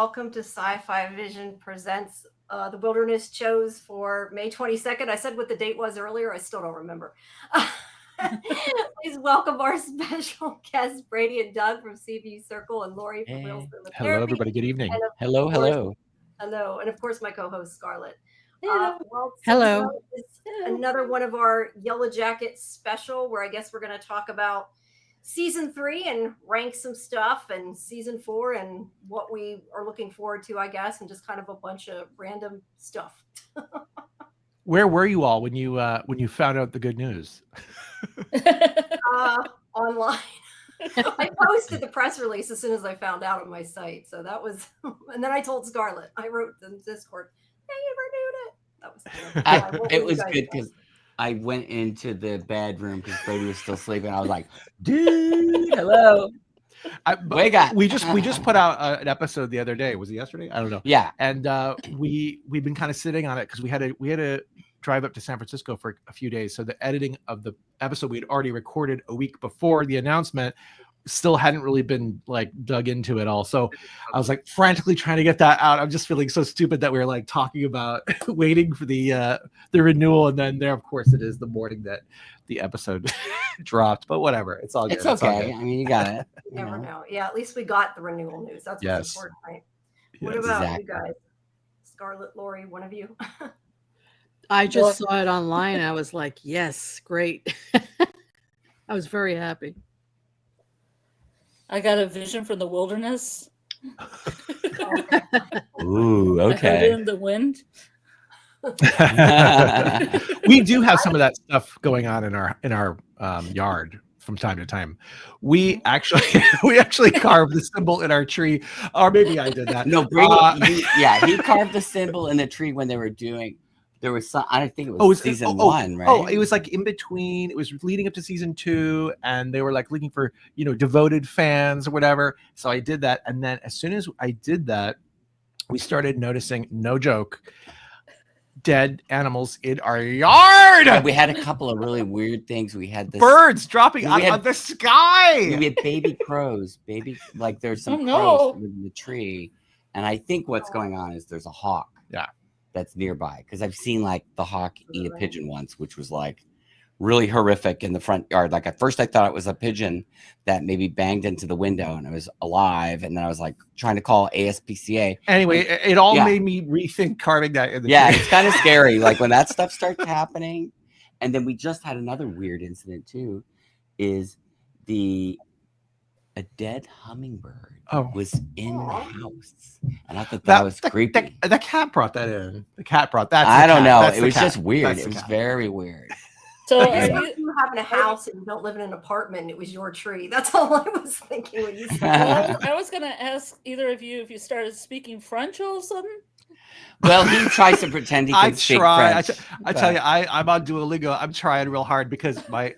welcome to Sci-Fi-Vision presents The Wilderness Chose for May 22nd. I said what the date was earlier. I still don't remember. Please welcome our special guests, Brady and Doug from CV Circle and Lori from Real Cinema Hello, Therapy. everybody. Good evening. Hello. Hello. And of course, my co-host, Scarlet. Hello. It's another one of our Yellowjackets special where I guess we're going to talk about season 3 and rank some stuff, and season 4 and what we are looking forward to, I guess, and just kind of a bunch of random stuff. Where were you all when you found out the good news? Online. I posted the press release as soon as I found out on my site. So that was, and then I told Scarlet. I wrote in Discord, they renewed it. That was it was good because I went into the bedroom because Brady was still sleeping. I was like, dude, hello. We just put out an episode the other day. Was it yesterday? I don't know. Yeah. And we've been kind of sitting on it because we had to drive up to San Francisco for a few days. So the editing of the episode we had already recorded a week before the announcement still hadn't really been like dug into it all. So I was like frantically trying to get that out. I'm just feeling so stupid that we were like talking about waiting for the renewal, and then there, of course, it is the morning that the episode dropped. But whatever, it's all good. It's okay. I mean, you got it. You never know. Yeah, at least we got the renewal news. That's what's important, right? What about you guys? Scarlet, Lori, one of you? I just saw it online. I was like, yes, great. I was very happy. I got a vision from the wilderness. Ooh, okay. In the wind. We do have some of that stuff going on in our yard from time to time. We actually carved the symbol in our tree, or maybe I did that. No, he carved the symbol in the tree when they were doing. There was some. I think it was season 1, right? Oh, it was like in between. It was leading up to season 2, and they were like looking for devoted fans or whatever. So I did that, and then as soon as I did that, we started noticing, no joke, dead animals in our yard. And we had a couple of really weird things. We had birds dropping out of the sky. We had baby crows. There's some crows in the tree, and I think what's going on is there's a hawk. Yeah. That's nearby, because I've seen like the hawk eat a pigeon once, which was like really horrific in the front yard. Like at first I thought it was a pigeon that maybe banged into the window and it was alive, and then I was like trying to call ASPCA. Anyway, it all made me rethink carving that in the tree. It's kind of scary like when that stuff starts happening. And then we just had another weird incident too, is a dead hummingbird was in the house, and I thought that was creepy. The cat brought that in. The cat brought that. I don't know. It was just weird. It was very weird. So you have a house and you don't live in an apartment, it was your tree. That's all I was thinking when you said that. I was going to ask either of you if you started speaking French all of a sudden. Well, he tries to pretend he can speak French. I tell you, I'm on Duolingo. I'm trying real hard because my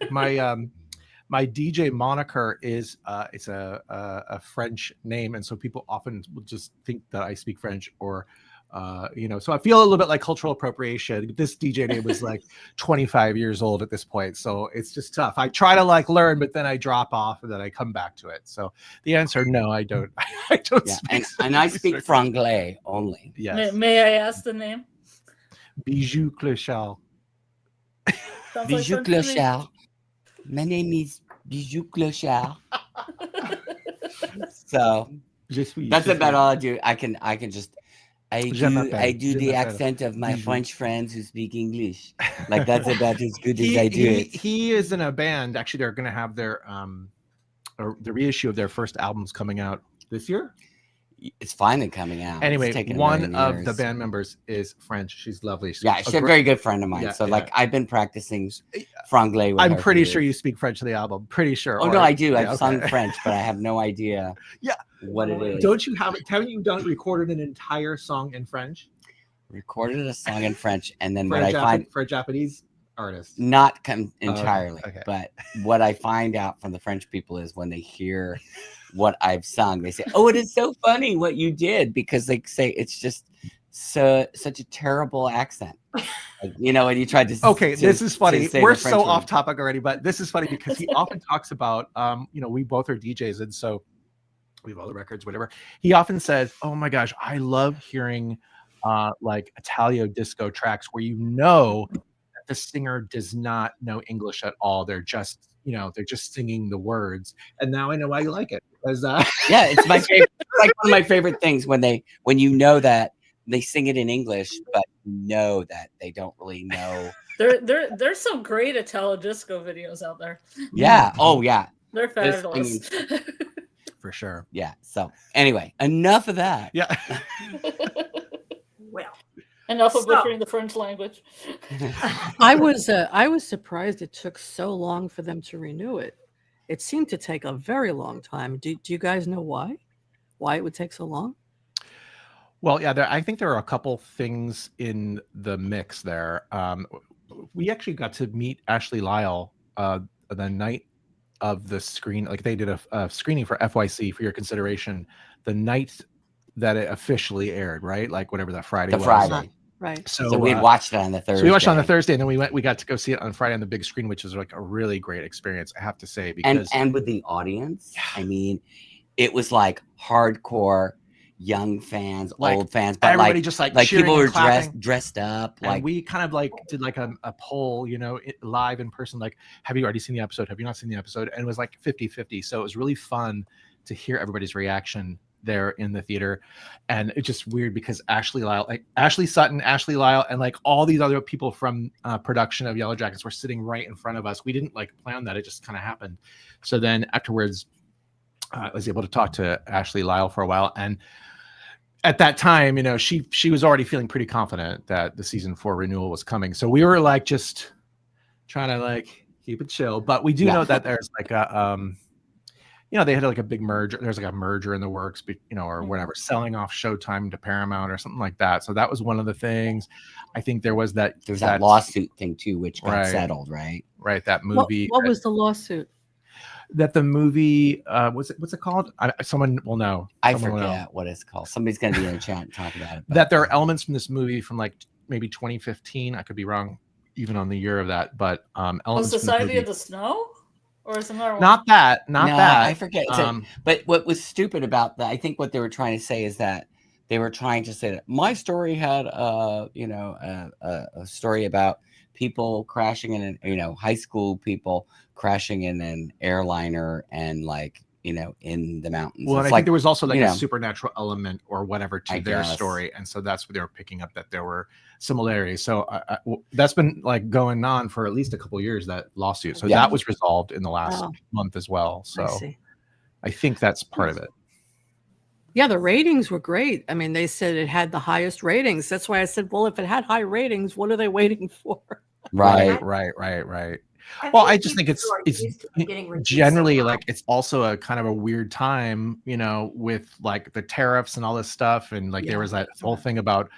DJ moniker is it's a French name, and so people often will just think that I speak French, or so I feel a little bit like cultural appropriation. This DJ name was like 25 years old at this point, so it's just tough. I try to like learn, but then I drop off, and then I come back to it. So the answer, no, I don't. I don't speak. And I speak franglais only. Yes. May I ask the name? Bijou Clochard. Bijou Clochard. My name is Bijou Clochard. So that's about all I do. I do the accent of my French friends who speak English. Like that's about as good as I do it. He is in a band. Actually, they're going to have their the reissue of their first albums coming out this year. It's finally coming out. Anyway, one of the band members is French. She's lovely. She's a very good friend of mine. Yeah, so I've been practicing franglais with her. I'm pretty sure you speak French to the album. Pretty sure. Oh, no, I do. I've sung French, but I have no idea what it is. Don't you have it? Haven't you recorded an entire song in French? Recorded a song in French, and then for a Japanese artist. Not entirely. Okay. But what I find out from the French people is when they hear what I've sung, they say, "Oh, it is so funny what you did," because they say it's just such a terrible accent. When you tried to. Okay, this is funny. We're so off topic already, but this is funny because he often talks about, we both are DJs, and so we have all the records, whatever. He often says, "Oh my gosh, I love hearing like Italio disco tracks where you know that the singer does not know English at all. They're just, they're just singing the words." And now I know why you like it. Because yeah, it's my favorite. It's like one of my favorite things when you know that they sing it in English, but you know that they don't really know. There's some great Italo disco videos out there. Yeah. Oh yeah. They're fabulous. For sure. Yeah. So anyway, enough of that. Yeah. Well, enough of butchering the French language. I was surprised it took so long for them to renew it. It seemed to take a very long time. Do you guys know why? Why it would take so long? Well, yeah, I think there are a couple things in the mix there. We actually got to meet Ashley Lyle the night of the screen. Like they did a screening for FYC for your consideration the night that it officially aired, right? Like whatever that Friday was. Friday. Right. So we had watched it on the Thursday. So we watched it on the Thursday, and then we got to go see it on Friday on the big screen, which was like a really great experience, I have to say. Because and with the audience, I mean, it was like hardcore young fans, like, old fans, but everybody just like people were dressed up. And we kind of like did like a poll, live in person, like, have you already seen the episode? Have you not seen the episode? And it was like 50-50. So it was really fun to hear everybody's reaction there in the theater. And it's just weird because Ashley Lyle, like Ashley Sutton, Ashley Lyle, and like all these other people from production of Yellowjackets were sitting right in front of us. We didn't like plan that. It just kind of happened. So then afterwards, I was able to talk to Ashley Lyle for a while. And at that time, she was already feeling pretty confident that the season 4 renewal was coming. So we were like just trying to like keep it chill. But we do know that there's like a they had like a big merger. There's like a merger in the works, or whatever, selling off Showtime to Paramount or something like that. So that was one of the things. I think there was that lawsuit thing too, which got settled, right? Right. That movie. What was the lawsuit? That the movie what's it called? Someone will know. I forget what it's called. Somebody's going to be in the chat and talk about it. That there are elements from this movie from like maybe 2015. I could be wrong, even on the year of that. But elements. Society of the Snow. Or is another one? Not that. I forget. But what was stupid about that, I think what they were trying to say is that they were trying to say that my story had a story about people crashing in high school people crashing in an airliner and like in the mountains. Well, I think there was also like a supernatural element or whatever to their story, and so that's what they were picking up, that there were similarities. So that's been like going on for at least a couple of years, that lawsuit. So that was resolved in the last month as well. So I think that's part of it. Yeah, the ratings were great. I mean, they said it had the highest ratings. That's why I said, well, if it had high ratings, what are they waiting for? Right. Well, I just think it's generally like it's also a kind of a weird time, with like the tariffs and all this stuff. And like there was that whole thing about,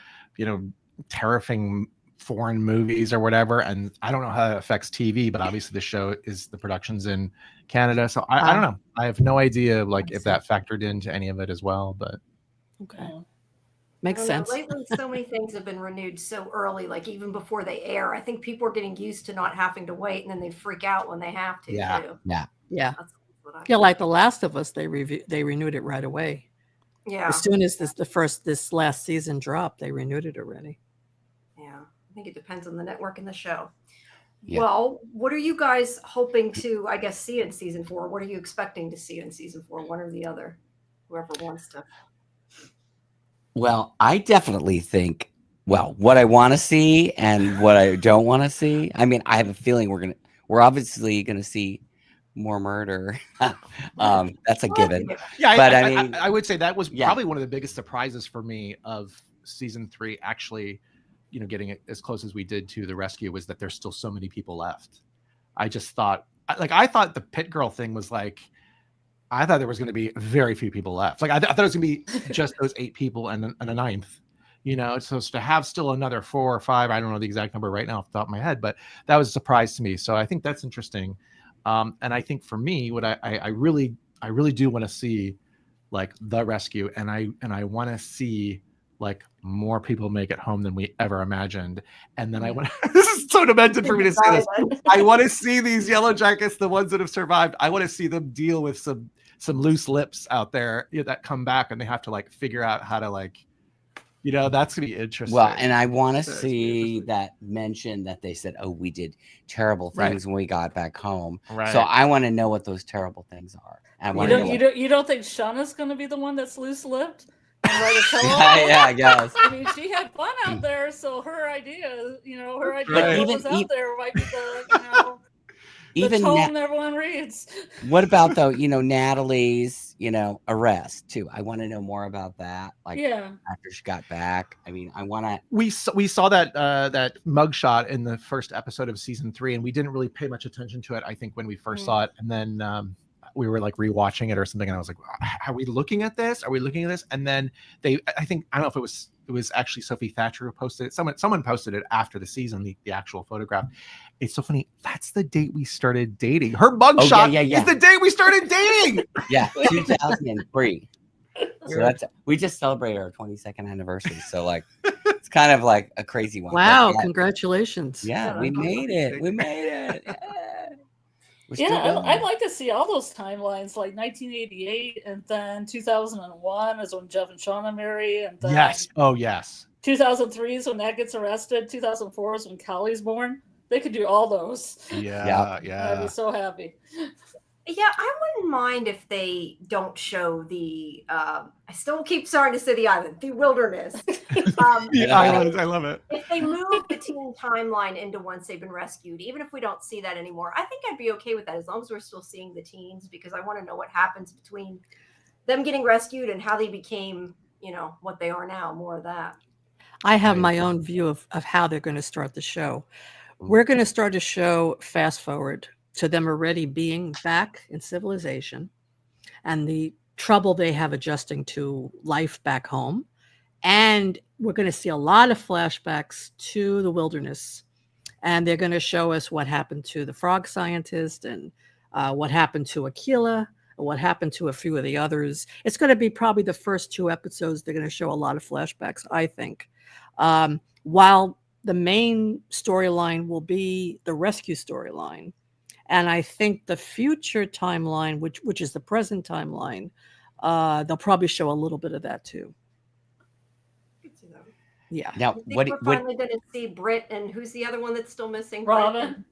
tariffing foreign movies or whatever. And I don't know how that affects TV, but obviously the production's in Canada. So I don't know. I have no idea like if that factored into any of it as well, but. Okay. Makes sense. Lately, so many things have been renewed so early, like even before they air. I think people are getting used to not having to wait, and then they freak out when they have to. Yeah, too. Yeah. Like The Last of Us, they renewed it right away. Yeah. As soon as this last season dropped, they renewed it already. Yeah, I think it depends on the network and the show. Yeah. Well, what are you guys hoping to, I guess, see in season 4? What are you expecting to see in season 4? One or the other, whoever wants to. Well, I definitely think, what I want to see and what I don't want to see. I mean, I have a feeling we're obviously going to see more murder. That's a given. Yeah, but I would say that was probably one of the biggest surprises for me of season 3, actually, getting it as close as we did to the rescue, was that there's still so many people left. I just thought, I thought the Pit Girl thing was like, I thought there was going to be very few people left. Like I thought it was going to be just those 8 people and a 9th, so to have still another 4 or 5, I don't know the exact number right now off the top of my head, but that was a surprise to me. So I think that's interesting. And I think for me, what I really do want to see, like the rescue, and I want to see like more people make it home than we ever imagined. And then I want this is so demented for me to say this. I want to see these Yellowjackets, the ones that have survived. I want to see them deal with some some loose lips out there that come back, and they have to like figure out how to like, that's gonna be interesting. Well, and I want to see that mention that they said, "Oh, we did terrible things when we got back home." Right. So I want to know what those terrible things are. And I You don't think Shauna's going to be the one that's loose-lipped? And write a yeah, I guess. I mean, she had fun out there, so her idea, what was out there might be the, the tone everyone reads. What about though, Natalie's, arrest too? I want to know more about that. Like after she got back. I mean, I want to. We saw that that mugshot in the first episode of season 3, and we didn't really pay much attention to it, I think, when we first saw it, and then we were like rewatching it or something, and I was like, "Are we looking at this? Are we looking at this?" And then I don't know if it was actually Sophie Thatcher who posted it. Someone posted it after the season, the actual photograph. It's so funny. That's the date we started dating. Her mugshot is the day we started dating. Yeah, 2003. So we just celebrated our 22nd anniversary. So like, it's kind of like a crazy one. Wow! Congratulations. Yeah, we made it. We made it. Yeah, I'd like to see all those timelines, like 1988, and then 2001 is when Jeff and Shauna marry, and then yes, 2003 is when Nat gets arrested. 2004 is when Callie's born. They could do all those. Yeah. I'd be so happy. Yeah, I wouldn't mind if they don't show the. I still keep starting to say the island, the wilderness. The island, I love it. If they move the teen timeline into once they've been rescued, even if we don't see that anymore, I think I'd be okay with that as long as we're still seeing the teens, because I want to know what happens between them getting rescued and how they became, what they are now. More of that. I have my own view of how they're going to start the show. We're going to start a show fast forward to them already being back in civilization and the trouble they have adjusting to life back home. And we're going to see a lot of flashbacks to the wilderness. And they're going to show us what happened to the frog scientist and what happened to Aquila, and what happened to a few of the others. It's going to be probably the first 2 episodes. They're going to show a lot of flashbacks, I think. While the main storyline will be the rescue storyline. And I think the future timeline, which is the present timeline, they'll probably show a little bit of that too. Yeah. Now, we're finally going to see Britt, and who's the other one that's still missing? Robin.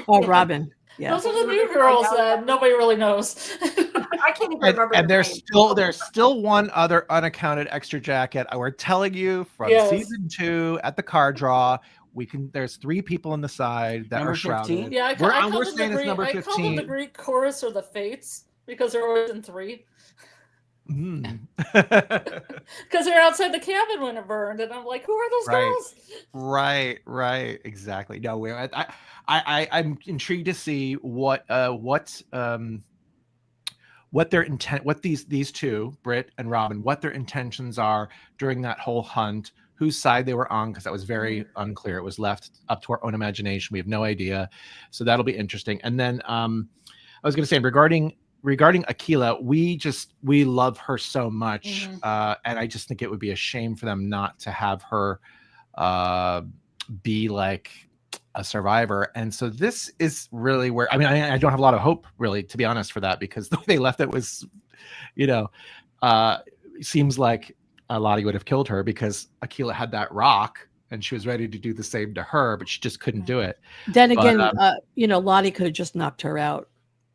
Oh, Robin. Yeah. Those are the new girls that nobody really knows. I can't even remember. And there's still one other unaccounted extra jacket. We're telling you from season 2 at the card draw. There's 3 people on the side that number are shrouded. 15? Yeah, we're saying it's number 15. I call them the Greek chorus or the Fates because they're always in 3. Because they're outside the cabin when it burned, and I'm like, who are those girls? Right, exactly. No, I'm intrigued to see what their intent, what these 2, Britt and Robin, what their intentions are during that whole hunt, whose side they were on, because that was very unclear. It was left up to our own imagination. We have no idea. So that'll be interesting. And then I was going to say regarding Aquila, we love her so much. And I just think it would be a shame for them not to have her be like a survivor. And so this is really where, I don't have a lot of hope, really, to be honest, for that, because the way they left it was, seems like Lottie would have killed her because Aquila had that rock and she was ready to do the same to her, but she just couldn't do it. Then again, Lottie could have just knocked her out.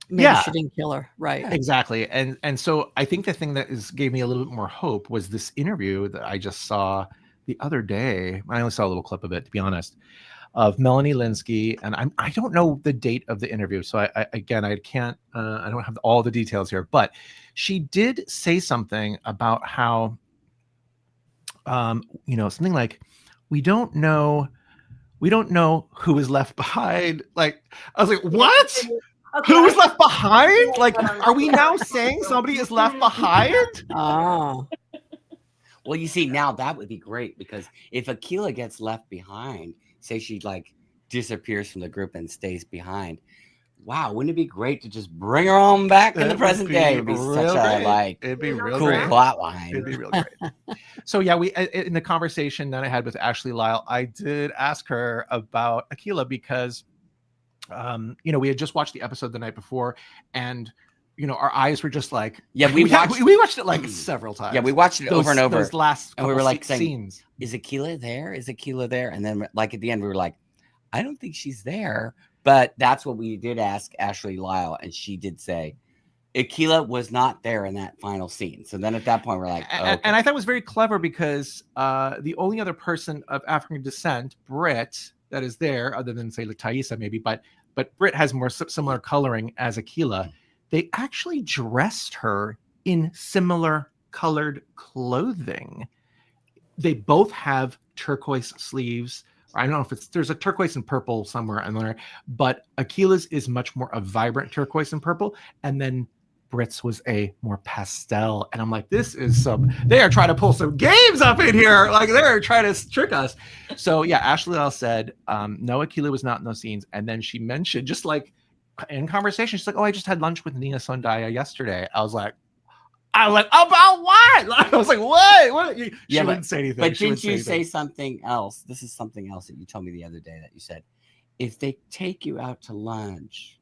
Maybe she didn't kill her. Right. Exactly. And so I think the thing that gave me a little bit more hope was this interview that I just saw the other day. I only saw a little clip of it, to be honest, of Melanie Linsky. And I don't know the date of the interview. So I can't, I don't have all the details here, but she did say something about how, something like, we don't know who was left behind. Like, I was like, what? Okay. Who was left behind? Like, are we now saying somebody is left behind? Oh. Well, you see, now that would be great, because if Aquila gets left behind, say she like disappears from the group and stays behind. Wow, wouldn't it be great to just bring her on back in the present day? It'd be such a it'd be real cool plot line. It'd be really great. So yeah, we in the conversation that I had with Ashley Lyle, I did ask her about Aquila because we had just watched the episode the night before, and our eyes were just like, we watched it like several times. Yeah, we watched it over and over. Those last and we were like saying, scenes. Is Aquila there? Is Aquila there? And then like at the end, we were like, I don't think she's there. But that's what we did ask Ashley Lyle, and she did say Aquila was not there in that final scene. So then at that point, we're like, okay. And I thought it was very clever because the only other person of African descent, Britt, that is there, other than say like Thaisa maybe, but Britt has more similar coloring as Aquila. They actually dressed her in similar colored clothing. They both have turquoise sleeves. I don't know if there's a turquoise and purple somewhere in there, but Aquila's is much more a vibrant turquoise and purple. And then Britt's was a more pastel. And I'm like, they are trying to pull some games up in here. Like they're trying to trick us. So yeah, Ashley Lyle said, no, Aquila was not in those scenes. And then she mentioned just like in conversation, she's like, oh, I just had lunch with Nina Sondaya yesterday. I was like, about what? I was like, what? She didn't say anything. But didn't you say something else? This is something else that you told me the other day that you said, if they take you out to lunch,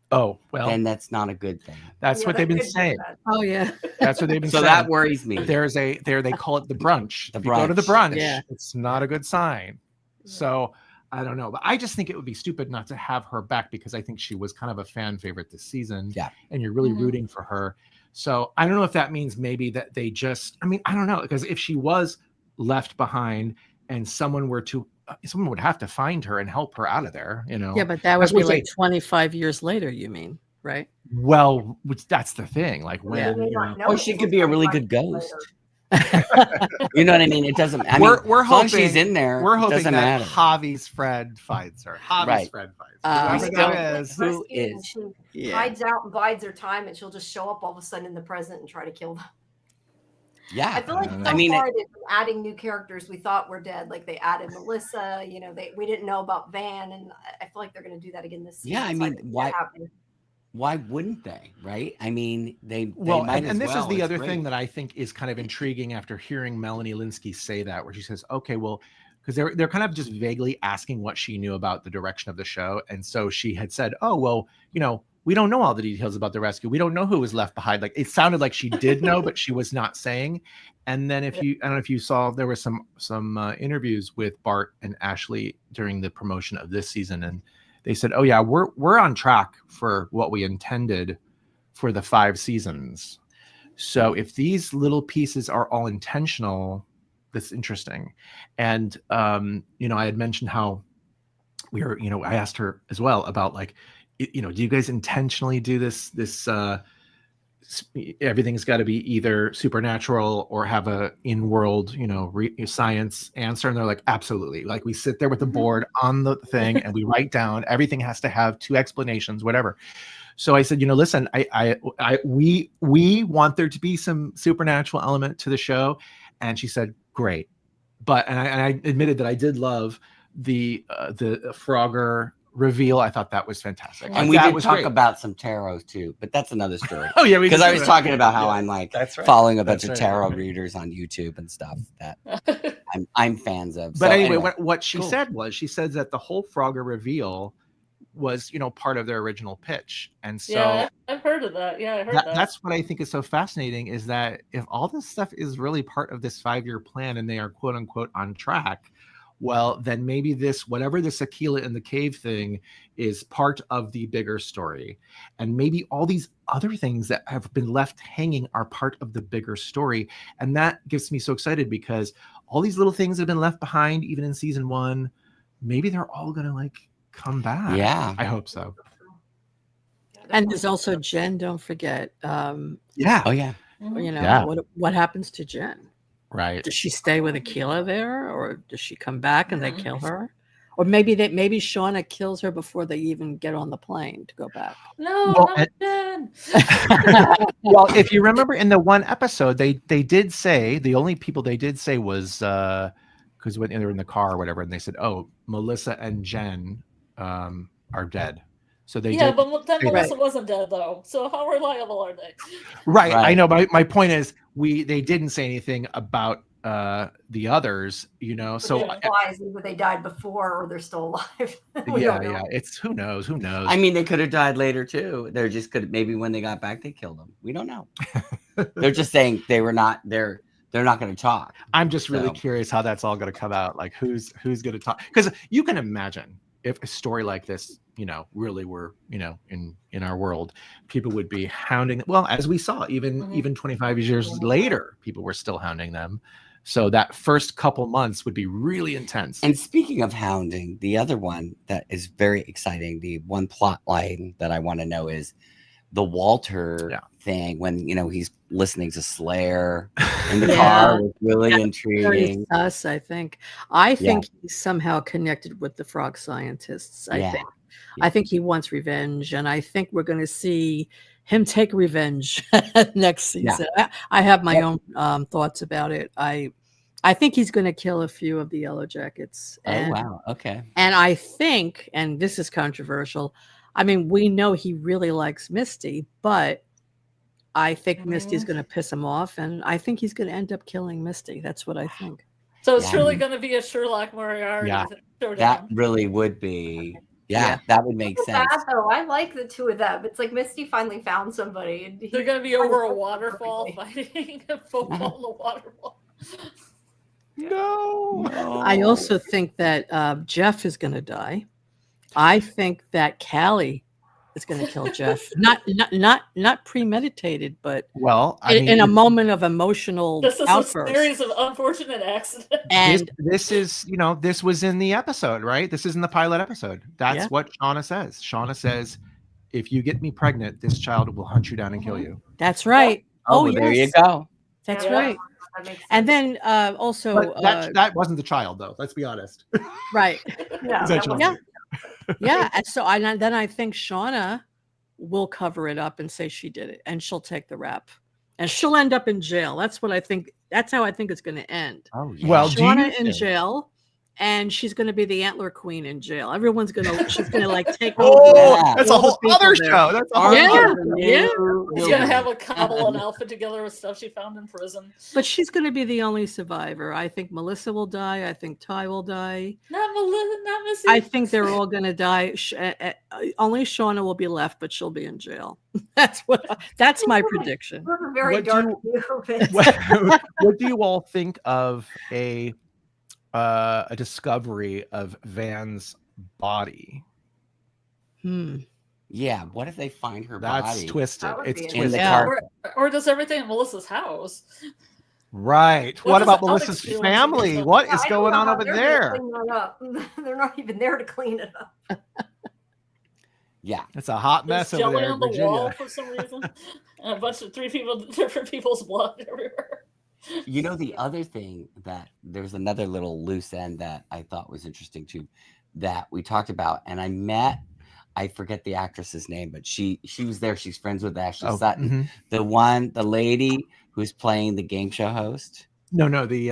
then that's not a good thing. That's what they've been saying. Oh yeah. That's what they've been saying. So that worries me. They call it the brunch. If you go to the brunch, it's not a good sign. So I don't know, but I just think it would be stupid not to have her back because I think she was kind of a fan favorite this season. Yeah. And you're really rooting for her. So I don't know if that means maybe that they just, I don't know, because if she was left behind and someone would have to find her and help her out of there, Yeah, but that would be like 25 years later, you mean, right? Well, that's the thing. Like when, or she could be a really good ghost. You know what I mean? It doesn't. We're hoping she's in there. We're hoping that matter. Javi's friend finds her. Javi's friend finds her. Who is? She hides out and bides her time, and she'll just show up all of a sudden in the present and try to kill them. Yeah, I feel like far they've been adding new characters we thought were dead. Like they added Melissa. We didn't know about Van, and I feel like they're going to do that again this season. Yeah, why wouldn't they? Right? They might. And this is the other thing that I think is kind of intriguing after hearing Melanie Linsky say that, where she says, okay, well, because they're kind of just vaguely asking what she knew about the direction of the show. And so she had said, oh, well, we don't know all the details about the rescue. We don't know who was left behind. Like it sounded like she did know, but she was not saying. And then I don't know if you saw, there were some interviews with Bart and Ashley during the promotion of this season. And they said, oh yeah, we're on track for what we intended for the 5 seasons. So if these little pieces are all intentional, that's interesting. And, I had mentioned how we were, I asked her as well about like, do you guys intentionally do this, everything's got to be either supernatural or have a in-world, science answer. And they're like, absolutely. Like we sit there with the board on the thing and we write down, everything has to have 2 explanations, whatever. So I said, listen, we want there to be some supernatural element to the show. And she said, great. But, and I admitted that I did love the Frogger reveal. I thought that was fantastic. And we did talk about some tarot too, but that's another story. Oh yeah, because I was talking about how I'm like following a bunch of tarot readers on YouTube and stuff that I'm fans of. But anyway, what she said was, she said that the whole Frogger reveal was, part of their original pitch. And so yeah, I've heard of that. Yeah, I heard that. That's what I think is so fascinating, is that if all this stuff is really part of this 5-year plan and they are quote unquote on track, well, then maybe whatever this Aquila in the cave thing is part of the bigger story. And maybe all these other things that have been left hanging are part of the bigger story. And that gets me so excited because all these little things that have been left behind, even in season 1, maybe they're all going to come back. Yeah. I hope so. And there's also Jen, don't forget. Yeah. Oh, yeah. What happens to Jen? Right. Does she stay with Aquila there, or does she come back and they kill her? Or maybe Shauna kills her before they even get on the plane to go back. No, not Jen. Well, if you remember in the one episode, they did say, the only people they did say was because when they were in the car or whatever, and they said, oh, Melissa and Jen are dead. So they did. But then Melissa wasn't dead though. So how reliable are they? Right. I know. My point is, they didn't say anything about the others, you know. But So it implies either they died before or they're still alive. We yeah, don't know. it's who knows. I mean, they could have died later too. They're just could maybe when they got back they killed them. We don't know. They're just saying they're not going to talk. I'm just really curious how that's all going to come out. Like who's going to talk? Because you can imagine if a story like this, you know, really were, you know, in our world, people would be hounding. Well, as we saw, even 25 years later, people were still hounding them. So that first couple months would be really intense. And speaking of hounding, the other one that is very exciting, the one plot line that I want to know is the Walter thing when, you know, he's listening to Slayer in the car was really intriguing. Us, I think he's somehow connected with the frog scientists. I think he wants revenge, and I think we're going to see him take revenge next season. I have my own thoughts about it. I think he's going to kill a few of the Yellowjackets. Oh, wow. Okay. And I think, and this is controversial, I mean, we know he really likes Misty, but I think Misty's going to piss him off, and I think he's going to end up killing Misty. That's what I think. So it's really going to be a Sherlock Moriarty. That really would be. Yeah, that would make sense. Bad, though. I like the two of them. It's like Misty finally found somebody. And they're going to be over a waterfall fighting a football in the waterfall. No. I also think that Jeff is going to die. I think that Callie is going to kill Jeff. Not premeditated, but in a moment of emotional outburst. A series of unfortunate accidents. And this is, you know, this was in the episode, right? This is in the pilot episode. That's what Shauna says. Shauna says, if you get me pregnant, this child will hunt you down and kill you. That's right. Oh, there you go. That's right. And then also that wasn't the child, though. Let's be honest. Right. Yeah. And so I think Shauna will cover it up and say she did it, and she'll take the rap, and she'll end up in jail. That's what I think. That's how I think it's going to end. Oh, yeah. Well, Shauna in jail, and she's going to be the antler queen in jail. She's going to like take over. That's a whole other show. That's a whole She's going to have a cobble and outfit together with stuff she found in prison. But she's going to be the only survivor. I think Melissa will die. I think Ty will die. Not Melissa, not Missy. I think they're all going to die. Only Shauna will be left, but she'll be in jail. That's my prediction. Very dark view of it. What do you all think of a discovery of Van's body? Yeah, what if they find her body? That's twisted. It's in twisted. the car. Or does everything at Melissa's house? Right. What about Melissa's family? What is going on over there? They're not even there to clean it up. Yeah, it's a hot mess over there. On the wall for some reason, and a bunch of different people's blood everywhere. You know, the other thing that there's another little loose end that I thought was interesting too, that we talked about, and I forget the actress's name, but she was there. She's friends with Ashley Sutton, the lady who's playing the game show host. No, the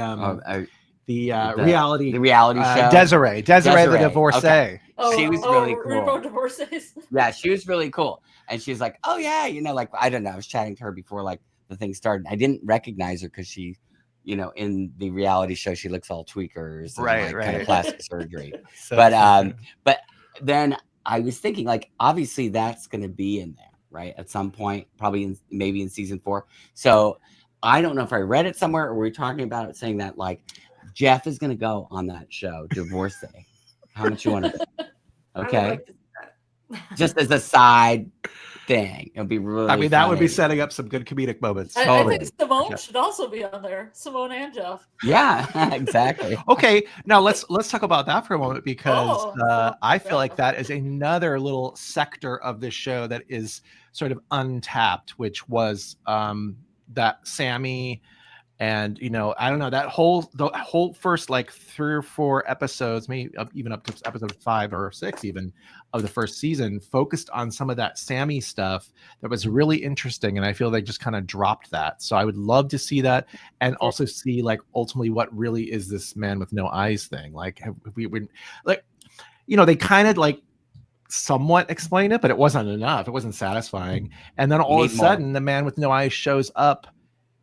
reality show. Desiree the divorcee. Okay. She was really cool. Divorcees. Yeah, she was really cool, and she was like, "Oh yeah, you know, like I don't know." I was chatting to her before like the thing started. I didn't recognize her because she, you know, in the reality show she looks all tweakers, and right. kind of plastic surgery. But then I was thinking, like, obviously that's going to be in there, right? At some point, probably maybe in season 4. So I don't know if I read it somewhere or we're talking about it, saying that like Jeff is going to go on that show, Divorcee. How much you want to? Okay, just as a side thing, it'll be really. I mean, that would be setting up some good comedic moments. I think Simone should also be on there. Simone and Jeff. Yeah, exactly. Okay, now let's talk about that for a moment because I feel like that is another little sector of this show that is sort of untapped, which was that Sammy. And you know, I don't know, the whole first like 3 or 4 episodes, maybe even up to episode 5 or 6 even of the first season, focused on some of that Sammy stuff that was really interesting, and I feel they just kind of dropped that. So I would love to see that, and also see like ultimately what really is this man with no eyes thing. Like, have we like, you know, they kind of like somewhat explain it, but it wasn't enough. It wasn't satisfying. And then all of a sudden, the man with no eyes shows up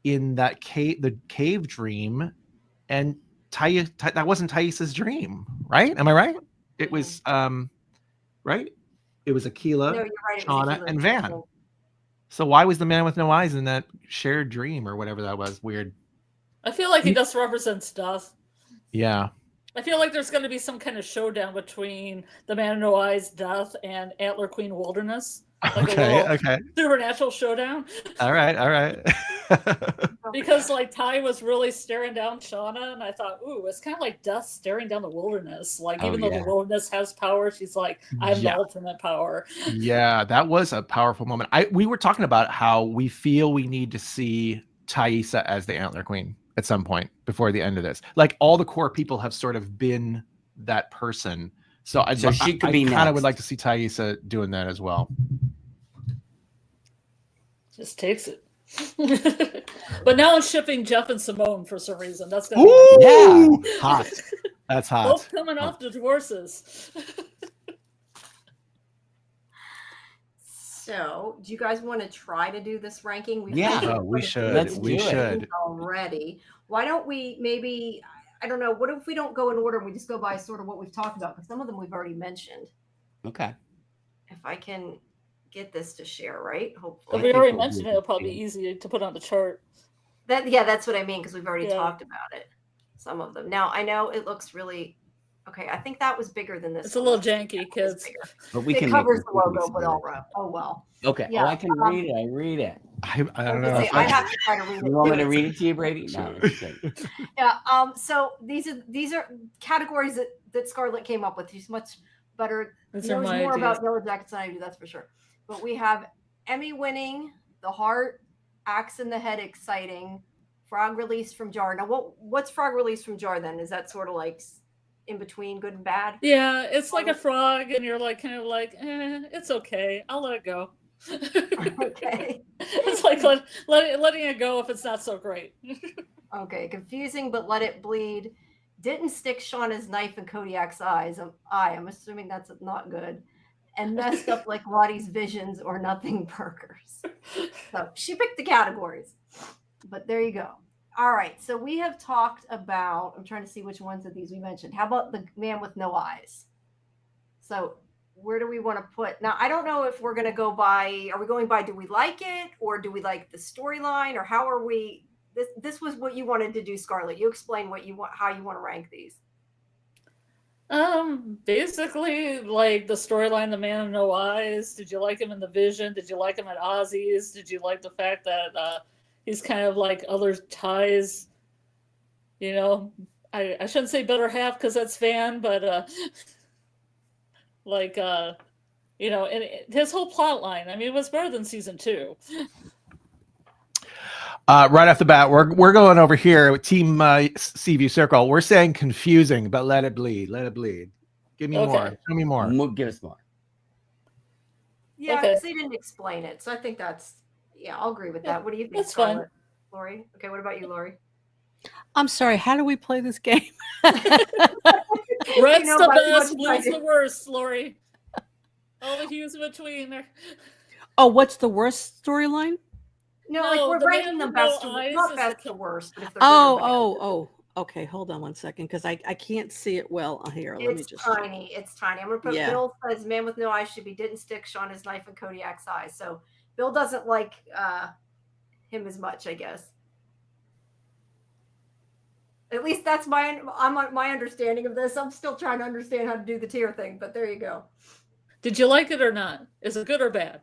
in that cave, the cave dream, and that wasn't Thaisa's dream, right? Am I right? It was right. It was Akila, No, you're right. It was Shauna, Akila and Van. So why was the man with no eyes in that shared dream or whatever that was? Weird. I feel like he just represents death. Yeah. I feel like there's going to be some kind of showdown between the Man with No Eyes, Death, and Antler Queen Wilderness. Like Okay. Supernatural showdown. All right. Because like Ty was really staring down Shauna, and I thought, ooh, it's kind of like Death staring down the wilderness. Like even though the wilderness has power, she's like, I have the ultimate power. Yeah, that was a powerful moment. We were talking about how we feel we need to see Thaisa as the Antler Queen at some point before the end of this. Like all the core people have sort of been that person. So she could be I kind of would like to see Thaisa doing that as well. Just takes it. But now I'm shipping Jeff and Simone for some reason. That's gonna be hot. That's hot. Both coming off the divorces. So, do you guys want to try to do this ranking? We should. Let's we do should it. Already. Why don't we maybe? I don't know. What if we don't go in order and we just go by sort of what we've talked about? Because some of them we've already mentioned. Okay. If I can get this to share, right? Hopefully. If we already mentioned it, it'll probably be easy to put on the chart. That's what I mean, because we've already talked about it. Some of them. Now I know it looks really okay. I think that was bigger than this. It's a little janky, kids. But we it can covers the logo, but all right. Oh well. Okay. Yeah. Oh, I can read it. I read it. I don't know. I have to try to read it. You want me to read it to you, Brady? No. Yeah. So these are categories that Scarlet came up with. She's much better. Knows more about Yellowjackets than I do. That's for sure. But we have Emmy winning, The Heart, Axe in the Head exciting, Frog released from jar. Now what's Frog released from jar then? Is that sort of like in between good and bad? Yeah, it's like a frog and you're like kind of like, it's okay. I'll let it go. Okay. It's like letting it go if it's not so great. Okay, confusing, but let it bleed. Didn't stick Shauna's knife in Kodiak's eyes. I'm assuming that's not good. And messed up like Lottie's visions or nothing burgers. So she picked the categories. But there you go. All right. So we have talked about, I'm trying to see which ones of these we mentioned. How about the Man with No Eyes? So where do we want to put? Now, I don't know if we're going to go by, are we going by, do we like it? Or do we like the storyline? Or how are we? This was what you wanted to do, Scarlet. You explain what you want, how you want to rank these. Basically like the storyline, the Man with No Eyes. Did you like him in the Vision? Did you like him at Ozzy's? Did you like the fact that he's kind of like other ties? You know, I shouldn't say better half because that's Van, but like you know, and his whole plot line. I mean, it was better than season 2. Right off the bat, we're going over here with Team Seaview Circle. We're saying confusing, but let it bleed. Let it bleed. Give me more. Show me more. Give us more. Yeah, because they didn't explain it, so I think that's I'll agree with that. What do you think, Scarlet? Lori? Okay, what about you, Lori? I'm sorry. How do we play this game? Red's the best, blue's the worst, Lori. All the hues in between there. Oh, what's the worst storyline? No, like we're ranking them best to not best to worst. But if they're okay. Hold on one second, because I can't see it well here. Let me just. Tiny. It's tiny. I'm gonna put Bill says Man with No Eyes should be didn't stick Shauna's knife in Kodiak's eye. So Bill doesn't like him as much, I guess. At least that's my understanding of this. I'm still trying to understand how to do the tier thing, but there you go. Did you like it or not? Is it good or bad?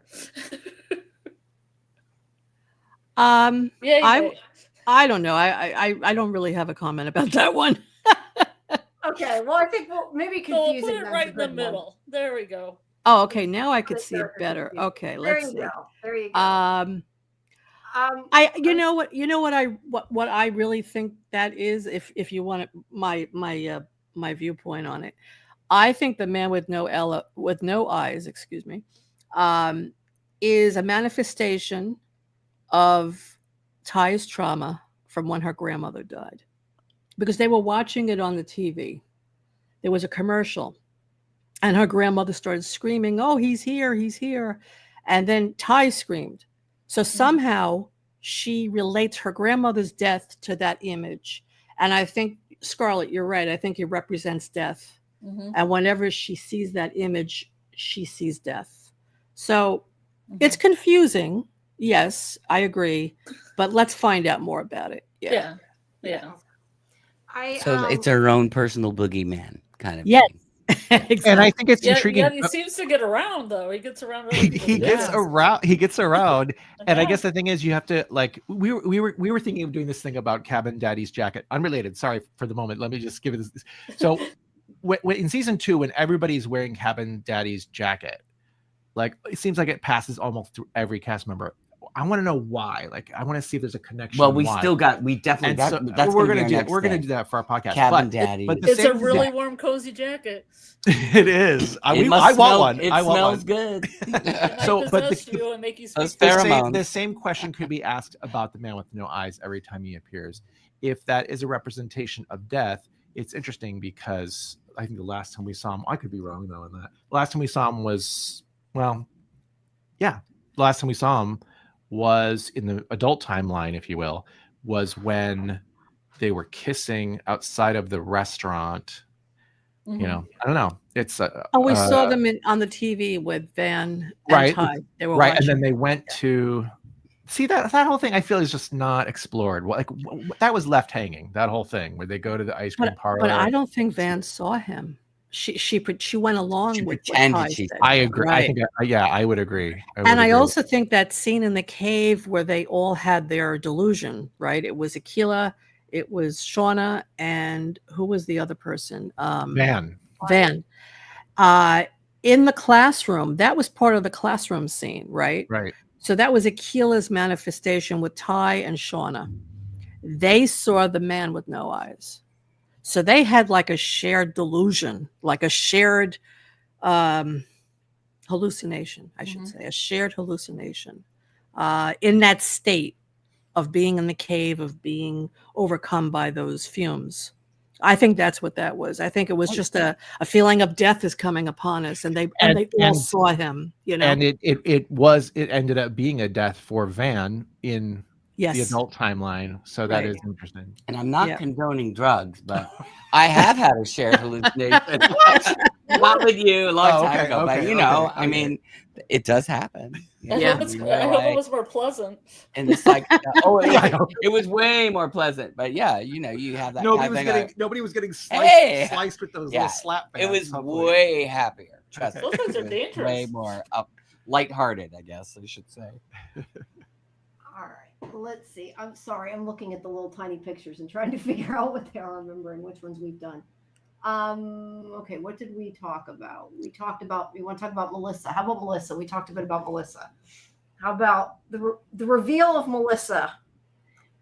I don't know. I don't really have a comment about that one. Okay, well I think maybe confusing. So we'll put it right in the middle. There we go. Oh, okay. Now I could see it better. Okay, let's see. There you go. You know what I really think that is, if you want my viewpoint on it. I think the Man with No Eyes, is a manifestation of Ty's trauma from when her grandmother died, because they were watching it on the TV. There was a commercial and her grandmother started screaming, "Oh, he's here, he's here." And then Ty screamed. So somehow she relates her grandmother's death to that image. And I think, Scarlet, you're right. I think it represents death. Mhm. And whenever she sees that image, she sees death. So Mhm. it's confusing. Yes, I agree. But let's find out more about it. Yeah. So it's her own personal boogeyman kind of Yes. thing. Exactly. And I think it's Yeah, intriguing. he seems to get around though. He gets around. Other He people's gets business. around. He gets around. And I Yeah. guess the thing is, you have to like. We were thinking of doing this thing about Cabin Daddy's jacket. Unrelated. Sorry for the moment. Let me just give it this. So, when in season 2, when everybody's wearing Cabin Daddy's jacket, like it seems like it passes almost through every cast member. I want to know why. Like, I want to see if there's a connection. Well, we why. definitely And so, that's we're gonna do that for our podcast. Cabin but, Daddy. But the It's a same really thing- warm, cozy jacket. It is. I It want must smell- one. It I want smells one. good. So, but Possess you and make you Those speak. pheromones. the same question could be asked about the man with no eyes every time he appears. If that is a representation of death, it's interesting because I think the last time we saw him, I could be wrong though in that. The last time we saw him was, well, yeah, the last time we saw him was in the adult timeline, if you will, was when they were kissing outside of the restaurant. Mhm. You know, I don't know. It's we saw them on the TV with Van and right, Ty. They were right, watching. and then they went to see that whole thing. I feel is just not explored. That was left hanging. That whole thing where they go to the ice cream parlor. But I don't think Van saw him. She went along She with what pretended Ty she said. saw I agree. Right. I think, I would agree. And I also think that scene in the cave where they all had their delusion, right? It was Aquila, it was Shauna, and who was the other person? Van. In the classroom, that was part of the classroom scene, right? Right. So that was Aquila's manifestation with Ty and Shauna. They saw the man with no eyes. So they had like a shared delusion, like a shared hallucination, I should say, a shared hallucination in that state of being in the cave, of being overcome by those fumes. I think that's what that was. I think it was just a feeling of death is coming upon us, and they all saw him, you know. And it ended up being a death for Van in the adult timeline. So that is interesting. And I'm not condoning drugs, but I have had a shared hallucination. Not with you a long time ago, but you know, I mean, it does happen. I hope it was more pleasant. And it's like, it was way more pleasant. But yeah, you know, you have that. Nobody was getting sliced with those little slap bands. It was way happier. Trust me. Those things are dangerous. Way more lighthearted, I guess I should say. All right, let's see. I'm sorry, I'm looking at the little tiny pictures and trying to figure out what they are, remembering which ones we've done. Okay, what did we talk about? We want to talk about Melissa. How about Melissa? We talked a bit about Melissa. How about the reveal of Melissa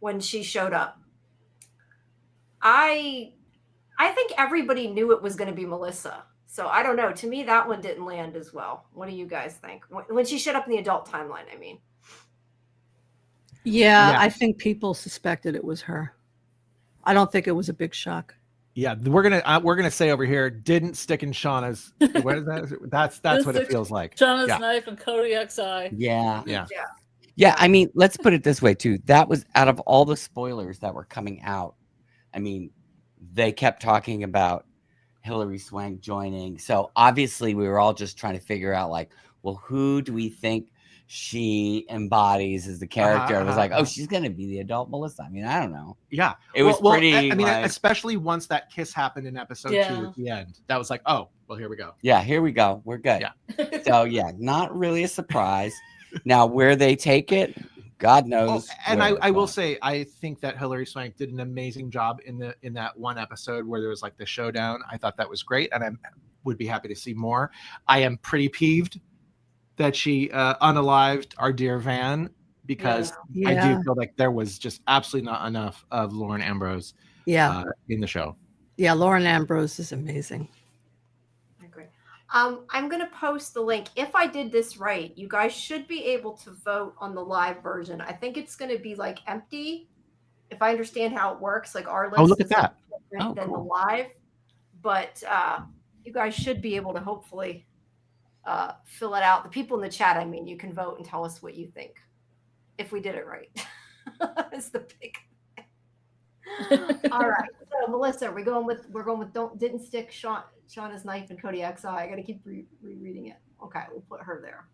when she showed up? I think everybody knew it was going to be Melissa. So I don't know. To me, that one didn't land as well. What do you guys think? When she showed up in the adult timeline, I mean. Yeah, I think people suspected it was her. I don't think it was a big shock. Yeah, we're gonna say over here, didn't stick in Shauna's. What is that? That's what it feels like. Shauna's knife and Kodiak's eye. Yeah. I mean, let's put it this way too. That was out of all the spoilers that were coming out. I mean, they kept talking about Hilary Swank joining. So obviously, we were all just trying to figure out, like, well, who do we think she embodies as the character? I was like, oh, she's gonna be the adult Melissa. I mean, I don't know. Yeah, it was pretty. I mean, especially once that kiss happened in episode 2 at the end, that was like, oh, well, here we go. Yeah, here we go. We're good. Yeah. So yeah, not really a surprise. Now, where they take it, God knows. And I will say, I think that Hilary Swank did an amazing job in that one episode where there was like the showdown. I thought that was great, and I would be happy to see more. I am pretty peeved that she unalived our dear Van, because I do feel like there was just absolutely not enough of Lauren Ambrose in the show. Yeah, Lauren Ambrose is amazing. I agree. I'm going to post the link. If I did this right, you guys should be able to vote on the live version. I think it's going to be like empty, if I understand how it works. Like our list look at that. different than the live. But you guys should be able to hopefully fill it out. The people in the chat, I mean, you can vote and tell us what you think if we did it right. It's the big thing. All right. So Melissa, we're going with didn't stick Shauna's knife in Kodiak's eye. I got to keep rereading it. Okay, we'll put her there.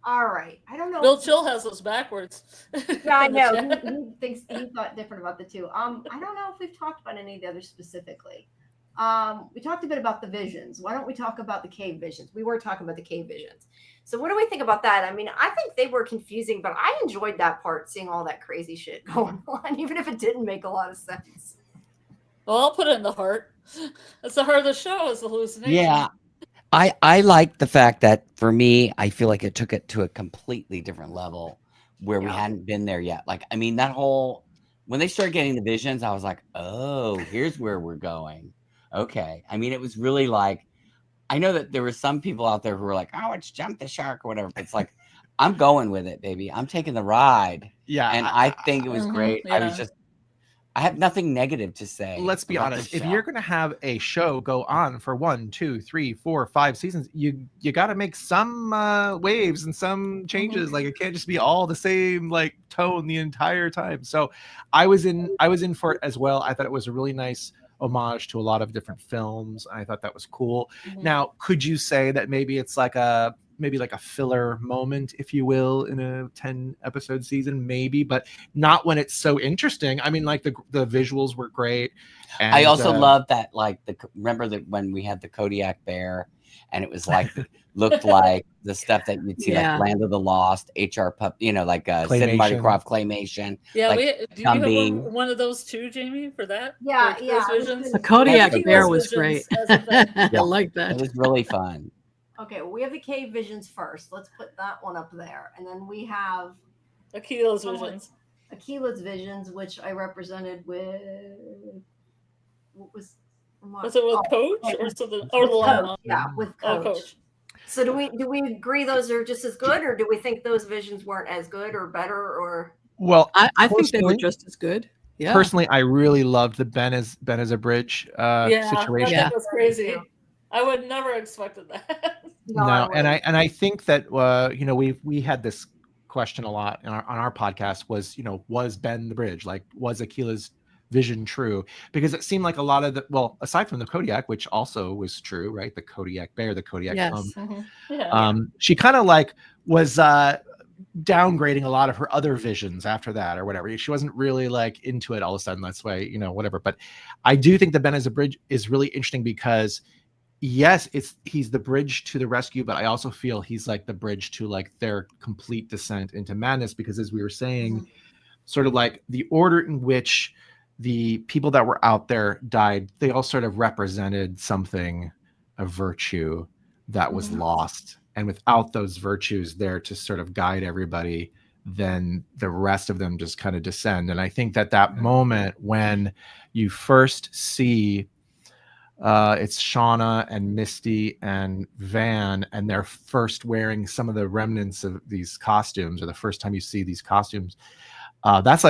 All right. I don't know. Bill Chill has us backwards. Yeah, I in the know. chat. He thinks he thought different about the two. I don't know if we've talked about any of the others specifically. We talked a bit about the visions. Why don't we talk about the cave visions? We were talking about the cave visions. So what do we think about that? I mean, I think they were confusing, but I enjoyed that part, seeing all that crazy shit going on, even if it didn't make a lot of sense. Well, I'll put it in the heart. That's the heart of the show, is the hallucination. Yeah. I like the fact that for me, I feel like it took it to a completely different level where we hadn't been there yet. Like, I mean, that whole, when they started getting the visions, I was like, oh, here's where we're going. Okay. I mean, it was really like, I know that there were some people out there who were like, oh, it's Jump the Shark or whatever. But it's like, I'm going with it, baby. I'm taking the ride. Yeah. And I think it was great. Yeah. I have nothing negative to say. Let's be honest. If you're going to have a show go on for 1, 2, 3, 4, 5 seasons, you got to make some waves and some changes. Like, it can't just be all the same like tone the entire time. So I was in for it as well. I thought it was a really nice homage to a lot of different films. I thought that was cool. Now, could you say that maybe it's like a filler moment, if you will, in a 10 episode season, maybe, but not when it's so interesting. I mean, like the visuals were great. And I also love that, like, remember that when we had the Kodiak bear and it was like, looked like the stuff that you'd see, like Land of the Lost, HR Pup, like Sid and Marty Krofft claymation. Yeah, like, do you have one of those too, Jamie, for that? Yeah, for yeah. Visions? The Kodiak Yeah, bear was great. I Yeah. like that. It was really fun. Okay, well, we have the cave visions first. Let's put that one up there. And then we have Akila's visions. Akila's visions, which I represented with, what was it with Coach or something? Or the llama? Yeah, with Coach. Coach. So do we agree those are just as good, or do we think those visions weren't as good or better, or? Well, I think they were just as good. Yeah. Personally, I really loved the Ben as a bridge situation. That was crazy. I would never expected that. No, and I think that we had this question a lot on our podcast was Ben the bridge, like was Akila's vision true? Because it seemed like a lot of aside from the Kodiak, which also was true, right? The Kodiak bear, the Kodiak she kind of like was downgrading a lot of her other visions after that or whatever. She wasn't really like into it all of a sudden. That's why, whatever. But I do think that Ben as a bridge is really interesting because yes, he's the bridge to the rescue, but I also feel he's like the bridge to like their complete descent into madness, because as we were saying, sort of like the order in which the people that were out there died, they all sort of represented something of virtue that was lost. And without those virtues there to sort of guide everybody, then the rest of them just kind of descend. And I think that moment when you first see it's Shauna and Misty and Van, and they're first wearing some of the remnants of these costumes, or the first time you see these costumes, that's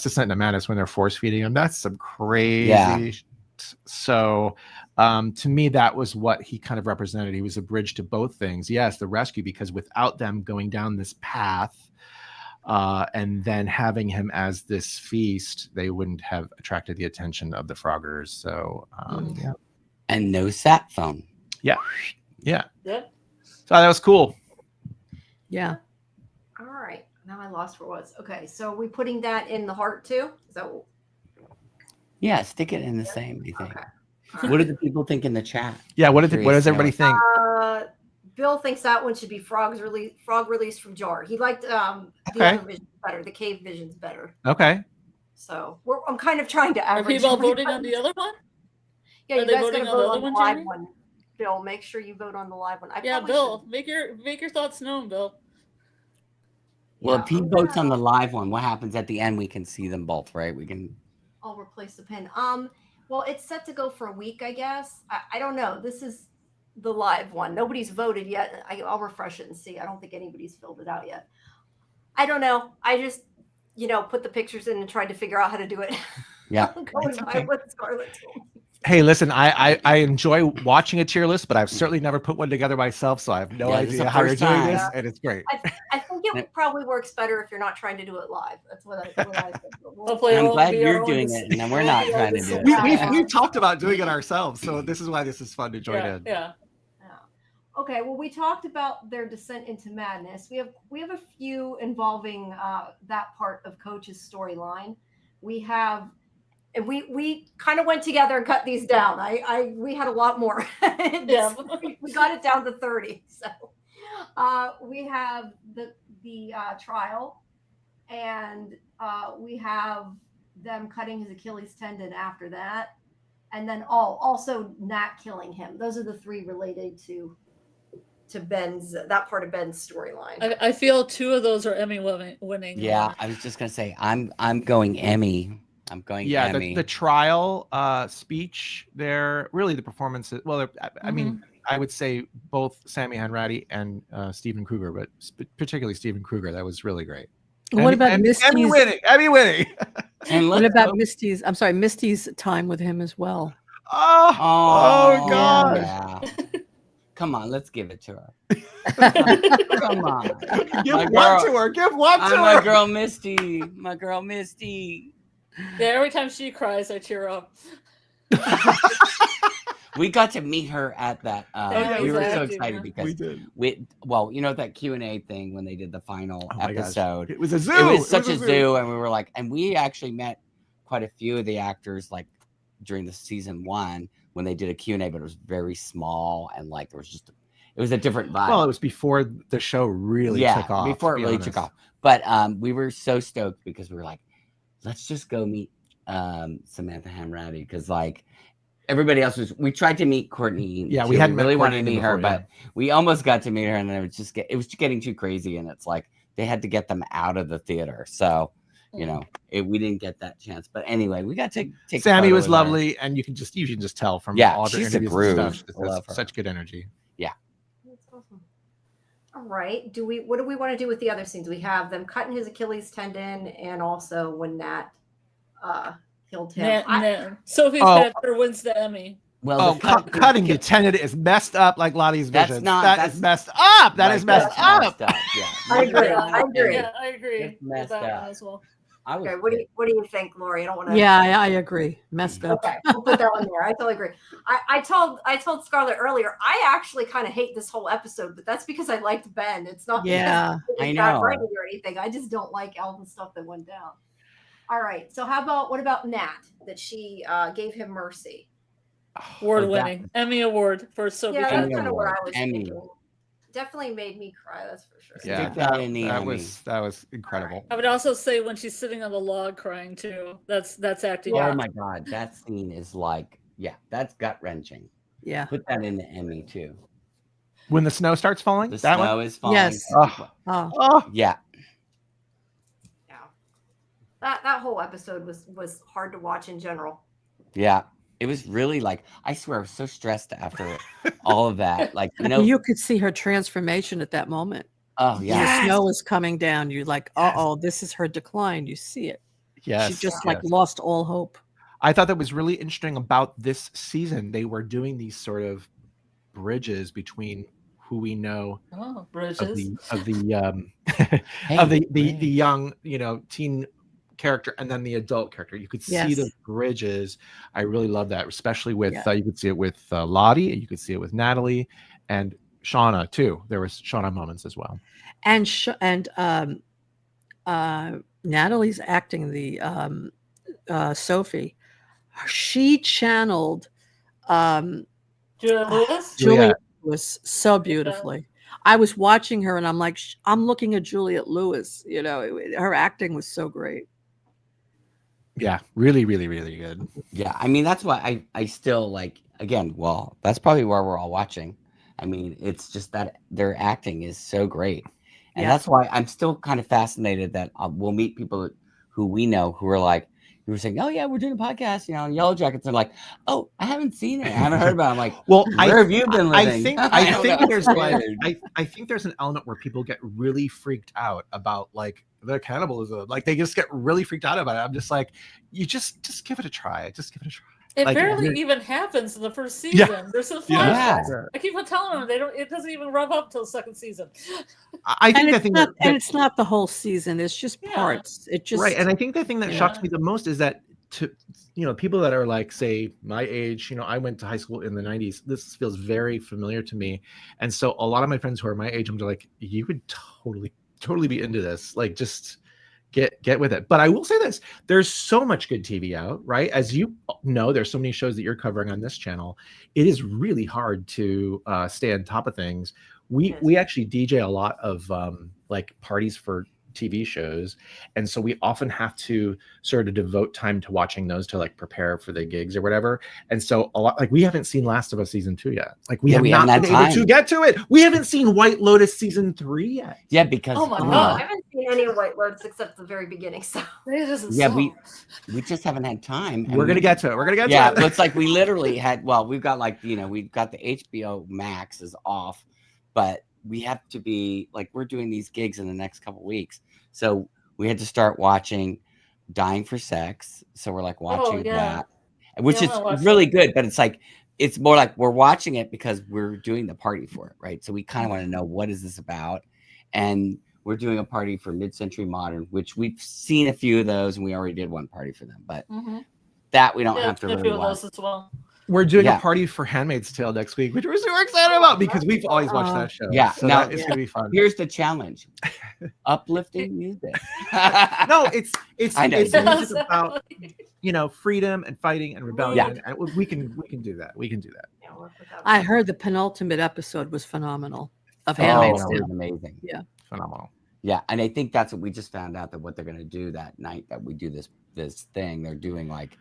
Descent into Madness when they're force feeding them. That's some crazy. So to me, that was what he kind of represented. He was a bridge to both things. Yes, the rescue, because without them going down this path and then having him as this feast, they wouldn't have attracted the attention of the Froggers. So and no sat phone. Yeah. So that was cool. Yeah. All right. Now I lost where it was. Okay, so are we putting that in the heart too? Is that what? Yeah, stick it in the same. I think. Okay. What do the people think in the chat? Yeah. What does everybody think? Bill thinks that one should be frog release from jar. He liked the other visions better. The cave visions better. Okay. So I'm kind of trying to Are average. people voting on the other one? Yeah, you they guys voting gotta on the vote other on the one, live Jamie? one. Bill, make sure you vote on the live one. Bill, make your thoughts known, Bill. Well, if he votes on the live one, what happens at the end? We can see them both, right? We can. I'll replace the pin. Well, it's set to go for a week, I guess. I don't know. This is the live one. Nobody's voted yet. I'll refresh it and see. I don't think anybody's filled it out yet. I don't know. I just, put the pictures in and tried to figure out how to do it. Yeah. Going by what Scarlet told me. Hey, listen, I enjoy watching a tier list, but I've certainly never put one together myself, so I have no idea how you're doing this, and it's great. I think it probably works better if you're not trying to do it live. That's what I think. Hopefully it I'm won't glad be you're our doing own it, and we're not decision. trying to do it. We've talked about doing it ourselves, so this is why this is fun to join in. Yeah. Okay, well, we talked about their descent into madness. We have a few involving that part of Coach's storyline. We have, and we kind of went together and cut these down. We had a lot more. Yeah. We got it down to 30. So we have the trial, and we have them cutting his Achilles tendon after that, and then also Nat killing him. Those are the three related to that part of Ben's storyline. I feel 2 of those are Emmy winning. Yeah, I was just gonna say I'm going Emmy. I'm going Emmy. The trial speech there, really the performances. Well, I mean, I would say both Sammy Hanratty and Steven Kruger, but particularly Steven Kruger, that was really great. What about Misty's? Emmy winning. And What about Misty's? I'm sorry, Misty's time with him as well. Oh God. Yeah. Come on, let's give it to her. Come on. Give one to her. Give one to her. My girl Misty. My girl Misty. Yeah, every time she cries, I cheer up. We got to meet her at that. We were so excited because we did. Well, you know that Q&A thing when they did the final episode. It was a zoo. It was such a zoo, and we were like, and we actually met quite a few of the actors like during the season 1 when they did a Q&A, but it was very small and like there was just it was a different vibe. Well, it was before the show really took off. Before it really took off. But we were so stoked because we were like, let's just go meet Samantha Hanratty because like everybody else we tried to meet Courtney. Yeah, we hadn't really wanted to Courtney meet her, before, but we almost got to meet her, and it was getting too crazy, and it's like they had to get them out of the theater. So you know, we didn't get that chance. But anyway, we got to take. Sammy was lovely, and you can just tell from all the she's a interviews groove. and stuff. Love her. Such good energy. Yeah. That's awesome. All right. What do we want to do with the other scenes? We have them cutting his Achilles tendon, and also when Nat killed him. Sophie's Badger wins the Emmy. Well, cutting the tendon is messed up, like Lottie's vision. That is messed up. That is messed up. Yeah. I agree. Yeah, I agree. It's messed with that up. one as well. Okay, what do you think, Lori? I don't want to. Yeah, I agree. Messed up. Okay, we'll put that one there. I totally agree. I told Scarlett earlier. I actually kind of hate this whole episode, but that's because I liked Ben. It's not. Yeah, because it's not writing or anything. I just don't like all the stuff that went down. All right. So what about Nat? That she gave him mercy. Award winning Emmy award for Sophie. Yeah, that's kind of what I was Emmy. thinking. Definitely made me cry. That's for sure. Yeah, that was incredible. I would also say when she's sitting on the log crying too. That's acting. Oh my God, that scene is like, that's gut wrenching. Yeah, put that in the Emmy too. When the snow starts falling, the snow is falling. Yes. Yeah. That whole episode was hard to watch in general. Yeah. It was really like, I swear I was so stressed after all of that. Like, you could see her transformation at that moment. Oh yeah. The snow is coming down. You're like, this is her decline. You see it. Yes. She just lost all hope. I thought that was really interesting about this season. They were doing these sort of bridges between who we know of the young, teen character and then the adult character. You could see the bridges. I really love that, especially with you could see it with Lottie, and you could see it with Natalie and Shauna too. There was Shauna moments as well. And Natalie's acting the Sophie. She channeled Julia Lewis. Julia Lewis so beautifully. I was watching her and I'm like, I'm looking at Juliette Lewis. Her acting was so great. Yeah, really, really, really good. Yeah, I mean, that's why I still like, again, well, that's probably where we're all watching. I mean, it's just that their acting is so great. And that's why I'm still kind of fascinated that we'll meet people who we know who are like, who were saying, oh yeah, we're doing a podcast, Yellowjackets. They're like, oh, I haven't seen it. I haven't heard about it. I'm like, well, where have you been living? I think there's an element where people get really freaked out about like the cannibalism. Like they just get really freaked out about it. I'm just like, you just give it a try. Just give it a try. It Like, barely even happens in the first season. Yeah. There's some Yeah. flashbacks. I keep on telling them it doesn't even rev up till the second season. I think the thing that it's not the whole season. It's just parts. It just right. And I think the thing that shocks me the most is that people that are like, say, my age, I went to high school in the 90s. This feels very familiar to me. And so a lot of my friends who are my age, I'm like, you would totally be into this. Like, just get with it. But I will say this, there's so much good TV out, right? As you know, there's so many shows that you're covering on this channel. It is really hard to stay on top of things. We actually DJ a lot of like parties for TV shows, and so we often have to sort of devote time to watching those to like prepare for the gigs or whatever. And so a lot, like, we haven't seen Last of Us season 2 yet. Like, we have not been able to get to it. We haven't seen White Lotus season 3 yet. Yeah, because oh my god, I haven't seen any of White Lotus except the very beginning. So we just haven't had time. We're gonna get to it. We're gonna get to it. Yeah, it's like we literally had. Well, we've got like we've got the HBO Max is off, but we have to be like, we're doing these gigs in the next couple of weeks, so we had to start watching Dying for Sex. So we're like watching that, which is really good, but it's like, it's more like we're watching it because we're doing the party for it, right? So we kind of want to know, what is this about? And we're doing a party for Mid-Century Modern, which we've seen a few of those, and we already did one party for them, but that we don't have to really watch. As well. We're doing a party for Handmaid's Tale next week, which we're super excited about because we've always watched that show. Yeah, so now it's gonna be fun. Here's the challenge: uplifting music. No, it's music about freedom and fighting and rebellion. Yeah. And we can do that. We can do that. I heard the penultimate episode was phenomenal of Handmaid's Tale. It was amazing. Yeah, phenomenal. Yeah, and I think that's what we just found out, that what they're going to do that night that we do this thing. They're doing like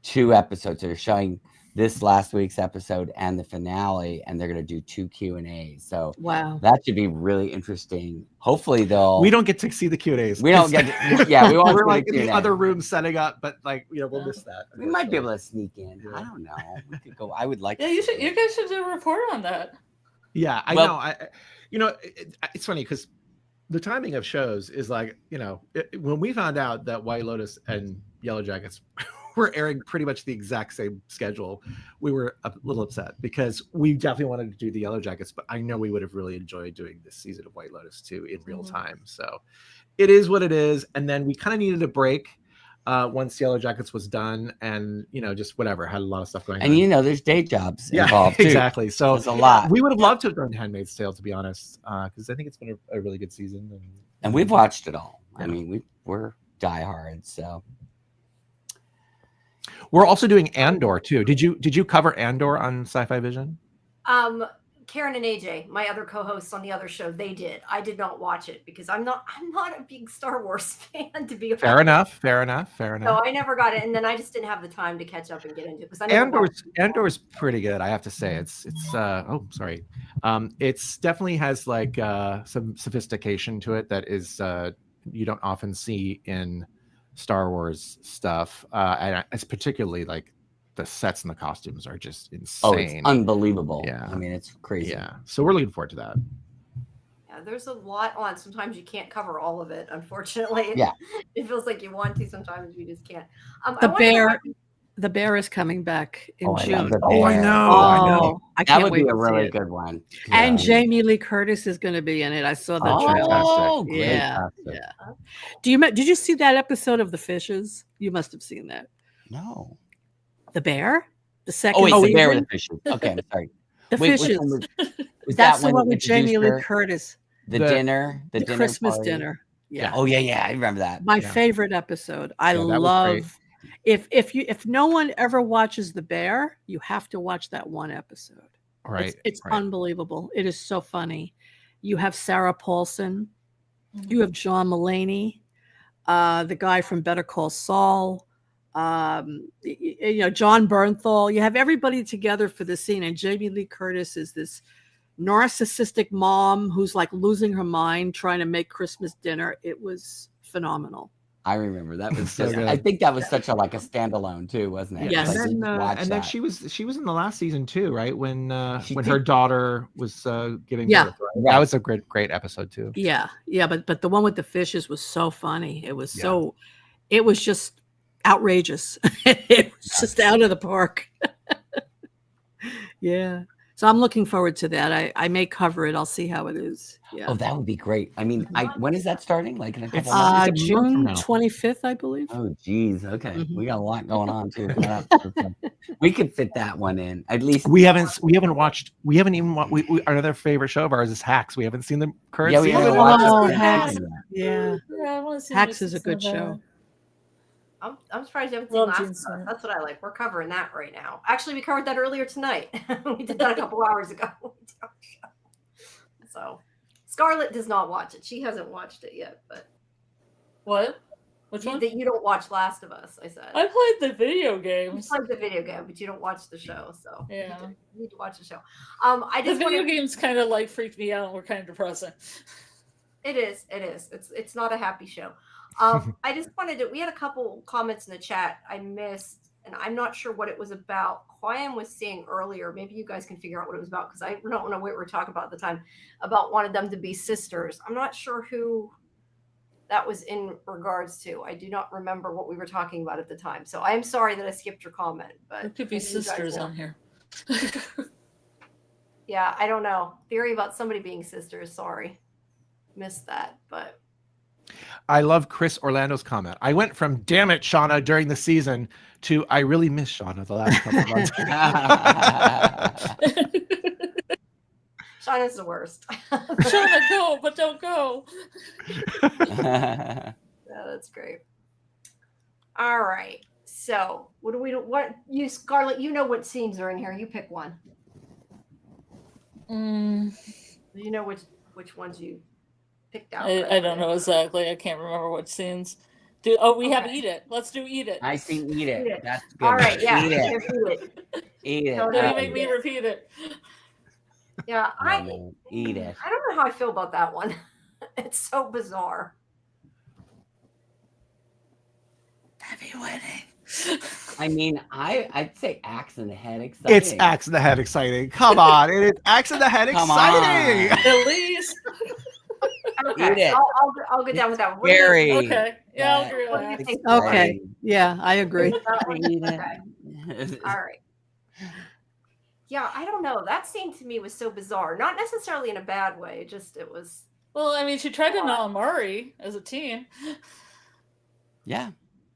2 episodes. They're showing this last week's episode and the finale, and they're going to do 2 Q&As. So wow, that should be really interesting. Hopefully we don't get to see the Q&As. We don't get to, we won't. We're like in the other room setting up, but like we'll miss that. We might be able to sneak in. I don't know. We could go. I would like. Yeah, you guys should do a report on that. Yeah, I know. It's funny because the timing of shows is like, when we found out that White Lotus and Yellowjackets were airing pretty much the exact same schedule, we were a little upset because we definitely wanted to do the Yellowjackets, but I know we would have really enjoyed doing this season of White Lotus too in real time. So it is what it is. And then we kind of needed a break once Yellowjackets was done, and just whatever, had a lot of stuff going on. And there's day jobs involved too. Exactly. So there's a lot. We would have loved to have done Handmaid's Tale, to be honest, because I think it's been a really good season. And we've watched it all. Yeah. I mean, we're diehards. So we're also doing Andor too. Did you cover Andor on Sci-Fi-Vision? Karen and AJ, my other co-hosts on the other show, they did. I did not watch it because I'm not a big Star Wars fan, to be honest. Fair enough. So I never got it, and then I just didn't have the time to catch up and get into it because Andor's pretty good, I have to say. It's definitely has like some sophistication to it that is you don't often see in Star Wars stuff, and it's particularly like the sets and the costumes are just insane. Oh, it's unbelievable. Yeah, I mean, it's crazy. Yeah, so we're looking forward to that. Yeah, there's a lot on. Sometimes you can't cover all of it, unfortunately. Yeah, it feels like you want to. Sometimes you just can't. The Bear is coming back in June. I know. I that can't would wait be a to see really it. good one. And Jamie Lee Curtis is going to be in it. I saw that trailer. Oh, great. Yeah. Did you see that episode of The Fishes? You must have seen that. No. The Bear? The second season? The Bear with the Fishes. Okay, I'm sorry. The Fishes. That's the one with Jamie Lee Curtis. The dinner. The dinner Christmas party. Dinner. Yeah. Oh, yeah. I remember that. My favorite episode. I love. If no one ever watches The Bear, you have to watch that one episode. Right. It's unbelievable. It is so funny. You have Sarah Paulson. You have John Mulaney, the guy from Better Call Saul. John Bernthal. You have everybody together for the scene, and Jamie Lee Curtis is this narcissistic mom who's like losing her mind trying to make Christmas dinner. It was phenomenal. I remember that was so good. I think that was such a standalone too, wasn't it? Yes. Like, and then she was in the last season too, right? When her daughter was giving birth. Right? That was a great episode too. Yeah, but the one with the fishes was so funny. It was it was just outrageous. It just out of the park. Yeah. So I'm looking forward to that. I may cover it. I'll see how it is. Yeah. Oh, that would be great. I mean, when is that starting? Like in a couple It's months? it's a month from June now. 25th, I believe. Oh, geez. Okay, Mhm. we got a lot going on too. We could fit that one in at least. We haven't even watched. Another favorite show of ours is Hacks. We haven't seen the current Yeah, we season. haven't Oh, watched Oh, it. Hacks. Yeah. Yeah. I want to see. Hacks is a good show. I'm surprised you haven't seen Love Last Gene of Us. Simmons. That's what I like. We're covering that right now. Actually, we covered that earlier tonight. We did that a couple hours ago. So Scarlet does not watch it. She hasn't watched it yet, but What? Which one? that you don't watch Last of Us, I said. I played the video You games. played the video game, but you don't watch the show, so Yeah. you need to watch the show. I The just video wanted, games kind of like freaked me out and were kind of depressing. it is. It's not a happy show. I just wanted to. We had a couple comments in the chat I missed, and I'm not sure what it was about. Quiam was saying earlier. Maybe you guys can figure out what it was about because I don't know what we were talking about at the time. About wanted them to be sisters. I'm not sure who that was in regards to. I do not remember what we were talking about at the time. So I am sorry that I skipped your comment. But There could be maybe you guys sisters know. on here. Yeah, I don't know. Theory about somebody being sisters. Sorry, missed that. But I love Chris Orlando's comment. I went from "Damn it, Shauna" during the season to "I really miss Shauna" the last couple of months. Shauna's the worst. Shauna, go, but don't go. Yeah, that's great. All right. So what do we do? What you Scarlett, you know what scenes are in here. You pick one. You know which ones you picked out. I don't know exactly. I can't remember what scenes. We have Okay. Eat It. Let's do Eat It. I see. Eat Eat it. it. That's good. All right, yeah. Eat it. Eat it. No, Don't no, you make me repeat it. Yeah, No, eat it. I don't know how I feel about that one. It's so bizarre. Heavy wedding. I mean, I'd say axe in the head exciting. It's Axe in the Head exciting. Come on, it is Axe in the Head Come exciting. on. At least. Okay, Eat it. I'll get down with that one. What do you Scary. Okay. Yeah, I'll agree with What do you that. think? Okay. Yeah, I agree. think about that one? Eat Okay. it. All right. Yeah, I don't know. That scene to me was so bizarre. Not necessarily in a bad way. Just it was. Well, I mean, she tried to know Amari as a teen. Yeah.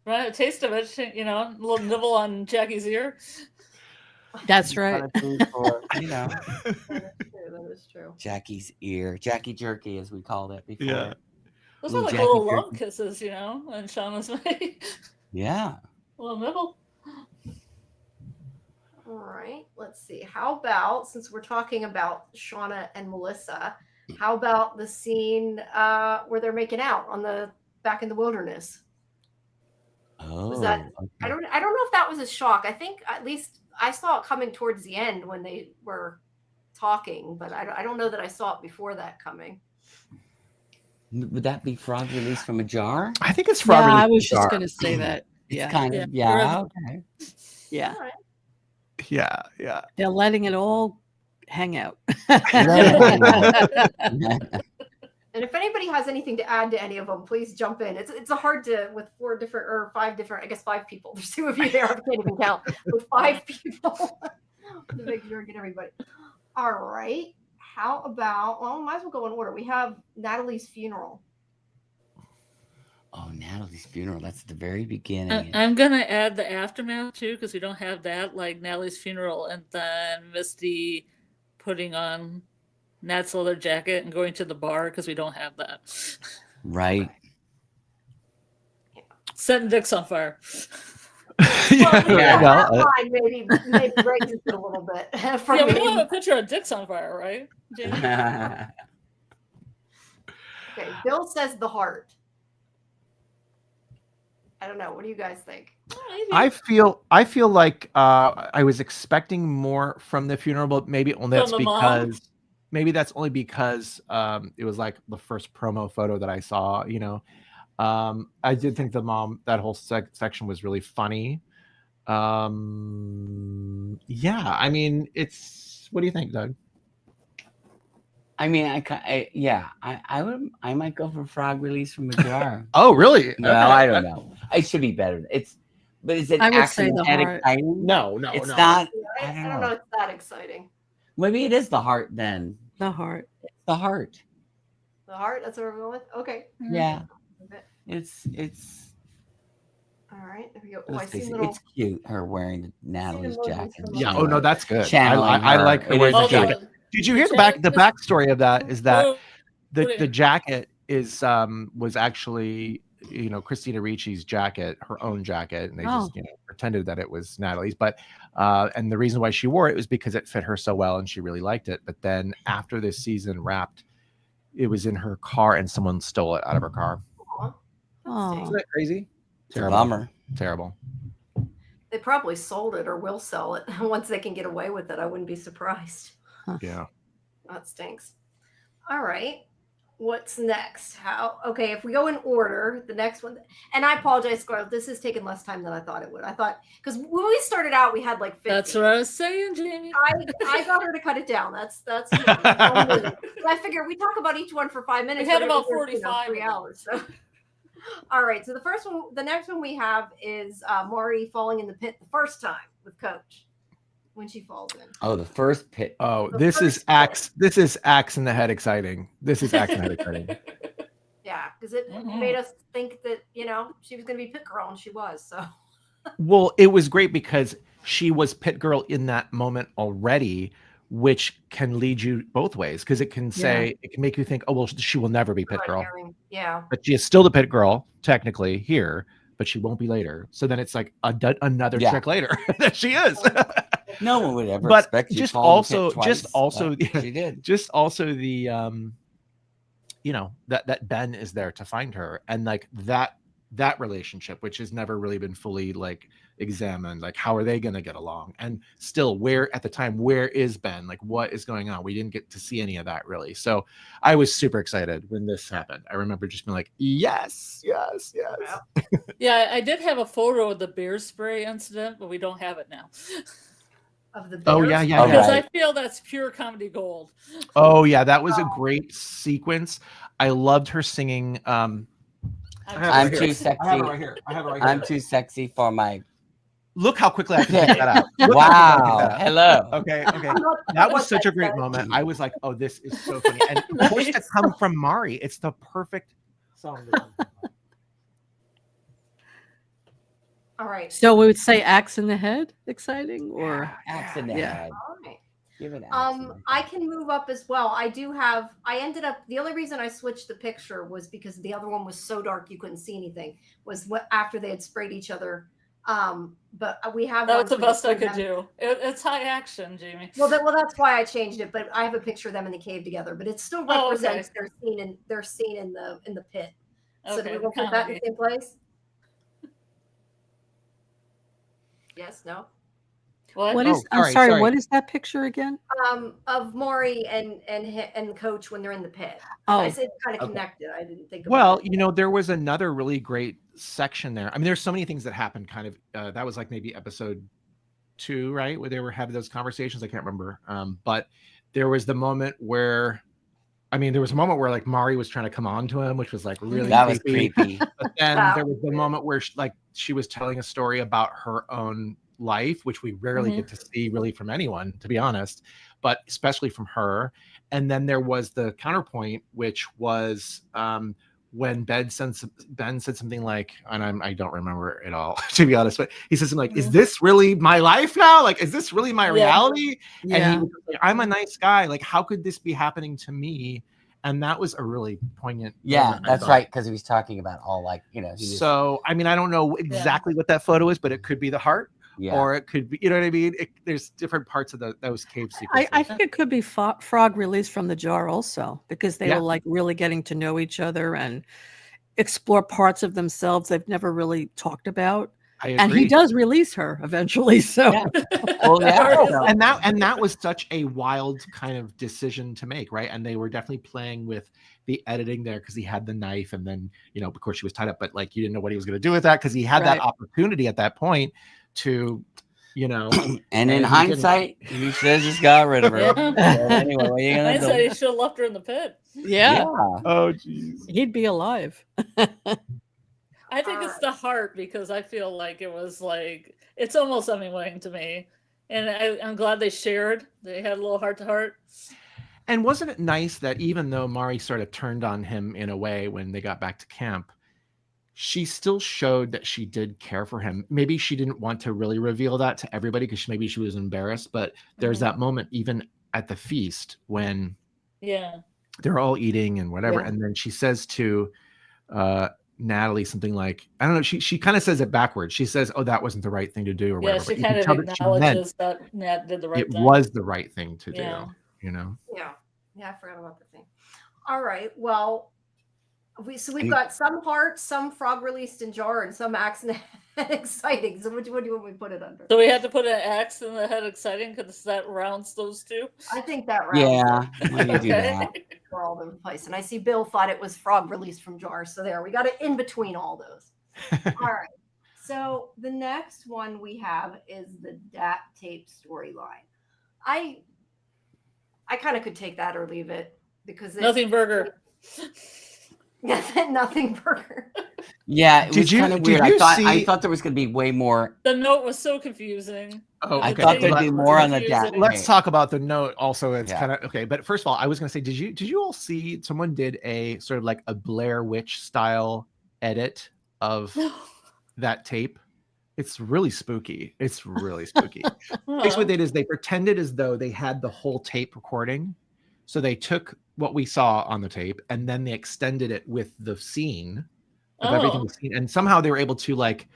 Right? A taste of it, a little nibble on Jackie's ear. That's right. Kind of food for, That is true. Jackie's ear. Jackie jerky, as we called it before. Yeah. Those are Little like Jackie little jerky. love kisses, and Shauna's made. Yeah. A little nibble. All right. Let's see. How about, since we're talking about Shauna and Melissa, how about the scene where they're making out back in the wilderness? Oh. that- okay. I don't know if that was a shock. I think at least I saw it coming towards the end when they were talking, but I don't know that I saw it before that coming. Would that be frog released from a jar? I think it's Yeah, Robert. I was just going to say that. It's Yeah. kind of, Yeah. yeah. Okay. Yeah. All right. Yeah. They're letting it all hang out. And if anybody has anything to add to any of them, please jump in. It's a hard to with 4 different or 5 different. I guess 5 people. There's 2 of you there. I can't even count. With 5 people to make sure I get everybody. All right. How about? Well, might as well go in order. We have Natalie's funeral. Oh, Natalie's funeral. That's at the very beginning. I'm going to add the aftermath, too, because we don't have that, like Natalie's funeral and then Misty putting on Nat's leather jacket and going to the bar because we don't have that. Right. Setting dicks on fire. Yeah. Yeah. Well, that line maybe breaks it a little bit for Yeah, we me. have a picture of dicks on fire, right, Jamie? Okay, Bill says the heart. I don't know. What do you guys think? I feel like I was expecting more from the funeral, but maybe only that's From the mom? because it was like the first promo photo that I saw. I did think the mom, that whole section was really funny. Yeah, I mean, what do you think, Doug? I mean, I might go for frog release from a jar. Oh, really? No, I don't know. It should be better. But is it I would say action the and heart. exciting? No, It's no. not. Yeah, I don't know. It's that exciting. Maybe it is the heart then. The heart. The heart. The heart. That's what we're going with. Okay. Yeah. Okay. It's All right. There we go. Oh, I let's see face it, little. it's cute. Her wearing Natalie's emojis jacket. from Yeah. the- Oh no, that's good. Channeling I like her. her It wearing is the cute. jacket. Did you hear the backstory of that? Is that the jacket is was actually Christina Ricci's jacket, her own jacket, and they just pretended that it was Natalie's. But and the reason why she wore it was because it fit her so well and she really liked it. But then after this season wrapped, it was in her car and someone stole it out of her car. Oh. Isn't that crazy? It's a bummer. Terrible. They probably sold it or will sell it once they can get away with it. I wouldn't be surprised. Yeah. That stinks. All right. What's next? Okay, if we go in order, the next one, and I apologize, Scarlett, this has taken less time than I thought it would. I thought, because when we started out, we had like 50. That's what I was saying, Jamie. I got her to cut it down. That's I figure we talk about each one for 5 minutes. We had but about it was, 45 3 hours. So. All right. So the next one we have is Maury falling in the pit the first time with Coach when she falls in. Oh, the first pit. Oh, this is axe. This is axe in the head exciting. This is axe in the head exciting. Yeah, because it made us think that she was going to be pit girl, and she was. So. Well, it was great because she was pit girl in that moment already, which can lead you both ways because it can say it can make you think, oh well, she will never be pit girl. Yeah, but she is still the pit girl technically here, but she won't be later. So then it's like another trick later that she is. No one would ever but expect you just to also she did. Just also the that Ben is there to find her, and like that relationship, which has never really been fully like examined, like how are they going to get along, and still where is Ben, like what is going on? We didn't get to see any of that really. So I was super excited when this happened. I remember just being like, yes. Yeah, I did have a photo of the bear spray incident, but we don't have it now. Of the Oh bears? yeah. Because I feel that's pure comedy gold. Oh yeah, that was a great sequence. I loved her singing. I'm too sexy. I have it right here. I'm too sexy for my. Look how quickly I can pick that out. Wow. Hello. Okay. That was such a great moment. I was like, oh, this is so funny. And of course, to come from Mari, it's the perfect song. All right. So we would say axe in the head, exciting, or Axe in the head. All right. Give it axe in the head. I can move up as well. I ended up, the only reason I switched the picture was because the other one was so dark you couldn't see anything, was after they had sprayed each other. But we have That's the best I could do. It's high action, Jamie. Well, that's why I changed it. But I have a picture of them in the cave together. But it still represents their scene in the pit. So do we go put that in the same place? Yes. No. What? I'm sorry. What is that picture again? Of Maury and Coach when they're in the pit. Oh, I said kind of connected. I didn't think. Well, there was another really great section there. I mean, there's so many things that happened. Kind of that was like maybe episode 2, right, where they were having those conversations. I can't remember. But there was the moment where. I mean, there was a moment where like Mari was trying to come on to him, which was like really creepy. But then there was the moment where she was telling a story about her own life, which we rarely get to see really from anyone, to be honest, but especially from her. And then there was the counterpoint, which was when Ben said something like, and I don't remember it all, to be honest, but he said something like, is this really my life now? Like, is this really my reality? Yeah. And he was like, I'm a nice guy. Like, how could this be happening to me? And that was a really poignant. Yeah, that's right. Because he was talking about all So, I mean, I don't know exactly what that photo is, but it could be the heart. Yeah. Or it could be, you know what I mean? There's different parts of those cave sequences. I think it could be frog released from the jar also, because they were like really getting to know each other and explore parts of themselves they've never really talked about. I agree. And he does release her eventually. So, and that was such a wild kind of decision to make, right? And they were definitely playing with the editing there because he had the knife, and then of course she was tied up, but like you didn't know what he was going to do with that because he had that opportunity at that point to, and in hindsight, he should have just got rid of her. Anyway, what are you gonna do? He should have left her in the pit. Yeah. Oh, geez. He'd be alive. I think it's the heart, because I feel like it was like, it's almost Hemingway to me. And I'm glad they shared. They had a little heart to heart. And wasn't it nice that even though Mari sort of turned on him in a way when they got back to camp, she still showed that she did care for him. Maybe she didn't want to really reveal that to everybody because maybe she was embarrassed, but there's that moment even at the feast when they're all eating and whatever. And then she says to Natalie something like, I don't know, she kind of says it backwards. She says, oh, that wasn't the right thing to do or whatever. She kind of acknowledges that Nat did the right thing. It was the right thing to do, you know? Yeah, I forgot about the thing. All right, well, we've got some heart, some frog released in jar, and some axe and head exciting. So what do you want me to put it under? So we had to put an axe in the head exciting because that rounds those two? I think that rounds. Yeah, when you do that. For all over the place. And I see Bill thought it was frog released from jar. So there, we got it in between all those. All right. So the next one we have is the DAT tape storyline. I kind of could take that or leave it because Nothing burger. Nothing burger. Yeah, it was kind of weird. I thought there was going to be way more. The note was so confusing. Oh, I thought there'd be more on the DAT. Let's talk about the note also. It's kind of okay. But first of all, I was going to say, did you all see someone did a sort of like a Blair Witch style edit of that tape? It's really spooky. It's really spooky. Basically, what they did is they pretended as though they had the whole tape recording. So they took what we saw on the tape and then they extended it with the scene of everything we've seen. And somehow they were able to, like,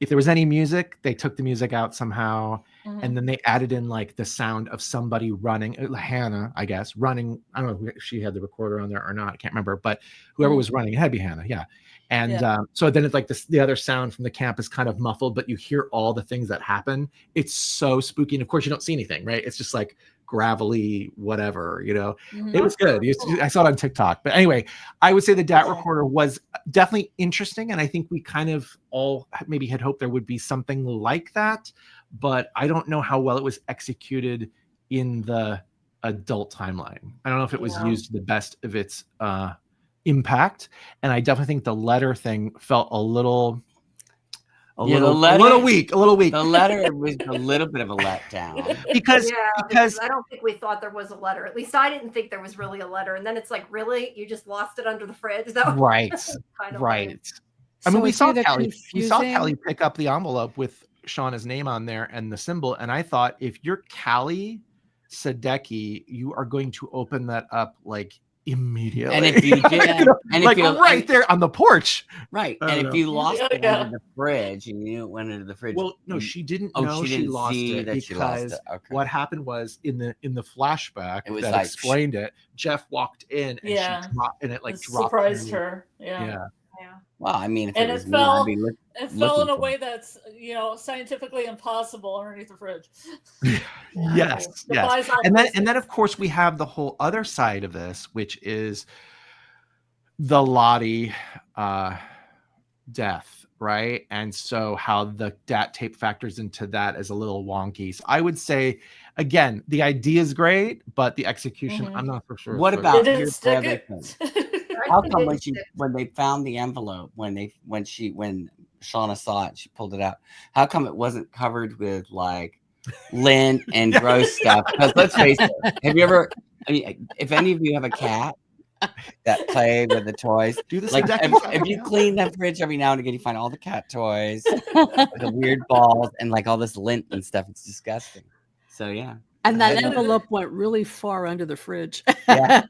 if there was any music, they took the music out somehow. And then they added in like the sound of somebody running, Hannah, I guess, running. I don't know if she had the recorder on there or not. I can't remember, but whoever was running, it had to be Hannah. Yeah. And so then it's like the other sound from the camp is kind of muffled, but you hear all the things that happen. It's so spooky. And of course you don't see anything, right? It's just like gravelly, whatever, you know. It was good. I saw it on TikTok. But anyway, I would say the DAT recorder was definitely interesting. And I think we kind of all maybe had hoped there would be something like that. But I don't know how well it was executed in the adult timeline. I don't know if it was used to the best of its impact. And I definitely think the letter thing felt a little weak. The letter was a little bit of a letdown. because I don't think we thought there was a letter. At least I didn't think there was really a letter. And then it's like, really? You just lost it under the fridge? Is that right. kind of right. Weird? I mean, we saw Callie pick up the envelope with Shauna's name on there and the symbol. And I thought, if you're Callie Sadecki, you are going to open that up like immediately. And if you did, and like right there on the porch. Right. And if you lost it under the fridge and you went into the fridge. Well, no, she didn't know she lost it because what happened was in the flashback it was that like, explained it, Jeff walked in and she dropped and it like dropped. Surprised her. Yeah. Well, I mean, if and it fell in a for way that's, scientifically impossible underneath the fridge. yes. And then of course we have the whole other side of this, which is the Lottie death, right? And so how the DAT tape factors into that is a little wonky. So I would say, again, the idea is great, but the execution, I'm not for sure. What about didn't stick it? How come when they found the envelope, when Shauna saw it, she pulled it out, how come it wasn't covered with like lint and gross stuff? Because let's face it, if any of you have a cat that play with the toys, do this like if you clean the fridge every now and again, you find all the cat toys, the weird balls, and like all this lint and stuff. It's disgusting. So yeah. And that envelope went really far under the fridge. Yeah.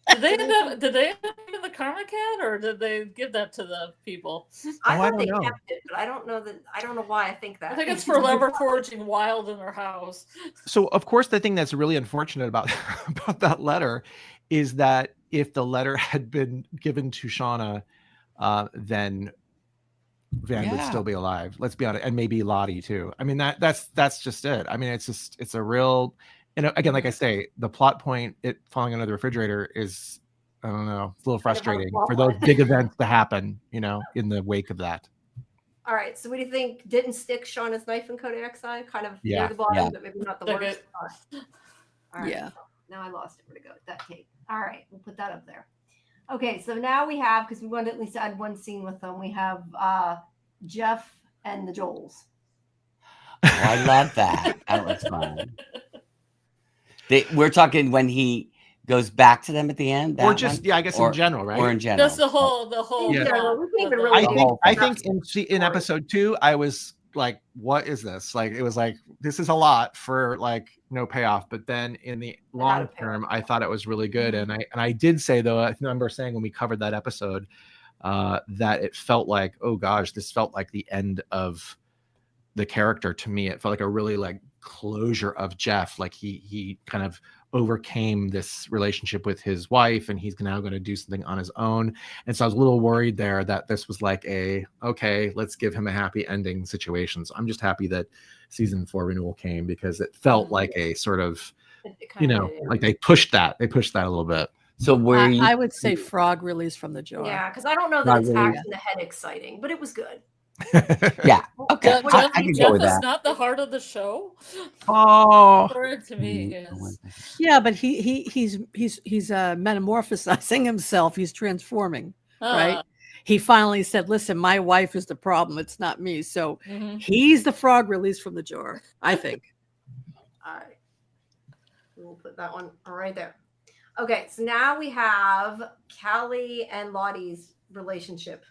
Did they end up giving the Karma Cat, or did they give that to the people? I thought they kept it, but I don't know why I think that. I think it's for lever foraging wild in their house. So of course the thing that's really unfortunate about that letter is that if the letter had been given to Shauna, then Van would still be alive. Let's be honest, and maybe Lottie too. I mean that's just it. I mean it's a real. And again, like I say, the plot point, it falling under the refrigerator is, I don't know, it's a little frustrating for those big events to happen, in the wake of that. All right. So what do you think? Didn't stick Shauna's knife in Codex side? Kind of near the bottom, but maybe not the worst. All right. Yeah. Now I lost it. Where to go? That tape. All right. We'll put that up there. Okay, so now we have, because we wanted to at least add one scene with them, we have Jeff and the Joels. Oh, I love that. That was fun. We're talking when he goes back to them at the end, or just one? I guess in general, right? Or in general. Just the whole. Yeah. plot We can't even with really the- The whole I thing. think in episode 2, I was like, what is this? Like, it was like, this is a lot for like no payoff. But then in the long term, I thought it was really good. And I did say, though, I remember saying when we covered that episode, that it felt like, oh gosh, this felt like the end of the character to me. It felt like a really like closure of Jeff. Like he kind of overcame this relationship with his wife, and he's now going to do something on his own. And so I was a little worried there that this was like okay, let's give him a happy ending situation. So I'm just happy that season 4 renewal came, because it felt like a sort of, like they pushed that a little bit. So where I would say frog release from the jar. Yeah, because I don't know that it's axe in the head exciting, but it was good. Yeah. Okay. Jeff, I can Jeff go with is that. not the heart of the show. Oh, According to me, yes. Yeah, but he's metamorphosizing himself. He's transforming, right? He finally said, "Listen, my wife is the problem. It's not me." So he's the frog released from the jar, I think. All right, we'll put that one right there. Okay, so now we have Callie and Lottie's relationship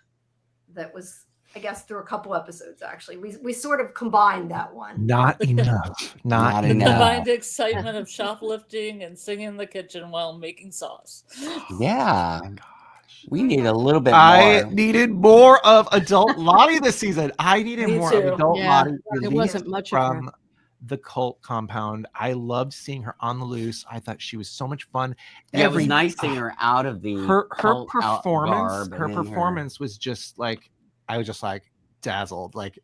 that was, I guess, through a couple episodes, actually. We sort of combined that one. Not enough. Not enough. Combined excitement of shoplifting and singing in the kitchen while making sauce. Yeah. We need a little bit more. I needed more of adult Lottie this season. I needed more of adult Lottie. It wasn't much from the cult compound. I loved seeing her on the loose. I thought she was so much fun. Yeah, it was nice seeing her out of the her performance. garb Her and performance was just like, I was just like dazzled. Like,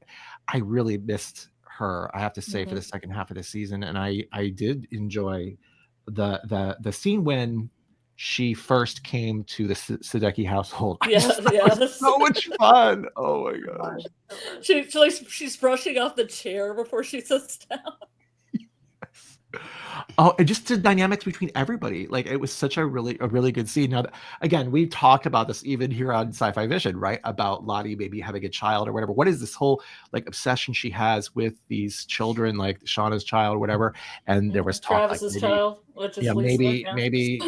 I really missed her, I have to say, for the second half of the season. And I did enjoy the scene when she first came to the Sadecki household. It was so much fun. Oh my gosh. She's brushing off the chair before she sits down. Oh, and just the dynamics between everybody. Like, it was such a really good scene. Now, again, we've talked about this even here on Sci-Fi-Vision, right? About Lottie maybe having a child or whatever. What is this whole like obsession she has with these children, like Shauna's child or whatever? And there was talk Travis's like child, which is maybe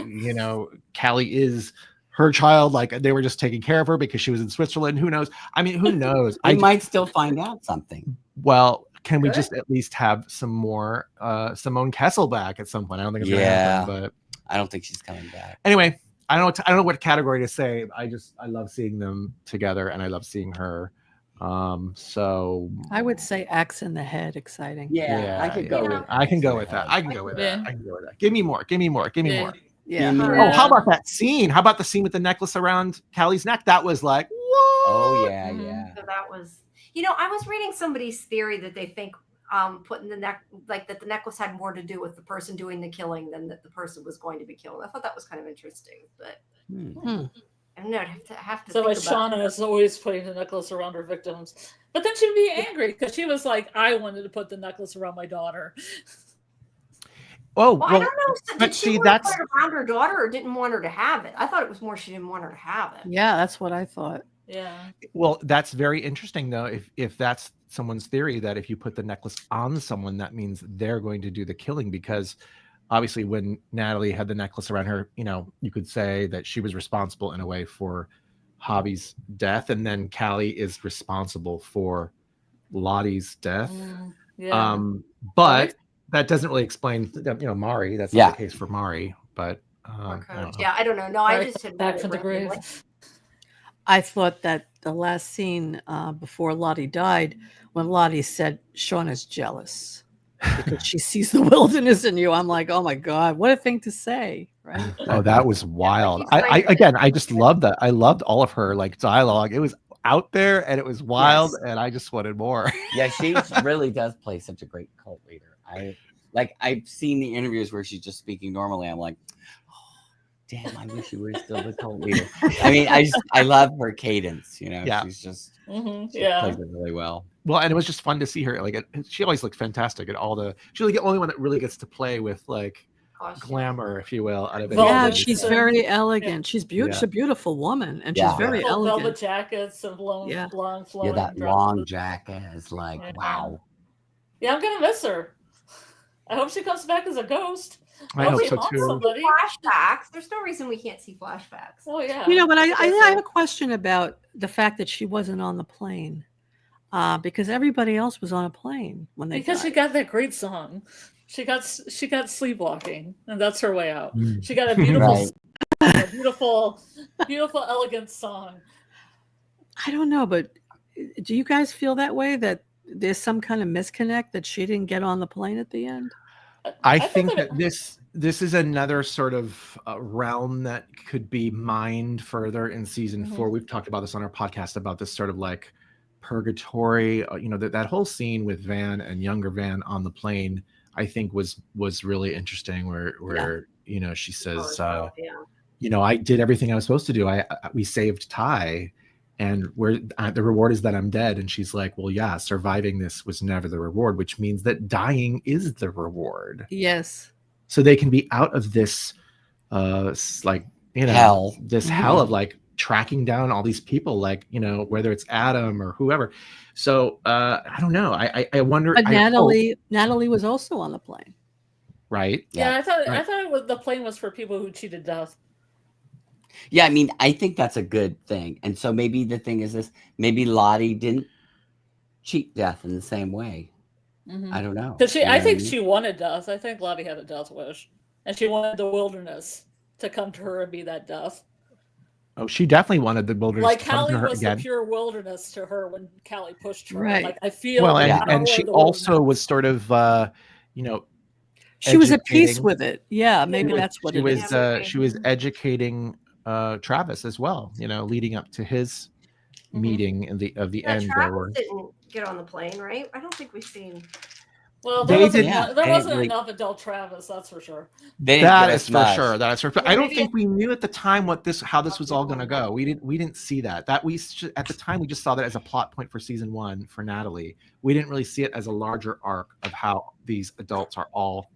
Callie is her child. Like, they were just taking care of her because she was in Switzerland. Who knows? I mean, who knows? I might still find out something. Well, can we just at least have some more Simone Kessel back at some point? I don't think it's gonna happen, but I don't think she's coming back. Anyway, I don't know what category to say. I love seeing them together, and I love seeing her. So I would say axe in the head, exciting. Yeah, I could go with that. I can go with that. I can go with that. Give me more. Yeah. Oh, how about that scene? How about the scene with the necklace around Callie's neck? That was like, whoa. Oh yeah. So that was, I was reading somebody's theory that they think putting the the necklace had more to do with the person doing the killing than that the person was going to be killed. I thought that was kind of interesting, but I don't know. I have to. So like Shauna is always putting the necklace around her victims, but then she'd be angry because she was like, "I wanted to put the necklace around my daughter." Oh, well, I don't know. Did she want to put it around her daughter, or didn't want her to have it? I thought it was more she didn't want her to have it. Yeah, that's what I thought. Yeah. Well, that's very interesting, though. If that's someone's theory, that if you put the necklace on someone, that means they're going to do the killing, because obviously when Natalie had the necklace around her, you could say that she was responsible in a way for Javi's death, and then Callie is responsible for Lottie's death. But that doesn't really explain, Mari. That's not the case for Mari, but I don't know. No, I just had back from the grave. I thought that the last scene before Lottie died, when Lottie said Shauna's jealous because she sees the wilderness in you, I'm like, oh my God, what a thing to say, right? Oh, that was wild. I just loved that. I loved all of her like dialogue. It was out there and it was wild, and I just wanted more. Yeah, she really does play such a great cult leader. I've seen the interviews where she's just speaking normally. I'm like, damn, I wish you were still the cult leader. I mean, I love her cadence, she's just plays it really well. Well, and it was just fun to see her. Like, she always looked fantastic at all she's like the only one that really gets to play with like glamour, if you will, out of it. Velvet Yeah, Velvet she's suit. very elegant. She's beautiful. Yeah. She's a beautiful woman, and Yeah. she's very Beautiful velvet elegant. jackets and long Yeah, flowing that dresses. long jacket is like, Yeah. wow. Yeah, I'm gonna miss her. I hope she comes back as a ghost. I hope she so haunts too. somebody. Flashbacks. There's no reason we can't see flashbacks. Oh yeah. You know, but I Yes, have a question about the fact that she wasn't on the plane, because everybody else was on a plane when they because she died. got that great song. She got sleepwalking, and that's her way out. Mm. She got a beautiful, Right. a beautiful, elegant song. I don't know, but do you guys feel that way, that there's some kind of misconnect that she didn't get on the plane at the end? I think that this is another sort of realm that could be mined further in season 4. We've talked about this on our podcast about this sort of like purgatory. You know, that whole scene with Van and younger Van on the plane, I think was really interesting. Where you know, she says, you know, I did everything I was supposed to do. We saved Ty, and the reward is that I'm dead. And she's like, well, yeah, surviving this was never the reward, which means that dying is the reward. Yes. So they can be out of this like, you know, Hell. this hell of like tracking down all these people, like, you know, whether it's Adam or whoever. So I don't know. I wonder. But Natalie was also on the plane. Right. Yeah, I thought the plane was for people who cheated death. Yeah, I mean, I think that's a good thing. And so maybe the thing is this, maybe Lottie didn't cheat death in the same way. I don't know. Because I think she wanted death. I think Lottie had a death wish. And she wanted the wilderness to come to her and be that death. Oh, she definitely wanted the wilderness Like to come Callie to her was again. the pure wilderness to her when Callie pushed her. Right. Like I feel Well, the and power she of the also wilderness. was sort of, you know, She was at peace educating- with it. Yeah, maybe that's what she it was. is. She was educating Travis as well. You know, leading up to his meeting in the end. Travis didn't get on the plane, right? I don't think we've seen. Well, They there did- wasn't enough adult Travis, that's for sure. That is for sure. That is for. I don't Maybe- think we knew at the time how this was all going to go. We didn't see that. At the time we just saw that as a plot point for season 1 for Natalie. We didn't really see it as a larger arc of how these adults are all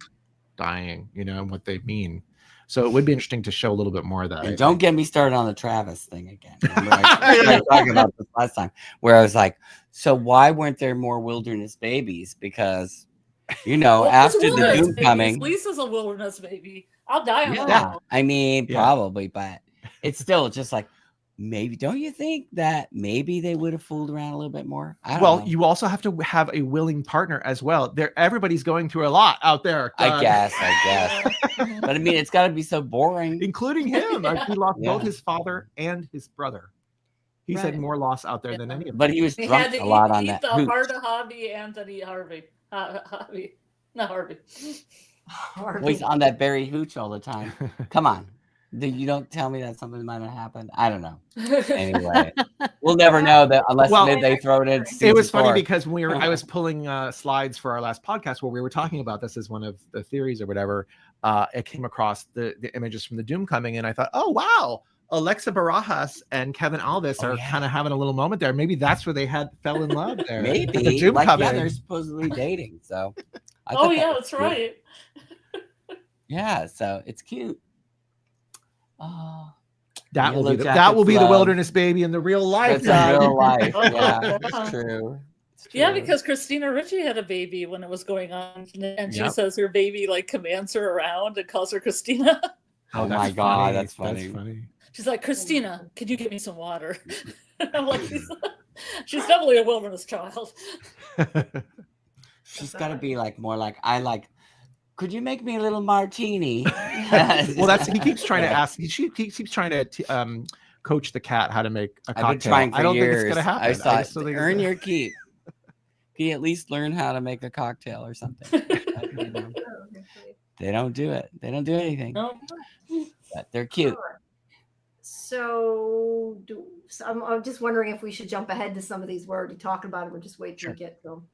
dying, you know, and what they mean. So it would be interesting to show a little bit more of that. And don't get me started on the Travis thing again. Remember I was talking about this last time, where I was like, so why weren't there more wilderness babies? Because, you know, Well, after it's the wilderness doom babies. coming. Lisa's a wilderness baby. I'll die on that. Yeah, I mean, Yeah. probably, but it's still just like, maybe, don't you think that maybe they would have fooled around a little bit more? I don't know. You also have to have a willing partner as well. Everybody's going through a lot out there. I guess. But I mean, it's got to be so boring. Including him. Yeah. He lost Yeah. both his father and his brother. He's had Right. more loss out there than any of them. But he was He drunk had to a lot on eat that the hooch. heart of Hobby and then eat Harvey. Hobby. Not Harvey. Well, he's on that berry hooch all the time. Come on. You don't tell me that something might have happened. I don't know. Anyway, we'll never know that unless they throw it in. It was season funny 4. because I was pulling slides for our last podcast where we were talking about this as one of the theories or whatever. It came across the images from the Doom coming, and I thought, oh wow, Alexa Barajas and Kevin Alvis are kind of having a little moment there. Maybe that's where they fell in love there. Maybe. The Doom coming. they're supposedly dating. So. I Oh thought yeah, that that's was right. Yeah, so it's cute. Oh, That will be Yellowjackets the love. wilderness baby in the real life. That's in real life. Oh, Yeah, yeah. it's true. It's Yeah, true. because Christina Ricci had a baby when it was going on, and she Yep. says her baby like commands her around and calls her Christina. Oh that's my God, funny. that's funny. That's funny. She's like, Christina, could you get me some water? I'm like, she's definitely a wilderness child. She's got to be like more like could you make me a little martini? Well, he keeps trying to ask. She keeps trying to coach the cat how to make a cocktail. I've been trying for I don't years. think it's gonna happen. I thought, just don't think earn it's your keep. Can you at least learn how to make a cocktail or something? They don't do it. They don't do anything. No. But they're cute. So I'm just wondering if we should jump ahead to some of these. We're already talking about it. We're just waiting to get to them.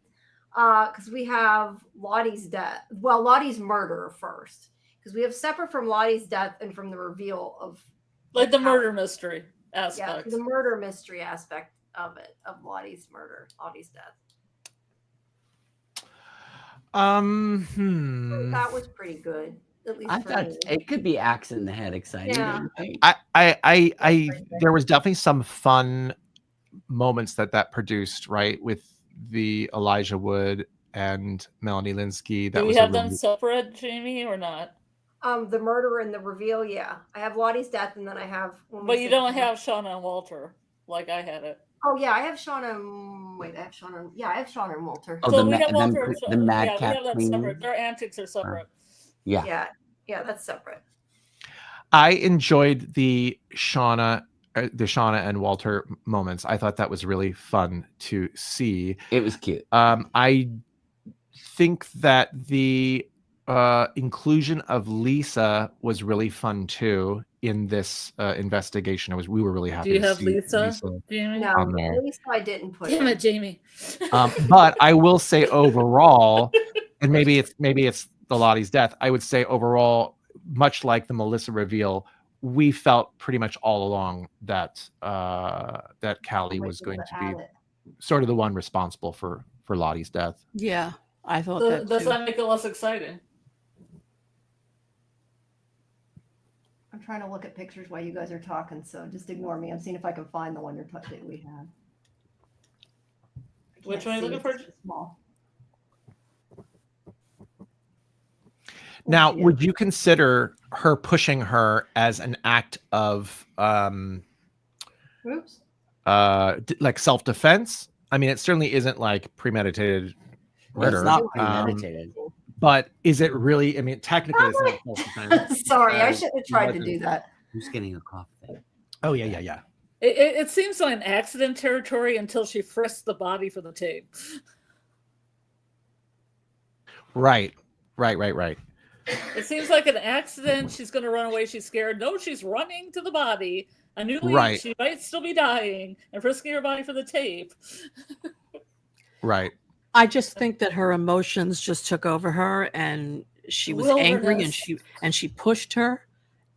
Because we have Lottie's death. Well, Lottie's murder first. Because we have separate from Lottie's death and from the reveal of Like the murder mystery aspect. the murder mystery aspect of it, of Lottie's murder, Lottie's death. That was pretty good. At least I for thought me. it could be axe in the head exciting. Yeah. Don't you think? I there was definitely some fun moments that produced, right, with the Elijah Wood and Melanie Linsky. That Do we was a have them really separate, Jamie, or not? The murder and the reveal, yeah. I have Lottie's death, and then I have. But you don't have Shauna and Walter like I had it. Oh yeah, I have Shauna. Wait, I have Shauna. Yeah, I have Shauna and Walter. Oh, So we have Walter. the Yeah, madcap we have that queen. separate. Their antics are separate. Yeah. Yeah, that's separate. I enjoyed the Shauna and Walter moments. I thought that was really fun to see. It was cute. I think that the inclusion of Lisa was really fun too in this investigation. We were really happy. Do you to have see Lisa? Jamie? No, on there. Lisa I didn't put. Damn it, Jamie. But I will say overall, and maybe it's the Lottie's death. I would say overall, much like the Melissa reveal, we felt pretty much all along that that Callie was going to be sort of the one responsible for Lottie's death. Yeah, I thought So, that does too. that make it less exciting? I'm trying to look at pictures while you guys are talking, so just ignore me. I'm seeing if I can find the one you're talking that we have. Which one are you looking for? Small. Now, would you consider her pushing her as an act of like self-defense? I mean, it certainly isn't like premeditated murder. It's not premeditated. But is it really? I mean, technically, it's not self-defense. Sorry, I shouldn't have tried to do that. Who's getting a cough thing? Oh yeah. It seems like an accident territory until she frisks the body for the tape. Right. It seems like an accident. She's going to run away. She's scared. No, she's running to the body. I knew she might still be dying and frisking her body for the tape. Right. I just think that her emotions just took over her, and she was angry, and she pushed her,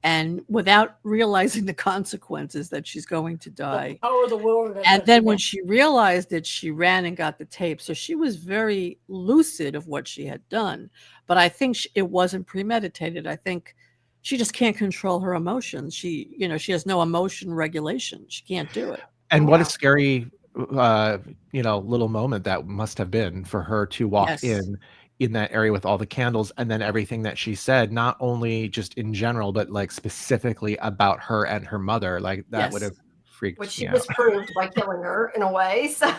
and without realizing the consequences that she's going to die. The power of the wilderness. And then when she realized it, she ran and got the tape. So she was very lucid of what she had done. But I think it wasn't premeditated. I think she just can't control her emotions. She has no emotion regulation. She can't do it. And what a scary, little moment that must have been for her to walk in that area with all the candles, and then everything that she said, not only just in general, but like specifically about her and her mother, like that would have freaked Which she me was out. proved by killing her in a way. So,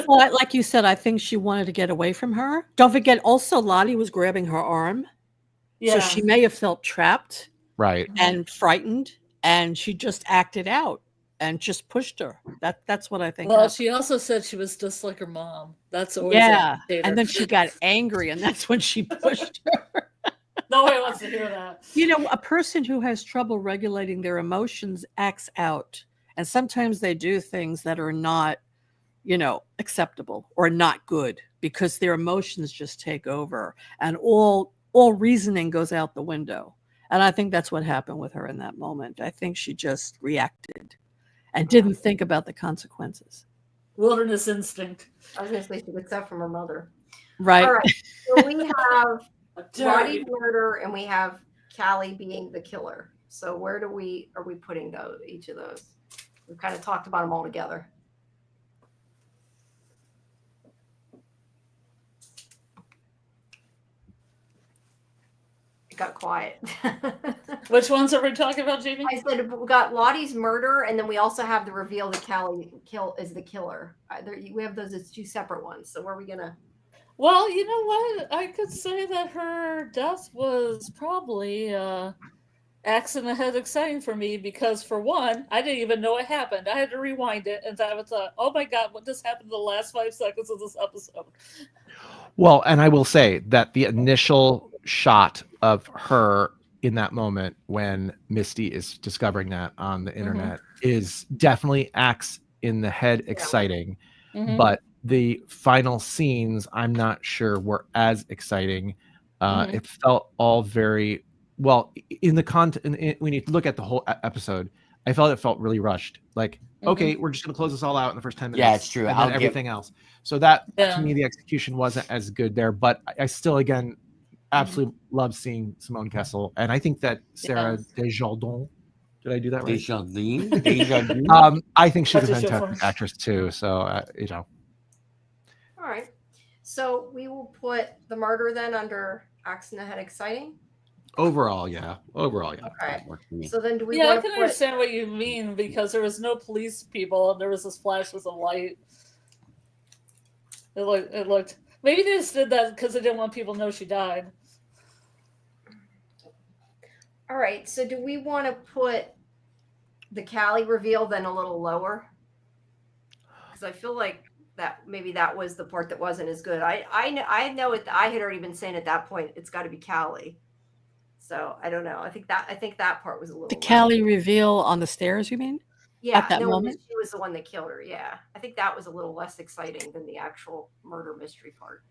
well, like you said, I think she wanted to get away from her. Don't forget, also Lottie was grabbing her arm, so she may have felt trapped, right, and frightened, and she just acted out and just pushed her. That's what I think. Well, happened. she also said she was just like her mom. That's always and then she got angry, and that's when she pushed her. Nobody wants to hear that. A person who has trouble regulating their emotions acts out, and sometimes they do things that are not, acceptable or not good because their emotions just take over, and all reasoning goes out the window. And I think that's what happened with her in that moment. I think she just reacted and didn't think about the consequences. Wilderness instinct. I was going to say she gets that from her mother. Right. All right. So we have Lottie's murder, and we have Callie being the killer. So where are we putting each of those? We've kind of talked about them all together. It got quiet. Which ones are we talking about, Jamie? I said we got Lottie's murder, and then we also have the reveal that Callie is the killer. We have those as two separate ones. So where are we gonna? Well, you know what? I could say that her death was probably axe in the head exciting for me because, for one, I didn't even know it happened. I had to rewind it, and I thought, "Oh my God, what just happened in the last 5 seconds of this episode?" Well, and I will say that the initial shot of her in that moment when Misty is discovering that on the internet is definitely axe in the head exciting, but the final scenes I'm not sure were as exciting. It felt all very well in the content. When you look at the whole episode, I felt it felt really rushed. Like, okay, we're just going to close this all out in the first 10 minutes. Yeah, it's true. And then everything else. So that to me, the execution wasn't as good there. But I still, again, absolutely love seeing Simone Kessel, and I think that Sarah Desjardins. Did I do that right? Desjardins. I think she's a That's your fantastic phone. actress too. So you know, All right. So we will put the murder then under Axe in the Head exciting. overall, yeah. Okay. That worked for me. So then do we Yeah, I want to can put understand what you mean because there was no police people and there was this flash with a light. It looked. Maybe they just did that because they didn't want people to know she died. all right, so do we want to put the Callie reveal then a little lower? Because I feel like that maybe that was the part that wasn't as good. I know it. I had already been saying at that point it's got to be Callie. So I don't know. I think that part was a little The low. Callie reveal on the stairs, you mean? Yeah, at that no, moment? she was the one that killed her. Yeah, I think that was a little less exciting than the actual murder mystery part.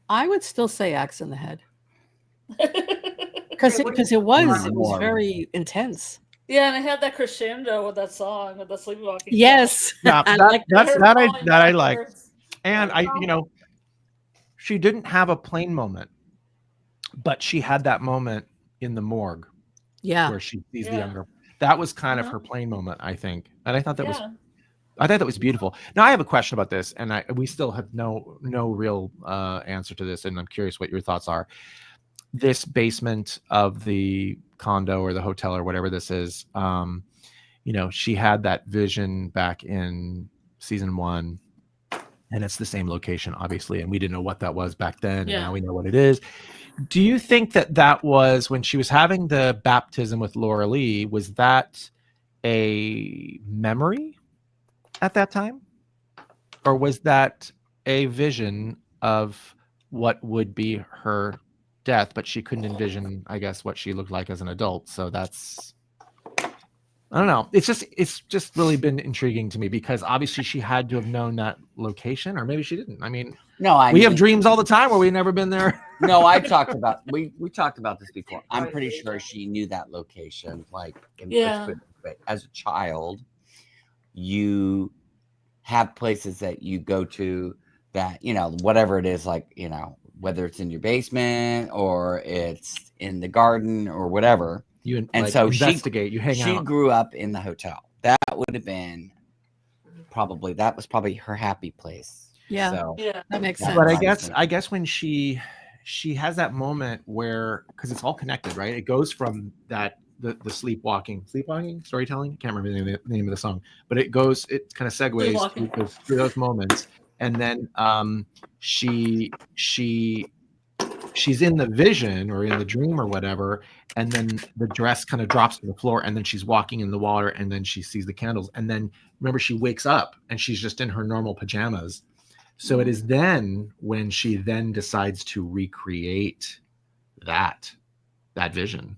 I would still say Axe in the Head. Okay, Because what do it was More. very intense. Yeah, and it had that crescendo with that song with the sleepwalking. Yes. Yeah, I that- like that's Her that I falling that I like. backwards. And she didn't have a plain moment, but she had that moment in the morgue Yeah. where she sees the Yeah. younger. That was kind of Uh-huh. her plain moment, I think, and I thought that Yeah. was beautiful. Now I have a question about this, and we still have no real answer to this, and I'm curious what your thoughts are. This basement of the condo or the hotel or whatever this is, she had that vision back in season 1, and it's the same location, obviously, and we didn't know what that was back then, and Yeah. now we know what it is. Do you think that was when she was having the baptism with Laura Lee? Was that a memory at that time, or was that a vision of what would be her death, but she couldn't envision, I guess, what she looked like as an adult? So that's, I don't know. It's just really been intriguing to me because obviously she had to have known that location, or maybe she didn't. I mean, we have dreams all the time where we've never been there. No, we talked about this before. I'm pretty sure she knew that location. Like, as a child, you have places that you go to that, whatever it is, like, whether it's in your basement or it's in the garden or whatever. So investigate, you hang out. She grew up in the hotel. That would have been that was probably her happy place. Yeah. So That makes sense. But I guess when she has that moment where, because it's all connected, right? It goes from the sleepwalking storytelling. I can't remember the name of the song, but it kind of segues through those moments, and then she's in the vision or in the dream or whatever, and then the dress kind of drops to the floor, and then she's walking in the water, and then she sees the candles, and then remember she wakes up and she's just in her normal pajamas. So it is then when she then decides to recreate that vision.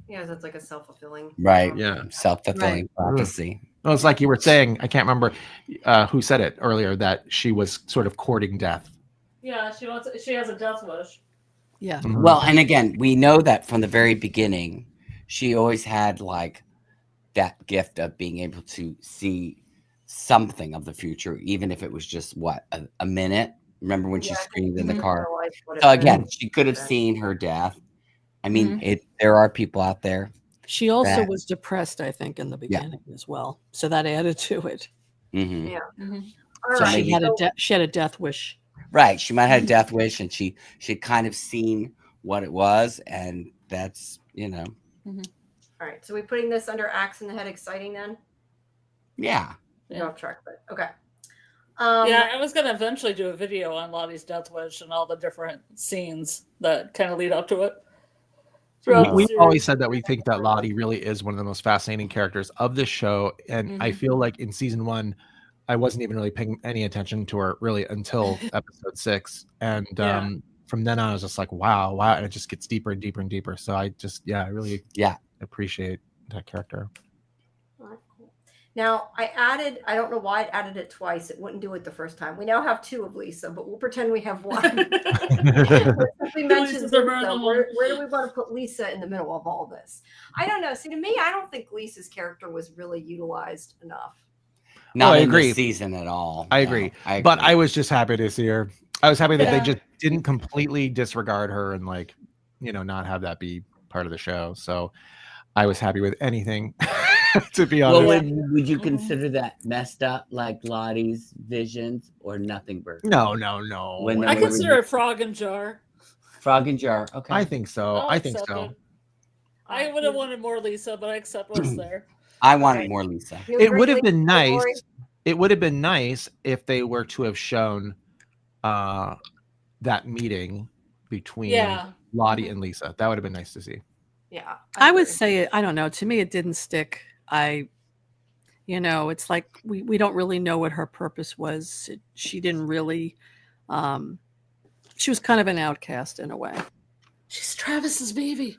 Yeah, that's like a self-fulfilling. Right. Yeah. Self-fulfilling prophecy. Well, it's like you were saying, I can't remember who said it earlier, that she was sort of courting death. Yeah, she has a death wish. Yeah. Mhm. Well, and again, we know that from the very beginning, she always had like that gift of being able to see something of the future, even if it was just a minute. Remember when she screamed in the car? So again, she could have seen her death. I mean, there are people out there. She also was depressed, I think, in the beginning as well. So that added to it. Mm-hmm. Yeah. Mm-hmm. All So right. she had a death wish. Right. She might have had a death wish, and she'd kind of seen what it was, and that's, All right. So we putting this under Axe in the Head exciting then? Yeah. You're off track, but okay. Yeah, I was going to eventually do a video on Lottie's death wish and all the different scenes that kind of lead up to it. We've always said that we think that Lottie really is one of the most fascinating characters of this show, and I feel like in season 1, I wasn't even really paying any attention to her really until episode 6, and from then on I was just like, wow, and it just gets deeper and deeper and deeper. So I just I really appreciate that character. All right, cool. Now I don't know why I added it twice. It wouldn't do it the first time. We now have 2 of Lisa, but we'll pretend we have 1. We mentioned Lisa, where do we want to put Lisa in the middle of all this? I don't know. See, to me, I don't think Lisa's character was really utilized enough. Not I in agree. this season at all. I agree. But I was just happy to see her. I was happy that they Yeah. just didn't completely disregard her and like, not have that be part of the show. So I was happy with anything, to be Well, honest. would you Mhm. consider that messed up, like Lottie's visions, or nothing, Bert? No. When I they were consider it frog and jar. Frog and Jar. Okay. I think so. I'll I think accept so. it. I would have wanted more Lisa, but I accept what's there. I wanted more Lisa. You It agree, would have Lisa, been nice. Lori? It would have been nice if they were to have shown that meeting between Yeah. Lottie and Lisa. That would have been nice to see. Yeah. I would agree. say, I don't know. To me, it didn't stick. It's like we don't really know what her purpose was. She didn't really. She was kind of an outcast in a way. She's Travis's baby.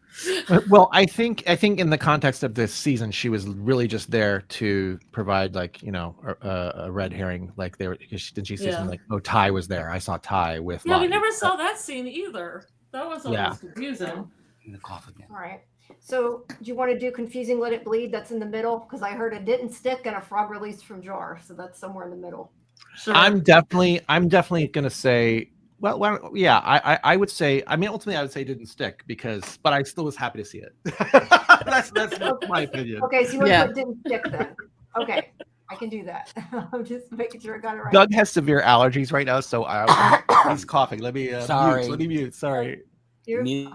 Well, I think in the context of this season, she was really just there to provide like a red herring. Like they were, because didn't she say something like, "Oh, Ty was there. I saw Ty with." Yeah, we Lottie." never saw that scene either. That was always Yeah. confusing. In the cough again. All right. So do you want to do confusing let it bleed? That's in the middle, because I heard it didn't stick and a frog released from jar. So that's somewhere in the middle. Sure. I'm definitely gonna say. Well, yeah, I would say. I mean, ultimately, I would say it didn't stick but I still was happy to see it. that's my opinion. Okay, so you want Yeah. to put didn't stick then. Okay, I can do that. I'm just making sure I got it right. Doug has severe allergies right now, so he's coughing. Let me Sorry. mute. Let me mute. Sorry. You're- Me-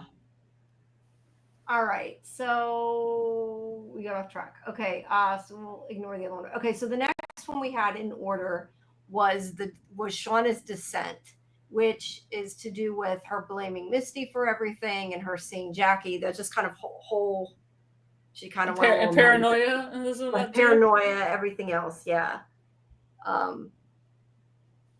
All right, so we got off track. Okay, so we'll ignore the other one. Okay, so the next one we had in order was Shauna's descent, which is to do with her blaming Misty for everything and her seeing Jackie. That's just kind of whole. She kind of went And along paranoia. And this is with that too? paranoia, everything else. Yeah.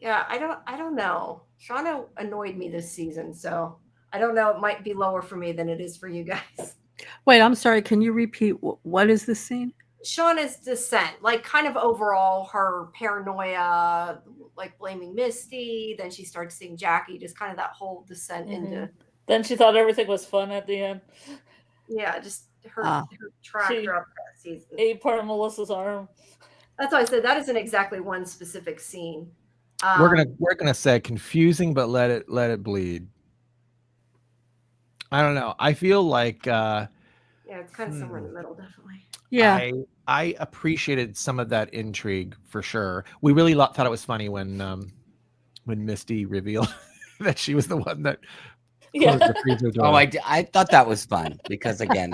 Yeah, I don't know. Shauna annoyed me this season, so I don't know. It might be lower for me than it is for you guys. Wait, I'm sorry. Can you repeat? What is this scene? Shauna's descent, like kind of overall her paranoia, like blaming Misty. Then she starts seeing Jackie, just kind of that whole descent into, Then she thought everything was fun at the end. yeah, just her track She throughout that season. ate part of Melissa's arm. That's why I said that isn't exactly one specific scene. We're gonna say confusing, but let it bleed. I don't know. I feel like yeah, it's kind of somewhere in the middle, definitely. Yeah. I appreciated some of that intrigue for sure. We really thought it was funny when Misty revealed that she was the one that Yeah. closed the freezer door. Oh, I thought that was fun because again,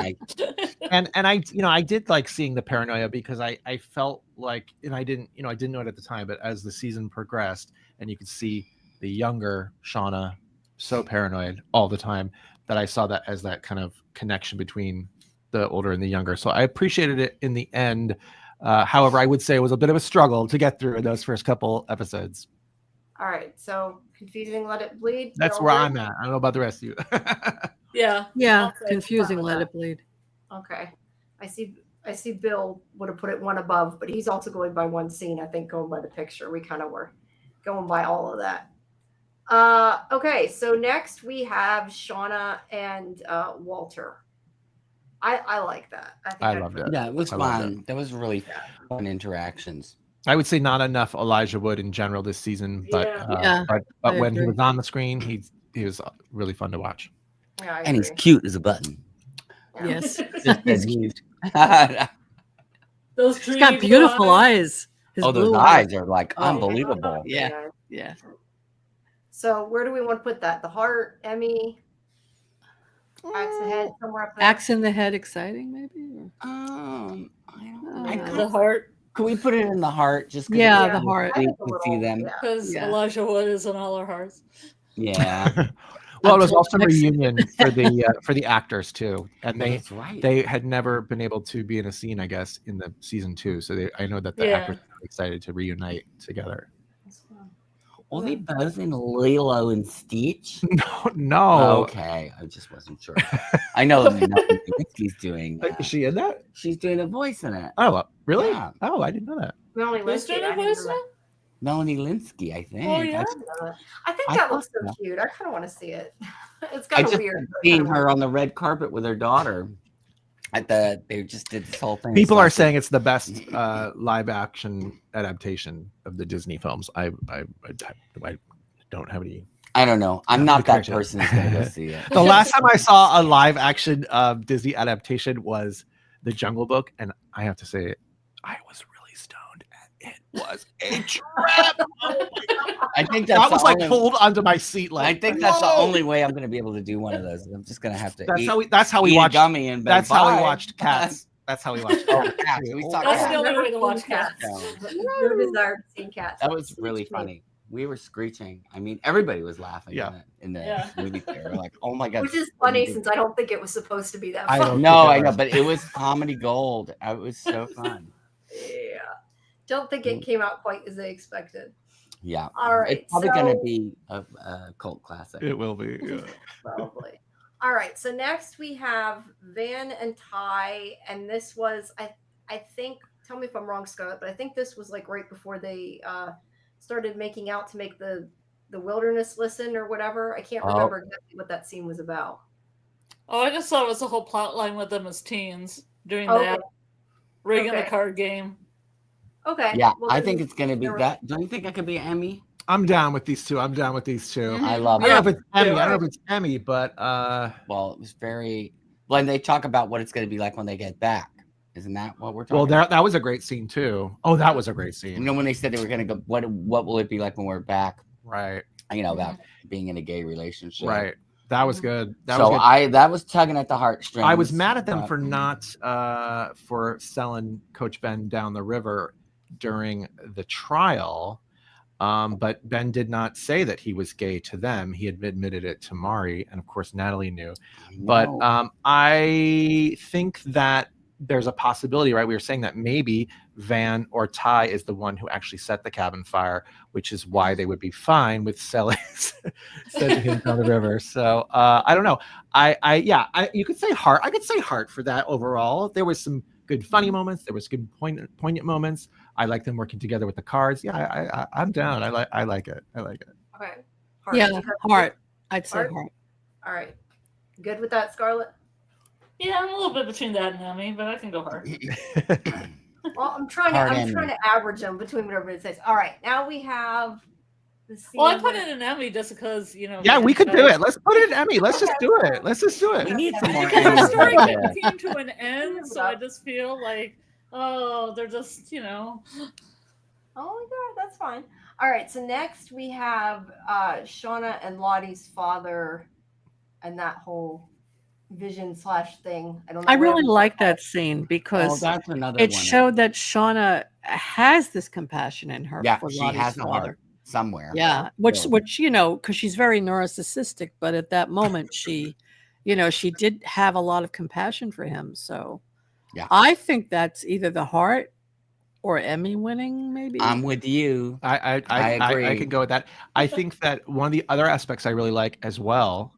and I did like seeing the paranoia because I felt like, and I didn't know it at the time, but as the season progressed and you could see the younger Shauna so paranoid all the time, that I saw that as that kind of connection between the older and the younger. So I appreciated it in the end. However, I would say it was a bit of a struggle to get through in those first couple episodes. All right, so confusing, let it bleed. That's Bill, where I'm at. I don't know about the rest of you. Yeah. Yeah. I'll say Confusing. fine with Let that. it bleed. Okay, I see. Bill would have put it one above, but he's also going by one scene. I think going by the picture, we kind of were going by all of that. Okay, so next we have Shauna and Walter. I like that. think I loved it. yeah, it was I loved fun. That was really fun interactions. I would say not enough Elijah Wood in general this season, but Yeah. but I when he agree. was on the screen, he was really fun to watch. Yeah, I And he's agree. cute as a button. Yeah. Yes. Just as he's- Those He's dreamy got blue beautiful eyes. His oh, those blue eyes are like Oh. unbelievable. Yeah. Yeah. So where do we want to put that? The heart, Emmy, axe the head, somewhere up there. Axe in the head, exciting maybe. I don't I know. The heart, Can we put it in the heart? Just 'cause Yeah, it's the cool heart. I We think a can see little, them. yeah. because Yeah. Elijah Wood is in all our hearts. Yeah. Well, it was Until also a next- reunion for the actors too, and That's right. they had never been able to be in a scene, I guess, in the season 2. So I know that the Yeah. actors are excited to reunite together. Were they both in Lilo and Stitch? No. Okay, I just wasn't sure. I know that Melanie Linsky's doing. Is she in that? She's doing a voice in it. Oh, really? Yeah. Oh, I didn't know that. Melanie Who's Linsky, doing I a didn't voice know now? Melanie Linsky, I think. Oh, yeah? I think I that thought looks so so. cute. I kind of want to see it. It's I kind of just weird. but seen kinda her on the red carpet with her daughter. They just did this whole thing. People So I are said, saying it's the best live action adaptation of the Disney films. I don't have any. I don't know. I'm No, not that correction. person who's gonna go see it. The last time I saw a live action Disney adaptation was The Jungle Book, and I have to say, I was really stoned, and it was a trip. Oh my God. I think that's I was the like only- pulled onto my seat. I Like, think that's the whoa! only way I'm gonna be able to do one of those. I'm just gonna have to That's eat, how we eat a watched. gummy and That's how we bye. watched Cats. That's how we watched. Oh, Cats. Cats. We saw That's Cats. the only Never way to seen watch Cats. Cats. No desire to see Cats. That was really funny. We were screeching. I mean, everybody was laughing Yeah. in the Yeah. movie theater. Like, oh my God. Which is funny since I don't think it was supposed to be that I fun. don't- No, think it I know, was. but it was comedy gold. It was so fun. Yeah. Don't think it came out quite as they expected. Yeah. All right. It's probably gonna so- be a cult classic. It will be. Yeah. Probably. All right. So next we have Van and Ty, and this was I think. Tell me if I'm wrong, Scarlett, but I think this was like right before they started making out to make the wilderness listen or whatever. I can't remember exactly what that scene was about. Oh, I just thought it was a whole plot line with them as teens doing Okay. that, rigging Okay. the card game. Okay. Yeah, well, I then- think it's gonna be there- that. Don't you think it could be Emmy? I'm down with these two. I love I love I don't know it. if it's Emmy. I don't know if it's Emmy, but Well, it was very. When they talk about what it's gonna be like when they get back, isn't that what we're talking? well, about? that was a great scene too. Oh, that was a great You scene. know when they said they were gonna go, what will it be like when we're back? Right. You know about being in a gay relationship. Right. That was good. That so was good. that was tugging at the heartstrings. I was mad at them but- for not for selling Coach Ben down the river during the trial. But Ben did not say that he was gay to them. He had admitted it to Mari, and of course Natalie knew. But No. I think that there's a possibility, right? We were saying that maybe Van or Ty is the one who actually set the cabin fire, which is why they would be fine with selling sending him down the river. So I don't know. You could say heart. I could say heart for that overall. There was some good funny moments. There was good poignant moments. I like them working together with the cards. Yeah, I'm down. I like it. I like it. Okay. Yeah, Do you have- heart. I'd say Heart? heart. All right. Good with that, Scarlett? Yeah, I'm a little bit between that and Emmy, but I can go hard. Well, I'm trying Hard to Emmy. average them between whatever it says. All right. Now we have the scene. Well, I put where- it in Emmy just because, Yeah, we could do it. Let's put it in Emmy. Let's just do it. Let's just do We it. need some more Because the Emmys story like that. came to an end, so I just feel like, oh, they're just, Oh my god, that's fine. All right, so next we have Shauna and Lottie's father and that whole vision / thing. I don't know. I really whatever- like that scene Oh, because that's another it one. showed that Shauna has this compassion in her Yeah, for she Lottie's has no father. heart somewhere. Yeah, which Yeah. because she's very narcissistic, but at that moment she did have a lot of compassion for him. So Yeah. I think that's either the heart or Emmy winning, maybe. I'm with you. I agree. can go with that. I think that one of the other aspects I really like as well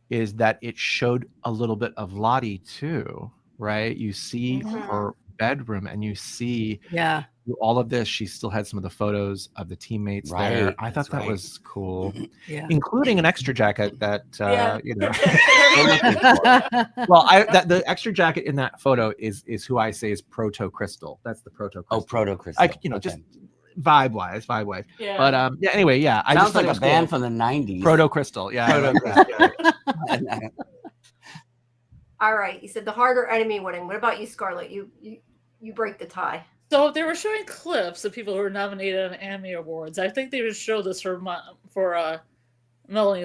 is that it showed a little bit of Lottie too, right? You see Mhm. her bedroom and you see Yeah. through all of this. She still had some of the photos of the teammates there. Right, I thought that's that right. was cool, Yeah. including an extra jacket that Yeah. Well, the extra jacket in that photo is who I say is Proto Crystal. That's the Proto Crystal. Oh, Proto Crystal. Just vibe wise. yeah. But anyway, yeah. I Sounds just thought like it a was band cool. from the 90s. Proto Crystal. Yeah. I Proto like that. Yeah. All right, you said the heart or enemy winning. What about you, Scarlett? You break the tie. So if they were showing clips of people who were nominated on Emmy Awards, I think they would show this for Melanie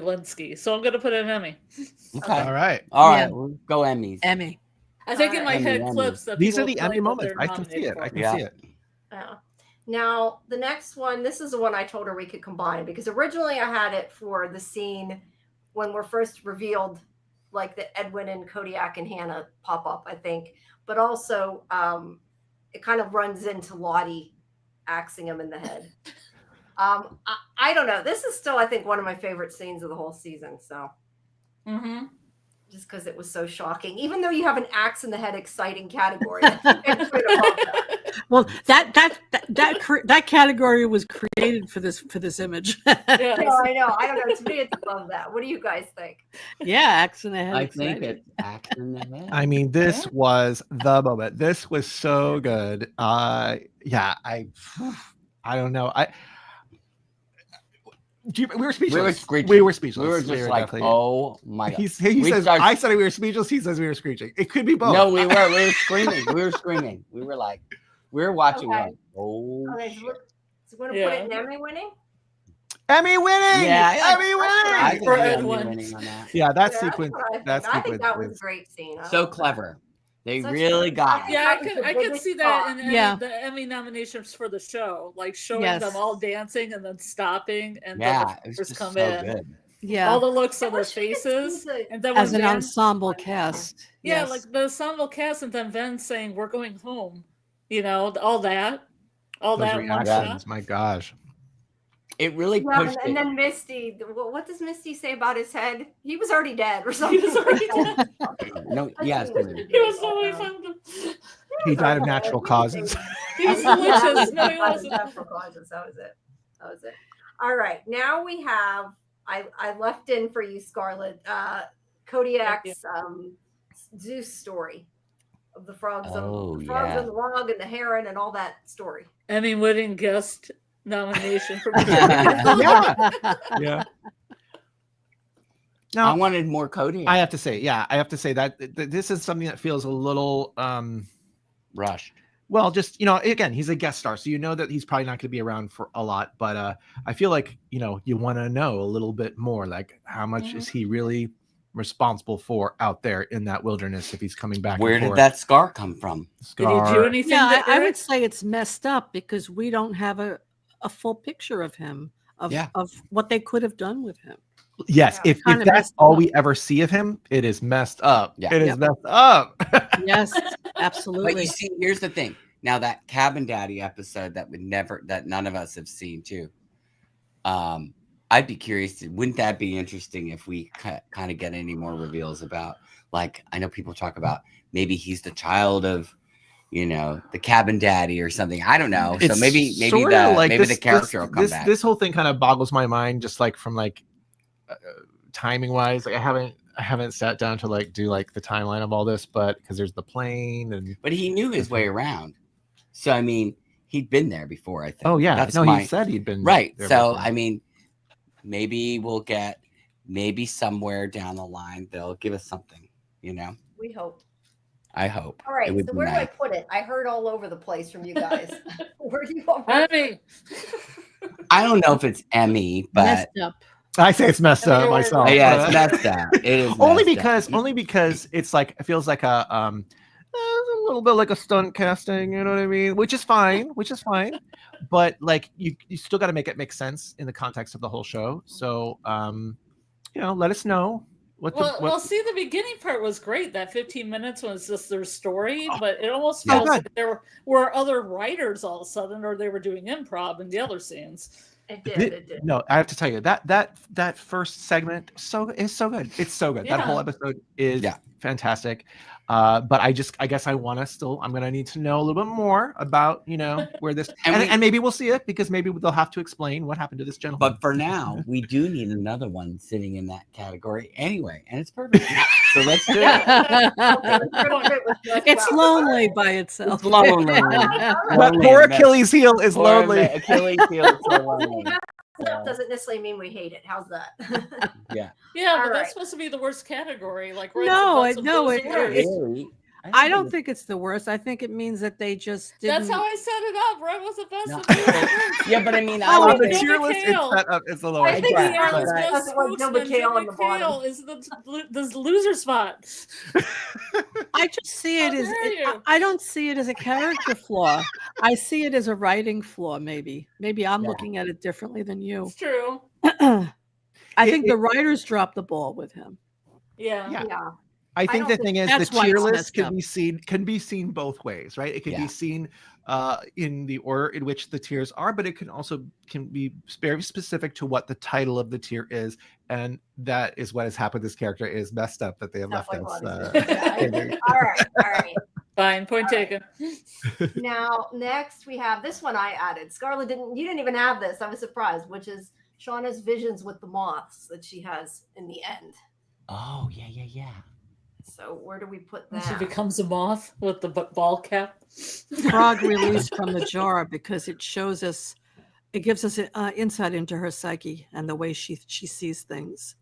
Linsky. So I'm going to put in Emmy. Okay. All right. All right. Yeah. We'll go Emmys. Emmy. I think in my Emmy, head Emmy. clips that These are people the Emmy claim that moments. they're I can see nominated it. I for. can Yeah. see it. Now the next one. This is the one I told her we could combine because originally I had it for the scene when we're first revealed, like the Edwin and Kodiak and Hannah pop up. I think, but also it kind of runs into Lottie axing him in the head. I don't know. This is still, I think, one of my favorite scenes of the whole season. So Mm-hmm. just because it was so shocking, even though you have an axe in the head exciting category. I think it's right above that. Well, that category was created for this image. No, I know. I don't know. To me, it's above that. What do you guys think? Yeah, axe in the head. I think excited. it's action in the head. I mean, this was the moment. This was so good. I don't know. We were speechless. We were screeching. We were speechless. We were just like, definitely- oh my god. He We says, started- I said we were speechless. He says we were screeching. It could be both. No, we were screaming. We were screaming. We were like, we were watching. Okay. Like, oh. Okay, shit. so we're gonna put it in Emmy winning. Emmy winning. Yeah, Emmy winning. I think For we got Edwin. winning on that. Yeah, that Yeah, sequence. that's what I think that was is- a great scene. I So love that. clever. They Such really a- got it. Yeah, That was the I could biggest see that in Yeah. the Emmy nominations for the show, like showing Yes. them all dancing and then stopping, and Yeah, then it the was first just come so in. good. Yeah, All the looks I on their wish we could see faces, the- and then as when an Van, ensemble cast. yeah, Yes. like the ensemble cast, and then Ven saying "We're going home," you know, all that Those in one reactions. shot. My gosh. It really Yeah, pushed and it. then Misty. What does Misty say about his head? He was already dead, or He something. was already dead. No, yes. He was totally found him. He died of natural causes. He was delicious. No, he wasn't. Natural causes. That was it. That was it. All right. Now we have. I left in for you, Scarlet. Kodiak's Zeus story of the frogs. Oh, The frogs yeah. and the log and the heron and all that story. Emmy-winning guest nomination for Yeah. Yeah. I Now, wanted more Cody. I have to say that this is something that feels a little rushed. well, just again, he's a guest star, so that he's probably not going to be around for a lot. But I feel like you want to know a little bit more, like how much is he really responsible for out there in that wilderness if he's coming back? Where and did forth? that scar come from? Did he do Scar. anything? Yeah, that I would Eric- say it's messed up because we don't have a full picture of him, of what they could have done with him. Yes, Yeah. if Kinda that's messed all up. we ever see of him, it is messed up. Yeah. It is Yep. messed up. Yes, But absolutely. you see, here's the thing. Now that Cabin Daddy episode that none of us have seen too. I'd be curious. Wouldn't that be interesting if we kind of get any more reveals about? Like, I know people talk about maybe he's the child of, the Cabin Daddy or something. I don't know. So It's maybe sorta like the character will come back. This whole thing kind of boggles my mind, just like from timing wise. Like I haven't sat down to do the timeline of all this, but because there's the plane and But he knew his way around. So I mean, he'd been there before. I think. oh yeah, That's no, my, he said he'd been right. there So before. I mean, maybe we'll get somewhere down the line they'll give us something. We hope. I hope. All right. It would So be where do I nice. put it? I heard all over the place from you guys. Where do you want me to Emmy. I don't know if it's Emmy, but Messed up. I say it's messed up Everywhere myself. yeah, but- it's messed up. It is only messed up. because it's it feels like a little bit like a stunt casting, you know what I mean? Which is fine, but you still got to make it make sense in the context of the whole show. So let us know Well, see, the beginning part was great. That 15 minutes was just their story, but it almost Yeah. felt like there were other writers all of a sudden, or they were doing improv in the other scenes. It did. No, I have to tell you that first segment is so good. It's so good. That whole Yeah. episode is fantastic. But I guess I'm gonna need to know a little bit more about where this and maybe we'll see it because maybe they'll have to explain what happened to this gentleman. But for now, we do need another one sitting in that category anyway, and it's perfect. So let's do it. Okay, let's go with it with just It's well. lonely by itself. It's lonely. But Lonely poor and messy. Achilles' heel is Poor lonely. Achilles heel is so lonely. That doesn't necessarily mean we hate it. How's that? Yeah. Yeah, All but right. that's supposed to be the worst category. Like, right, No, lots of no, those it- words. Really? I don't think it's the worst. I think it means that they just didn't. That's how I set it up. Right was the best. No. of the Yeah, but I mean, Oh, I On would the Bill think- tier list, McHale. it's set up. It's the I lowest. think Right, the but- Aaron's Best doesn't want Bill spokesman, McHale Bill on the bottom. McHale is the loser spot. I just see it How as dare you. I don't see it as a character flaw. I see it as a writing flaw. Maybe I'm Yeah. looking at it differently than you. It's true. I think the writers dropped the ball with him. Yeah. Yeah. Yeah. I think don't the think- thing is That's the why tier it's list messed up. can be seen both ways, right? It can Yeah. be seen in the order in which the tiers are, but it can be very specific to what the title of the tier is, and that is what has happened. This character is messed up that they have left Definitely us. was. Yeah, all right. Fine. Point taken. Now, next we have this one I added. Scarlett you didn't even have this. I was surprised, which is Shauna's visions with the moths that she has in the end. Oh, yeah. So where do we put She that? becomes a moth with the ball cap. Frog released from the jar because it shows us It gives us insight into her psyche and the way she sees things.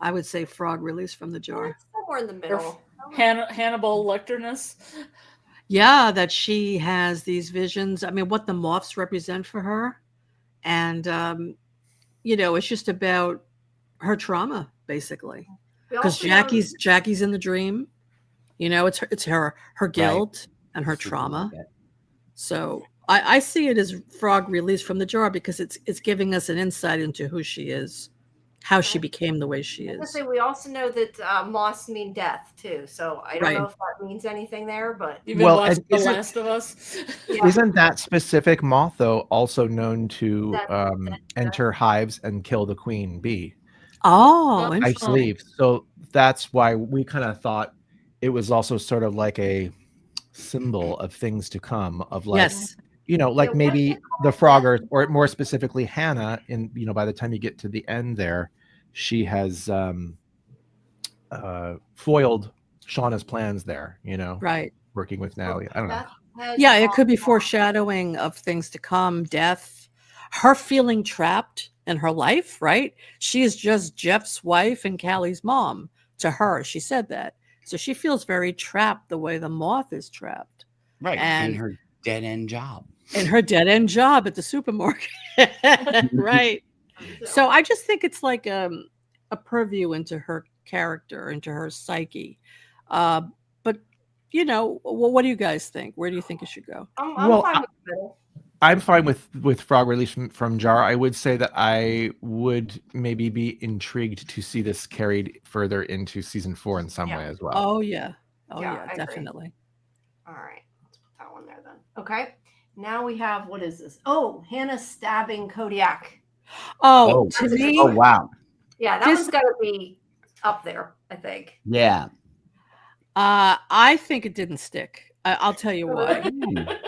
I would say frog released from the jar. Somewhere in the middle. Hannibal Lecterness. Yeah, that she has these visions. I mean, what the moths represent for her. And, it's just about her trauma, basically. Because Jackie's in the dream. It's her guilt and her trauma. So I see it as frog released from the jar because it's giving us an insight into who she is, how she became the way she is. We also know that moths mean death too, so I don't know if that means anything there, but you've been watching The Last of Us. Isn't that specific moth though also known to enter hives and kill the queen bee? Oh, I believe so. That's why we kind of thought it was also sort of like a symbol of things to come. Of like, like maybe the Froggers, or more specifically Hannah. By the time you get to the end there, she has foiled Shauna's plans there. Right, working with Natalie. I don't know. Yeah, it could be foreshadowing of things to come, death, her feeling trapped in her life, right? She is just Jeff's wife and Callie's mom to her. She said that. So she feels very trapped the way the moth is trapped. Right. And her dead-end job. And her dead-end job at the supermarket. Right. So I just think it's like a purview into her character, into her psyche. But, what do you guys think? Where do you think it should go? I'm fine with the middle. I'm fine with frog release from jar. I would say that I would maybe be intrigued to see this carried further into season 4 in some way as well. Oh yeah, definitely. All right, let's put that one there then. Okay, now we have, what is this? Oh, Hannah stabbing Kodiak. To me, oh wow, yeah, that one's got to be up there, I think. Yeah, I think it didn't stick. I'll tell you why.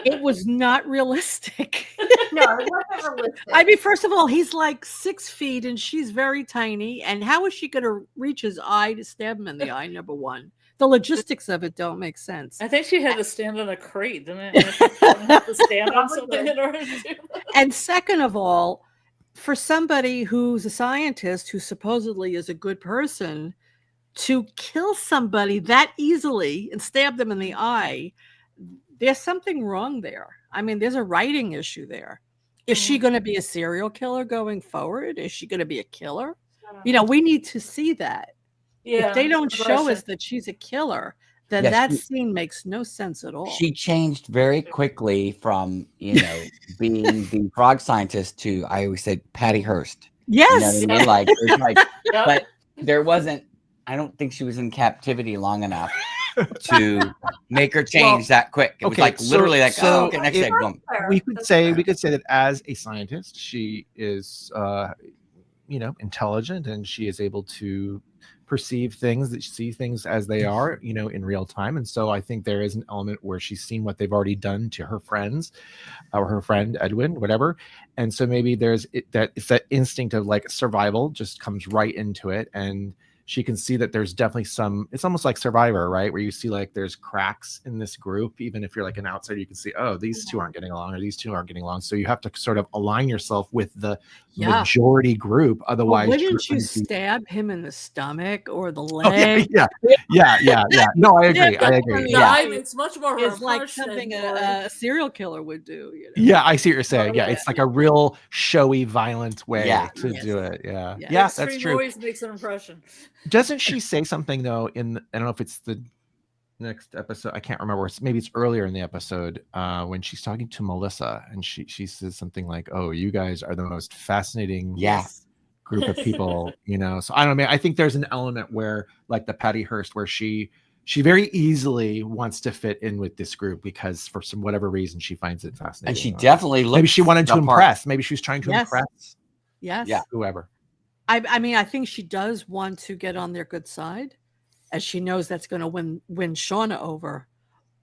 It was not realistic. No, it wasn't realistic. I mean, first of all, he's like 6 feet and she's very tiny. And how is she going to reach his eye to stab him in the eye? Number one, the logistics of it don't make sense. I think she had to stand on a crate, didn't it? She had to stand on something in order to do that. And second of all, for somebody who's a scientist who supposedly is a good person, to kill somebody that easily and stab them in the eye, there's something wrong there. I mean, there's a writing issue there. Is she going to be a serial killer going forward? Is she going to be a killer? We need to see that. Yeah, if they don't show us that she's a killer, then that scene makes no sense at all. She changed very quickly from, being the frog scientist to, I always said, Patty Hearst. Yes. But there wasn't, I don't think she was in captivity long enough to make her change that quick. It was literally next day, boom. We could say that as a scientist, she is, intelligent, and she is able to perceive things, see things as they are, in real time. And so I think there is an element where she's seen what they've already done to her friends, or her friend Edwin, whatever. And so maybe it's that instinct of like survival just comes right into it, and she can see that there's definitely it's almost like Survivor, right? Where you see like there's cracks in this group. Even if you're like an outsider, you can see, oh, these two aren't getting along, or these two aren't getting along. So you have to sort of align yourself with the majority group. Otherwise, wouldn't you stab him in the stomach or the leg? Yeah. No, I agree. It's much more. It's like something a serial killer would do. Yeah, I see what you're saying. Yeah, it's like a real showy, violent way to do it. Yeah, that's true. Always makes an impression. Doesn't she say something though? I don't know if it's the next episode. I can't remember. Maybe it's earlier in the episode when she's talking to Melissa, and she says something like, "Oh, you guys are the most fascinating group of people." So I don't know. I think there's an element where, like the Patty Hearst, where she very easily wants to fit in with this group because for some whatever reason she finds it fascinating. And she definitely looks. Maybe she wanted to impress. Maybe she was trying to impress. Yes. Whoever. I mean, I think she does want to get on their good side, as she knows that's going to win Shauna over.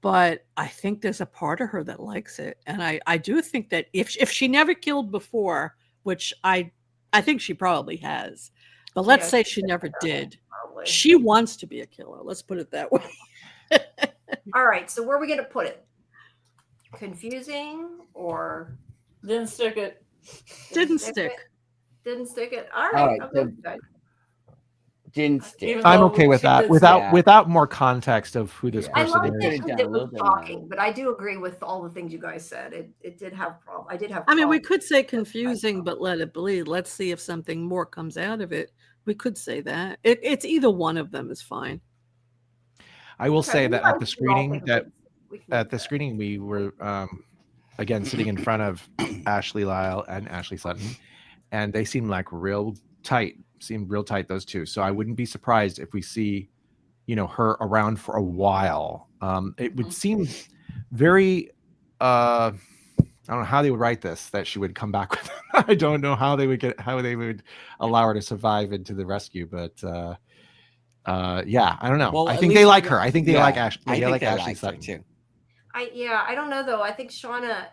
But I think there's a part of her that likes it, and I do think that if she never killed before, which I think she probably has, but let's say she never did, she wants to be a killer. Let's put it that way. All right, so where are we going to put it? Confusing or Then stick it. Didn't stick. Didn't stick it. All All right. right, I'm good with that. Didn't stick. Even I'm though okay with she that did without more context of who this Yeah. I person liked is. it Could've because done it a was little bit more. shocking, but I do agree with all the things you guys said. It did have problem. I did have. I mean, we problems. could say confusing, but let it bleed. Let's see if something more comes out of it. We could say that. It's either one of them is fine. I will Okay, say you that guys at the can all screening think of that it. We can at do the that. screening we were again sitting in front of Ashley Lyle and Ashley Sutton, and they seemed like real tight. Seemed real tight, those two. So I wouldn't be surprised if we see, her around for a while. It would seem very I don't know how they would write this, that she would come back with I don't know how they would allow her to survive into the rescue, but yeah, I don't know. Well, I at think they least like we her. got- I think they yeah, like Ashley. I They think like they Ashley liked her Sutton too. I don't know though. I think Shauna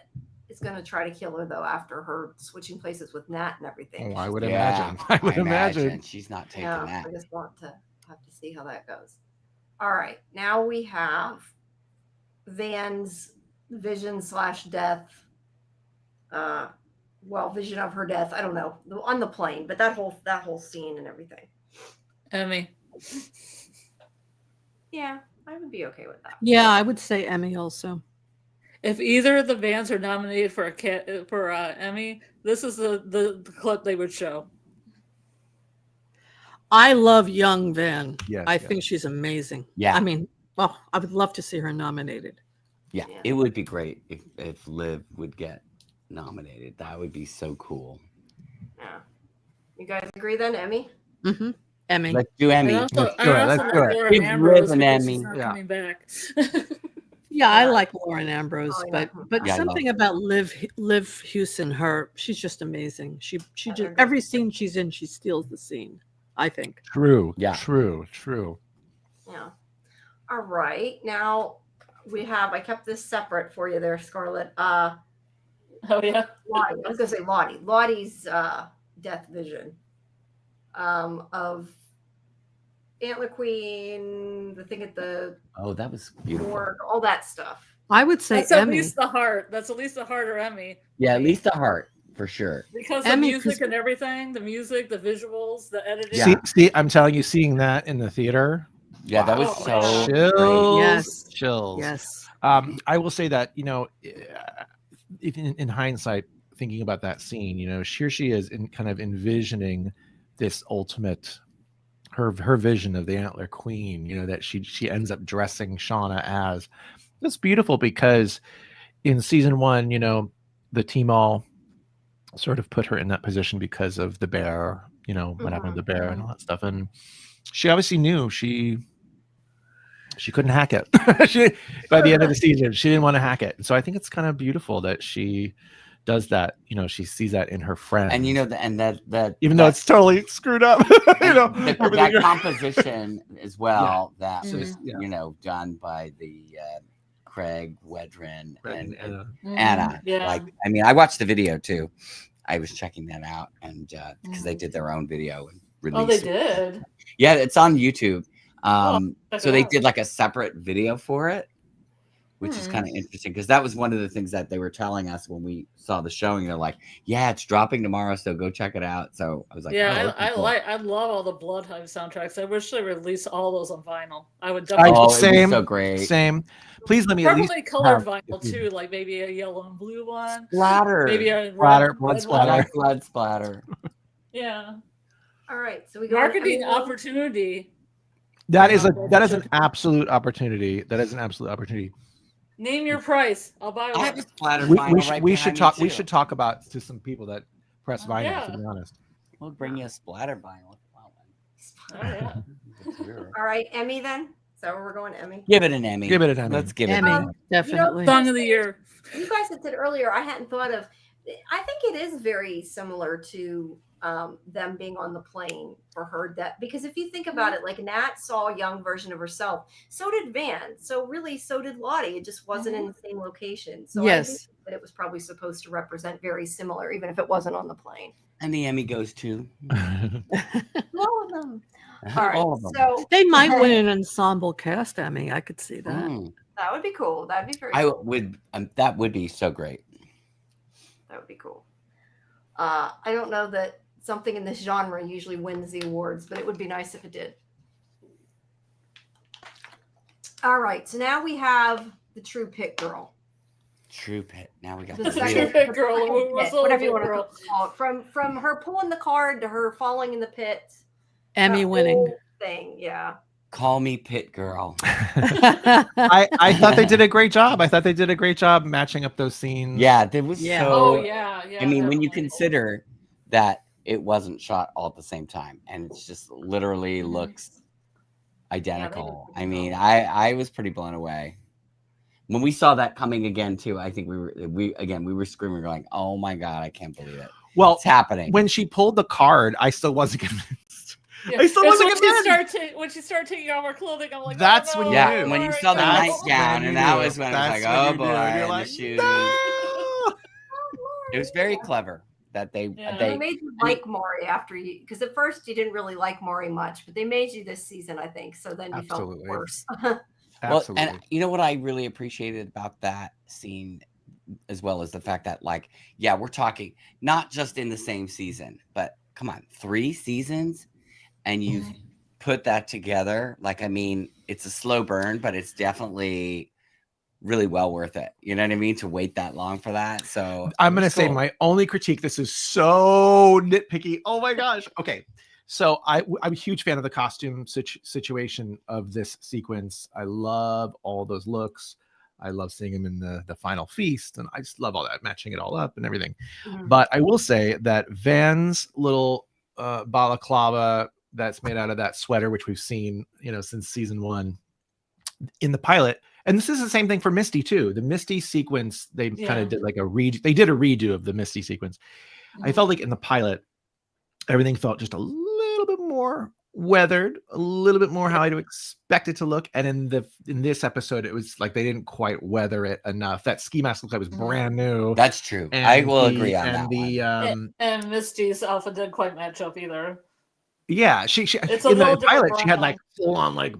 is going to try to kill her though after her switching places with Nat and everything. Oh, I would Yeah, imagine. I would imagine. she's not taking Yeah, that. I just want to have to see how that goes. All right, now we have Van's vision / death. Well, vision of her death. I don't know, on the plane, but that whole scene and everything. Emmy. Yeah, I would be okay with that. Yeah, I would say Emmy also. If either of the bands are nominated for Emmy, this is the clip they would show. I love young Van. Yes, I yes. think she's amazing. Yeah. I mean, I would love to see her nominated. Yeah, Yeah. it would be great if Liv would get nominated. That would be so cool. Yeah, you guys agree then, Emmy? Mm-hmm. Emmy. Let's do Emmy. I also Let's do it, let's like do it. Lauren Give Ambrose Liv an because Emmy. she's not Yeah. coming back. Yeah, I Yeah. like Lauren Ambrose, Oh, but yeah. but Yeah, I love something about Liv Hewson, she's just amazing. She I just agree. every scene she's in, she steals the scene. I think. True. Yeah. True. Yeah. All right. Now I kept this separate for you there, Scarlett. Oh yeah. Lottie. I was gonna say Lottie. Lottie's death vision of Antler Queen, the thing at the Oh, that was beautiful. morgue, all that stuff. I would say That's at Emmy. least the heart. That's at least the heart or Emmy. Yeah, at least the heart for sure. Because Emmy, the music 'cause- and everything, the music, the visuals, the editing. Yeah. See, I'm telling you, seeing that in the theater, Yeah, that was Wow. so chills. great. Yes. Chills. Yes. I will say that, in hindsight, thinking about that scene, here she is kind of envisioning this ultimate, her vision of the Antler Queen, that she ends up dressing Shauna as. It's beautiful because in season 1, the team all sort of put her in that position because of the bear, what happened to the bear and all that stuff. And she obviously knew she couldn't hack it. By the end of the season, she didn't want to hack it. So I think it's kind of beautiful that she does that. She sees that in her friend. And that even though it's totally screwed up, that everything- composition as well that Yeah. was Yeah. done by the Craig Wedren and Mhm. Anna. Yeah. I watched the video too. I was checking that out, and because they Mhm. did their own video and released. Oh, they did. Yeah, it's on YouTube. check So it they out. did like a separate video for it, which is kind of interesting because that was one of the things that they were telling us when we saw the showing. They're like, "Yeah, it's dropping tomorrow, so go check it out." So I was like, Yeah, "Oh, okay, cool." I love all the Bloodhive soundtracks. I wish they released all those on vinyl. I would definitely. Oh, it'd be Same, so great. Same. Please let me at least Probably colored have- vinyl too, like maybe a yellow and blue one, Splatter. maybe a Splatter, red blood one. I splatter. like blood splatter. Yeah, All right. So we go marketing Emmy. opportunity. That is an absolute opportunity. That is an absolute opportunity. Name your price. I'll buy I have a one. splatter We, vinyl we should right we behind should me, talk. We too. should talk about to some people that press vinyl. Yeah. To be honest. We'll bring you a splatter vinyl if you want one. Oh, yeah. It's weird. All right, Emmy then. So we're going Emmy. Give it an Emmy. Give it an Emmy. Let's give it Emmy, an Emmy. definitely. Song of the year. You guys had said earlier, I hadn't thought of. I think it is very similar to them being on the plane for her death. Because if you think about it, like Nat saw a young version of herself, so did Van. So really, so did Lottie. It just wasn't in the same location. So I Yes. do think that it was probably supposed to represent very similar, even if it wasn't on the plane. And the Emmy goes to All of them. All right. all of them. So They might win an ensemble cast Emmy. I could see that. that would be cool. That'd be very I cool. would. That would be so great. That would be cool. I don't know that something in this genre usually wins the awards, but it would be nice if it did. All right, so now we have the True Pit Girl. True Pit. Now we got The the second real. Pit girl, second who was pit, a whatever you little want to girl. call it. From her pulling the card to her falling in the pit. Emmy that winning. whole thing, yeah. Call me Pit Girl. I thought they did a great job. I thought they did a great job matching up those scenes. Yeah, there was Yeah. so. Oh yeah, yeah. I mean, when you definitely. consider that it wasn't shot all at the same time, and it's just literally looks identical. pretty I mean, well. I was pretty blown away when we saw that coming again too. I think we were screaming, going, "Oh my god, I can't believe it! Well, It's happening!" when she pulled the card, I still wasn't convinced. Yeah. I still It's wasn't convinced. when she started taking off her clothing, I'm like, That's oh, when no, you yeah, knew. when you Laura, saw the no. nightgown, and that was when I was like, "Oh you boy!" knew. And you're and the like, shoes. no! It was very clever that they Yeah. They they made you like Maury after you, because at first you didn't really like Maury much, but they made you this season, I think. So then you Absolutely. felt worse. well, Absolutely. and you know what I really appreciated about that scene, as well as the fact that, like, yeah, we're talking not just in the same season, but come on, 3 seasons, and you've put that together. Like, I mean, it's a slow burn, but it's definitely really well worth it. You know what I mean? To wait that long for that. So I'm it going to was say cool. my only critique. This is so nitpicky. Oh my gosh. Okay. So I'm a huge fan of the costume situation of this sequence. I love all those looks. I love seeing him in the final feast, and I just love all that, matching it all up and everything. Mhm. But I will say that Van's little balaclava that's made out of that sweater, which we've seen, since season 1 in the pilot, and this is the same thing for Misty too. The Misty sequence, they kind of did like they did a redo of the Misty sequence. I felt like in the pilot, everything felt just a little bit more weathered, a little bit more how I'd expect it to look. And in this episode, it was like they didn't quite weather it enough. That ski mask looked like it was brand new. That's true. And I will agree on and that the one. And Misty's outfit didn't quite match up either. Yeah, she It's a in the little different pilot she had brown. like full on like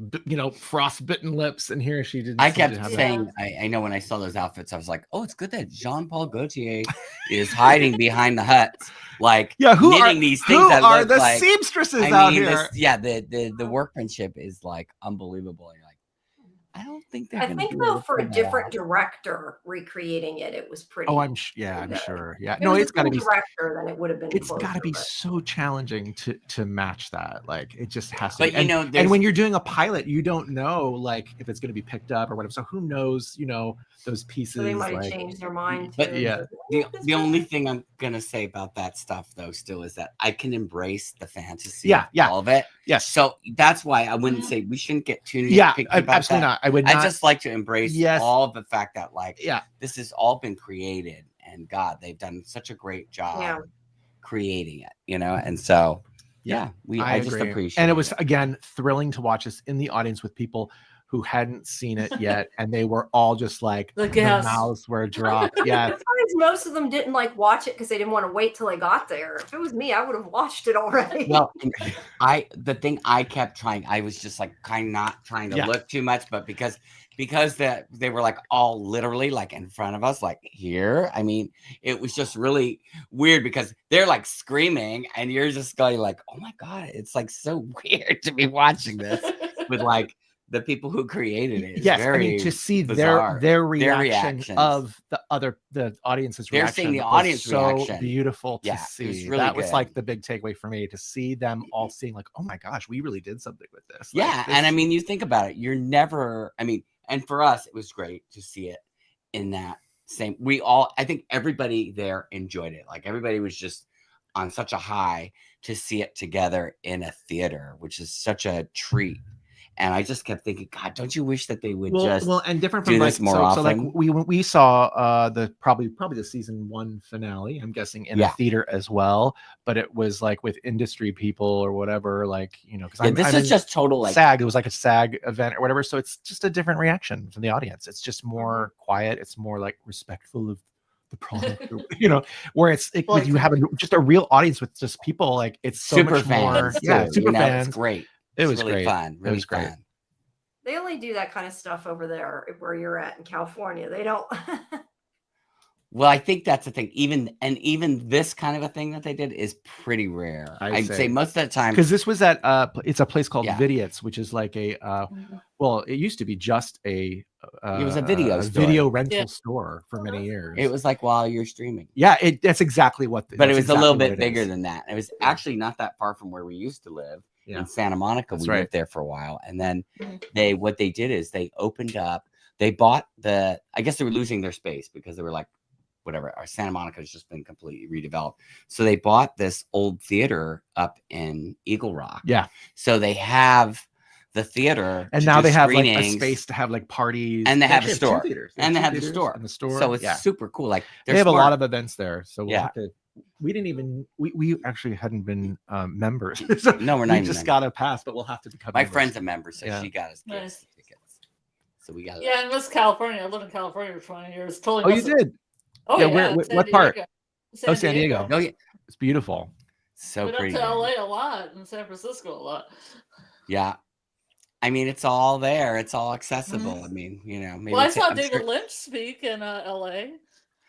frostbitten lips, and here she didn't. I seem to kept have that. saying, I know when I saw those outfits, I was like, oh, it's good that Jean-Paul Gaultier is hiding behind the huts, like who knitting are these things who that are look the like seamstresses I out mean, here? the workmanship is like unbelievable. You're like, I don't think they're I gonna think be though, able to for a pull that different off. director recreating it, it was pretty. Oh, I'm good. sure. Yeah, If no, it was it's the got to same be. director, then it would have been. It's got to be closer, so challenging to match that. Like, it just has to. But be. And there's when you're doing a pilot, you don't know like if it's going to be picked up or whatever. So who knows? Those pieces. So they might have like, changed their mind. But too. yeah. the only thing I'm gonna say about that stuff though still is that I can embrace the fantasy Yeah, of all of it. Yes. So that's why I wouldn't say we shouldn't get too Yeah, nitpicky about absolutely that. not. I would not. I just like to embrace Yes. all of the fact that like Yeah. this has all been created, and God, they've done such a great job Yeah. creating it, and so Yeah, I just agree. appreciate And it was again thrilling to watch this in the audience with people who hadn't seen it yet, and they were all just like The the gas. mouths were dropped. Yeah, Sometimes most of them didn't like watch it because they didn't want to wait till they got there. If it was me, I would have watched it already. Well, the thing I kept trying, I was just like kind of not trying to look too much, but because they were like all literally like in front of us, like here. I mean, it was just really weird because they're like screaming and you're just going like, oh my God, it's like so weird to be watching this with like the people who created it. yes, I mean to see bizarre. their reaction reactions. of the audience's They're reaction. seeing the was audience so reaction. beautiful to Yeah, see. it was really that was good. like the big takeaway for me, to see them all seeing like, oh my gosh, we really did something with this. Like, Yeah, and I mean, you think about it, you're never. I mean, and for us, it was great to see it in that same. I think everybody there enjoyed it. Like everybody was just on such a high to see it together in a theater, which is such a treat. And I just kept thinking, God, don't you wish that they would and different do from this like, more so often? like we saw the probably the season 1 finale, I'm guessing, in a theater as well, but it was like with industry people or whatever, like because this is just total like SAG. It was like a SAG event or whatever, so it's just a different reaction from the audience. It's just more quiet. It's more like respectful of the product, where when you have just a real audience with just people, like it's so super much fans, more, super fans. It's great. It was really great. fun. Really it was great. fun. They only do that kind of stuff over there where you're at in California. They don't. Well, I think that's the thing. Even this kind of a thing that they did is pretty rare. I'd say most of the time, because this was at it's a place called Yeah. Vidiots, which is like a well, it used to be just a It was a video store. video rental Yeah. store for many years. it was like while you're streaming. Yeah, that's exactly what. But it was exactly a little what bit it bigger is. than that. It was actually not that far from where we used to live Yeah. in Santa Monica. That's We right. lived there for a while, and then what they did is they opened up. They bought I guess they were losing their space because they were like, whatever. Our Santa Monica has just been completely redeveloped. So they bought this old theater up in Eagle Rock. Yeah. So they have the theater, And to now do they have like a screenings, space to have like parties, and they have a actually store. two theaters. And they two have the theaters store. and the store. So it's yeah. super cool. Like They have a lot of events there. So we'll Yeah. have to. We didn't even. We actually hadn't been members. So No, we're not we even just members. got a pass, but we'll have to become. My members. friend's a member, so Yeah. she got us Nice. tickets. So we got. Yeah, in West California. I lived in California for 20 years. Totally. Oh, you missed it. did? Oh Yeah, yeah. where- San what part? Diego. Oh, San Diego. Oh yeah, It's beautiful. so Went up pretty. to LA a lot and San Francisco a lot. Yeah, I mean it's all there. It's all accessible. I mean, maybe. Well, I saw I'm David sure- Lynch speak in LA.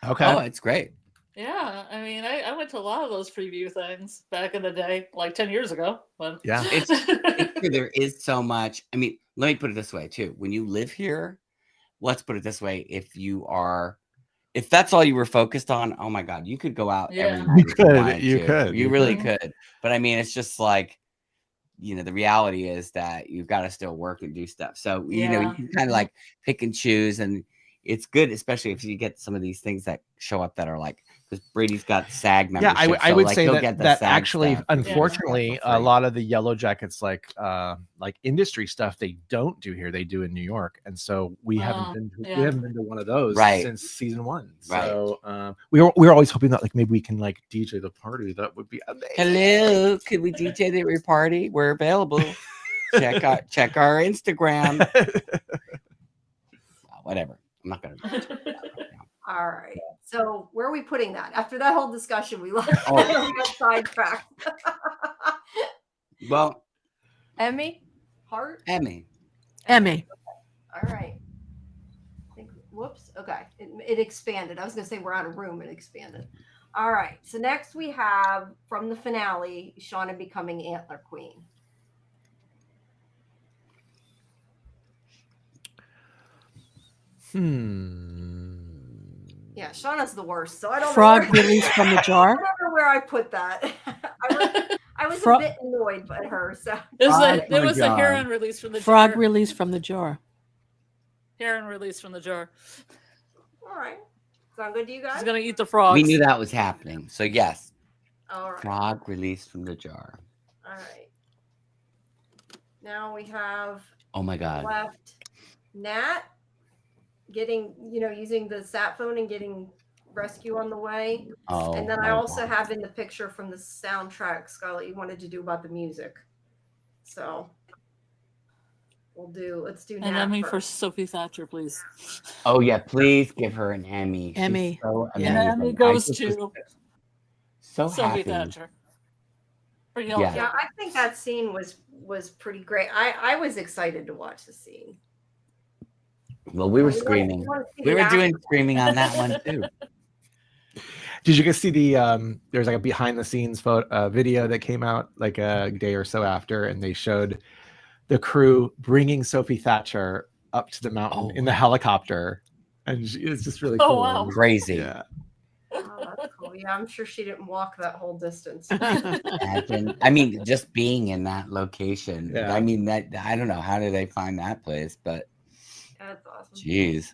Okay. Oh, it's great. Yeah, I mean, I went to a lot of those preview things back in the day, like 10 years ago. But Yeah. It's true, there is so much. I mean, let me put it this way too. When you live here, let's put it this way: if that's all you were focused on, oh my God, you could go out Yeah. every night. You if could, wanted you to. could, You you really could. could. But I mean, it's just like, the reality is that you've got to still work and do stuff. So, you Yeah. can kind of like pick and choose, and it's good, especially if you get some of these things that show up that are like, because Brady's got SAG Yeah, membership. I so, would like, say he'll that get the that SAG actually, stuff and unfortunately, stuff for a free. lot of the Yellowjackets like industry stuff they don't do here. They do in New York, and so we haven't been yeah. we haven't been to one of those Right. since season 1. Right. So we were always hoping that like maybe we can like DJ the party. That would be amazing. Hello, could we DJ at your party? We're available. check our Instagram. Whatever. I'm not gonna. All right. So where are we putting that? After that whole discussion, we got sidetracked. Well, Emmy, Hart. Emmy. Emmy. All right. Whoops. Okay. It expanded. I was going to say we're out of room. It expanded. All right. So next we have from the finale, Shauna becoming Antler Queen. Yeah, Shauna's the worst. So I don't Frog know where, released from the I jar. don't know where I put that. I was a Frog- bit annoyed by her. So there Frog was a jar. heron released from the Frog jar. released from the jar. Heron released from the jar. all right. Sound good to you guys? He's gonna eat the frogs. We knew that was happening. So yes, All right. frog released from the jar. All right. Now we have Oh my God. left Nat getting, using the sat phone and getting rescue on the way. Oh. And then I my also God. have in the picture from the soundtrack, Scarlett, you wanted to do about the music. So let's do And Nat Emmy first. for Sophie Thatcher, please. Oh yeah, please give her an Emmy. She's Emmy. so Yeah. amazing. And Emmy I goes just to was so Sophie happy. Thatcher. For Yeah. Yeah, Yellowjackets. I think that scene was pretty great. I was excited to watch the scene. Well, we were You wanna- screaming. you wanna see We the were after- doing screaming on that one too. Did you guys see the there's like a behind the scenes video that came out like a day or so after, and they showed the crew bringing Sophie Thatcher up to the mountain in the helicopter, and it's just really Oh, cool. wow. Crazy. Yeah. Oh, that's cool. Yeah, I'm sure she didn't walk that whole distance. Imagine. I mean, just being in that location. Yeah. I mean, that I don't know how did they find that place, but That's awesome. geez,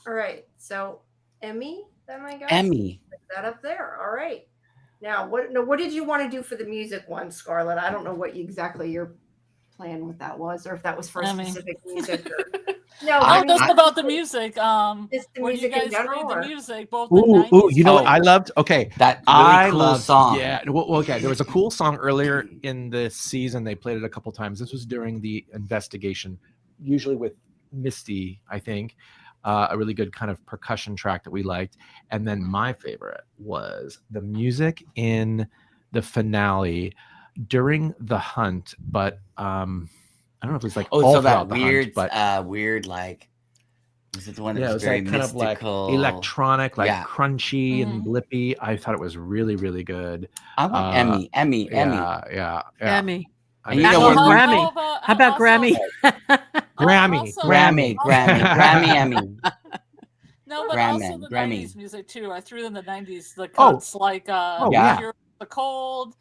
All right. So Emmy, then I guess Emmy. Put that up there. All right. Now, what did you want to do for the music one, Scarlett? I don't know what exactly your plan with that was, or if that was for Emmy. specific music. Or, no, Oh, mean, just about the music. Just the When music you in guys general. read the Or? music, both the Ooh, 90s. you know what Oh. I loved? Okay. That really I cool loved, song. Yeah. Well, okay. There was a cool song earlier in the season. They played it a couple times. This was during the investigation, usually with Misty, I think. A really good kind of percussion track that we liked. And then my favorite was the music in the finale during the hunt, but I don't know if it was like Oh, all so that throughout the weird, hunt, but weird like Was it the one that Yeah, it was was very like kind of like mystical? electronic, like Yeah. crunchy and Mhm. blippy. I thought it was really, really good. I want Emmy. Yeah. Emmy. I And mean, you know Actually, what? Grammy. How about also- Grammy? Grammy, also- Grammy. Grammy, Emmy. No, but Grammy, also the Grammy. 90s music too. I threw in the 90s, the Oh. cuts like yeah. Cure the Cold,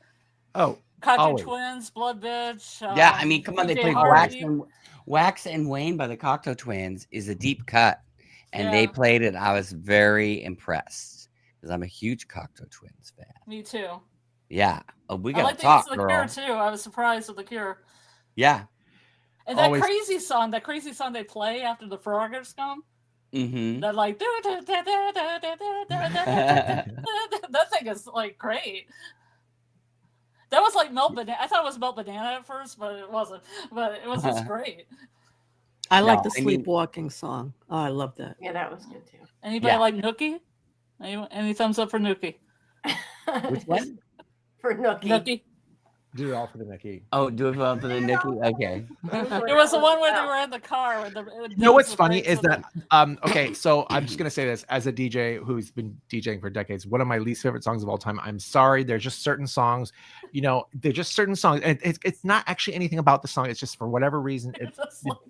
Oh, Cocktail always. Twins, Blood Bitch. Yeah, I mean, come on, they PJ played Harvey. Wax and Wayne by the Cocteau Twins is a deep cut, and they Yeah. played it. I was very impressed because I'm a huge Cocteau Twins fan. Me too. Yeah, we I gotta like talk, the girl. Cure too. I was surprised with the Cure. Yeah. And that Always. crazy song they play after the froggers come. Mm-hmm. That like that thing is like great. That was like Melt Banana. I thought it was Melt Banana at first, but it wasn't. But it was just great. I like No, the I mean- sleepwalking song. Oh, I love that. Yeah, that was good too. Anybody Yeah. like Nookie? Any thumbs up for Nookie? Which one? For Nookie. Nookie. Do it all for the Mickey. Oh, do it for the Nikki. Okay. It was the one where they were in the car. With You know what's funny is that okay, so I'm just gonna say this as a DJ who's been DJing for decades. One of my least favorite songs of all time. I'm sorry, there's just certain songs, you know, they're just certain songs, and it's not actually anything about the song. It's just for whatever reason it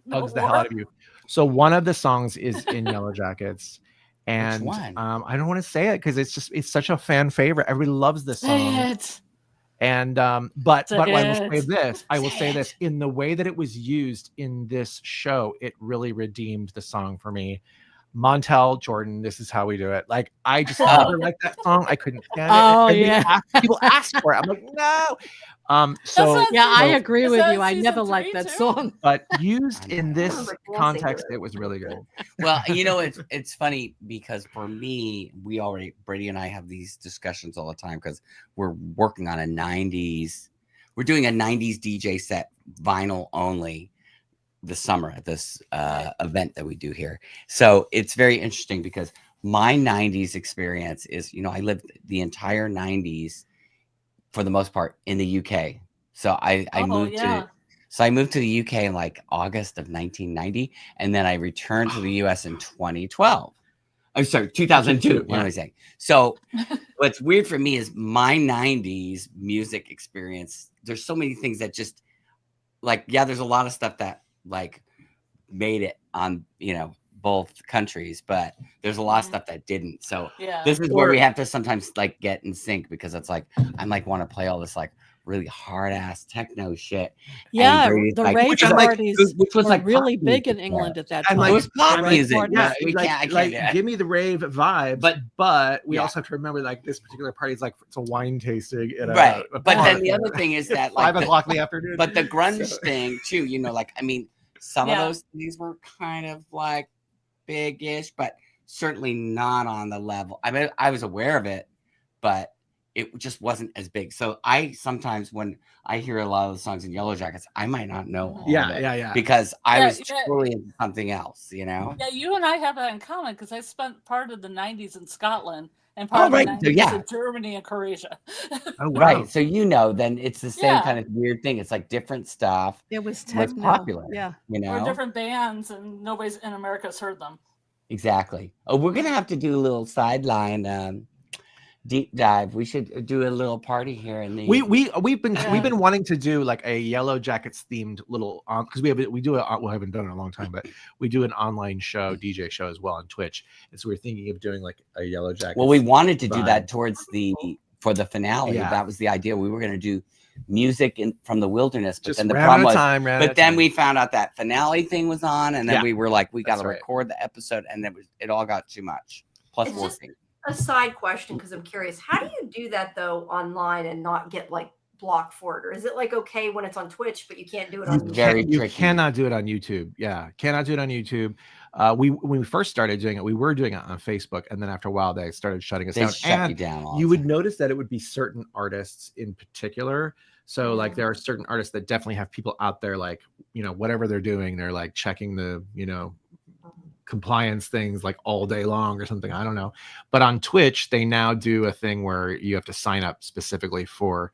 bugs the hell out of you. So one of the songs is in Yellowjackets, and one? I don't want to say it because it's such a fan favorite. Everybody loves this song. Say it. And but I will say it. this. I will say this. In the way that it was used in this show, it really redeemed the song for me. Montel Jordan, This Is How We Do It. Like I just never liked that song. I couldn't stand it. Oh, And yeah. people asked for it. I'm like, no. So not- Yeah, I so- agree Is with that you. I season never 3 liked that too? song. but used in this remember dancing context, to it. it was really good. Well, you know, it's funny because for me, Brady and I have these discussions all the time because we're working on a 90s. We're doing a 90s DJ set, vinyl only, this summer at this event that we do here. So it's very interesting because my 90s experience is, you know, I lived the entire 90s for the most part in the UK. So I moved to the UK in like August of 1990, and then I returned to the US in 2012. I'm sorry, 2002. What am I saying? So what's weird for me is my 90s music experience. There's so many things that just like, yeah, there's a lot of stuff that like made it on, you know, both countries, but there's a lot of stuff that didn't. So this is where we have to sometimes like get in sync because it's like, I'm like, want to play all this like really hard ass techno shit. Yeah, Brady's the like, rave which is like- parties which was were like really pop big in music England there. at that And time. like, It was pop Rave music. party, Yeah, like, I like can't. give me the rave vibe, but we yeah. also have to remember like this particular party is like it's a wine tasting at a, Right. a But bar then the at other thing is that like 5 o'clock in the afternoon. but the grunge So- thing too, you know, like I mean, some Yeah. of those things were kind of like big-ish, but certainly not on the level. I mean, I was aware of it, but it just wasn't as big. So I sometimes when I hear a lot of the songs in Yellowjackets, I might not know all of it yeah. because I Yeah, was yeah. truly into something else, you know? Yeah, you and I have that in common because I spent part of the 90s in Scotland and Oh, part right. of So, the 90s yeah. in Germany and Croatia. Oh, wow. Right. So you know, then it's the same Yeah. kind of weird thing. It's like different stuff. It was What's techno. popular? Yeah. You We're know? different bands and nobody's in America's heard them. Exactly. Oh, we're gonna have to do a little sideline deep dive. We should do a little party here in the. We've been wanting to do like a Yellowjackets themed little because we haven't done it in a long time, but we do an online show, DJ show as well on Twitch. And so we're thinking of doing like a Yellowjackets. Well, we wanted to do vibe. that for the finale. Yeah. That was the idea. We were gonna do music from the wilderness, but Just then the ran problem out of was. time. But then we found out that finale thing was on, and then Yeah, we were like, we got to that's right. record the episode, and it all got too much. Plus It's just- working. A side question, because I'm curious, how do you do that though online and not get like blocked for it? Or is it like okay when it's on Twitch, but you can't do it on Very you tricky. cannot do it on YouTube. Yeah, cannot do it on YouTube. When we first started doing it, we were doing it on Facebook, and then after a while, they started shutting us They down. shut And you down. all you the would time. notice that it would be certain artists in particular. So like there are certain artists that definitely have people out there like, you know, whatever they're doing, they're like checking the, you know, compliance things like all day long or something. I don't know. But on Twitch, they now do a thing where you have to sign up specifically for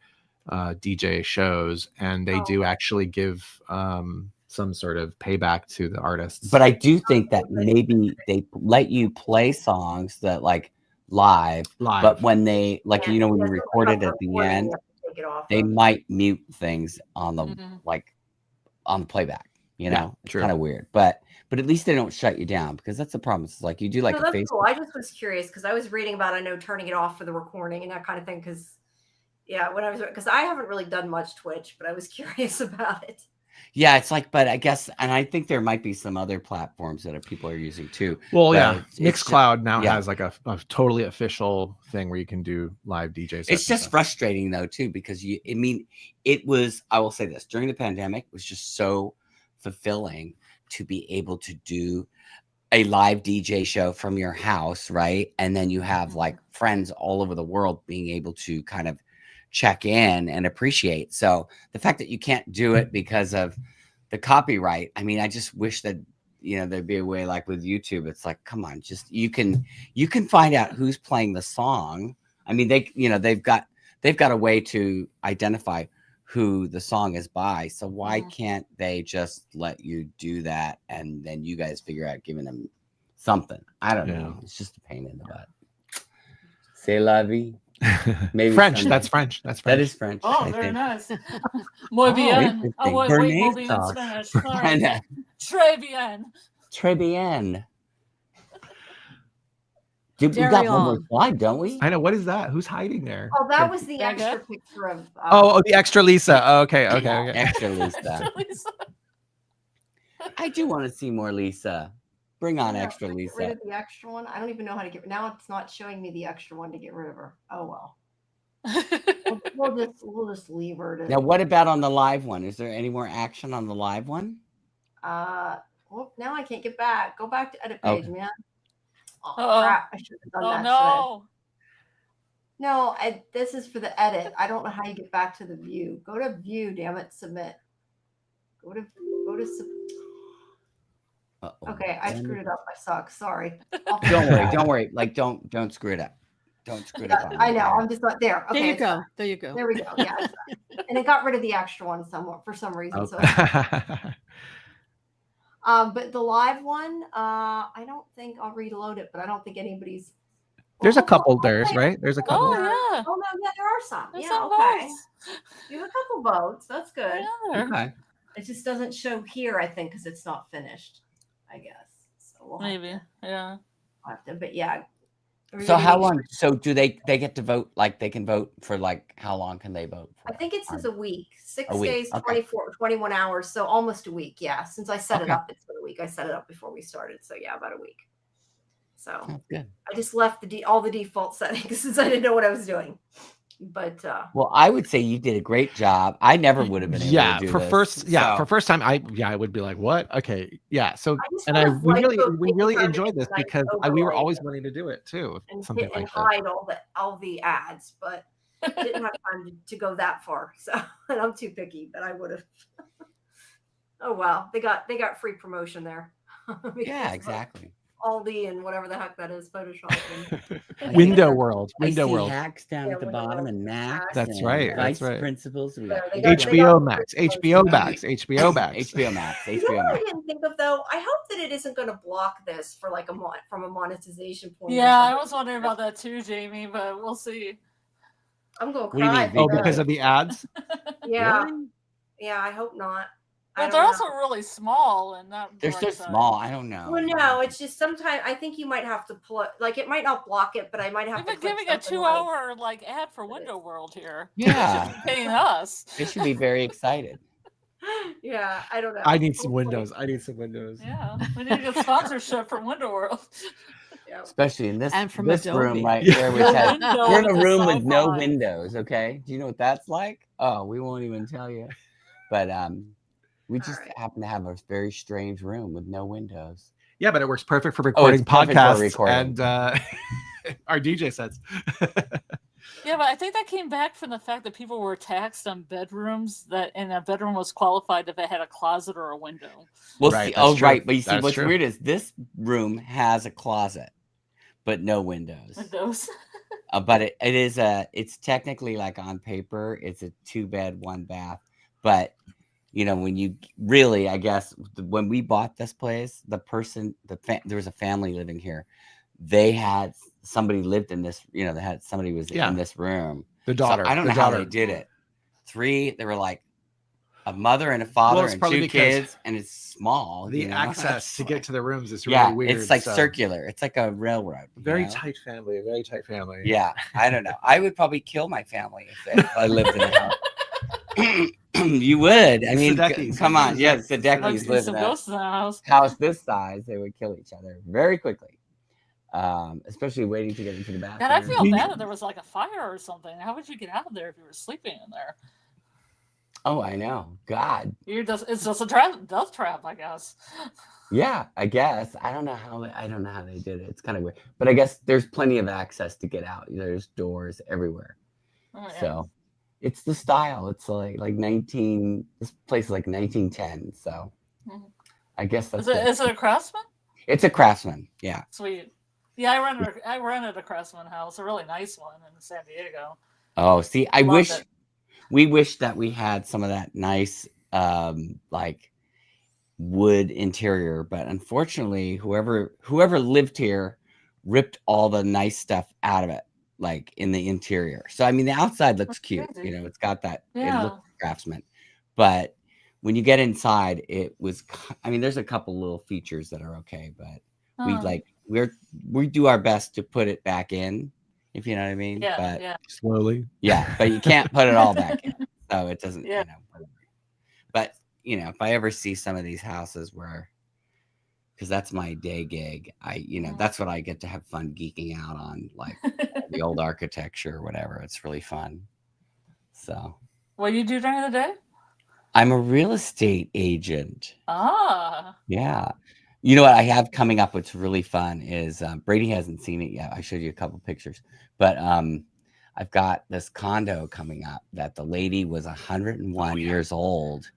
DJ shows, and they do actually give some sort of payback to the artists. But I do think that maybe they let you play songs that like live. But when they like, Yeah, you know, when you yeah, record it at the recording, end, you have to take it off they of. might mute things on the Mhm. like on the playback. You know, it's true. kind of weird. But at least they don't shut you down, because that's the problem. It's like you do like No, a that's Facebook. cool. I just was curious because I was reading about, I know, turning it off for the recording and that kind of thing. Because yeah, when I was, because I haven't really done much Twitch, but I was curious about it. Yeah, it's like, but I guess, and I think there might be some other platforms that people are using too. Well, but yeah, it's just- Mixcloud now yeah. has like a totally official thing where you can do live DJ sets. It's and just stuff. frustrating though too, because it was, I will say this, during the pandemic, it was just so fulfilling to be able to do a live DJ show from your house, right? And then you have like friends all over the world being able to kind of check in and appreciate. So the fact that you can't do it because of the copyright, I mean, I just wish that, you know, there'd be a way like with YouTube. It's like, come on, just you can find out who's playing the song. I mean, they've got a way to identify who the song is by. So why can't they just let you do that and then you guys figure out giving them something? I don't know. It's just a pain in the butt. C'est la vie. Maybe French. Sunday. That's French. That's That French. is French. Oh, I very think. nice. Muy bien. interesting. Oh, wait, Bernays muy bien in sauce. Spanish. Sorry. Très Très bien. bien. We Carry got one more on. slide, don't we? I know. What is that? Who's hiding there? Oh, that was the Back extra up? picture of. Oh, the extra Lisa. Oh, okay. Extra Lisa. Lisa. I do want to see more Lisa. Bring on Yeah, extra get rid Lisa. of the extra one. I don't even know how to get. Now it's not showing me the extra one to get rid of her. Oh well. We'll just leave her. To, Now, what about on the live one? Is there any more action on the live one? well, now I can't get back. Go back to edit page, Okay. man. Oh Uh-oh. crap! I should have done Oh that. shouldn't I? no. No, this is for the edit. I don't know how you get back to the view. Go to view, damn it, submit. Go to Uh-oh. Okay, I screwed it up. I suck. Sorry. Don't worry. Like, don't screw it up. Don't screw it up. On I me. know. I'm just not there. Okay, There you it's go. fine. There you go. There we go. Yeah, it's fine. And it got rid of the extra one somewhat for some reason. So, but the live one, I don't think I'll reload it. But I don't think anybody's. There's a Well, couple I'll there's play- right. There's a couple. Oh yeah. Oh no, yeah, there are some. There's Yeah, some okay. votes. You have a couple votes. That's good. Yeah. Okay. It just doesn't show here, I think, because it's not finished. I guess. So we'll Maybe. Yeah. have to. But yeah. So how long? So do they get to vote? Like they can vote for like how long can they vote for? I think it says a week, 6 A week, days, okay. 21 hours. So almost a week. Yeah. Since I set it Okay. up, it's been a week. I set it up before we started. So yeah, about a week. So That's good. I just left all the default settings since I didn't know what I was doing. But Well, I would say you did a great job. I never would have been able to do for this. for first time I would be like, what? Okay, yeah. So just and wanna, we like, really go take the time enjoyed to this like, because we were overlay always it wanting to do it too. and Something hit and like that. hide all the ads, but didn't have time to go that far. So and I'm too picky, but I would have. Oh wow, they got free promotion there. Yeah, Because of exactly. Aldi and whatever the heck that is, Photoshop. And, Window World. I Window see World. hacks down Yeah, at the Window bottom World. and Max. That's and right, Vice that's right. principals. We got They got- HBO Max. HBO Max. HBO Max. HBO Max. you know HBO what I Max. didn't think of though? I hope that it isn't going to block this for like from a monetization point. or Yeah, I something. was wondering about that too, Jamie, but we'll see. I'm going to What do you cry. mean, Oh, Big because of the ads. yeah, Really? yeah. I hope not. I But don't they're know. also really small and not. They're so direct side. small. I don't know. Well, no, it's just sometimes I think you might have to like it might not block it, but I might have We've to. been click giving a something 2-hour like ad for Window World here. Yeah. Paying us. They should be very excited. Yeah, I don't know. I need some Hopefully. windows. I need some windows. Yeah, we need to get sponsorship from Window World. Yeah. Especially in this, And from this Adobe. room right here, which has Window we're in a with the room with no sci-fi. windows. Okay, do you know what that's like? Oh, we won't even tell you. But we just right. happen to have a very strange room with no windows. Yeah, but it works perfect for recording perfect for podcasts recording. and our DJ sets. Yeah, but I think that came back from the fact that people were taxed on bedrooms and a bedroom was qualified if it had a closet or a window. Well, Right, see, that's oh, true. right. But you see, That's what's true. weird is this room has a closet, but no windows. Windows. But it's technically like on paper, it's a 2-bed, 1-bath, but you know, when you really, I guess, when we bought this place, the person, there was a family living here. They had somebody lived in this, you know, they had somebody was in this room. The daughter. So I don't know how they did it. They were like a mother and a father and 2 kids, and it's small. The access to get to the rooms is really yeah, weird. it's like circular. It's like a railroad. Very tight family. A very tight family. Yeah, I don't know. I would probably kill my family if I lived in a house. You would. I mean, come on. Yes, the Sadecki's live in a house this size. They would kill each other very quickly. Especially waiting to get into the bathroom. And I feel bad if there was like a fire or something. How would you get out of there if you were sleeping in there? Oh, I know. God. It's just a death trap, I guess. Yeah, I guess. I don't know how they did it. It's kind of weird. But I guess there's plenty of access to get out. There's doors everywhere. Oh, yeah. So it's the style. It's like this place is like 1910. So I guess that's is it a Craftsman? It's a Craftsman, yeah. Sweet. Yeah, I rented a Craftsman house, a really nice one in San Diego. Oh, see, we wish that we had some of that nice like wood interior, but unfortunately whoever lived here ripped all the nice stuff out of it, like in the interior. So I mean the outside looks cute, you know, it's got that it looks Craftsman, but when you get inside there's a couple little features that are okay, but we do our best to put it back in, if you know what I mean. Slowly. Yeah, but you can't put it all back in. So it doesn't, you know, whatever. But you know, if I ever see some of these houses because that's my day gig, that's what I get to have fun geeking out on, like the old architecture or whatever. It's really fun. So what do you do during the day? I'm a real estate agent. Ah. Yeah. You know what I have coming up, what's really fun is Brady hasn't seen it yet. I showed you a couple pictures, but I've got this condo coming up that the lady was 101 years old.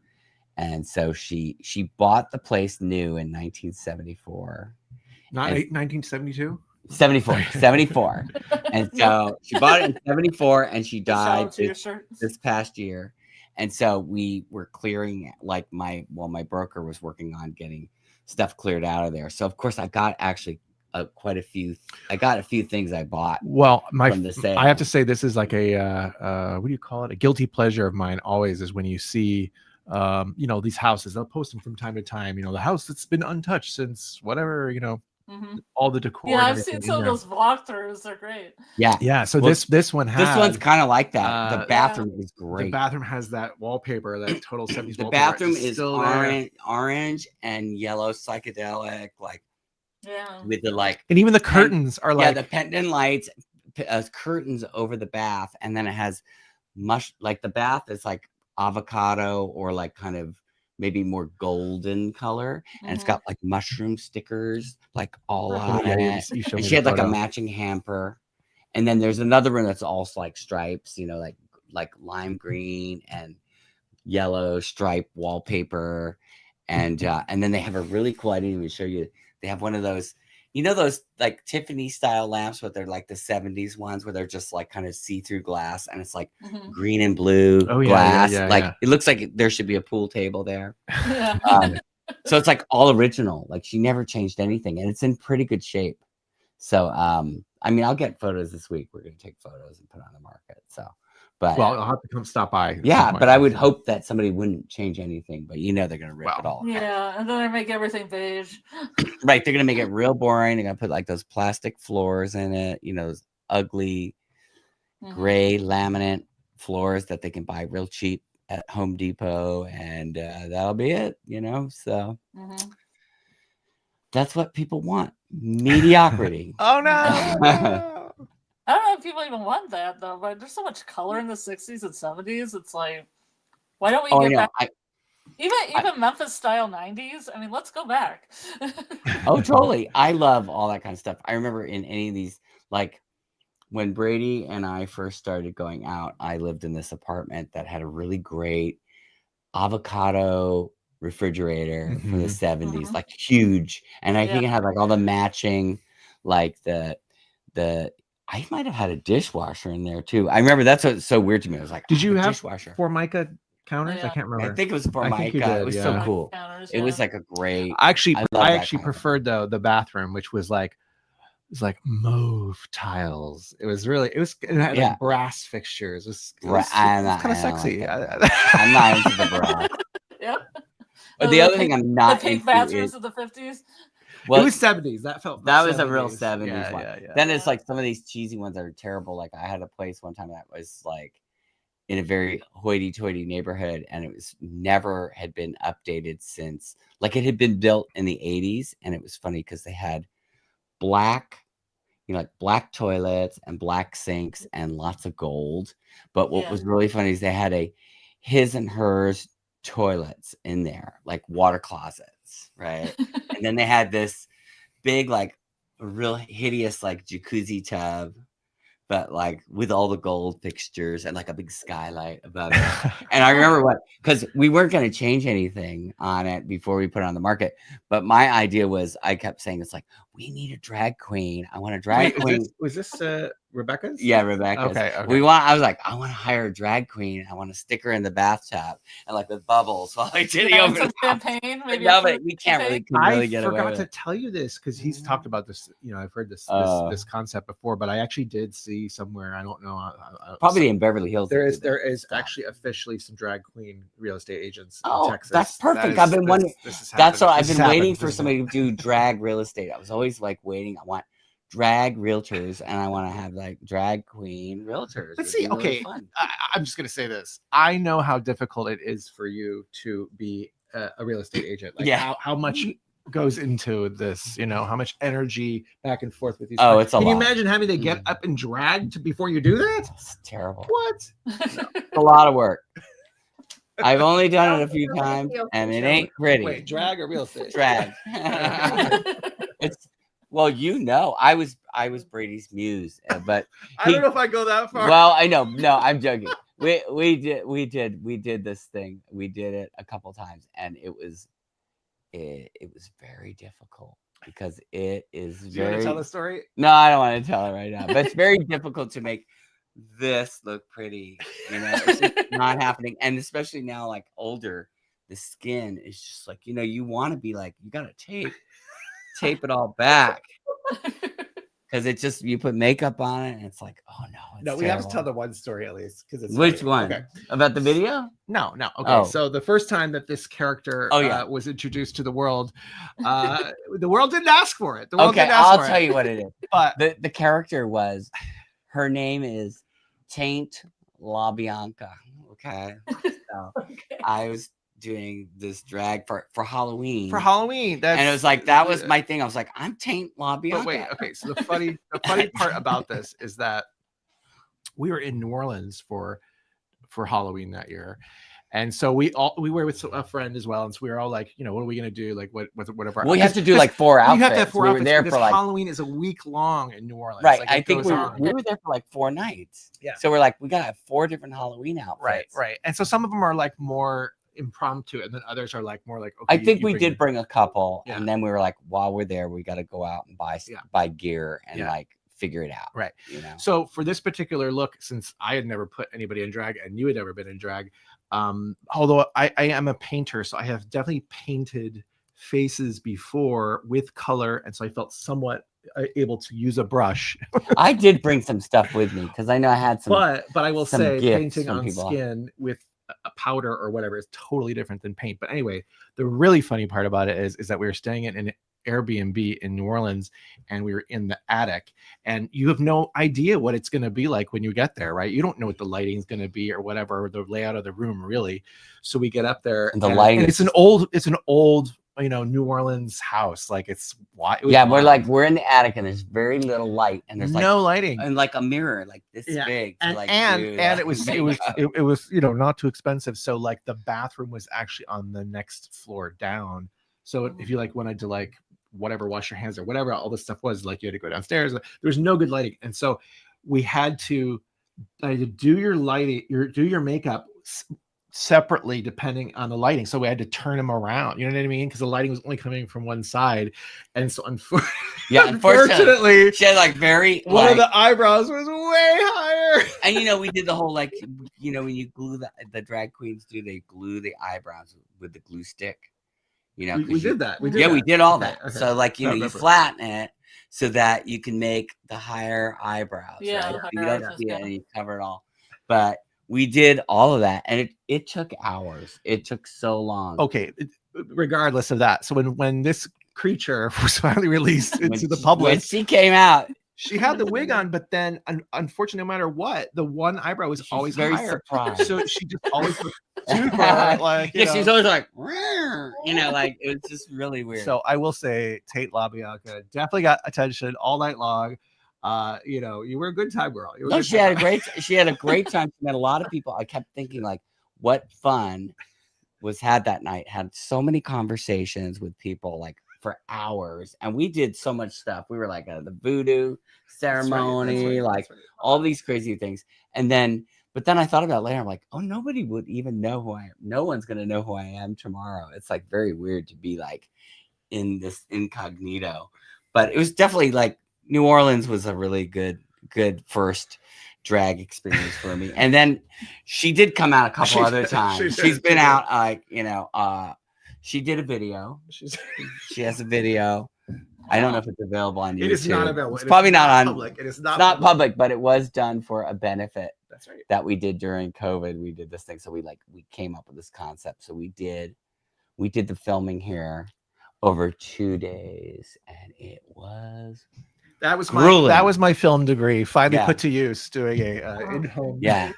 And so she bought the place new in 1974. Not 1972? 74. And so she bought it in 74 and she died this past year. And so we were clearing, like my broker was working on getting stuff cleared out of there. So of course I got actually quite a few. I got a few things I bought. Well, I have to say this is like a what do you call it? A guilty pleasure of mine always is when you see you know, these houses. They'll post them from time to time. You know, the house that's been untouched since whatever, you know, all the decor. Yeah, I've seen some of those walkthroughs. They're great. Yeah. So this one's kind of like that. The bathroom is great. The bathroom has that wallpaper, that total 70s the wallpaper. Bathroom is orange and yellow psychedelic, like with the and even the curtains are like the pendant lights, curtains over the bath, and then it has like the bath is like avocado or like kind of maybe more golden color, and it's got like mushroom stickers like all on it. And she had like a matching hamper, and then there's another room that's also like stripes, you know, like lime green and yellow stripe wallpaper, and then they have a really cool. I didn't even show you. They have one of those, you know, those like Tiffany style lamps, but they're like the 70s ones where they're just like kind of see-through glass, and it's like green and blue glass. It looks like there should be a pool table there. So it's like all original. Like she never changed anything, and it's in pretty good shape. So I mean, I'll get photos this week. We're gonna take photos and put on the market. So but I'll have to come stop by. Yeah, but I would hope that somebody wouldn't change anything, but you know they're gonna rip it all. Yeah, and then they make everything beige. Right, they're gonna make it real boring. They're gonna put like those plastic floors in it, you know, those ugly gray laminate floors that they can buy real cheap at Home Depot, and that'll be it, you know. So that's what people want. Mediocrity. Oh no. I don't know if people even want that though, but there's so much color in the 60s and 70s. It's like, why don't we get back? Even Memphis style 90s. I mean, let's go back. Oh, totally. I love all that kind of stuff. I remember in any of these, like when Brady and I first started going out, I lived in this apartment that had a really great avocado refrigerator from the 70s, like huge. And I think it had like all the matching, like the I might have had a dishwasher in there too. I remember that's what's so weird to me. I was like, did you have dishwasher? Formica counters. I Yeah. can't I remember. think it was I think Formica. you did, It was yeah. so cool. Counters, It was yeah. like a great. I actually, I love I that actually kind of preferred the bathroom, which was like mauve tiles. It was really, it had Yeah. like brass fixtures. It Right, was I'm kind of not- I don't sexy. like I'm not into the brass. Yeah. But Oh, the other thing pink- I'm not the pink into bathrooms is of the 50s. well, it was 70s. That felt that was a real 70s. 70s Yeah, one. yeah, yeah. Then it's Yeah. like some of these cheesy ones that are terrible. Like I had a place one time that was like in a very hoity-toity neighborhood, and it was never had been updated since. Like it had been built in the 80s, and it was funny because they had black, like black toilets and black sinks and lots of gold. But what Yeah. was really funny is they had a his and hers toilets in there, like water closets, right? And then they had this big, like real hideous, like jacuzzi tub, but like with all the gold fixtures and like a big skylight above it. And I remember because we weren't going to change anything on it before we put it on the market. But my idea was, I kept saying, it's like, we need a drag queen. I want a drag queen. Was this Rebecca's? Yeah, Rebecca's. Okay. I was like, I want to hire a drag queen. I want to stick her in the bathtub and like with bubbles while I did Yeah, over some the top. champagne, maybe. No, a but fruit we can't really, champagne. get away forgot with to it. tell you this because he's talked about this. I've heard this concept before, but I actually did see somewhere. I don't know. Probably in Beverly Hills. There they is did that actually stuff. officially some drag queen real estate agents Oh, in Texas. that's perfect. I've been wondering. That's That's what I've been waiting for somebody to do drag real estate. I was always like waiting. I want drag realtors and I want to have like drag queen realtors. Let's It'd see. be really Okay, fun. I'm just gonna say this. I know how difficult it is for you to be a real estate agent. Like Yeah. how much goes into this, how much energy back and forth with these. Oh, clients. it's a Can you lot. imagine having to get up and drag before you do that? It's terrible. What? It's a lot of work. I've only done it a few times and it ain't pretty. Wait, drag or real estate? Drag. It's well, I was Brady's muse, but I don't know if I go that far. well, I know. No, I'm joking. We did this thing. We did it a couple times, and it was very difficult because it is Do you want to tell the story? No, I don't want to tell it right now. But it's very difficult to make this look pretty. It's just not happening. And especially now, like older, the skin is just like, you want to be like, you got to tape it all back. Because it just, you put makeup on it and it's like, oh no. No, we have to tell the one story at least. Which funny. one? Okay. About the video? No. Okay. Oh. So the first time that this character was introduced to the world, the world didn't ask for it. The world didn't ask I'll for tell it. you what it is. But The character was, her name is Taint La Bianca. Okay. So I was doing this drag for Halloween. and it was like, that was my thing. I was like, I'm Taint La Bianca. But wait, okay. So the funny part about this is that we were in New Orleans for Halloween that year. And so we were with a friend as well. And so we were all like, what are we going to do? Like whatever. We have to do like 4 outfits. You have to have 4 outfits. Were there because for like Halloween is a week long in New Orleans. Right. Like, I think we on. were there for like 4 nights. Yeah. So we're like, we got to have 4 different Halloween outfits. Right. And so some of them are like more impromptu, and then others are like more like, okay, I think we did bring a couple, Yeah. and then we were like, while we're there, we got to go out and buy gear and like figure it out. Right. So for this particular look, since I had never put anybody in drag and you had never been in drag, although I am a painter, so I have definitely painted faces before with color, and so I felt somewhat able to use a brush. I did bring some stuff with me because I know I had some. But I will some say gifts painting from on people. skin with a powder or whatever is totally different than paint. But anyway, the really funny part about it is that we were staying in an Airbnb in New Orleans, and we were in the attic, and you have no idea what it's going to be like when you get there, right? You don't know what the lighting is going to be or whatever, or the layout of the room really. So we get up there, And the lighting and it's an old New Orleans house. Like it's why we're in the attic and there's very little light and there's like no lighting and like a mirror like this big. And, like, and it was not too expensive. So like the bathroom was actually on the next floor down. So if you like wanted to like whatever, wash your hands or whatever, all this stuff was like, you had to go downstairs. There was no good lighting. And so we had to do your lighting, do your makeup separately depending on the lighting. So we had to turn them around. You know what I mean? Because the lighting was only coming from one side. And so unfortunately, she had like very one of the eyebrows was way higher. And you know, we did the whole like, you know, when you glue the drag queens do, they glue the eyebrows with the glue stick. You know, we did that. We did all okay, that. Okay. So like, you know, you flatten it so that you can make the higher eyebrows. Yeah, right? So you don't see it and you cover it all. But we did all of that, and it took hours. It took so long. Okay, regardless of that. So when this creature was finally released into the public, when she came out, she had the wig on, but then unfortunately, no matter what, the one eyebrow was always very higher. surprised. So she just always looked super like she's always like, you know, like it was just really weird. So I will say Tate LaBianca definitely got attention all night long. You know, you were a good time girl. No, she had a great time. She met a lot of people. I kept thinking like, what fun was had that night. Had so many conversations with people like for hours, and we did so much stuff. We were like at the voodoo ceremony, all these crazy things. And then, but then I thought about it later. I'm like, oh, nobody would even know who I am. No one's gonna know who I am tomorrow. It's like very weird to be like in this incognito. But it was definitely like New Orleans was a really good first drag experience for me. And then she did come out a couple other times. She's been out like, you know, she did a video. She has a video. I don't know if it's available on YouTube. It is not available. It's probably not on public. It is not public, but it was done for a benefit. That's right. That we did during COVID. We did this thing. So we came up with this concept. So we did the filming here over 2 days, and it was that was my film degree finally put to use doing a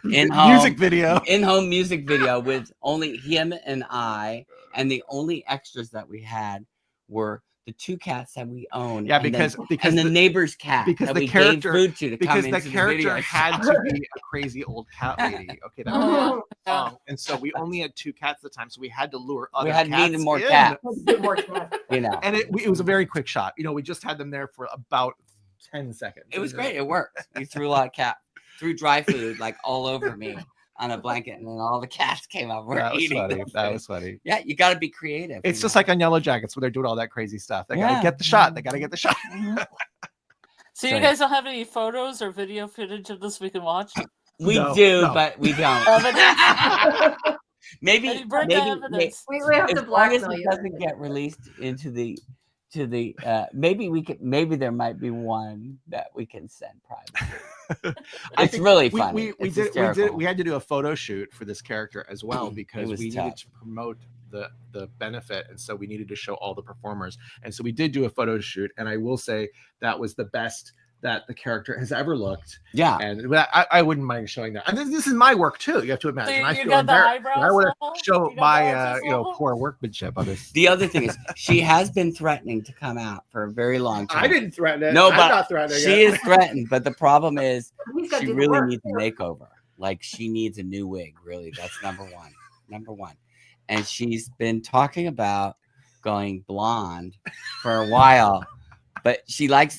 in-home music video with only him and I, and the only extras that we had were the 2 cats that we own. Yeah, because the neighbor's cat because that the we character gave food to because come the into character the video. had to be a crazy old cat lady. Okay, that was and so we only had 2 cats at the time, so we had to lure other cats. Needed more cats. You know, and it was a very quick shot. You know, we just had them there for about 10 seconds. It was great. It worked. We threw a lot of threw dry food like all over me on a blanket, and then all the cats came up. That was funny. Yeah, you got to be creative. It's just like on Yellowjackets when they're doing all that crazy stuff. They gotta get the shot. They gotta get the shot. So you guys don't have any photos or video footage of this we can watch? We do, but we don't. maybe we have to blackmail you. It doesn't get released into the maybe there might be one that we can send privately. It's really funny. We had to do a photo shoot for this character as well because we needed to promote the benefit, and so we needed to show all the performers, and so we did do a photo shoot, and I will say that was the best that the character has ever looked. Yeah, and I wouldn't mind showing that. And this is my work too. You have to imagine. So I feel embarrassed. I want to show my poor workmanship on this. The other thing is, she has been threatening to come out for a very long time. I didn't threaten it. No, I'm but not threatening she is threatened. But the problem is, she really needs a work. makeover. Like she needs a new wig. Really, that's number one. And she's been talking about going blonde for a while. But she's like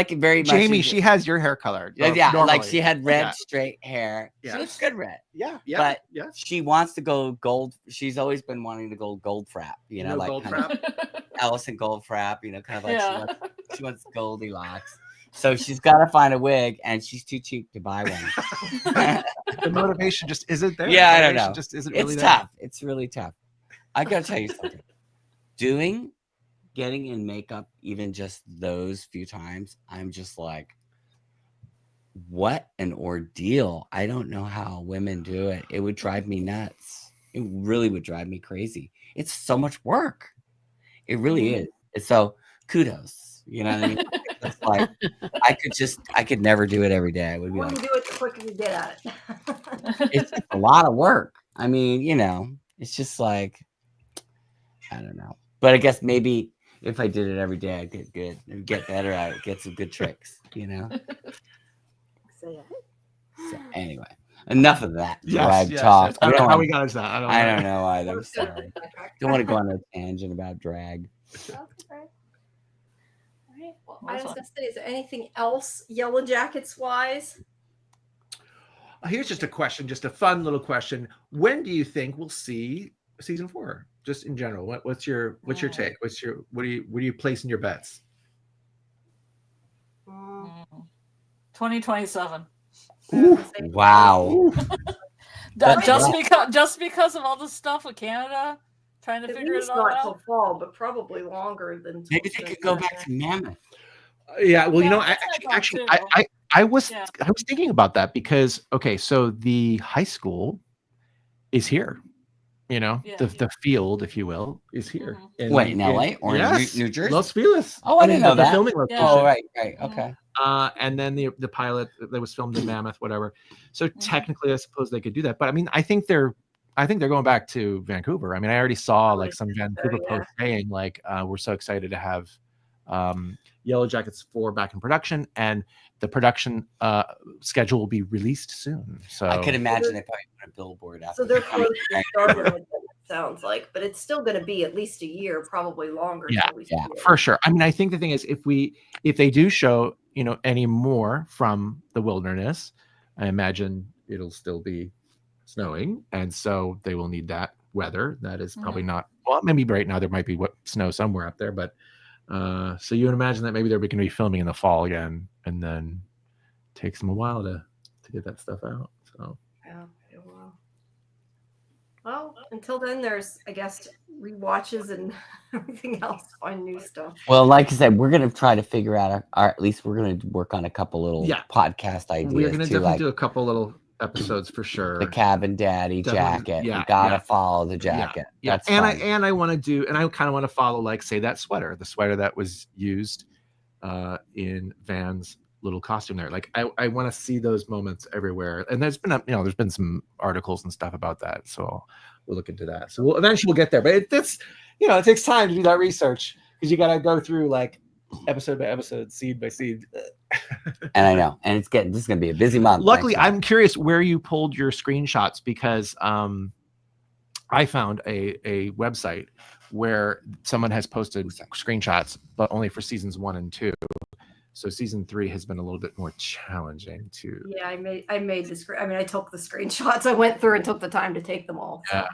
very much. Jamie, she has your hair color. Yeah, normally. Like she had red straight hair. Yeah. She looks good red. Yeah. But she wants to go gold. She's always been wanting to go gold frap. You know, like gold frap? Allison Gold frap. You know, kind of like she wants Goldilocks. So she's got to find a wig, and she's too cheap to buy one. The motivation just isn't there. Yeah, I don't know. Just isn't really it's there. tough. It's really tough. I gotta tell you something. Getting in makeup, even just those few times, I'm just like, what an ordeal. I don't know how women do it. It would drive me nuts. It really would drive me crazy. It's so much work. It really is. So kudos. You know what I mean? It's like I could never do it every day. I would be When like, you do it, the quicker you get at it. it's a lot of work. I mean, you know, it's just like, I don't know. But I guess maybe if I did it every day, I'd get good and get better at it, get some good tricks, you know? So anyway, enough of that yes, talk. I don't know how we got into that. I don't know either. I'm sorry. Don't want to go on a tangent about drag. I was gonna say, is there anything else Yellowjackets wise? here's just a question, just a fun little question. When do you think we'll see season 4? Just in general, what's your take? What are you placing your bets? 2027. Wow. Just because of all the stuff with Canada, trying to figure it all not out. till fall, but probably longer than. Maybe they could go back to Mammoth. Yeah, well, Yeah, I was thinking about that because so the high school is here. The field, if you will, is here. Wait, in LA or in New Jersey? Los Feliz. Oh, I didn't know that. The filming location. Oh, right, okay. And then the pilot that was filmed in Mammoth, whatever. So technically, I suppose they could do that. But I mean, I think they're going back to Vancouver. I mean, I already saw like some Vancouver post saying like, we're so excited to have Yellowjackets 4 back in production, and the production schedule will be released soon. So I could imagine they probably put a billboard out. So they're close to starting, it sounds like, but it's still going to be at least a year, probably longer. Yeah, for sure. I mean, I think the thing is, if they do show any more from the wilderness, I imagine it'll still be snowing, and so they will need that weather. That is probably not, well, maybe right now there might be snow somewhere up there, but so you would imagine that maybe they're going to be filming in the fall again, and then it takes them a while to get that stuff out. So it will. Well, until then, there's, I guess, rewatches and everything else, find new stuff. Well, like I said, we're going to try to figure out at least we're going to work on a couple little podcast ideas. We're going to definitely do a couple little episodes for sure. The Cabin Daddy jacket. You gotta follow the jacket. Yeah. That's and I want to do, and I kind of want to follow, like, say, that sweater, the sweater that was used in Van's little costume there. Like, I want to see those moments everywhere. And there's been some articles and stuff about that, so we'll look into that. So we'll eventually get there, but it takes time to do that research, because you got to go through like episode by episode, seed by seed. And I know, and this is going to be a busy month. Luckily, I'm curious where you pulled your screenshots, because I found a website where someone has posted screenshots, but only for seasons 1 and 2. So season 3 has been a little bit more challenging to. Yeah, I made the screen. I mean, I took the screenshots. I went through and took the time to take them all. Yeah.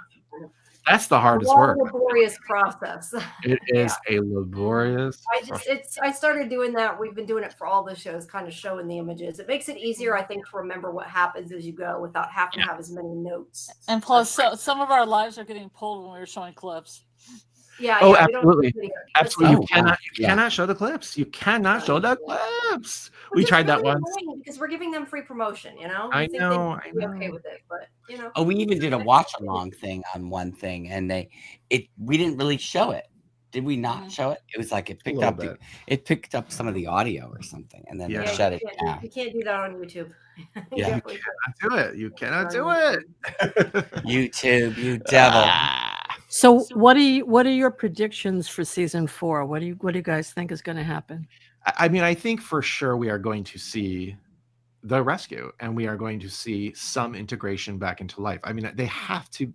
That's the hardest work. Laborious process. It is a laborious. I started doing that. We've been doing it for all the shows, kind of showing the images. It makes it easier, I think, to remember what happens as you go without having to have as many notes. And plus, some of our lives are getting pulled when we were showing clips. Yeah. Oh, absolutely. Absolutely. You Oh, cannot show the clips. You cannot show the clips. We tried that once. Because we're giving them free promotion, I know. Be okay with it, but Oh, we even did a watch along thing on one thing, and we didn't really show it. Did we not show it? It was like it picked up some of the audio or something, and then they shut it down. You can't do that on YouTube. Yeah, you cannot do it. You cannot do it. YouTube, you devil. So what are your predictions for season 4? What do you guys think is going to happen? I mean, I think for sure we are going to see the rescue, and we are going to see some integration back into life. I mean, they have to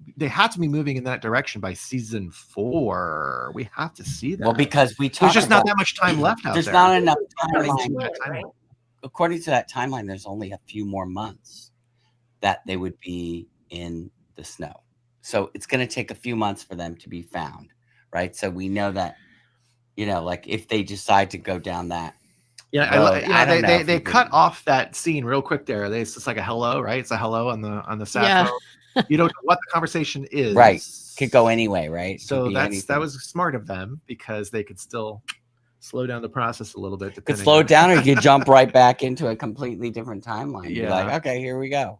be moving in that direction by season 4. We have to see that. Well, because there's just not that much time left out there. There's not enough time. According to that timeline, there's only a few more months that they would be in the snow. So it's going to take a few months for them to be found, right? So we know that, like if they decide to go down that. Yeah, they cut off that scene real quick there. It's just like a hello, right? It's a hello on the side. Yeah. You don't know what the conversation is. Right. Could go anyway, right? So that was smart of them, because they could still slow down the process a little bit. Could slow it down, or you could jump right back into a completely different timeline. Yeah. Be like, okay, here we go.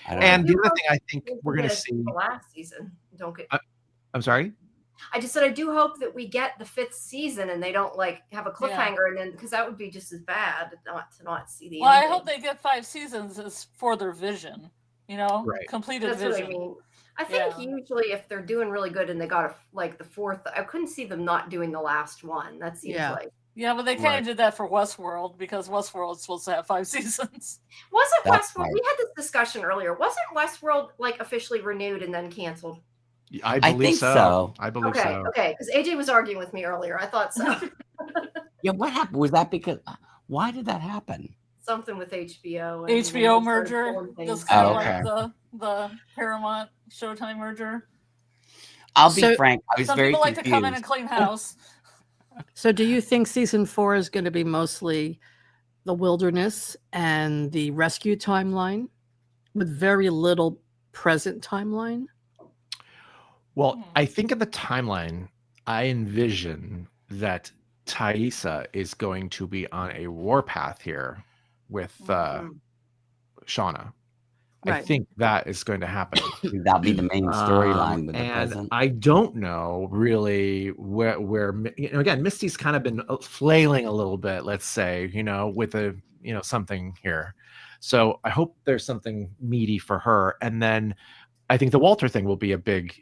And the other thing I think we're going to see last season. I'm sorry. I just said I do hope that we get the 5th season and they don't like have a cliffhanger, and then, because that would be just as bad not see the. Well, ending. I hope they get 5 seasons as for their vision. Completed That's vision. what I mean. I think usually if they're doing really good and they got the 4th, I couldn't see them not doing the last one. That seems like. Yeah, but they kind of did that for Westworld, because Westworld's supposed to have 5 seasons. Wasn't Westworld? We had this discussion earlier. Wasn't Westworld like officially renewed and then canceled? I believe so. I believe so. Okay, because AJ was arguing with me earlier. I thought so. Yeah, what happened? Was that because? Why did that happen? something with HBO. And HBO they started merger. pulling things Just kind of Oh, like the Paramount Showtime merger. I'll be So- frank. I was Some very people like confused. to come in and clean house. So do you think season 4 is going to be mostly the wilderness and the rescue timeline with very little present timeline? Well, I think in the timeline, I envision that Thaisa is going to be on a warpath here with Shauna. I Right. think that is going to happen. That'll be the main storyline with the And present. I don't know really where again, Misty's kind of been flailing a little bit, let's say, with a something here. So I hope there's something meaty for her. And then I think the Walter thing will be a big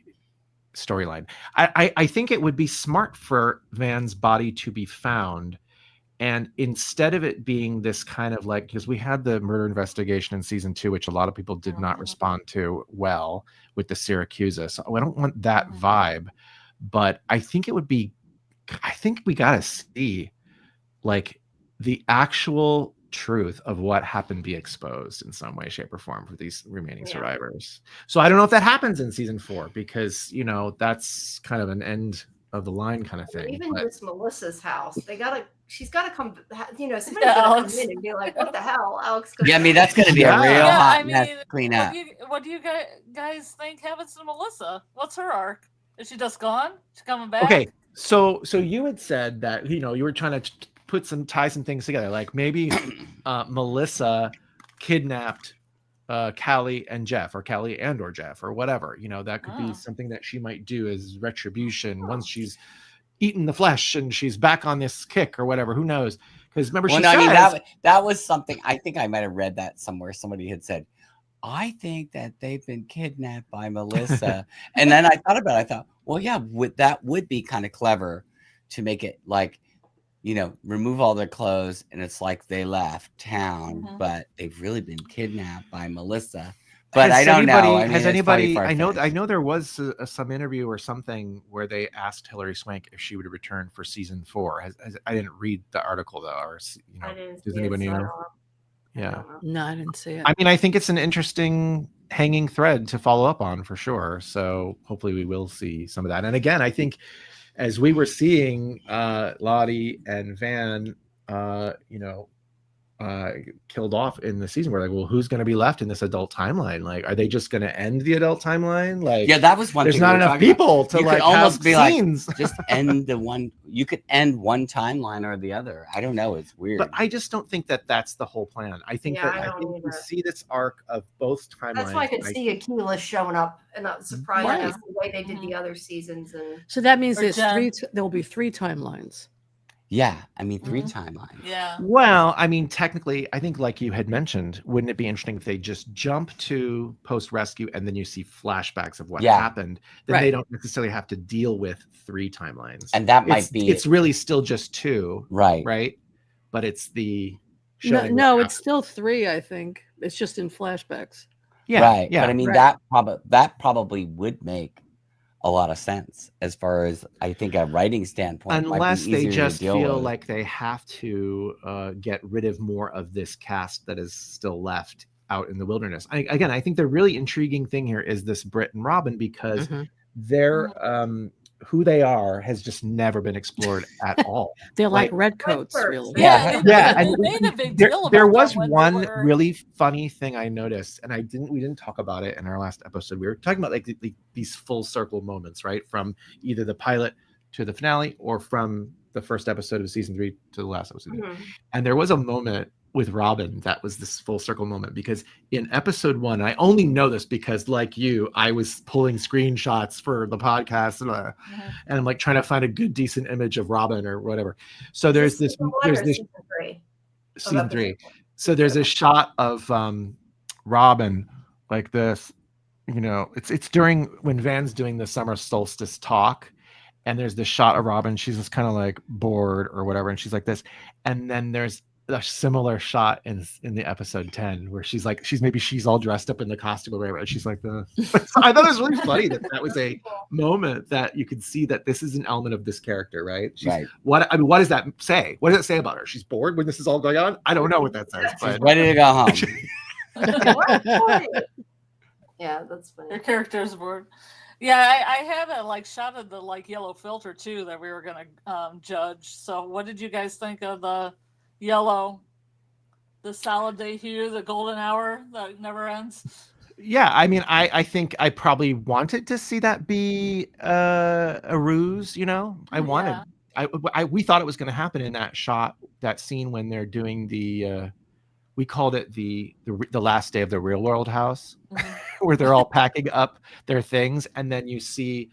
storyline. I think it would be smart for Van's body to be found. And instead of it being this kind of like, because we had the murder investigation in season 2, which a lot of people did not respond to well with the Syracusa. So I don't want that vibe, but I think we got to see like the actual truth of what happened be exposed in some way, shape, or form for these remaining survivors. So I don't know if that happens in season 4, because, that's kind of an end of the line kind of thing. Even But this Melissa's house, she's gotta come, somebody's gotta come in and be like, what the hell, Alex? Yeah, I mean, that's going to be Yeah. a real Yeah, hot I mess mean, to clean up. what do you guys think happens to Melissa? What's her arc? Is she just gone? She coming back? okay, so you had said that you were trying to tie some things together, like maybe Melissa kidnapped Callie and Jeff, or Callie and or Jeff, or whatever. That could be something that she might do as retribution once she's eaten the flesh and she's back on this kick or whatever. Who knows? Because remember, she says, that was something. I think I might have read that somewhere. Somebody had said, I think that they've been kidnapped by Melissa. And then I thought about it. I thought, well, yeah, that would be kind of clever to make it like, remove all their clothes and it's like they left town, but they've really been kidnapped by Melissa. But I don't know. I mean, has anybody? I know far-fetched. there was some interview or something where they asked Hilary Swank if she would return for season 4. I didn't read the article though, or I didn't does see anybody it, so I know? don't know. Yeah. No, I didn't see it. I mean, I think it's an interesting hanging thread to follow up on for sure. So hopefully we will see some of that. And again, I think as we were seeing Lottie and Van, killed off in the season, we're like, well, who's going to be left in this adult timeline? Like, are they just going to end the adult timeline? Like, yeah, that was one there's thing. not enough people to You like could almost have be scenes. like, just end the one. You could end one timeline or the other. I don't know. It's weird. But I just don't think that that's the whole plan. I think Yeah, that I I don't think we either. see this arc of both timelines. That's why I could see Aquila showing up and not surprised Right. as the way they did the other seasons. And So that means Or there's Jen. there will be 3 timelines. Yeah, I mean, 3 timelines. Yeah. Well, I mean, technically, I think like you had mentioned, wouldn't it be interesting if they just jump to post-rescue and then you see flashbacks of what happened? Then they Right. don't necessarily have to deal with 3 timelines. And that might be it's really still just 2, right. right? But it's the No, showing no, what it's still 3, I think. It's just in flashbacks. Yeah, right. yeah. But I mean, Right. that probably would make a lot of sense as far as I think a writing standpoint. Unless might be they easier just to deal feel with. like they have to get rid of more of this cast that is still left out in the wilderness. I think the really intriguing thing here is this Britt and Robin, because they're who they are has just never been explored at all. They're like Like- redcoats, Redbirds. really. Yeah. Yeah, They and made a big there, deal about there was them when they one were- really funny thing I noticed, and we didn't talk about it in our last episode. We were talking about like these full circle moments, right, from either the pilot to the finale, or from the first episode of season 3 to the last episode. And there was a moment with Robin that was this full circle moment, because in episode 1, I only know this because, like you, I was pulling screenshots for the podcast and I'm like trying to find a good decent image of Robin or whatever. So there's this season 3. season 3. So there's a shot of Robin like this, it's during when Van's doing the summer solstice talk, and there's this shot of Robin. She's just kind of like bored or whatever, and she's like this. And then there's a similar shot in the episode 10 where she's all dressed up in the costume or whatever, and she's like this. So I thought it was really funny that was a moment that you could see that this is an element of this character, right? Right. What does that say? What does it say about her? She's bored when this is all going on? I don't know what that says, She's but ready to go home. Yeah, that's funny. Your character's bored. Yeah, I had a like shot of the like yellow filter too that we were gonna judge. So what did you guys think of the yellow, the solid day hue, the golden hour that never ends? yeah, I mean, I think I probably wanted to see that be a ruse, you know. I wanted, we thought it was going to happen in that shot, that scene when they're doing the, we called it the last day of the real world house, where they're all packing up their things, and then you see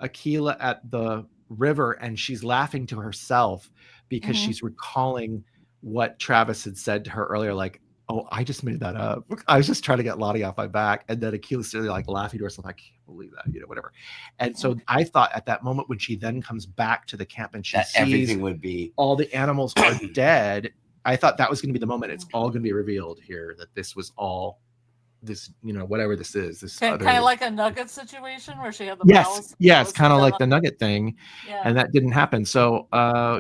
Akila at the river, and she's laughing to herself because she's recalling what Travis had said to her earlier, like, oh, I just made that up. I was just trying to get Lottie off my back. And then Akila's really like laughing to herself. I can't believe that, you know, whatever. And so I thought at that moment when she then comes back to the camp and she That sees everything would be all the animals are dead, I thought that was going to be the moment. It's all going to be revealed here that this was all this, you know, whatever this is. This kind other... of like a Nugget situation where she had the yes, kind of like the Nugget thing, yeah. And that didn't happen. So,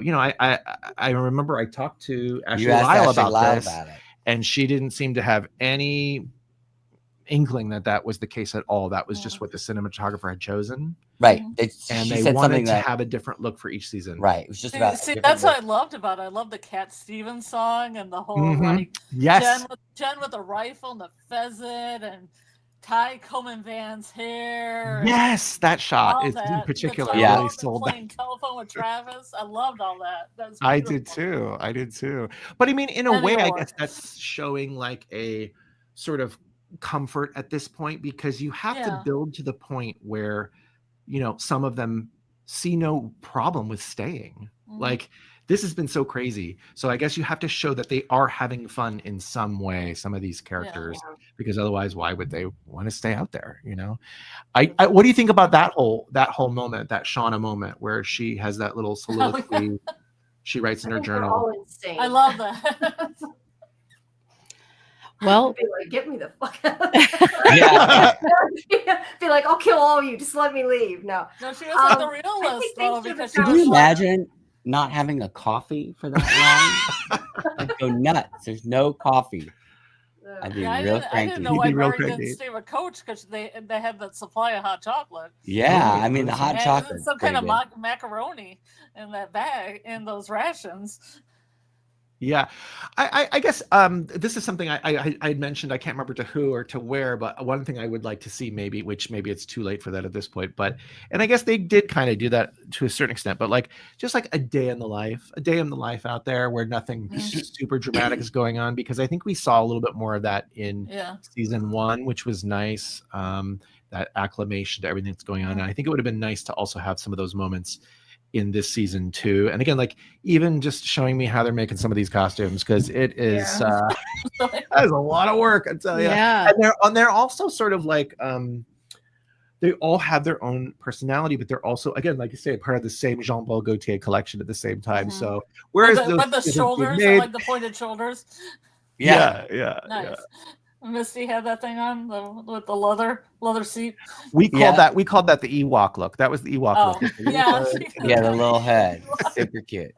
you know, I remember I talked to Ashley Lyle about this. And she didn't seem to have any inkling that that was the case at all. That was just what the cinematographer had chosen. Right. And they wanted to have a different look for each season. Right. It was just about. See, that's what I loved about it. I love the Cat Stevens song and the whole like yes. Jen with the rifle and the pheasant and Ty Coleman Van's hair. Yes, that shot is in particular really sold playing telephone with Travis. I loved all that. I did too. But I mean, in a way, I guess that's showing like a sort of comfort at this point, because you have to build to the point where, you know, some of them see no problem with staying. Like, this has been so crazy. So I guess you have to show that they are having fun in some way, some of these characters, because otherwise, why would they want to stay out there? You know, I what do you think about that whole moment, that Shauna moment where she has that little soliloquy she writes in her journal? I love that. Well, be like, get me the fuck out. Be like, I'll kill all of you. Just let me leave. No, she was like the realist though, because could you imagine not having a coffee for that long? I'd go nuts. There's no coffee. I'd be real cranky. I didn't know why Murray didn't stay with Coach, because they had that supply of hot chocolate. Yeah, I mean the hot chocolate. Some kind of macaroni in that bag in those rations. Yeah, I guess this is something I mentioned. I can't remember to who or to where, but one thing I would like to see, maybe it's too late for that at this point. But, and I guess they did kind of do that to a certain extent. But like, just like a day in the life out there where nothing super dramatic is going on, because I think we saw a little bit more of that in season 1, which was nice. That acclimation to everything that's going on. And I think it would have been nice to also have some of those moments in this season too. And again, like even just showing me how they're making some of these costumes, because it is that is a lot of work, I tell you. Yeah. And they're also sort of like they all have their own personality, but they're also, again, like you say, part of the same Jean-Paul Gaultier collection at the same time. So whereas with the shoulders, I like the pointed shoulders. Yeah. Nice. Yeah. Misty had that thing on with the leather seat. We called that the Ewok look. That was the Ewok look. Yeah, the little head, super cute.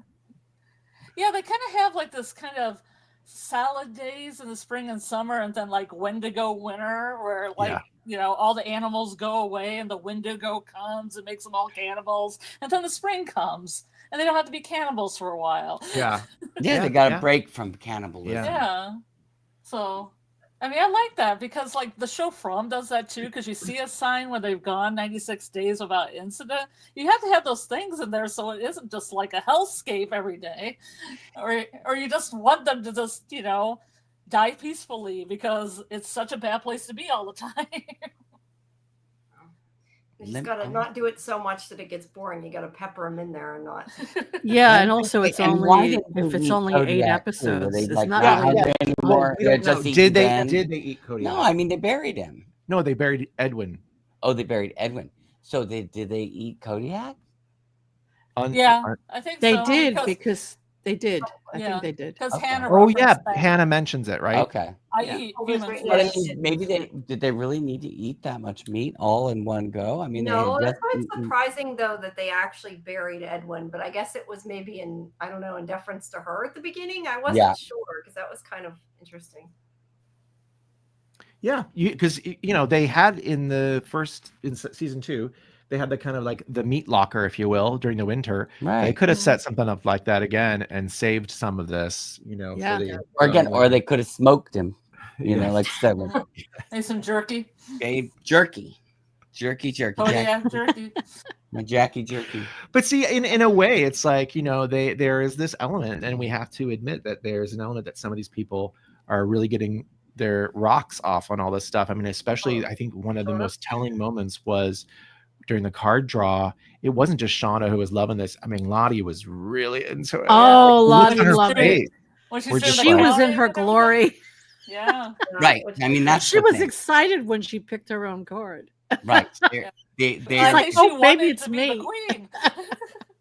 Yeah, they kind of have like this kind of salad days in the spring and summer, and then like Wendigo winter, where like you know all the animals go away and the Wendigo comes and makes them all cannibals, and then the spring comes and they don't have to be cannibals for a while. Yeah, they got a break from cannibalism. Yeah. So. I mean, I like that because, like, the show From does that too. Because you see a sign when they've gone 96 days without incident. You have to have those things in there so it isn't just like a hellscape every day, or you just want them to just, you know, die peacefully because it's such a bad place to be all the time. You just gotta not do it so much that it gets boring. You gotta pepper them in there and not. Yeah, and also it's only if it's only 8 episodes. It's like, not really anymore. Did they eat Kodiak? No, I mean they buried him. No, they buried Edwin. Oh, they buried Edwin. So did they eat Kodiak? I think they so, did because They did. I Yeah. think they did. Because Okay. Hannah. Oh yeah, referenced that. Hannah mentions it, right? Okay. I Yeah. eat Oh, he's human right But I Yeah, flesh. she mean, did. maybe did they really need to eat that much meat all in one go? I mean, they No, had that's just why it's eaten. surprising though that they actually buried Edwin, but I guess it was maybe in, I don't know, in deference to her at the beginning. I wasn't Yeah. sure because that was kind of interesting. Yeah, because they had in the first season 2, they had the kind of like the meat locker, if you will, during the winter. They Right. could have set something up like that again and saved some of this, Yeah. for the Or again, or winter. they could have smoked him. Yeah. Like I said, like, Ate some jerky. jerky. Kodiak jerky. My Jackie jerky. But see, in a way, it's like there is this element, and we have to admit that there's an element that some of these people are really getting their rocks off on all this stuff. I mean, especially I think one of the most telling moments was during the card draw. It wasn't just Shauna who was loving this. I mean, Lottie was really into it. Oh, Like, Lottie on her loved face. it. When she's We're doing just the She was counting in her and everything. glory. Yeah. Right. I mean, that's She the was thing. excited when she picked her own card. Right. Yeah. They I like, think oh, she maybe wanted it's to be me. the queen.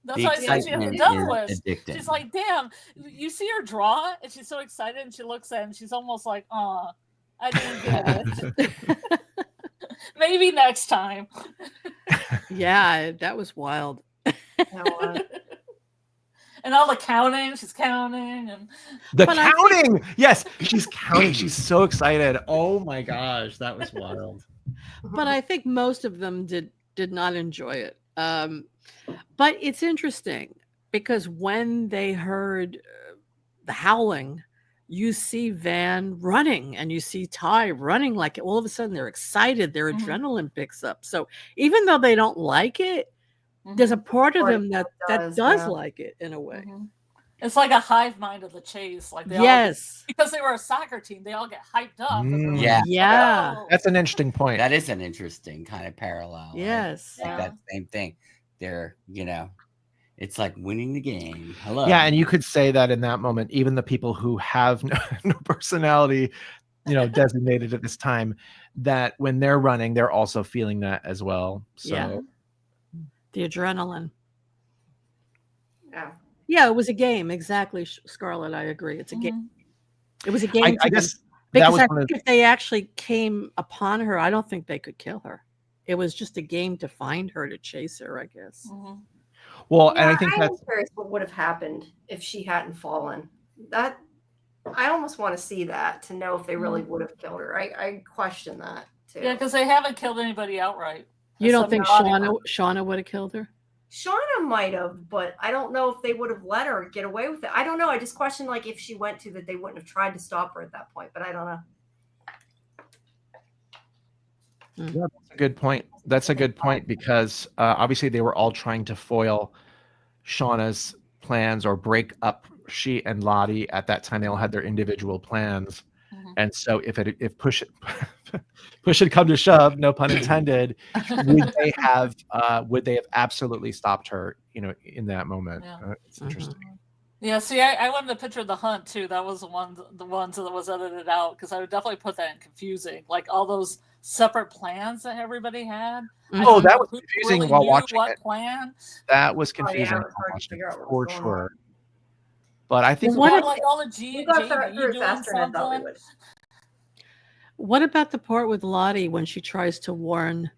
That's the why I said she has a excitement double is list. addicting. She's like, damn, you see her draw, and she's so excited, and she looks at it, and she's almost like, aw, I didn't get it. Maybe next time. Yeah, that was wild. And all the counting, she's counting, and The But I counting. Yes, she's counting. She's so excited. Oh my gosh, that was wild. But I think most of them did not enjoy it. But it's interesting because when they heard the howling, you see Van running and you see Ty running, like all of a sudden they're excited, their adrenaline picks up. So even though they don't like it, there's a part of them that does like it in a way. It's like a hive mind of the chase. Like they all Yes. because they were a soccer team, they all get hyped up. And they're like, Yeah. Yeah. "Oh." That's an interesting point. That is an interesting kind of parallel. Yes. Like that same thing. They're, it's like winning the game. Hello. Yeah, and you could say that in that moment, even the people who have no personality, designated at this time, that when they're running, they're also feeling that as well. So Yeah. The adrenaline. Yeah. Yeah, it was a game. Exactly, Scarlett. I agree. It's a game. It was a game. I to them. guess that Because was I one of think if they actually came upon her, I don't think they could kill her. It was just a game to find her, to chase her, I guess. well, and I think I'm that's curious what would have happened if she hadn't fallen. That I almost want to see that to know if they really would have killed her. I question that too. Yeah, because they haven't killed anybody outright. You don't think Somebody- Shauna would have killed her? Shauna might have, but I don't know if they would have let her get away with it. I don't know. I just question like if she went to that they wouldn't have tried to stop her at that point, but I don't know. Yeah, that's a good point. That's a good point because obviously they were all trying to foil Shauna's plans or break up she and Lottie. At that time, they all had their individual plans, and so if push had come to shove, no pun intended, would they have absolutely stopped her? In that moment, it's interesting. Yeah, see, I wanted to picture the hunt too. That was the ones that was edited out because I would definitely put that in confusing, like all those separate plans that everybody had. Oh, that was Who confusing really while knew watching what it. plan. That was Oh, yeah, confusing it was hard to figure out what for was going sure. on. But I think What like all the We got through GV it doing faster than I thought we something? would. What about the part with Lottie when she tries to warn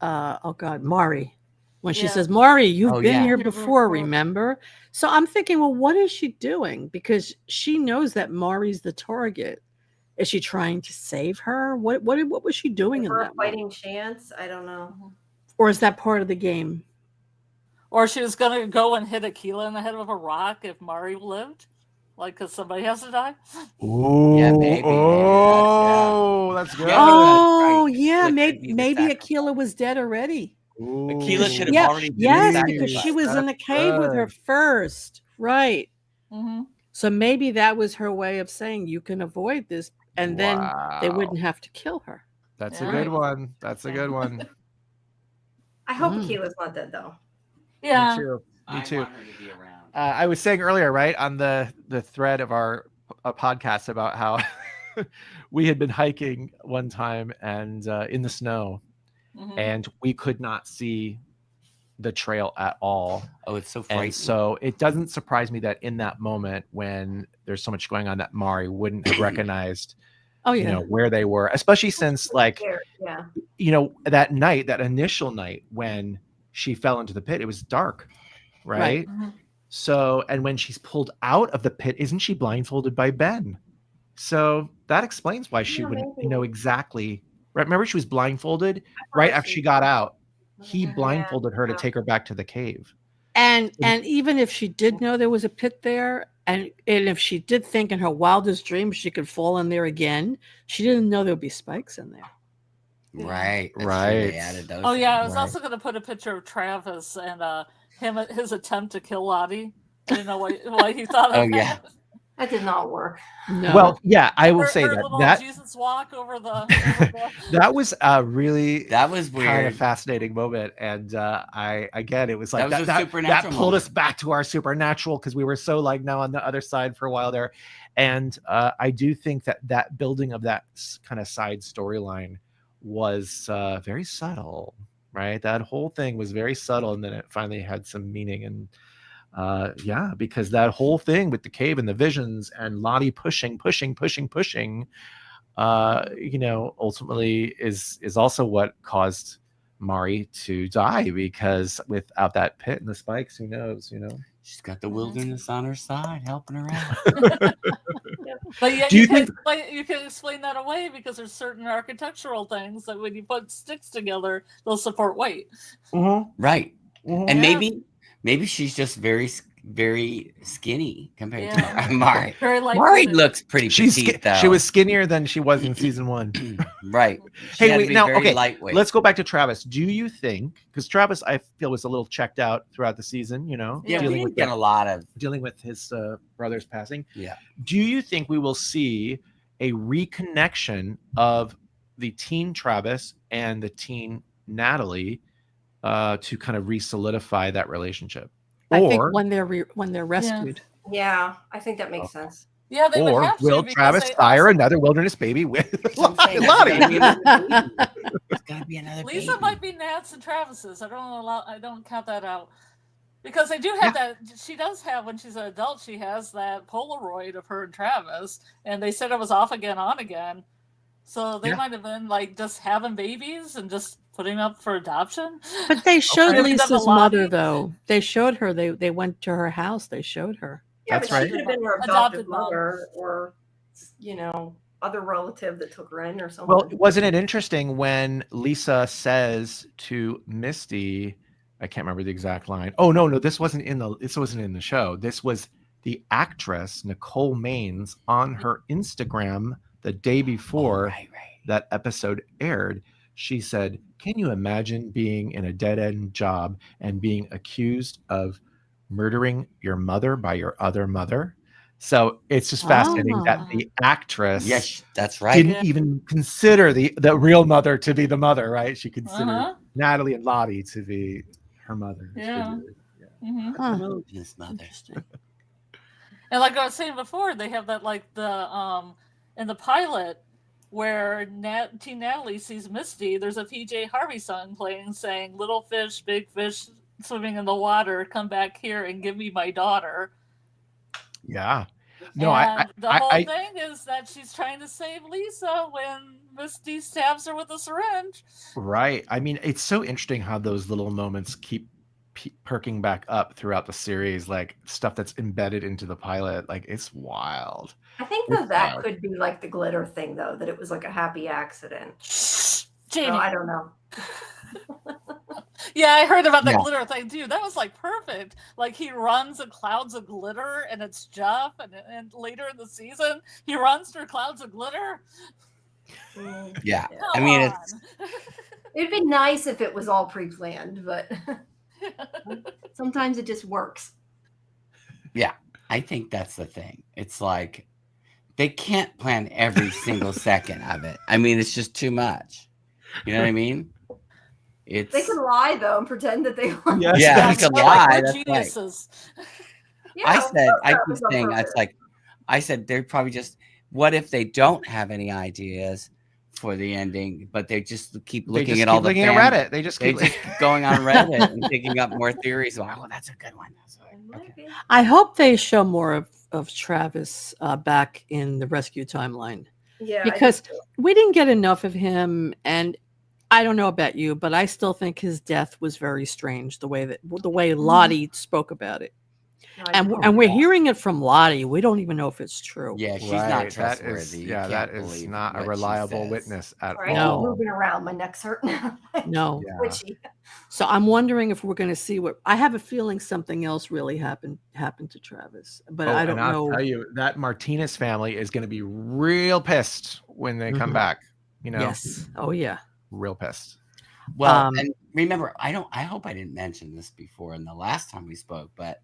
Mari? When she says, Mari, you've been here before, remember? So I'm thinking, well, what is she doing? Because she knows that Mari's the target. Is she trying to save her? What was she doing in For a that fighting moment? chance, I don't know. Or is that part of the game? Or she was gonna go and hit Aquila in the head with a rock if Mari lived, like because somebody has to die. Ooh, Yeah, maybe. Oh, that's good. Oh, right. yeah, Aquila could be the maybe sacrifice. Aquila was dead already. Aquila should have Yeah, already been yes, the because she sacrifice. was in the cave with her first, right? So maybe that was her way of saying you can avoid this, and then they wouldn't have to kill her. That's a good one. That's a good one. I hope Akila's not dead though. Yeah, Me too. want her to be around. I was saying earlier, right, on the thread of our podcast about how we had been hiking one time and in the snow, and we could not see the trail at all. Oh, it's so frightening. And so it doesn't surprise me that in that moment when there's so much going on that Mari wouldn't have recognized where they were, especially since like that night, that initial night when she fell into the pit, it was dark, right? Mm-hmm. So, and when she's pulled out of the pit, isn't she blindfolded by Ben? So that explains why she wouldn't know exactly. Right? Remember, she was blindfolded right after she got out. He blindfolded her to take her back to the cave. And even if she did know there was a pit there, and if she did think in her wildest dreams she could fall in there again, she didn't know there would be spikes in there. Right. Right. They added those I was also going to put a picture of Travis and his attempt to kill Lottie. I didn't know why he thought of that. That did not work. No. Well, yeah, I will say that Jesus walk over the that was weird, kind of fascinating moment, and it was like that pulled us back to our supernatural because we were so like now on the other side for a while there, and I do think that building of that kind of side storyline was very subtle, right? That whole thing was very subtle, and then it finally had some meaning. And because that whole thing with the cave and the visions and Lottie pushing ultimately is also what caused Mari to die, because without that pit and the spikes, who knows, she's got the wilderness on her side helping her out. But yeah, you can explain that away because there's certain architectural things that when you put sticks together, they'll support weight. Right. And maybe she's just very, very skinny compared to Mari. Mari looks pretty petite, though. She was skinnier than she was in season 1. Right. Lightweight. Let's go back to Travis. Do you think, because Travis, I feel, was a little checked out throughout the season, dealing with his brother's passing. Yeah. Do you think we will see a reconnection of the teen Travis and the teen Natalie to kind of re-solidify that relationship? I think when they're rescued. Yeah, I think that makes sense. Yeah, they would have to, will Travis fire another wilderness baby with Lottie? It's gotta be another Lisa baby. might be Nat's and Travis's. I don't count that out. Because they do have that. She does have, when she's an adult, she has that Polaroid of her and Travis, and they said it was off again, on again. So they might have been like just having babies and just putting up for adoption. But they showed Lisa's mother, though. They showed her. They went to her house. They showed her. Yeah, that's but right. She could have been her adopted mother or, other relative that took her in or something. Well, wasn't it interesting when Lisa says to Misty, I can't remember the exact line. Oh no, this wasn't in the show. This was the actress Nicole Maines on her Instagram the day before that episode aired. She said, "Can you imagine being in a dead-end job and being accused of murdering your mother by your other mother?" So it's just fascinating that the actress, yes, that's right, didn't even consider the real mother to be the mother, right? She considered Natalie and Lottie to be her mother. Yeah. His mother. And like I was saying before, they have that like the in the pilot where Teen Natalie sees Misty, there's a PJ Harvey song playing saying, "Little fish, big fish swimming in the water, come back here and give me my daughter." Yeah. No, the whole thing is that she's trying to save Lisa when Misty stabs her with a syringe. Right. I mean, it's so interesting how those little moments keep perking back up throughout the series, like stuff that's embedded into the pilot. Like, it's wild. I think that could be like the glitter thing, though, that it was like a happy accident. Jamie. So, I don't know. Yeah, I heard about that glitter thing too. That was like perfect. Like he runs in clouds of glitter, and it's Jeff, and later in the season he runs through clouds of glitter. Yeah, I mean, it'd be nice if it was all pre-planned, but sometimes it just works. Yeah, I think that's the thing. It's like they can't plan every single second of it. I mean, it's just too much. You know what I mean? They can lie though and pretend that they want. Yeah, they can lie. That's geniuses. I said they're probably just. What if they don't have any ideas for the ending, but they just keep They looking just at keep all the looking at Reddit. They just keep going on Reddit and picking up more theories. Oh, that's a good one. Okay. I hope they show more of Travis back in the rescue timeline. Yeah, because we didn't get enough of him, and I don't know about you, but I still think his death was very strange. The way Lottie spoke about it, and we're hearing it from Lottie. We don't even know if it's true. Yeah, she's not trustworthy. That is not a reliable witness at all. I keep moving around. My neck's hurting. No. Twitchy. So I'm wondering if we're going to see what. I have a feeling something else really happened to Travis, but I don't know. I'll tell you, that Martinez family is going to be real pissed when they come back. You know. Yes. Oh yeah. Real pissed. Well, and remember, I hope I didn't mention this before in the last time we spoke, but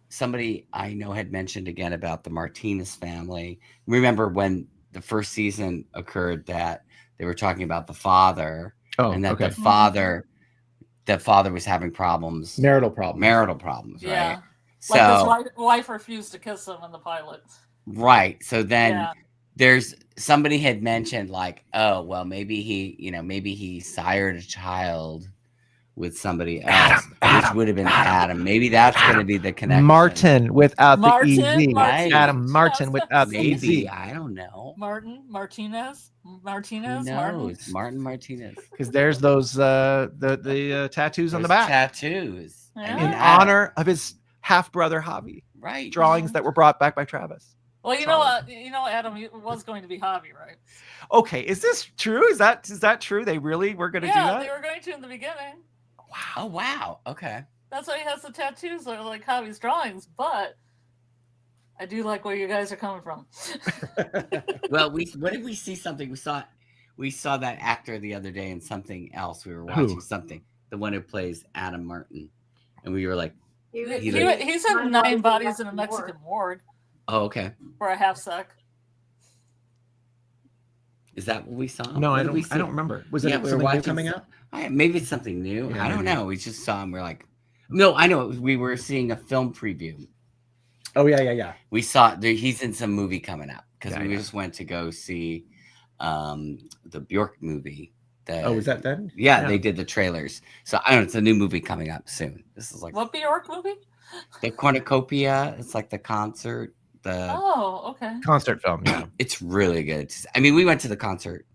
somebody I know had mentioned again about the Martinez family. Remember when the first season occurred that they were talking about the father, and that the father was having problems, marital problems, right? Yeah. So like his wife refused to kiss him in the pilot. Right. So then there's somebody had mentioned like, oh, well, maybe he sired a child with somebody else, which would have been Adam. Maybe that's going to be the connection. Martin without the EZ. Right? Adam Martin without the EZ. I don't know. Martinez. No, it's Martin Martinez. Because there's those the tattoos on the back. Tattoos. Yeah. In honor of his half brother Javi. Right. Drawings that were brought back by Travis. Well, you know, Adam, it was going to be Javi, right? Okay, is this true? Is that true? They really were going to do that? Yeah, they were going to in the beginning. Wow. Oh, wow. Okay. That's why he has the tattoos that are like Javi's drawings, but I do like where you guys are coming from. Well, what did we see something? We saw that actor the other day in something else. We were watching something. The one who plays Adam Martin. And we were like, he's in 9 Bodies in a Mexican Morgue. Oh, okay. For a half sec. Is that what we saw? No, I don't remember. Was it something new coming out? Maybe it's something new. Yeah, I don't know. We just saw him. We're like, no, I know. We were seeing a film preview. Oh, yeah. We saw he's in some movie coming up because we just went to go see the Bjork movie. Was that then? Yeah, they did the trailers. So I don't know. It's a new movie coming up soon. This is like what Bjork movie? The Cornucopia. It's like the concert. Okay. Concert film. Yeah, it's really good. I mean, we went to the concert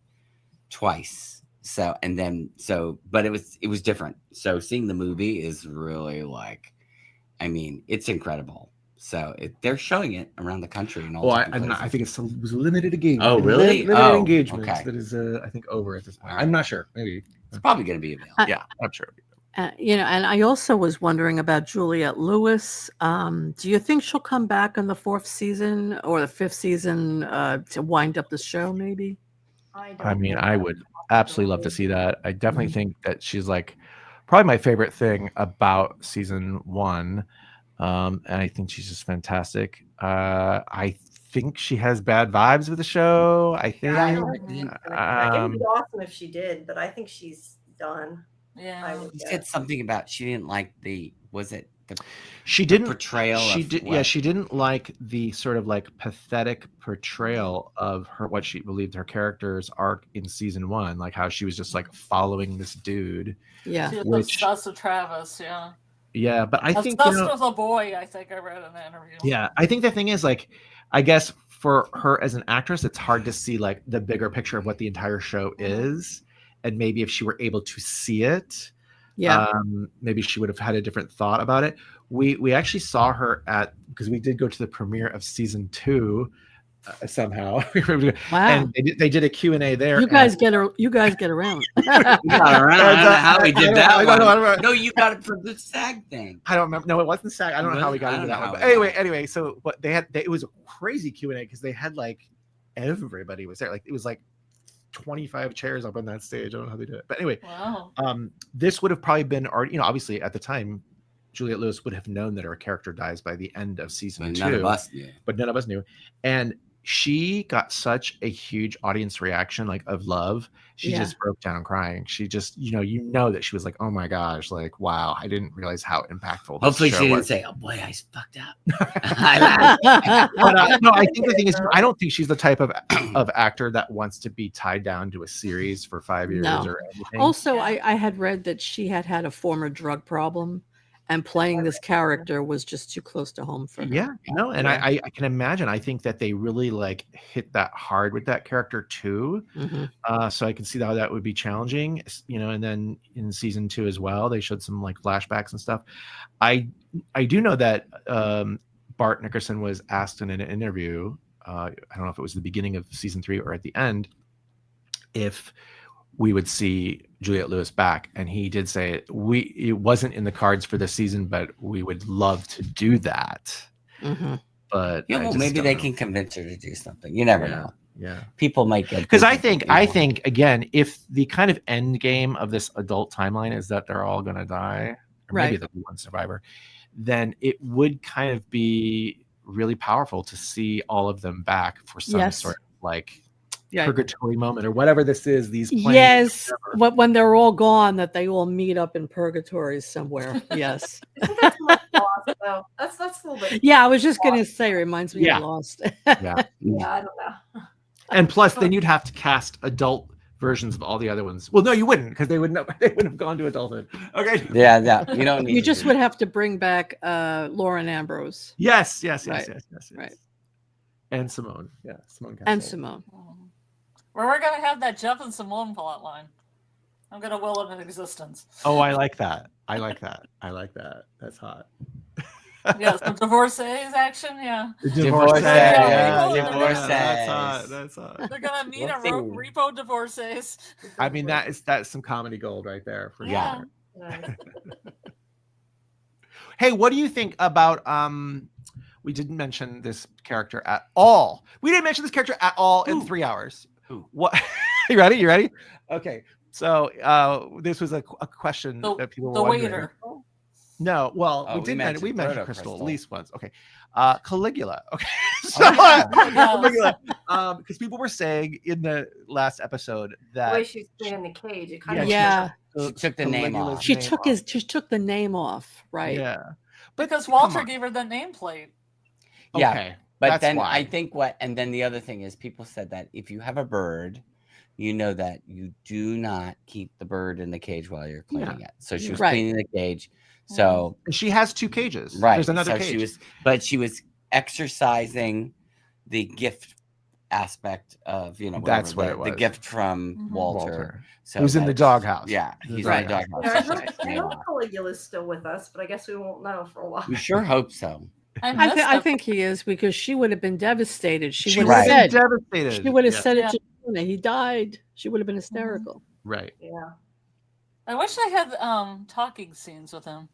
twice. But it was different. So seeing the movie is really like, I mean, it's incredible. So they're showing it around the country and all. Well, I think it was limited engagement. Oh, really? Limited engagement. Okay. That is, I think, over at this point. I'm not sure. Maybe it's probably going to be available. Yeah, I'm sure. And I also was wondering about Juliette Lewis. Do you think she'll come back on the 4th season or the 5th season to wind up the show? Maybe. I mean, I would absolutely love to see that. I definitely think that she's like probably my favorite thing about season 1. And I think she's just fantastic. I think she has bad vibes with the show. I think it'd be awesome if she did, but I think she's done. Yeah. You said something about she didn't like she didn't portrayal. She didn't like the sort of like pathetic portrayal of what she believed her character's arc in season 1, like how she was just like following this dude. Yeah. She was obsessed with Travis, yeah. Yeah, but I think obsessed with a boy, I think I read in the interview. Yeah, I think the thing is like, I guess for her as an actress, it's hard to see like the bigger picture of what the entire show is. And maybe if she were able to see it, maybe she would have had a different thought about it. We actually saw her because we did go to the premiere of season 2 somehow. Wow. And they did a Q&A there. You guys get around. We got around. I don't know how we did that. I don't know. No, you got it from the SAG thing. I don't remember. No, it wasn't SAG. I don't know how we got into that one. But anyway, so what it was a crazy Q&A because they had like everybody was there. Like it was like 25 chairs up on that stage. I don't know how they did it. But anyway, this would have probably been already, obviously at the time, Juliette Lewis would have known that her character dies by the end of season 2. None of us knew. But none of us knew. And she got such a huge audience reaction, like of love. She Yeah. just broke down crying. She just, you know that she was like, oh my gosh, like, wow, I didn't realize how impactful. Hopefully this she show didn't was. say, "Oh boy, I fucked up." But no, I think the thing is, I don't think she's the type of actor that wants to be tied down to a series for 5 years No. or anything. Also, I had read that she had a former drug problem, and playing this character was just too close to home for her. Yeah, no, and Yeah. I can imagine. I think that they really like hit that hard with that character too. Mhm. So I can see how that would be challenging, and then in season 2 as well, they showed some like flashbacks and stuff. I do know that Bart Nickerson was asked in an interview, I don't know if it was the beginning of season 3 or at the end, if we would see Juliette Lewis back, and he did say it wasn't in the cards for this season, but we would love to do that. Mhm. But Yeah, I well, just maybe don't they know. can convince her to do something. You never know. Yeah. People might get Because I thinking think again, if the kind of end game of this adult timeline is that they're all going to die, or maybe Right. there'll be one survivor, then it would kind of be really powerful to see all of them back for some Yes. sort of like Yeah. purgatory moment or whatever this is. These planes, Yes, when they're all gone, that they all meet up in purgatory somewhere. Yes. Isn't that too much Lost, though? That's a little bit. Yeah, I was just gonna say, it reminds me Yeah. of Lost. Yeah. Yeah, I don't know. And plus, then you'd have to cast adult versions of all the other ones. Well, no, you wouldn't, because they wouldn't have gone to adulthood. Okay. Yeah, no, you don't need You to just do would have to bring back Lauren Ambrose Yes. Right. Right. And Simone. Yeah, Simone. and Castle. Simone. Where we're gonna have that Jeff and Simone plot line. I'm gonna will it in existence. Oh, I like that. That's hot. Yes, the divorcees action. Yeah, Divorcee, yeah, divorcees. That's hot. they're gonna meet at Let's see. repo divorcees. I mean, that's some comedy gold right there for Yeah. sure. Yeah. Hey, what do you think about we didn't mention this character at all. We didn't mention this character at all in 3 hours. Who? What? You ready? Okay. So this was a question that people were The wondering. waiter. No, well, Oh, we mentioned Proto Crystal at Crystal. least once. Okay. Caligula. Okay. So yeah. Caligula. Because people were saying in the last episode The that way she's staying in the cage, it kind of Yeah. She took the name Caligula's off. She name took the name off, right? Yeah. Because come Walter on. gave her the nameplate. Yeah. Okay. But That's then why. I think and then the other thing is people said that if you have a bird, you know that you do not keep the bird in the cage while you're cleaning it. So she was Right. cleaning the cage. So And she has 2 cages. right. There's another so cage. she was exercising the gift aspect of, That's what the, it was. the gift from Mhm. Walter. So Who's in the that's- doghouse. Yeah, he's Right. in the doghouse. Yeah, I She hope, took his I name hope off. Caligula's still with us, but I guess we won't know for a while. We sure hope so. I think he is, because she would have been devastated. She would would have have said, been devastated. she would have Yeah. said Yeah. it to Jonah. He died. She would have been hysterical. Right. Yeah. I wish I had talking scenes with him.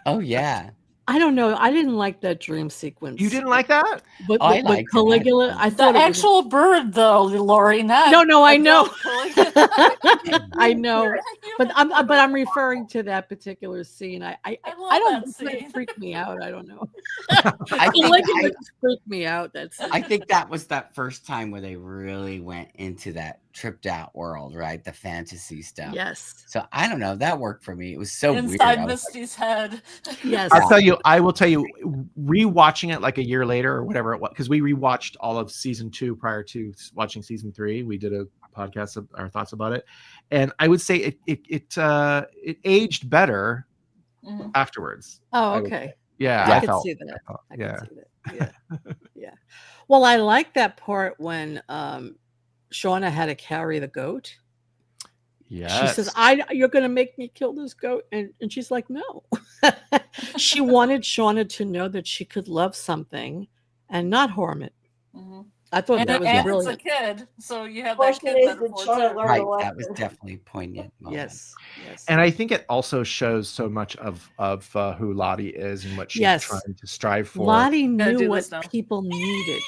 Oh yeah. I don't know. I didn't like that dream sequence. You didn't like that? But I with liked it. Caligula, I The thought it was- actual bird, though, Lori, not No, I know. Caligula. I know. You But had I'm referring to that particular scene. I love don't that it scene. freaked me out. I don't know. I think Caligula just freaked me out. That's I think that was that first time where they really went into that tripped out world, right? The fantasy stuff. yes. So I don't know. That worked for me. It was so weird. inside I was Misty's head. Yes. I will tell you, rewatching it like a year later or whatever it was, because we rewatched all of season 2 prior to watching season 3. We did a podcast of our thoughts about it, and I would say it aged better Mhm. afterwards. Oh, I would okay. say. Yeah, I I could felt. see that. I Yeah. could see that. Yeah. Yeah. Well, I like that part when Shauna had to carry the goat. Yes. She says, you're gonna make me kill this goat. And she's like, no. She wanted Shauna to know that she could love something and not harm it. Mhm. I thought And, that was and it's a brilliant. kid, so you have that Question kid is, metaphor did Shauna too. learn right. the lesson? That was definitely poignant. moment. Yes. Yes. And I think it also shows so much of who Lottie is and what she's Yes. trying to strive for. Lottie Gotta knew do what this now. people needed.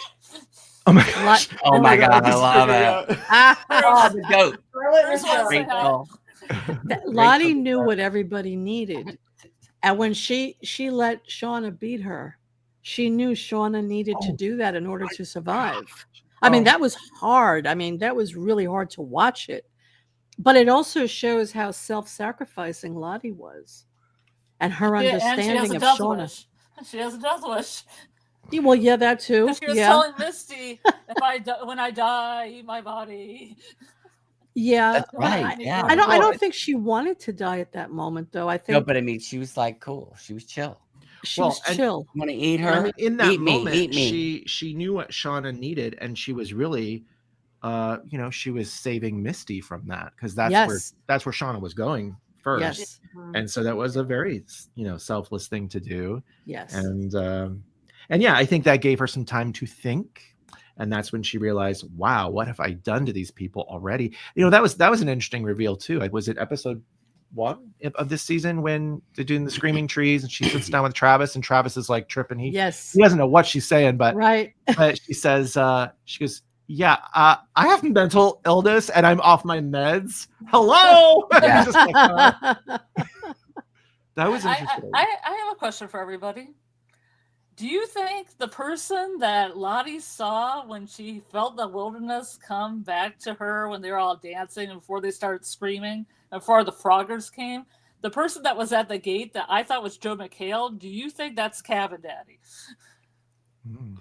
Oh my gosh. Oh my God, I love it. Ah, Oh, the goat. Scarlet First was one, done. say hi. Rachel. Lottie Rachel knew Clark. what everybody needed. And when she let Shauna beat her, She knew Shauna needed to Oh, do that in order my to survive. gosh. I mean, Oh. that was hard. I mean, that was really hard to watch it. But it also shows how self-sacrificing Lottie was and her Yeah, and she has understanding a of death Shauna. wish. She has a death wish. Yeah, well, yeah, that too. She was Yeah. telling Misty, when I die, eat my body. Yeah. That's but right. Yeah. I Well, don't think she wanted to die at that moment, though. I No, think but I mean, she was like, cool. She was chill. she well, was and- chill. Want to eat And I her? mean, in that Eat me, moment, eat me. she knew what Shauna needed, and she was really, you know, she was saving Misty from that because that's Yes. where Shauna was going first, Yes. and so that was a very, you know, selfless thing to do, Yes. and yeah, I think that gave her some time to think, and that's when she realized, wow, what have I done to these people already? You know, that was an interesting reveal too. Was it episode 1 of this season when they're doing the screaming trees and she sits down with Travis and Travis is like tripping. He doesn't know what she's saying, but right. but she says, she goes, yeah, I have mental illness and I'm off my meds. Hello. Yeah. Just like, that was I interesting. have a question for everybody. Do you think the person that Lottie saw when she felt the wilderness come back to her when they were all dancing and before they started screaming and before the Froggers came, the person that was at the gate that I thought was Joe McHale, do you think that's Cabin Daddy?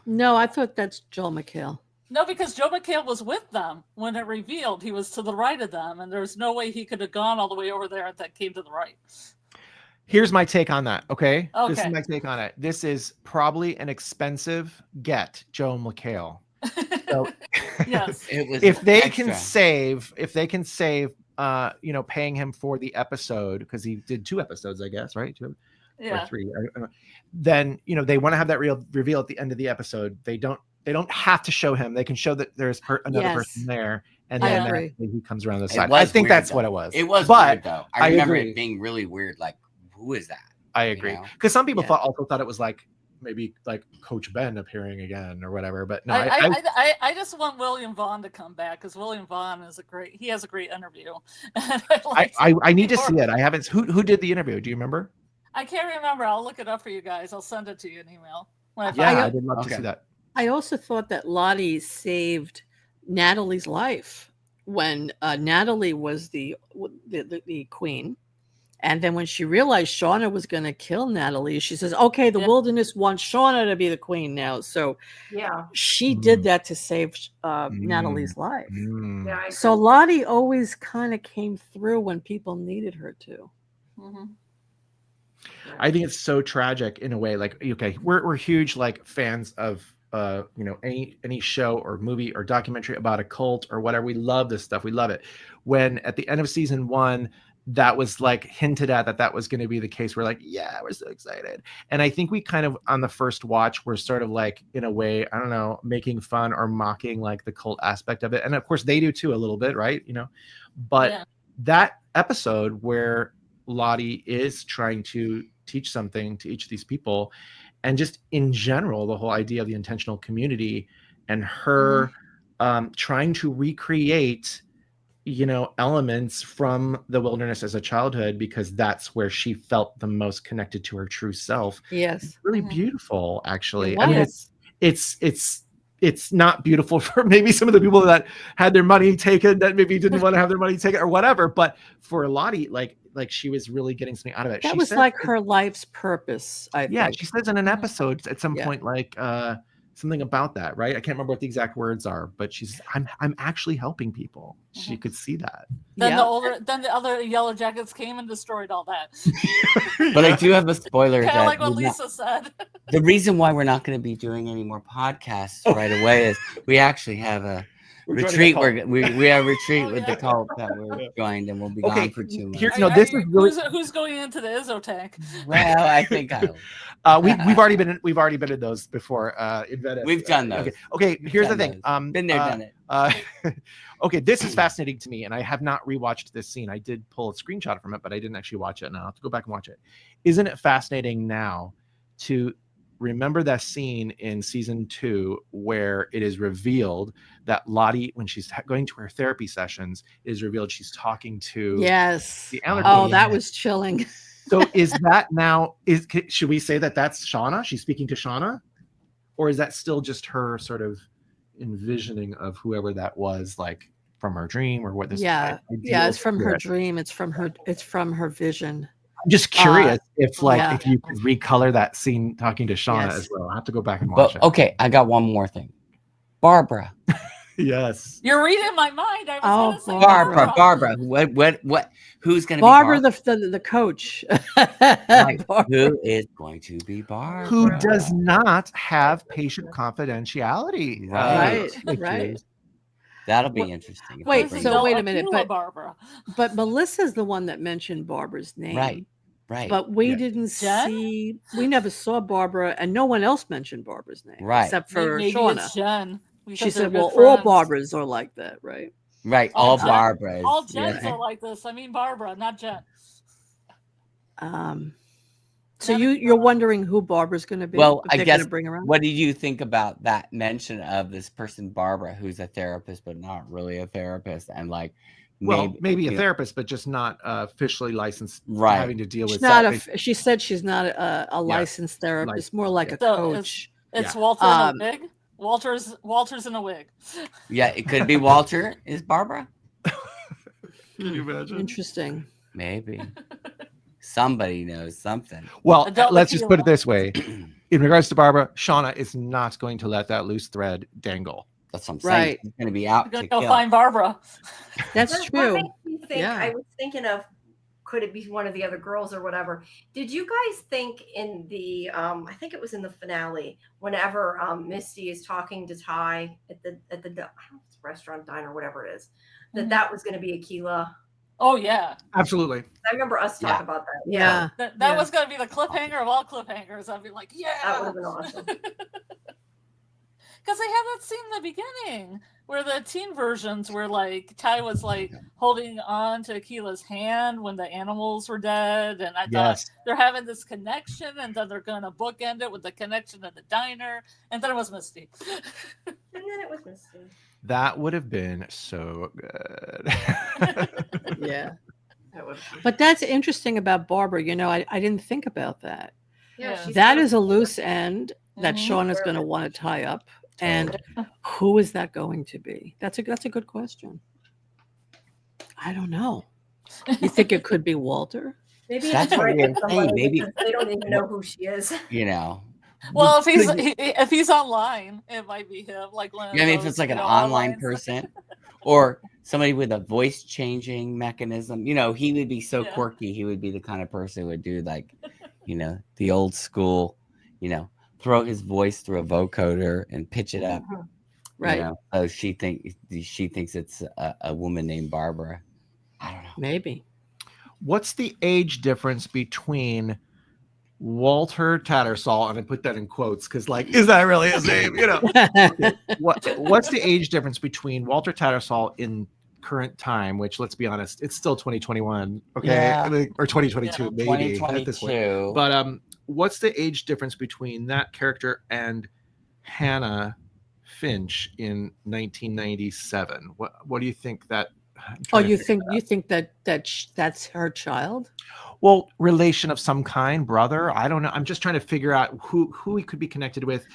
No, I thought that's Joel McHale. No, because Joe McHale was with them when it revealed. He was to the right of them, and there's no way he could have gone all the way over there that came to the right. Here's my take on that. Okay. This is Okay. my take on it. This is probably an expensive get, Joe McHale. So Yes. It was if they extra. can save, you know, paying him for the episode, because he did 2 episodes, I guess, right? 2 or Yeah. 3. I don't know. Then, you know, they want to have that reveal at the end of the episode. They don't have to show him. They can show that there's another Yes. person there, and I then agree. actually he comes around the It side. was I think weird, that's though. what it was. It was but weird, though. I I remember agree. it being really weird. Like, who is that? I You agree, know? because some people Yeah. also thought it was like maybe like Coach Ben appearing again or whatever. But no, I just want William Vaughn to come back because William Vaughn is he has a great interview. I need to see it. I haven't. Who did the interview? Do you remember? I can't remember. I'll look it up for you guys. I'll send it to you in email. When I find Yeah, it. I would love to Okay. see that. I also thought that Lottie saved Natalie's life when Natalie was the queen. And then when she realized Shauna was going to kill Natalie, she says, okay, the Yeah. wilderness wants Shauna to be the queen now. So Yeah. she did that to save Natalie's life. Mm. Yeah. So Lottie always kind of came through when people needed her to. Mhm. I think it's so tragic in a way. Like, okay, we're huge like fans of you know, any show or movie or documentary about a cult or whatever. We love this stuff. We love it. When at the end of season 1, that was like hinted at that was going to be the case. We're like, yeah, we're so excited. And I think we kind of on the first watch, we're sort of like, in a way, I don't know, making fun or mocking like the cult aspect of it. And of course they do too, a little bit, right? You know, but Yeah. that episode where Lottie is trying to teach something to each of these people, and just in general, the whole idea of the intentional community and her trying to recreate, you know, elements from the wilderness as a childhood, because that's where she felt the most connected to her true self. Yes. It's really Mhm. beautiful, actually. It I mean, was. it's not beautiful for maybe some of the people that had their money taken, that maybe didn't want to have their money taken or whatever. But for Lottie, like she was really getting something out of it. That She was said- like her life's purpose, I yeah, think. she says in an episode at some Yeah. point, like something about that, right? I can't remember what the exact words are, but she's I'm actually helping people. She could see that. Then Yeah. then the other Yellowjackets came and destroyed all that. But I do have a spoiler Kind of that like what we're not- Lisa said. the reason why we're not going to be doing any more podcasts right away is we actually have a retreat. We have a retreat Oh, with yeah. the cult that we're joined, and we'll be Okay, gone for 2 months. here- no, this is really- who's going into the Izzo tank? Well, I think We've already been in those before in Venice. We've done those. Okay, We've here's the done thing. those. Been there, done it. Okay, this is fascinating to me, and I have not rewatched this scene. I did pull a screenshot from it, but I didn't actually watch it, and I'll have to go back and watch it. Isn't it fascinating now to remember that scene in season 2 where it is revealed that Lottie, when she's going to her therapy sessions, it is revealed she's talking to Yes. the allergy. Oh, that was chilling. So is that now, should we say that that's Shauna? She's speaking to Shauna? or is that still just her sort of envisioning of whoever that was, like from her dream, or what this Yeah, ideal it's from her spirit? dream. It's from her vision. I'm just curious if yeah. if you could recolor that scene talking to Shauna Yes. as well. I have to go back and watch But it. okay, I got one more thing. Barbara. Yes. You're reading my mind. I was Oh, gonna say Barbara. What? Who's gonna Barbara, be Barbara? the coach. Right. Barbara. Who is going to be Barbara? Who does not have patient confidentiality? Right. Right. That'll be interesting. if they Wait, bring so that. wait a minute, Akila Barbara. but Melissa's the one that mentioned Barbara's name. Right. But we Yeah. didn't Jen? see, we never saw Barbara, and no one else mentioned Barbara's name. Right. Except for Maybe Shauna. it's Jen. She because they're said, good well, all friends. Barbaras are like that, right? Right. All All Jen- Barbaras. All Jens yeah. are like this. I mean Barbara, not Jen. So Not you're wondering who Barbara's going to be? Well, if I they're guess. gonna bring around? What did you think about that mention of this person, Barbara, who's a therapist but not really a therapist, and like Maybe a you know, therapist, but just not officially licensed, Right. having to deal She's with not that. she said she's not a licensed therapist, more like a So coach. It's Yeah. Walter in a wig. Walter's in a wig. Yeah, it could be Walter. Is Barbara? Can you imagine? Interesting. Maybe. Somebody knows something. Well, Adult let's just put it Akila. this way. In regards to Barbara, Shauna is not going to let that loose thread dangle. That's what I'm saying. Right. He's going to be out We're to gonna go kill. find Barbara. That's What true. makes me think, Yeah. I was thinking of, could it be one of the other girls or whatever? Did you guys think in the I think it was in the finale, whenever Misty is talking to Ty at the I don't know, it's a restaurant, diner, whatever it is, Mhm. that was going to be Akila? Oh yeah. Absolutely. I remember us Yeah. talking about that. Yeah. That Yeah. was gonna be the cliffhanger of all cliffhangers. I'd be like, That yeah. would have been awesome. Because they had that scene in the beginning where the teen versions were like Ty was like holding on to Akila's hand when the animals were dead, and I thought Yes. they're having this connection, and then they're gonna bookend it with the connection at the diner, and then it was Misty. And then it was Misty. That would have been so good. Yeah. That would But that's interesting about Barbara. You know, I didn't think about that. Yeah. she's That so- is a loose end that Mhm. Shauna's going to want to tie up. And who is that going to be? That's a good question. I don't know. You think it could be Walter? Maybe That's it's what right we were with saying, somebody maybe- because they don't even know who she is. You know. Well, Could you- if he's online, it might be him. Like one of Yeah, I mean, if those, it's like an you know, online onlines. person or somebody with a voice changing mechanism, you know, he would be so Yeah. quirky. He would be the kind of person who would do like, you know, the old school, you know, throw his voice through a vocoder and pitch it up. Right. You know? So she thinks it's a woman named Barbara. I don't know. Maybe. What's the age difference between Walter Tattersall, and I put that in quotes because, like, is that really his name? You know, what's the age difference between Walter Tattersall in current time, which, let's be honest, it's still 2021, okay, Yeah. I mean, or 2022 maybe at this point. 2022. But what's the age difference between that character and Hannah Finch in 1997? What do you think that? I'm Oh, trying to you figure think that's her child? Well, relation of some kind, brother. I don't know. I'm just trying to figure out who he could be connected with.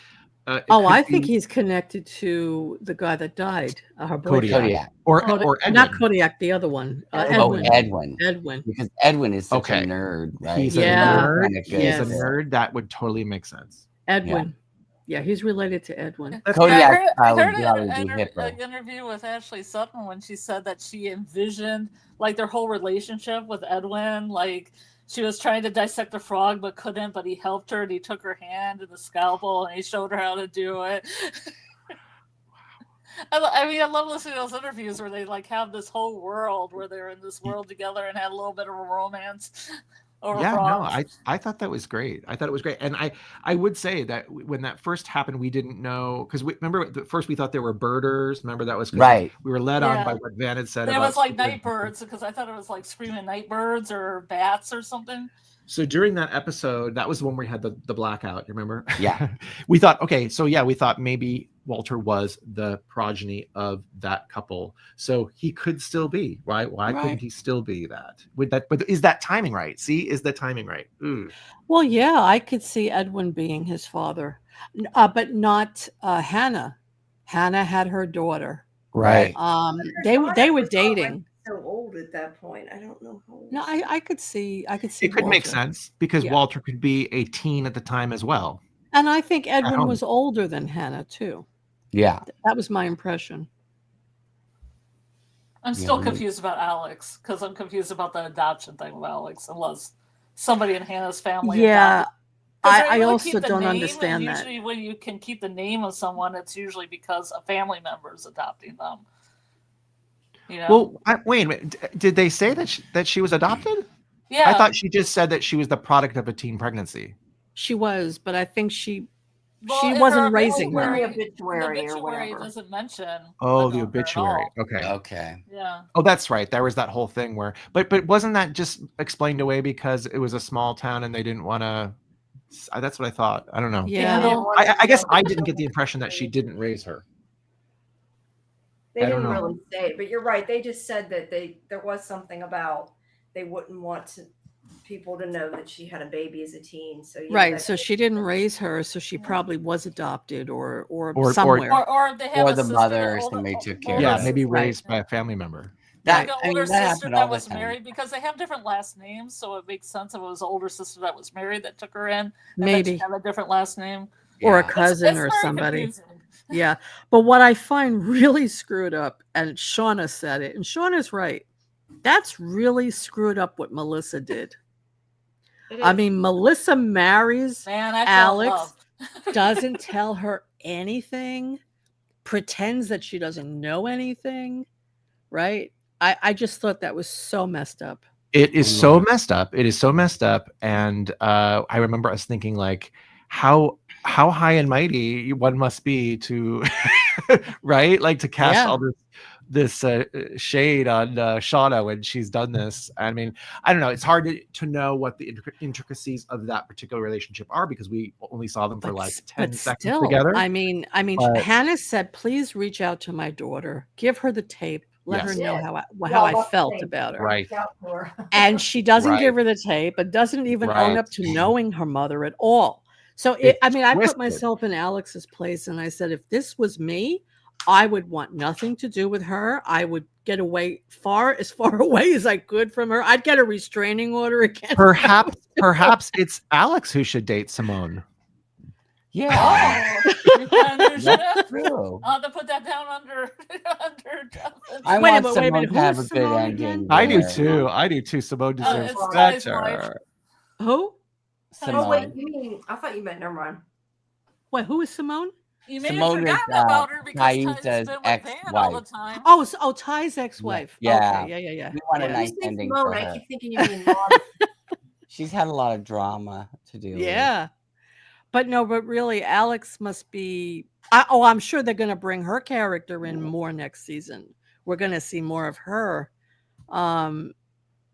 It Oh, could I think be he's connected to the guy that died. Her boyfriend. Kodiak. or Not Edwin. Kodiak, the other one. Oh, Edwin. Edwin. Edwin. Because Edwin is such Okay. a nerd, right? He's Yeah. a nerd. Kinda good. He's a Yes. nerd. That would totally make sense. Edwin. Yeah, he's related to Edwin. That's Kodiak I probably heard probably an be hipper. interview with Ashley Sutton when she said that she envisioned like their whole relationship with Edwin. Like she was trying to dissect a frog but couldn't, but he helped her and he took her hand and the scalpel and he showed her how to do it. I mean, I love listening to those interviews where they like have this whole world where they're in this world together and had a little bit of a romance over Yeah, no, frogs. I thought that was great. I thought it was great, and I would say that when that first happened, we didn't know because we remember at first we thought they were birders. Remember that was 'cause Right. We were led on Yeah. by what Van had said. It about was like night birds because I thought it was like screaming night birds or bats or something. So during that episode, that was the one where we had the blackout. You remember? Yeah. We thought, okay, so yeah, we thought maybe Walter was the progeny of that couple, so he could still be. Why couldn't he still be that? But is that timing right? See, is the timing right? Ooh. Well, yeah, I could see Edwin being his father, but not Hannah. Hannah had her daughter. Right. They were dating. So old at that point. I don't know how old. No, I could see. It could make sense because Walter could be a teen at the time as well. And I think Edwin was older than Hannah too. Yeah. That was my impression. I'm still confused about Alex because I'm confused about the adoption thing with Alex, unless somebody in Hannah's family. Yeah, I really also don't understand that. Usually, when you can keep the name of someone, it's usually because a family member is adopting them. You know? Well, wait a minute. Did they say that she was adopted? Yeah, I thought she just said that she was the product of a teen pregnancy. She was, but I think she wasn't raising her. The obituary or obituary whatever. doesn't mention. Oh, the obituary. Okay. Okay. Yeah. Oh, that's right. There was that whole thing where, but wasn't that just explained away because it was a small town and they didn't want to? That's what I thought. I don't know. Yeah. I guess I didn't get the impression that she didn't raise her. They didn't really say it, but you're right. They just said that there was something about they wouldn't want people to know that she had a baby as a teen. So right. So she didn't raise her, so she probably was adopted or somewhere. Or they have Or a the sister, mother, somebody took care of Yeah, her. maybe raised by a family member. Like an older sister happened all that the was time. married, because they have different last names, so it makes sense if it was an older sister that was married that took her in. And Maybe. then she had a different last name. Or a Yeah. cousin It's or very somebody. confusing. Yeah. But what I find really screwed up, and Shauna said it, and Shauna's right. That's really screwed up what Melissa did. I mean, Melissa marries Man, I felt Alex, loved. doesn't tell her anything, pretends that she doesn't know anything, right? I just thought that was so messed up. It is so messed up. It is so messed up. And I remember us thinking, like, how high and mighty one must be to, right? Like to cast all this shade on Shauna when she's done this. I mean, I don't know. It's hard to know what the intricacies of that particular relationship are because we only saw them for like 10 seconds together. I mean, Hannah said, please reach out to my daughter, give her the tape, let her know how I felt about her. Right. And she doesn't give her the tape, but doesn't even own up to knowing her mother at all. So I put myself in Alex's place and I said, if this was me, I would want nothing to do with her. I would get away as far away as I could from her. I'd get a restraining order against Perhaps it's Alex who should date Simone. Yeah. That's true. I'll have to put that down under. I want Simone to have a good ending. I do too. Simone deserves better. Who? Simone. Oh wait, you mean? I thought you meant. Never mind. Who is Simone? You may have forgotten about her because Ty's been with Van all the time. Oh, Ty's ex-wife. Yeah. Okay, yeah. We want a nice ending for her. I keep thinking you mean. She's had a lot of drama to deal with. Yeah. But really, Alex must be. I'm sure they're going to bring her character in more next season. We're going to see more of her.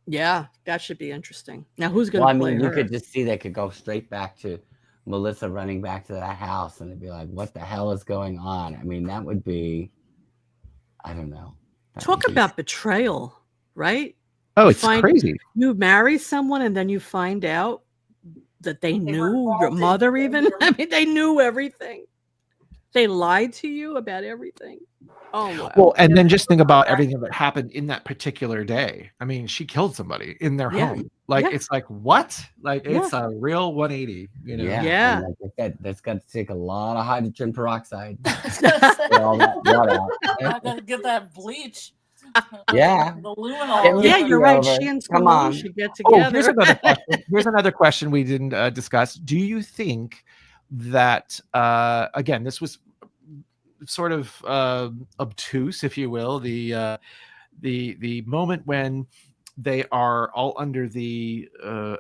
Yeah, that should be interesting. Now, who's going to play her? You could just see they could go straight back to Melissa running back to that house, and it'd be like, "What the hell is going on?" I mean, that would be. I don't know. Talk about betrayal, right? Oh, it's crazy. You marry someone, and then you find out that they knew your mother even. I mean, they knew everything. They lied to you about everything. Oh, wow. Well, and then just think about everything that happened in that particular day. I mean, she killed somebody in their home. Like, it's like, what? Like, it's a real 180, you know? Yeah. Like that's got to take a lot of hydrogen peroxide. Get all that blood out. I gotta get that bleach. Yeah. The luminol. Yeah, you're right. She and Simone should get together. Here's another question. Here's another question we didn't discuss. Do you think that, again, this was sort of obtuse, if you will, the moment when they are all under the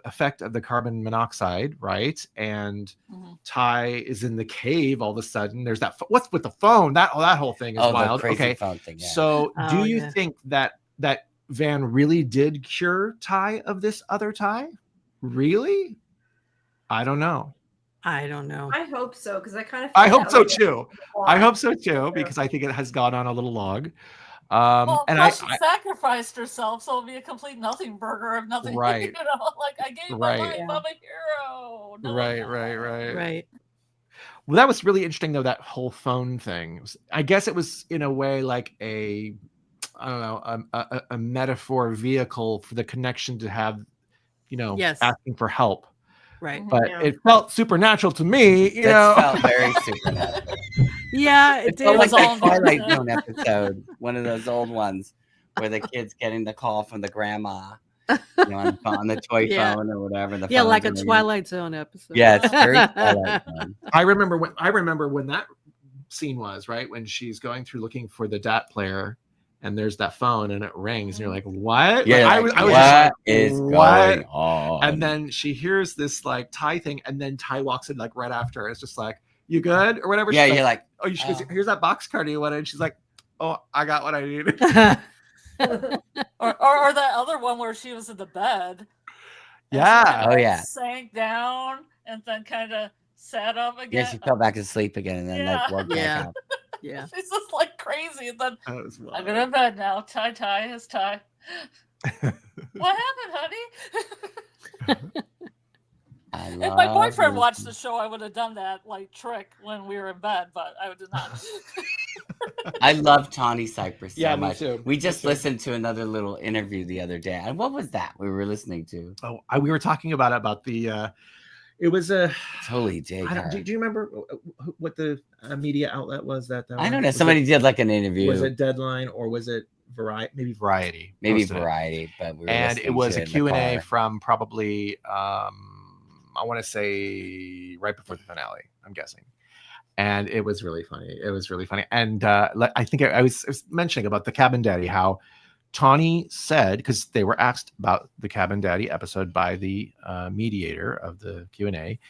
effect of the carbon monoxide, right? And Ty is in the cave all of a sudden. There's that. What's with the phone? That whole thing is wild. The crazy okay. phone thing, yeah. So do you think that Van really did cure Ty of this other Ty? Really? I don't know. I don't know. I hope so, because I kind of. I hope so too. I hope so too, because I think it has gone on a little long. Well, And plus she sacrificed herself, so it'll be a complete nothing burger of nothing. Right. You know, like I gave my life. Yeah. I'm a hero. No, Right. Well, that was really interesting, though, that whole phone thing. I guess it was, in a way, like a metaphor vehicle for the connection to have, asking for help. Right. But it felt supernatural to me. It felt very supernatural. Yeah, it felt like that Twilight Zone episode, one of those old ones, where the kid's getting the call from the grandma. On the toy phone or whatever. Like a Twilight Zone episode. Yeah, it's very Twilight Zone. I remember when that scene was, right, when she's going through looking for the DAT player, and there's that phone, and it rings, and you're like, "What?" Yeah, I was what just is like, going on? And then she hears this like Ty thing, and then Ty walks in like right after. It's just like, "You good?" or whatever. Yeah, she's you're like, "Oh, you should here's that box card you wanted." And she's like, "Oh, I got what I needed." or that other one where she was in the bed. Yeah. Sank down and then kind of sat up again. Yeah, she fell back asleep again and then woke back up. Yeah. She's just like crazy. And then I'm going to bed now. Ty is Ty. What happened, honey? If my boyfriend watched the show, I would have done that like trick when we were in bed, but I did not. I love Tawny Cypress so much. Me too. We just listened to another little interview the other day. And what was that we were listening to? Oh, we were talking about the it was a totally do you remember what the media outlet was that I don't know. Somebody did like an interview. Was it Deadline or was it Variety? Maybe Variety. But we were and it was a Q&A from probably I want to say right before the finale, I'm guessing. And it was really funny. And I think I was mentioning about the Cabin Daddy, how Tawny said, because they were asked about the Cabin Daddy episode by the mediator of the Q&A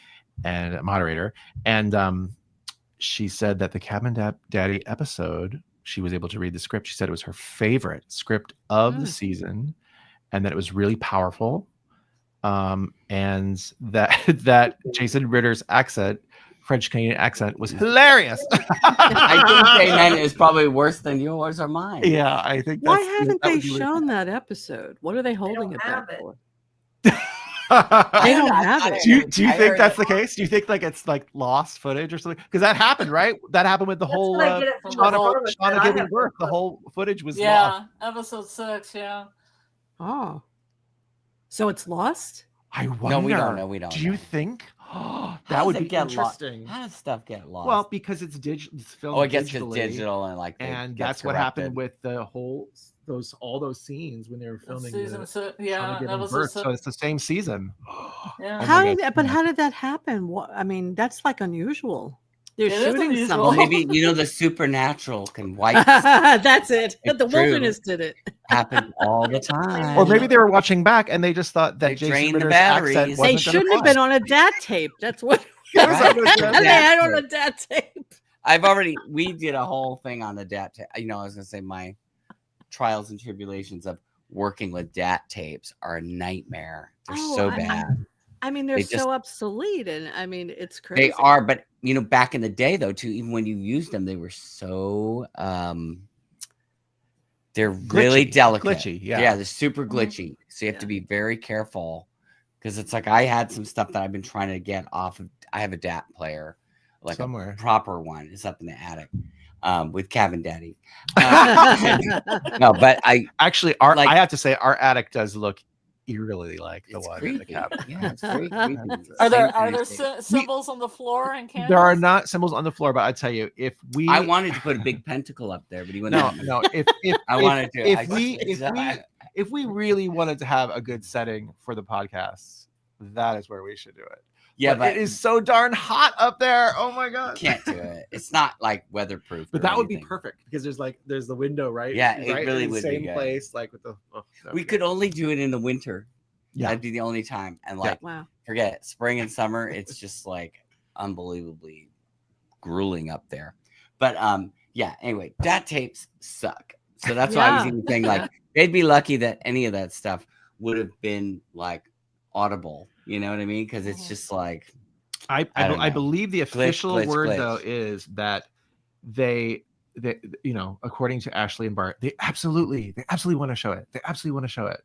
and moderator. And she said that the Cabin Daddy episode, she was able to read the script. She said it was her favorite script of the season and that it was really powerful. And that Jason Ritter's accent, French Canadian accent, was hilarious. I think they meant it was probably worse than yours or mine. Yeah, I think. Why haven't they shown that episode? What are they holding it back for? They don't have it. Do you think that's the case? Do you think like it's like lost footage or something? Because that happened, right? That happened with the whole Shauna giving birth. The whole footage was lost. Episode 6. Yeah. Oh. So it's lost? I wonder. No, we don't know. Do you think that would be interesting? How does stuff get lost? Well, because it's digital. It's filmed it gets digitally, digital and that's what happened with the whole all those scenes when they were filming season 6. Birth. So it's the same season. Yeah. How did that happen? What, I mean, that's like unusual. They're shooting something. Well, maybe the supernatural can wipe. That's it. The wilderness did it. Happened all the time. Or maybe they were watching back and they just thought that Jason Ritter's accent they shouldn't have been on a DAT tape. That's what they had on a DAT tape. We did a whole thing on the DAT tape. I was going to say my trials and tribulations of working with DAT tapes are a nightmare. They're so bad. I mean, they're so obsolete, and I mean, it's crazy. They are, but back in the day, though, too, even when you used them, they were so they're really delicate. Glitchy, yeah, they're super glitchy. So you have to be very careful because it's like I had some stuff that I've been trying to get off of. I have a DAT player, like somewhere. A proper one. It's up in the attic. With Cabin Daddy. No, but I have to say our attic does look eerily like the one in the cabin. Yeah, it's very creepy. Are there symbols on the floor and candles? There are not symbols on the floor, but I tell you, I wanted to put a big pentacle up there, but he wouldn't. No. If we really wanted to have a good setting for the podcast, that is where we should do it. Yeah, but it is so darn hot up there. Oh my god, can't do it. It's not like weatherproof. But that would be perfect because there's the window, right? Yeah, it really would be same place, like with the. We could only do it in the winter. Yeah, that'd be the only time. And forget it. Spring and summer, it's just like unbelievably grueling up there. But anyway, DAT tapes suck. So that's why I was even saying like they'd be lucky that any of that stuff would have been like audible. You know what I mean? Because it's just like I don't I know. believe the official glitch, word glitch. though is that they according to Ashley and Bart, they absolutely want to show it. They absolutely want to show it.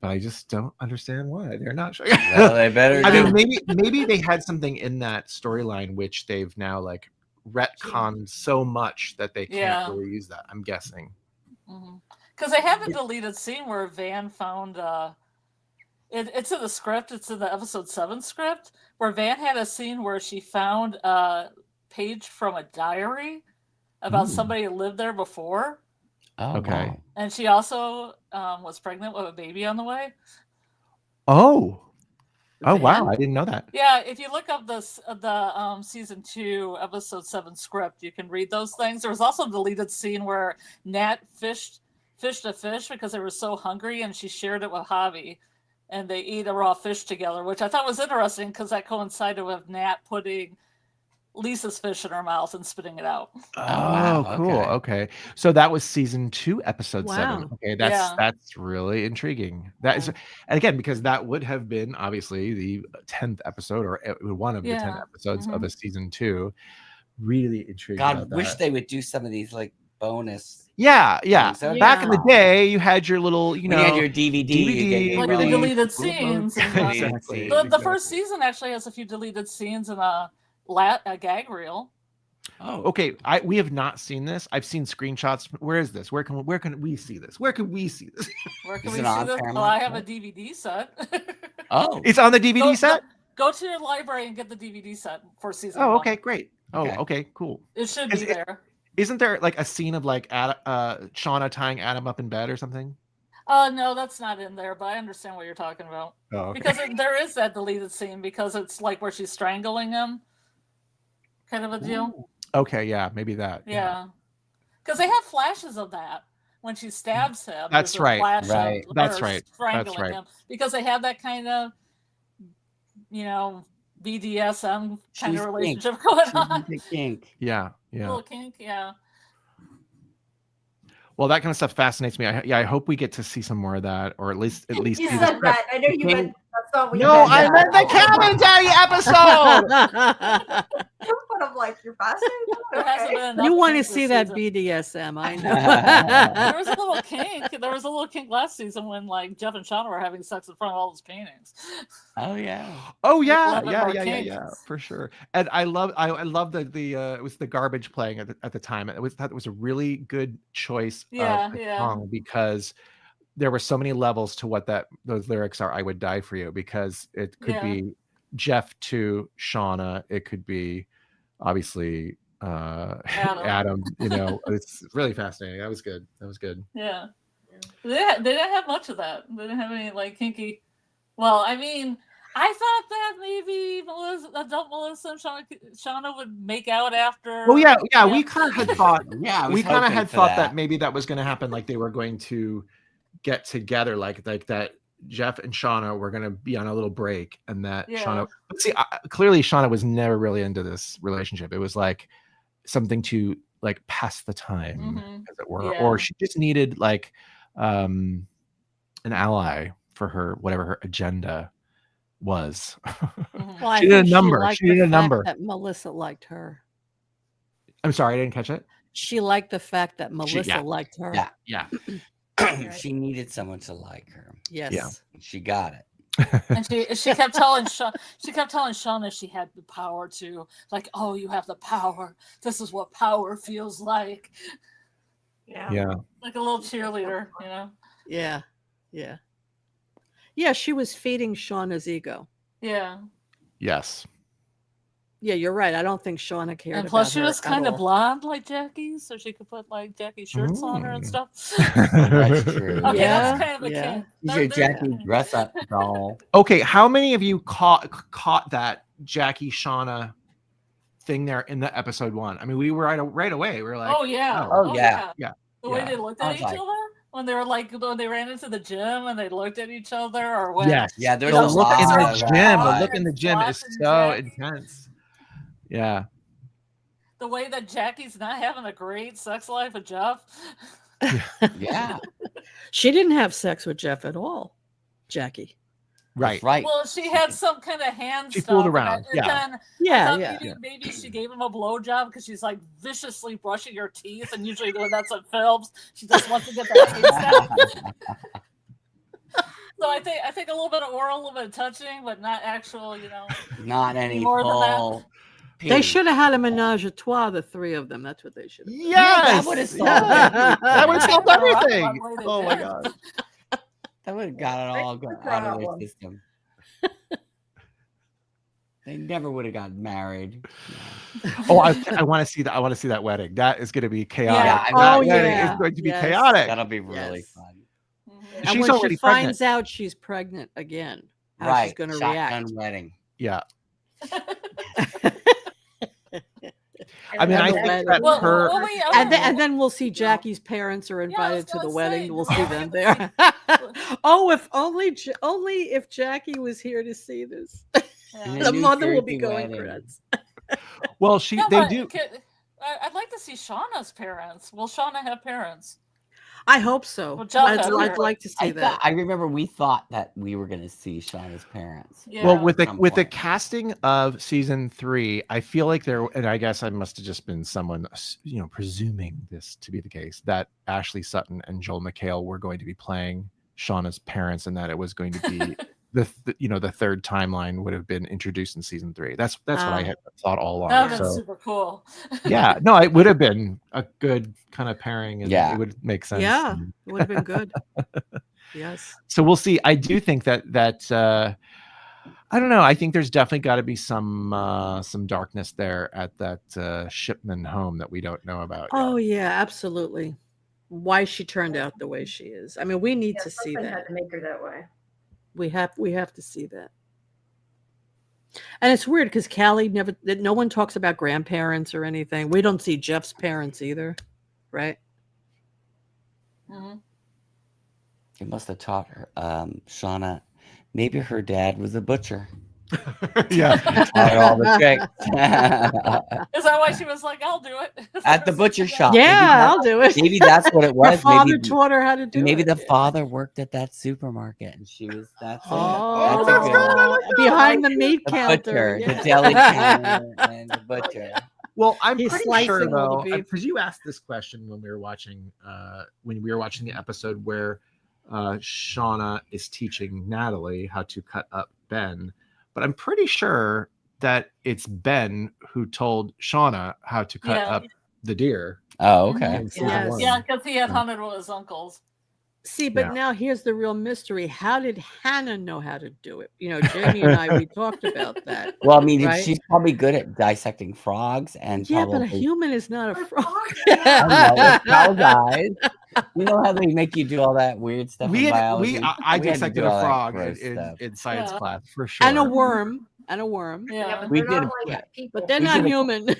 But I just don't understand why they're not showing it. Well, they better. I do. mean, maybe they had something in that storyline which they've now like retconned so much that they can't really use that. I'm guessing. Because they have a deleted scene where Van found it's in the script. It's in the episode 7 script where Van had a scene where she found a page from a diary about somebody who lived there before. Oh, okay. Wow. And she also was pregnant with a baby on the way. Oh Van? wow! I didn't know that. Yeah, if you look up the season 2 episode 7 script, you can read those things. There was also a deleted scene where Nat fished a fish because they were so hungry, and she shared it with Javi, and they eat a raw fish together, which I thought was interesting because that coincided with Nat putting Lisa's fish in her mouth and spitting it out. Oh, wow, cool. Okay. So that was season 2, episode 7. Wow. Okay, that's really intriguing. That is, and again, because that would have been obviously the 10th episode or one of the 10 episodes of a season 2. Really intriguing. God, wish they would do some of these like bonus. Yeah. things. Back in the day, you had your little, When you had your DVD, like really the deleted scenes. Exactly. The first season actually has a few deleted scenes and a gag reel. Oh, okay. We have not seen this. I've seen screenshots. Where is this? Where can we see this? Where can we see this? Where can Is we it see on this? Paramount Well, I have a Plus? DVD set. Oh, It's on the DVD set. Go to your library and get the DVD set for season 1. Okay, great. Okay. Okay, cool. It should be there. Isn't there like a scene of like Shauna tying Adam up in bed or something? No, that's not in there, but I understand what you're talking about. Oh, okay. Because there is that deleted scene because it's like where she's strangling him, kind of a deal. Ooh. Okay, yeah, maybe that. Yeah, because they have flashes of that when she stabs him. That's there's a right. flash of Right. That's her right. Strangling That's right. him because they have that kind of, BDSM kind She's of kink. relationship going She's on. a kink. Yeah. A little kink, yeah. Well, that kind of stuff fascinates me. I hope we get to see some more of that, or at least You see the said script. that. I know you meant that's not what you No, meant. I meant the Cabin Daddy episode. But I'm like, you're fascinated. There hasn't been enough You want to kink this see that season. BDSM, I There know. was a little kink. There was a little kink last season when like Jeff and Shauna were having sex in front of all those paintings. Oh yeah. Oh yeah, Little bit more kink. yeah, for sure. And I love the it was the Garbage playing at the time. That was a really good choice of a song because there were so many levels to what those lyrics are. I would die for you, because it could be Jeff to Shauna, it could be obviously Adam. It's really fascinating. That was good. Yeah. They didn't have much of that. They didn't have any like kinky. Well, I mean, I thought that maybe adult Melissa and Shauna would make out after. Oh yeah. We kind of had thought. Yeah, We kind of had thought that maybe that was going to happen. Like they were going to get together, like that. Jeff and Shauna were going to be on a little break, and that Shauna. But see, clearly Shauna was never really into this relationship. It was like something to like pass the time, as it were, or she just needed like an ally for her, whatever her agenda was. Well, She needed a number. She needed a fact number. that Melissa liked her. I'm sorry, I didn't catch it. She liked the fact that Melissa liked her. Yeah. She needed someone to like her. Yes. Yeah. She got it. And she kept telling Shauna she had the power to, like, oh, you have the power. This is what power feels like. Yeah. Like a little cheerleader, Yeah. Yeah, she was feeding Shauna's ego. Yeah. Yes. Yeah, you're right. I don't think Shauna cared. And plus, about she her was at kind of all. blonde like Jackie, so she could put like Jackie shirts on her and stuff. That's true. Okay, Yeah, that's kind of a yeah. kink. She's your Jackie dress up doll. Okay, how many of you caught that Jackie Shauna thing there in the episode 1? I mean, we were right away. We were like, Oh yeah. Oh, yeah. Yeah. The way Yeah. they looked I at was each like- other when they were like when they ran into the gym and they looked at each other, or when Yes. Yeah, there's The a look lot in the of gym. that. The look in the gym is Flashing so Jackie. intense. Yeah. the way that Jackie's not having a great sex life with Jeff. Yeah. She didn't have sex with Jeff at all, Jackie. Right. Right. Well, she had some kind of hand She stuff. fooled and around, yeah. Then Yeah, I thought yeah. maybe she gave him a blowjob because she's like viciously brushing her teeth, and usually when that's in films, she just wants to get that taste out. So I think a little bit of oral, a little bit of touching, but not actual, Not any more than that. full. They should have had a menage a trois, the three of them. That's what they should have done. Yes, that would've solved yes. That would everything. solve I don't know everything. why they Oh my did. god. That would have got it all Fix the out of their problem. system. They never would have gotten married. Oh, I want to see that. I want to see that wedding. That is going to be chaotic. Yeah. That Oh, wedding yeah. is going to be Yes. chaotic. That'll be really Yes. fun. Mhm. And She's when already she finds out she's pregnant again, how Right. she's going to Shotgun react. wedding. Yeah. And I mean, then I the think wedding. that Well, her. well, we- And then we'll see Jackie's parents are invited to the gonna wedding. say, We'll we're see all them gonna there. Oh, if only if Jackie was here to see this, And Yeah. the New mother will be Jersey going wedding. nuts. Well, No, they but do. I'd like to see Shauna's parents. Will Shauna have parents? I hope so. Well, Jeff I'd has like her. to see that. I remember we thought that we were going to see Shauna's parents. Yeah. Well, with the some with the point. casting of season 3, I feel like there, and I guess I must have just been someone, presuming this to be the case, that Ashley Sutton and Joel McHale were going to be playing Shauna's parents, and that it was going to be the third timeline would have been introduced in season 3. That's what I had thought all along. That would have been So super cool. yeah, no, it would have been a good kind of pairing, and Yeah. it would make sense. Yeah, And it would have been good. Yes. so we'll see. I do think that I don't know. I think there's definitely got to be some darkness there at that Shipman home that we don't know about. Oh yeah, absolutely. Why she turned out the way she is. I mean, we need Yeah, to see something that. had to make her that way. We have to see that. And it's weird because Callie no one talks about grandparents or anything. We don't see Jeff's parents either, right? Mhm. It must have taught her, Shauna. Maybe her dad was a butcher. Yeah. Taught her all the tricks. Is that why she was like, "I'll do it"? At the butcher shop. Yeah, I'll do it. Maybe that's what it Her was. father Maybe taught her how to do maybe it. the father worked at that supermarket, and she was that's it. Oh, That's a good behind the meat the counter. butcher, yeah. the deli counter, and the butcher. Well, I'm He's pretty slicing sure all though, the beef. because you asked this question when we were watching the episode where Shauna is teaching Natalie how to cut up Ben, but I'm pretty sure that it's Ben who told Shauna how to cut Yeah. up the deer. Oh, okay. in season Yes. 1. Yeah, because he had hunted with his uncles. See, but Yeah. now here's the real mystery. How did Hannah know how to do it? Jamie and I, we talked about that. Well, I mean, Right? she's probably good at dissecting frogs and Yeah, probably. but a human is not a Her frog. frog, I know, with cow's eyes. You know how they make you do all that weird stuff in biology? I We had to dissected do a all that frog gross in stuff. science Yeah. class for sure. And a worm. Yeah. but We they're did not a- like people. But they're We not did a- human.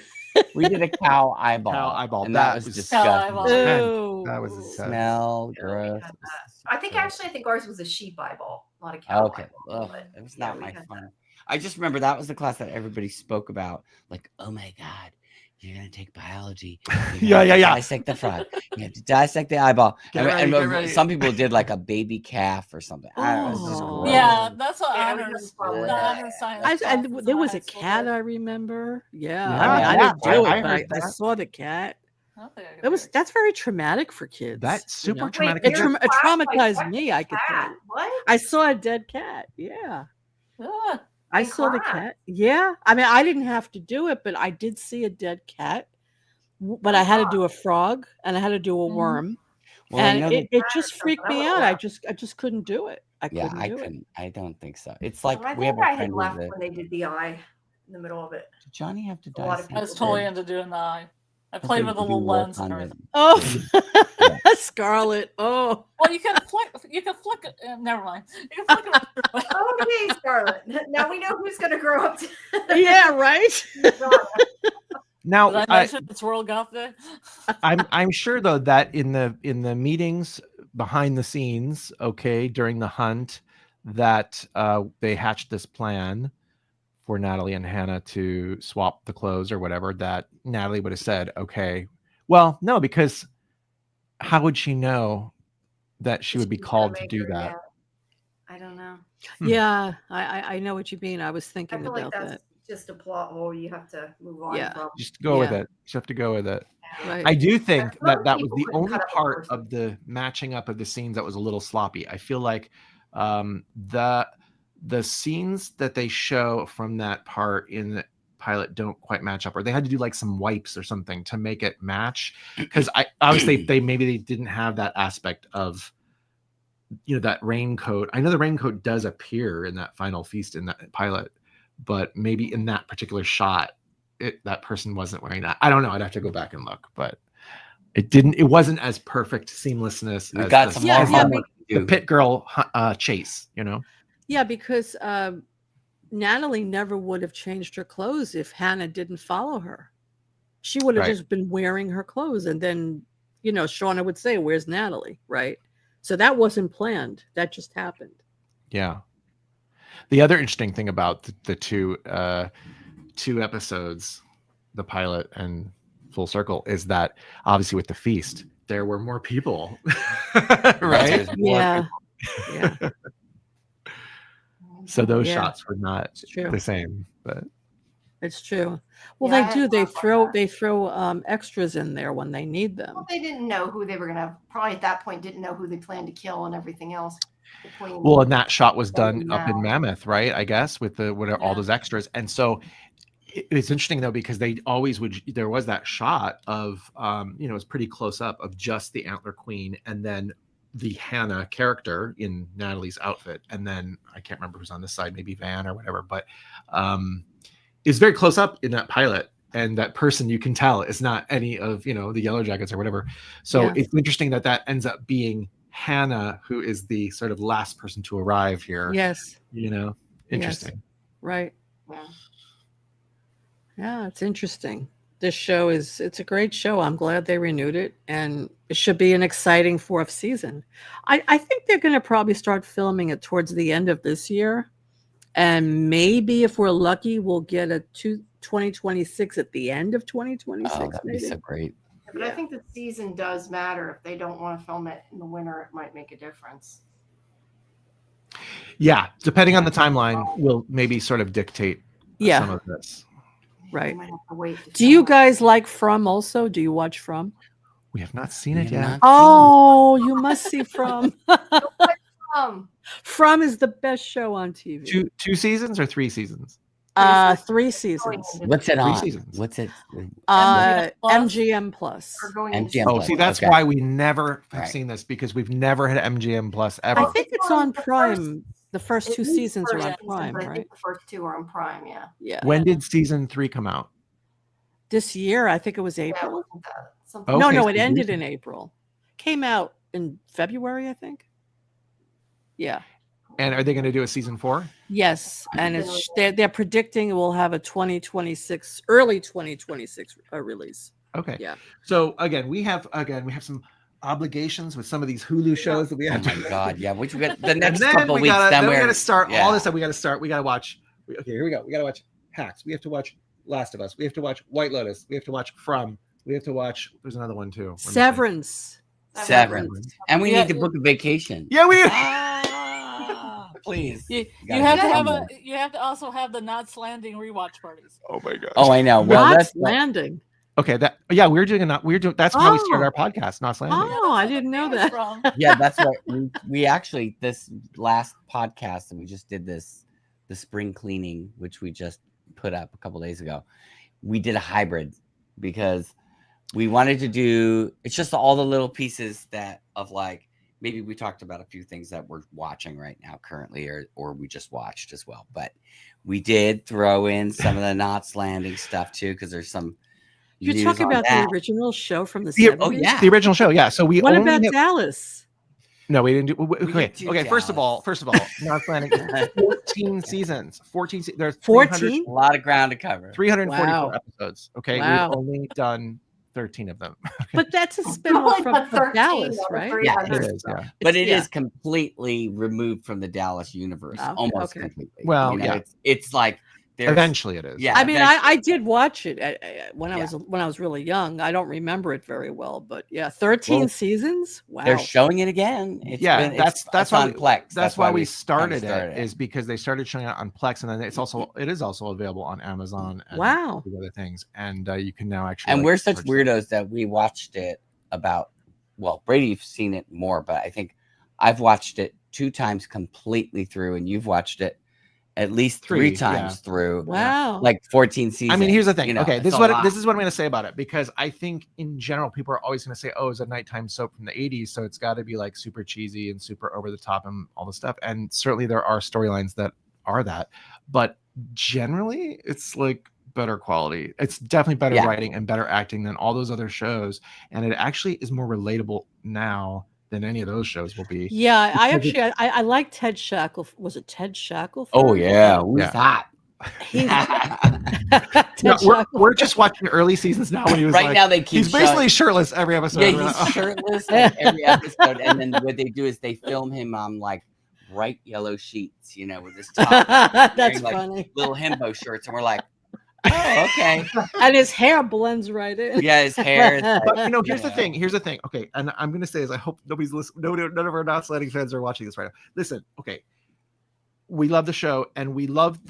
We did a cow eyeball. Cow eyeball. And That that was was disgusting. eyeball. Oh. That was intense. Smell, Yeah, we gross. had that. I think ours was a sheep eyeball, not a cow Okay. eyeball. Ugh, but it was yeah, not we my had fun. that. I just remember that was the class that everybody spoke about. Like, oh my God, you're going to take biology. You have to dissect the frog. You have to dissect the eyeball. Get And ready. some people did like a baby calf or something. I don't know, it was just Oh. gross. Yeah, that's what Yeah, we honors. had fun with The that. honors science. And classes there in was high a school cat, did. I remember. Yeah. Yeah, I mean, I yeah, didn't do I it, but heard I that. saw the cat. I don't think I could do it. That's very traumatic for kids. That's you super know? traumatic. It, You're tra- it class, like, traumatized what me, I could tell cat? you. What? I saw a dead cat. Yeah. Yeah. I In saw the class? cat. Yeah. I mean, I didn't have to do it, but I did see a dead cat. But I had to do a frog and I had to do a Mhm. worm. Well, I And know it that, just freaked I me would've out. I left. just couldn't do it. I yeah, couldn't I do it. couldn't. I don't think so. It's like I we have think a I had friend left who's when they did the eye in the middle of it. Did Johnny have to A lot of dissect? I was people totally did. into doing the eye. I I played think with a we little work lens and on everything. it. Oh, Scarlet. Oh. Well, you can flick it. Never mind. You can flick it. Okay, Scarlet. Now we know who's going to grow up. Yeah, right? Now, Did I mention it's World Goth Day? I'm sure though that in the meetings behind the scenes, okay, during the hunt, that they hatched this plan for Natalie and Hannah to swap the clothes or whatever. That Natalie would have said, okay, well, no, because how would she know that she would be She's gonna called to make do her, that? yeah. I don't know. Yeah, I know what you mean. I was I thinking feel like about that's that. just a plot hole you have to move on Yeah. from. Just go with Yeah. it. Just have to go with it. Right. I do think Some that was people the couldn't only cut up a part person. of the matching up of the scenes that was a little sloppy. I feel like the scenes that they show from that part in the pilot don't quite match up, or they had to do like some wipes or something to make it match. Because I obviously they didn't have that aspect of, you know, that raincoat. I know the raincoat does appear in that final feast in that pilot, but maybe in that particular shot, that person wasn't wearing that. I don't know. I'd have to go back and look, but it wasn't as perfect seamlessness We as got the, some more as homework to the do. pit girl chase, you know? Yeah, because Natalie never would have changed her clothes if Hannah didn't follow her. She would have Right. just been wearing her clothes, and then, you know, Shauna would say, "Where's Natalie?" Right? So that wasn't planned. That just happened. Yeah. The other interesting thing about the two episodes, the pilot and Full Circle, is that obviously with the feast, there were more people, right? There's more Yeah. Yeah. So those Yeah. shots were not It's true. the same, but It's true. Well, Yeah, I they had do. They thoughts on that. throw extras in there when they need them. Well, they didn't know who they were gonna probably at that point didn't know who they planned to kill and everything else. Between well, and that shot was done and up in now. Mammoth, right? I guess with all Yeah. those extras, and so it's interesting though because they always would. There was that shot of, you know, it was pretty close up of just the Antler Queen, and then the Hannah character in Natalie's outfit, and then I can't remember who's on this side, maybe Van or whatever, but it's very close up in that pilot. And that person, you can tell, is not any of, you know, the Yellowjackets or whatever. So Yeah. it's interesting that ends up being Hannah, who is the sort of last person to arrive here. Yes. You know, interesting. Right. Yeah. Yeah, it's interesting. This show it's a great show. I'm glad they renewed it, and it should be an exciting fourth season. I think they're going to probably start filming it towards the end of this year, and maybe if we're lucky, we'll get a 2026 at the end of 2026. Oh, that'd be maybe. so great. But I think the season does matter. If they don't want to film it in the winter, it might make a difference. Yeah, depending on the timeline, will maybe sort of dictate Yeah. some of this. Right. You might have to wait to Do you film it. guys like From also? Do you watch From? We have not seen We it have yet. not Oh, you must see From. Um, From is the best show on TV. Two seasons or 3 seasons? 3 seasons. What's it 3 on? seasons. What's it? MGM Plus. Or going MGM into- Oh, Plus, see, that's okay. why we never have Right. seen this, because we've never had MGM Plus ever. I think it's on The Prime. The first 2 At least seasons are first on season, Prime, but I right? think the first 2 are on Prime. Yeah. Yeah. When did season 3 come out? This year, I think it was Yeah, April. wasn't that something? Okay, No, so it ended recent. in April. Came out in February, I think. Yeah. And are they going to do a season 4? Yes, and they're predicting we'll have a 2026, early 2026 release. Okay. Yeah. So again, we have some obligations with some of these Hulu shows that we Oh have my to. God! Yeah, we got the And next then couple we weeks. gotta, Then we we're gotta start all yeah. this stuff. We gotta watch. Okay, here we go. We gotta watch Hacks. We have to watch Last of Us. We have to watch White Lotus. We have to watch From. We have to watch. There's another one too. Let me think. Severance. Severance, and we Yeah. need to book a vacation. Yeah, we. Please. You gotta have to get have somewhere. you have to also have the Knots Landing rewatch parties. Oh my god. Oh, I know. Well, Knots that's Landing. Okay. We're doing. That's how we started our podcast. Not Landing. Oh, I didn't know that. From. yeah, that's what we actually this last podcast that we just did the spring cleaning, which we just put up a couple days ago. We did a hybrid because we wanted to do it's just all the little pieces that of like maybe we talked about a few things that we're watching right now currently or we just watched as well, but we did throw in some of the Knots Landing stuff too because there's some You're news talking on about that. the original show from the The- 70s? oh, yeah. The original show. Yeah. So we What only about have- Dallas? No, we didn't do. We Okay. did do Okay. First of all, Dallas. Not Landing. 14 seasons. 14. There's 14? A lot of ground to cover. 344 Wow. episodes. Okay. Wow. We've only done 13 of them. But that's a Probably spin-off about from 13 Dallas, out of right? 300. Yeah, It is. Yeah. But it is Yeah. completely removed from the Dallas universe, Okay, almost okay. completely. Well, You know, yeah. it's like Eventually, it is. Yeah, I mean, eventually. I did watch it when I was really young. I don't remember it very well, but yeah, 13 seasons. Wow. They're showing it again. It's that's why on Plex. That's why we kinda started it, is because they started showing it on Plex, and then it is also available on Amazon and Wow. other things, and you can now actually. And like, we're such search weirdos that we watched it about. Well, Brady's seen it more, but I think I've watched it 2 times completely through, and you've watched it at least 3 times through. Wow. Like 14 seasons. I mean, here's the thing. You know, Okay, it's this a is what lot. I'm going to say about it, because I think in general people are always going to say, "Oh, it's a nighttime soap from the '80s, so it's got to be like super cheesy and super over the top and all the stuff." And certainly there are storylines that are that, but generally it's like better quality. It's definitely better writing and better acting than all those other shows, and it actually is more relatable now than any of those shows will be. Yeah, I like Ted Shackelford. Was it Ted Shackelford? Oh yeah, who's that? We're just watching the early seasons now. When he was now they keep he's basically shirtless every episode. Yeah, he's shirtless every episode, and then what they do is they film him on like bright yellow sheets, you know, with his top. That's wearing, funny. like, little himbo shirts, and we're like, oh, okay. And his hair blends right in. Yeah, his hair. Is like, But here's the thing. Here's the thing. Okay, and I'm gonna say is I hope nobody's listening. None of our Not Sliding fans are watching this right now. Listen, okay. We love the show and we love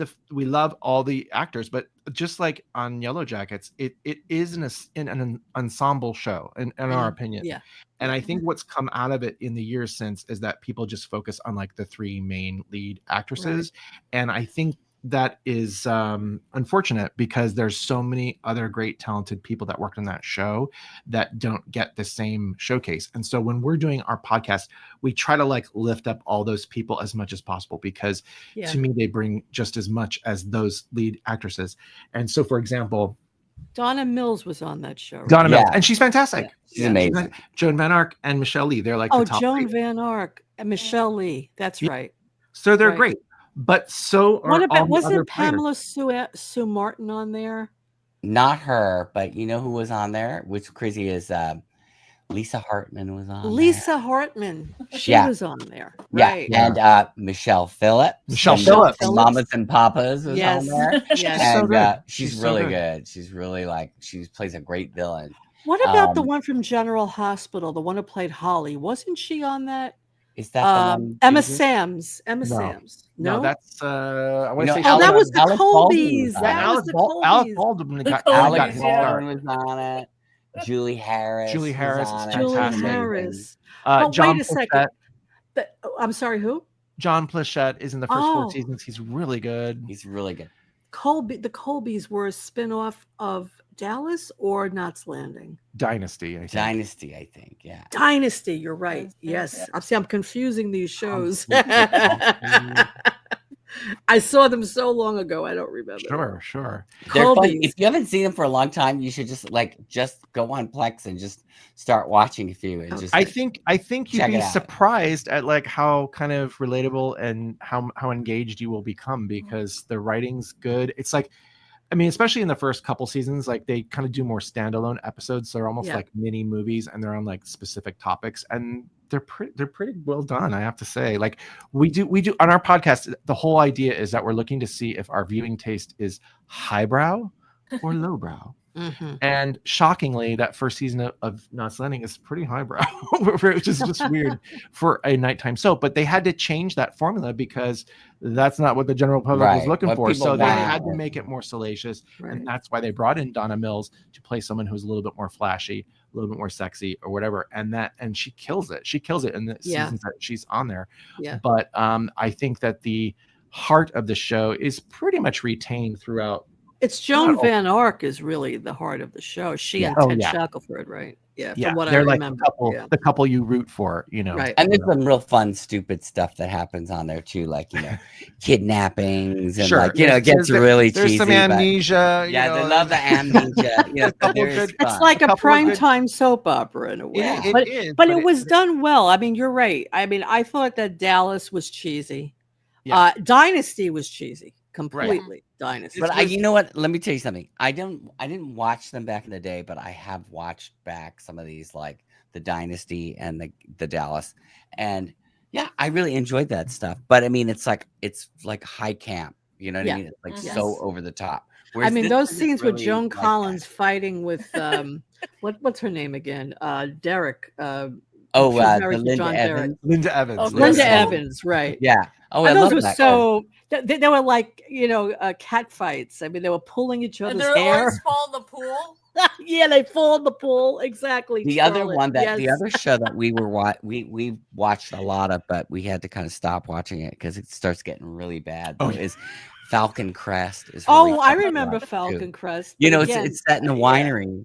all the actors, but just like on Yellowjackets, it is an ensemble show in our opinion. Yeah. And I think what's come out of it in the years since is that people just focus on like the 3 main lead actresses. Right. And I think that is unfortunate, because there's so many other great talented people that worked on that show that don't get the same showcase. And so when we're doing our podcast, we try to like lift up all those people as much as possible, because to me they bring just as much as those lead actresses. And so, for example, Donna Mills was on that show. Right? Donna Mills, and she's fantastic. Yeah. She's amazing. Joan Van Ark and Michelle Lee, they're like the top Joan 3. Van Ark and Michelle Lee. That's right. So they're great. But so are wasn't Pamela Sue Martin on there? Not her, but you know who was on there? Which crazy is Lisa Hartman was on. Lisa Hartman, she was on there. Right. Yeah, and Michelle Phillips. Michelle Phillips, Mamas and Papas was on there. Yes, and she's really good. She's really she plays a great villain. What about the one from General Hospital? The one who played Holly, wasn't she on that? Is that the one? Emma Sams? Sams? No, that's I want to say. That was the Colbys. Alec Baldwin got his start. Was on it. Julie Harris. Julie Harris. John wait a second. I'm sorry, who? John Plachette is in the first 4 seasons. He's really good. He's really good. The Colbys were a spin-off of Dallas or Knots Landing? Dynasty, I think. Dynasty, I think. Yeah. Dynasty, you're right. Yes. I'm confusing these shows. I saw them so long ago, I don't remember. Sure. They're fun. If you haven't seen them for a long time, you should just go on Plex and just start watching a few. And just I think you'd be surprised at like how kind of relatable and how engaged you will become, because the writing's good. It's like, I mean, especially in the first couple seasons, like they kind of do more standalone episodes. So they're almost like mini movies, and they're on like specific topics, and they're pretty well done, I have to say. Like we do on our podcast, the whole idea is that we're looking to see if our viewing taste is highbrow or lowbrow. Mm-hmm. And shockingly, that first season of Knots Landing is pretty highbrow, which is just weird for a nighttime soap. But they had to change that formula because that's not what the general public was looking for. So they had to make it more salacious. Right. And that's why they brought in Donna Mills to play someone who's a little bit more flashy, a little bit more sexy or whatever. And she kills it. She kills it in the seasons that she's on there. Yeah. But I think that the heart of the show is pretty much retained throughout. It's Joan Van Ark is really the heart of the show. She and Ted Shackelford, right? Yeah, from what I remember. Like the couple you root for, you know. Right. And there's some real fun, stupid stuff that happens on there too, like, you know, kidnappings and it gets really cheesy. There's some amnesia. They love the amnesia. It's like a primetime soap opera in a way. Yeah, but it was done well. I mean, you're right. I mean, I thought that Dallas was cheesy. Yeah. Dynasty was cheesy. Completely Dynasty. But you know what? Let me tell you something. I didn't watch them back in the day, but I have watched back some of these, like the Dynasty and the Dallas. And yeah, I really enjoyed that stuff. But I mean, it's like high camp, You know what I mean? It's like Yes. so over the top. I Whereas mean, this those isn't scenes with really Joan like that. Collins fighting with what's her name again? Derek. Oh, she's the married to Linda John Derek. Evans. Linda Evans. Oh, Linda Crystal? Evans, right? Yeah. Oh, I And those love were that. so they were like, cat fights. I mean, they were pulling each And other's they're hair. always fall in the pool. Yeah, they fall in the pool. Exactly. The other Scarlet. one that the Yes. other show that we watched a lot of, but we had to kind of stop watching it because it starts getting really bad. Oh, Though, yeah. is Falcon Crest. Is really Oh, I fun to remember watch, too. Falcon Crest. You but know, again, it's set in a winery,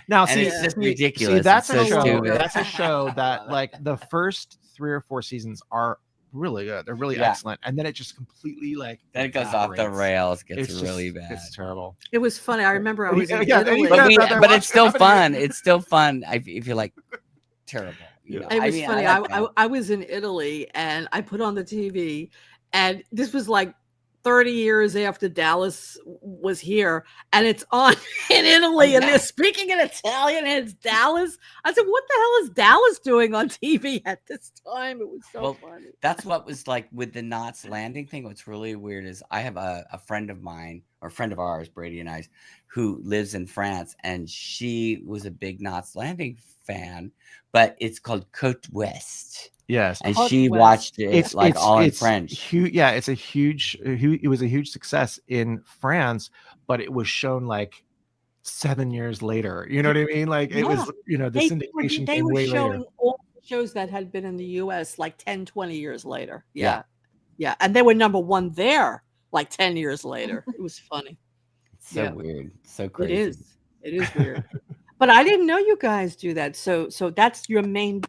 Now, and see, it's just see, ridiculous. see, that's It's a so show. stupid. That's a show that, like, the first 3 or 4 seasons are really good. They're really Yeah. excellent, and then it just completely like Then it goes off the evaporates. rails. Gets It's really just, bad. it's terrible. it was funny. I remember I was in Yeah, and Italy. you But, guys out there but watching it's still it, how fun. many- It's still fun. If you're like terrible. You know? It was mean, funny. like that. I was in Italy and I put on the TV, and this was like 30 years after Dallas was here, and it's on in Italy, and they're speaking in Italian, and it's Dallas. I said, "What the hell is Dallas doing on TV at this time?" It was so Well, funny. That's what was like with the Knots Landing thing. What's really weird is I have a friend of mine, or a friend of ours, Brady and I, who lives in France, and she was a big Knots Landing fan, but it's called Côte Ouest. Yes, And Côte she Ouest. watched it all in French. Yeah, it's a huge. It was a huge success in France, but it was shown like 7 years later. You know what I mean? Like it was, the syndication They came were way showing later. all the shows that had been in the US like 10, 20 years later. Yeah. And they were number one there like 10 years later. It was funny. It's so Yeah. weird. So crazy. It is weird. But I didn't know you guys do that. So that's your main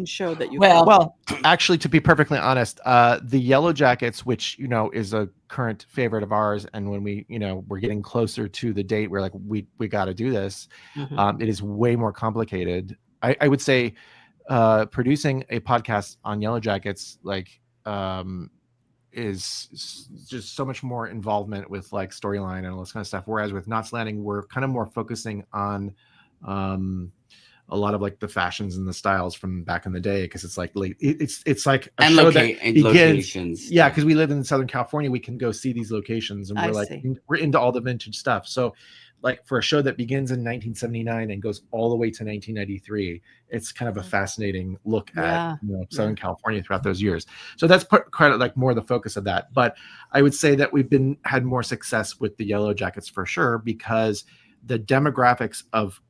show that you Well, actually, to be perfectly honest, the Yellowjackets, which is a current favorite of ours, and when we we're getting closer to the date, we're like we got to do this. It is way more complicated. I would say producing a podcast on Yellowjackets is just so much more involvement with like storyline and all this kind of stuff. Whereas with Knots Landing, we're kind of more focusing on a lot of like the fashions and the styles from back in the day, because it's like it's like a And show that begins, locations. yeah, because we live in Southern California, we can go see these locations, and we're into all the vintage stuff. So like for a show that begins in 1979 and goes all the way to 1993, it's kind of a fascinating look at Southern California throughout those years. So that's quite like more the focus of that. But I would say that we've had more success with the Yellowjackets for sure, because the demographics of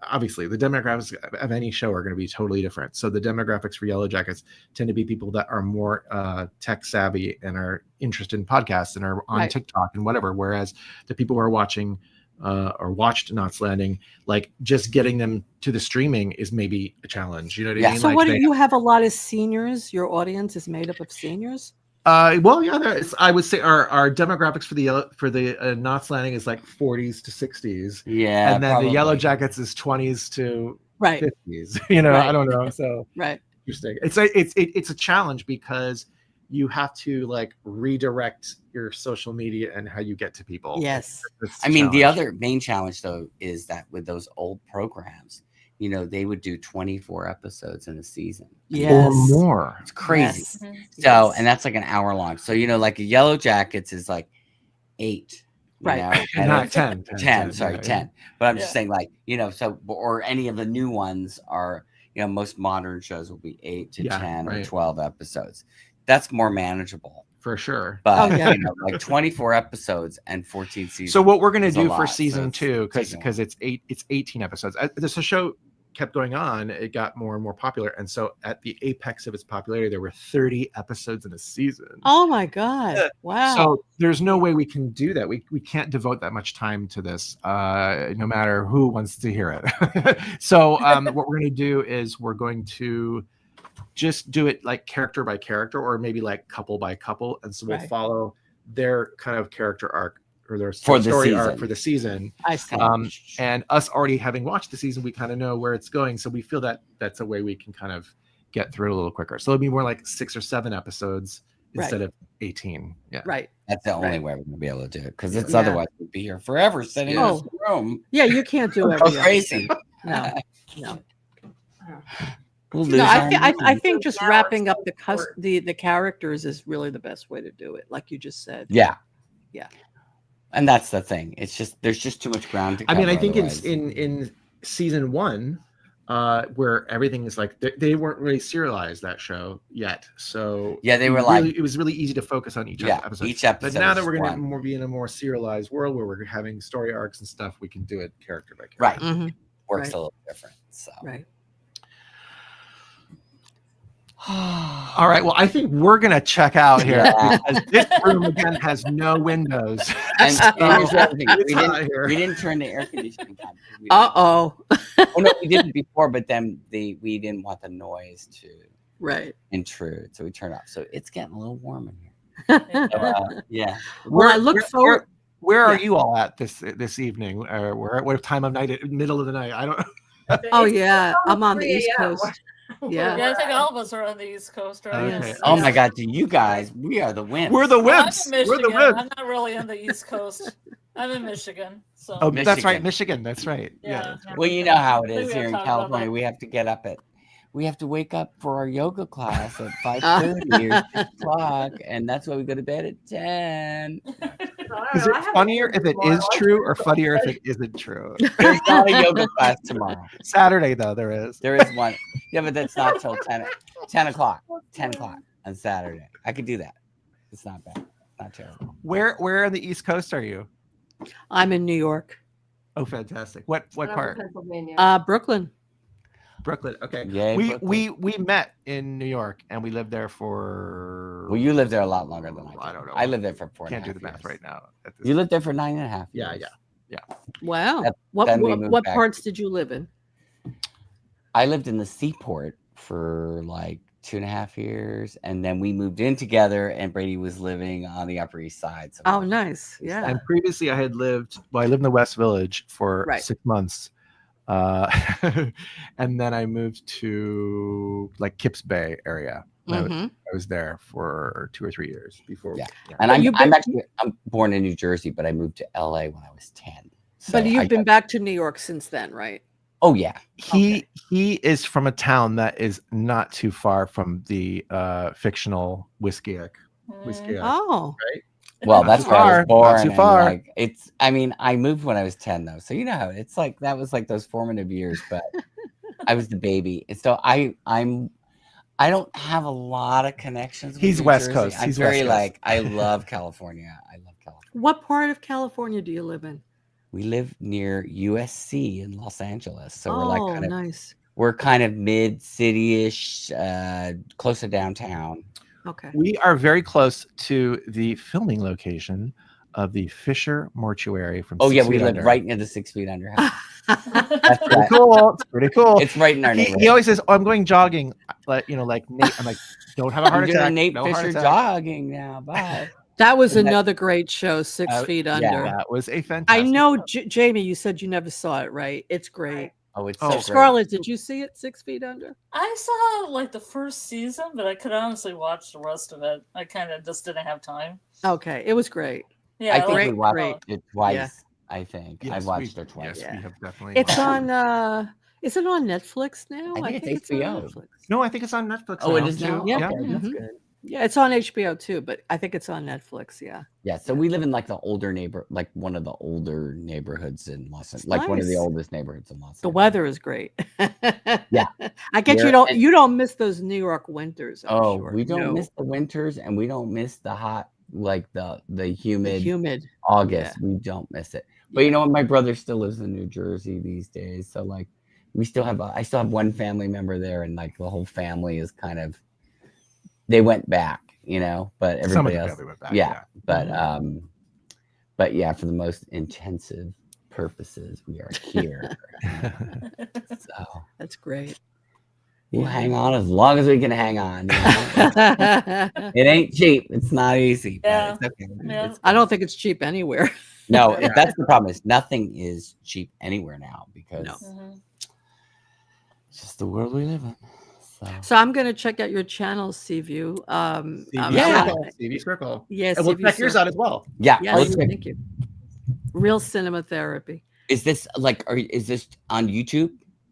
obviously the demographics of any show are going to be totally different. So the demographics for Yellowjackets tend to be people that are more tech savvy and are interested in podcasts and are on TikTok and whatever. Whereas the people who are watching or watched Knots Landing, like just getting them to the streaming is maybe a challenge. You know what I mean? So like what do you have a lot of seniors? Your audience is made up of seniors? Well, yeah, I would say our demographics for the Knots Landing is like 40s to 60s. Yeah, and then probably. the Yellowjackets is 20s to 50s. Right. I don't know. So right, interesting. It's a challenge because you have to like redirect your social media and how you get to people. Yes, I mean the other main challenge though is that with those old programs, they would do 24 episodes in a season. Or more. It's crazy. Yes. So, and that's like an hour long. So, like a Yellowjackets is like 8. Right. Not 10. 10. Sorry, 10. But I'm just saying or any of the new ones are, most modern shows will be 8 to 10 or 12 episodes. That's more manageable. For sure. But, like 24 episodes and 14 seasons. So what we're going to do for season 2, because it's 18 episodes. The show kept going on, it got more and more popular, and so at the apex of its popularity there were 30 episodes in a season. Oh my god. Wow. So there's no way we can do that. We can't devote that much time to this, no matter who wants to hear it. So what we're going to do is we're going to just do it like character by character, or maybe like couple by couple, and so we'll follow their kind of character arc or their story arc for the season. I see. And us already having watched the season, we kind of know where it's going. So we feel that that's a way we can kind of get through it a little quicker. So it'll be more like 6 or 7 episodes instead of 18. Yeah. Right. That's the only way we're gonna be able to do it, because it's otherwise we'd be here forever sitting in this room. Yeah, you can't do it. Crazy. No. We'll I think just wrapping up the characters is really the best way to do it, like you just said. Yeah. And that's the thing. It's just there's just too much ground to cover. I mean, I think otherwise. in season 1, where everything is like they weren't really serialized that show yet, so Yeah, they were it was really easy to focus on each episode. Each episode. But now that is we're going one. to be in a more serialized world where we're having story arcs and stuff, we can do it character by Right. character. Works Right. a little different. So Right. All right. Well, I think we're gonna check out here because this room again has no windows. And So, here's the other thing. it's hot here. We didn't turn the air conditioning on. Uh-oh. Oh no, we did it before, but then we didn't want the noise to Right. intrude, so we turned off. So it's getting a little warm in here. So, yeah. Well, I look forward. Where are you all at this evening? Or what time of night? Middle of the night? I don't. Oh It's yeah, I'm on the 3 East a.m. Coast. Yeah. Yeah, I think all of us are on the East Coast, right? Okay. Yes. Oh my God, to you guys, we are the wimps. We're the Well, I'm wimps. in We're the Michigan. wimps. I'm not really in the East Coast. I'm in Michigan. So Oh, that's right, Michigan. Michigan. That's right. Yeah. Yeah. That's right. Well, you know how it I think is we here in gotta talk about California. that. We have to get up at, we have to wake up for our yoga class at 5:30 or 6 o'clock, and that's why we go to bed at 10. Is it funnier if it is true or funnier if it isn't true? There's not a yoga class tomorrow. Saturday though, there is. There is one. Yeah, but that's not till 10 o'clock. 10 o'clock on Saturday. I could do that. It's not bad. Not terrible. Where on the East Coast are you? I'm in New York. Oh, fantastic. What part? Pennsylvania. Brooklyn. Brooklyn. Okay. Yay, we Brooklyn. met in New York and we lived there for. Well, you lived there a lot longer than I did. I don't know. I lived there for 4.5 Can't do the math years. right now. at this- You lived there for 9.5 Yeah, years. yeah. Wow. That- What then we what, moved what back. parts did you live in? I lived in the Seaport for like 2.5 years, and then we moved in together, and Brady was living on the Upper East Side. So Oh, nice. Yeah. And previously, I lived in the West Village for Right. 6 months, and then I moved to like Kips Bay area. And Mhm. I was there for 2 or 3 years before. Yeah. And I'm born in New Jersey, but I moved to LA when I was 10. So But you've I been got- back to New York since then, right? Oh yeah. He is from a town that is not too far from the fictional Whiskey. Oh. Well, Not that's too where I far, was born. not too and, far. like, it's. I mean, I moved when I was 10, though, so you know how it's like. That was like those formative years, but I was the baby, and so I don't have a lot of connections. With He's New West Jersey. Coast. I'm He's very West Coast. like I love California. I love California. What part of California do you live in? We live near USC in Los Angeles, so we're Oh, like kind of nice. we're kind of mid city-ish, close to downtown. Okay. We are very close to the filming location of the Fisher Mortuary from. Oh 6 yeah, we Feet live Under. right near the 6 Feet Under house. That's Pretty right. cool. It's pretty cool. It's right in our He neighborhood. always says, "Oh, I'm going jogging," but like Nate. I'm like, "Don't have a heart I'm doing attack." Nate no heart Fisher attack. jogging now. Bye. That was That- another great show, 6 Feet yeah. Under. That was a I fantastic. know, Jamie, you said you never saw it, right? It's great. Oh, it's Oh, so great. Scarlet, did you see it, 6 Feet Under? I saw like the first season, but I could honestly watch the rest of it. I kind of just didn't have time. Okay, it was great. Yeah, I think like we watched great. it twice. Yeah. I think Yes, I've watched it twice. Yes, Yeah. we have definitely. It's watched on it. is it on Netflix now? I think it's on HBO. Netflix. No, I think it's on Netflix. Oh, it is too. now. Yeah. Okay, that's Mhm. good. Yeah, it's on HBO too, but I think it's on Netflix. Yeah. Yeah, so we live in like the older like one of the older neighborhoods in Los Angeles, like one of the nice. oldest neighborhoods in Los Angeles. The weather is great. Yeah. I get Here- you don't miss those New York winters. I'm Oh, sure. we don't No. miss the winters, and we don't miss the hot, like the the humid humid. August. We don't miss it. But you know what? My brother still lives in New Jersey these days, so like we still have I still have one family member there, and like the whole family is kind of they went back, you know, but Some of everybody the else, family went back, yeah. But yeah, for the most intensive purposes, we are here. So That's great. we'll hang on as long as we can hang on. You know? It ain't cheap. It's not easy. But Yeah. it's okay. Yeah. It's- I don't think it's cheap anywhere. no, Yeah. that's the problem. Is nothing is cheap anywhere now because No. Mhm. it's just the world we live in. So I'm going to check out your channel, Seaview. Yeah. TV Circle. Yes. And we'll check yours out as well. Yeah. Yes, let's check- thank you. Real cinema therapy. Is this like? Is this on YouTube?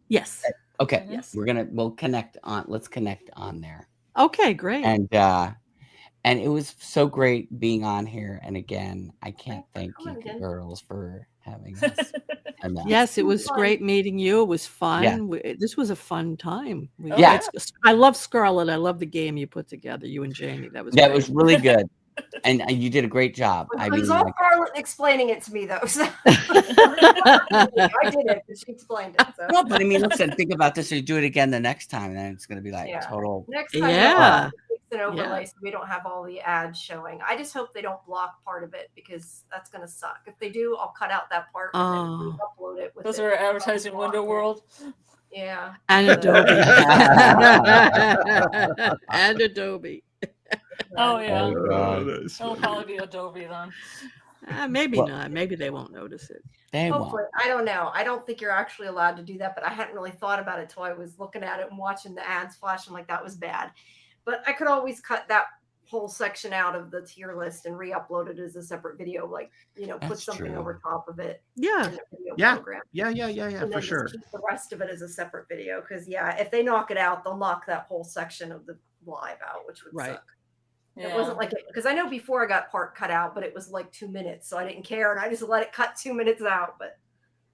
Yes. Okay. Yes. We'll connect on. Let's connect on there. Okay, great. And And it was so great being on here. And again, I can't Thanks thank for coming you again. girls for having us. enough. Yes, it was fun. great meeting you. It was fun. Yeah. This was a fun time. Oh, Yeah. I love Scarlet. I love the game you put together, you and Jamie. That was That great. was really good. And you did a great job. I It mean, was all like, Scarlett explaining it to me, though. So. I did it, but she explained it. So. no, but I mean, listen, think about this. You do it again the next time, then it's going to be like Yeah. total. Next time, Yeah. fix an overlay so we don't have all the ads showing. I just hope they don't block part of it because that's going to suck. If they do, I'll cut out that part and then re-upload it. With Those it. are advertising window world. Yeah. And Adobe. And Adobe. Oh yeah. Oh, God. It'll probably be Adobe then. Maybe Well- not. Maybe they won't notice it. They Hopefully, won't. I don't know. I don't think you're actually allowed to do that, but I hadn't really thought about it till I was looking at it and watching the ads flash. I'm like, that was bad. But I could always cut that whole section out of the tier list and re-upload it as a separate video, like, put That's something true. over top of it. Yeah. In the video Yeah. program. Yeah, And for then sure. just keep the rest of it as a separate video. Because if they knock it out, they'll knock that whole section of the live out, which would Right. suck. Yeah. It wasn't like it because I know before I got part cut out, but it was like 2 minutes, so I didn't care, and I just let it cut 2 minutes out. But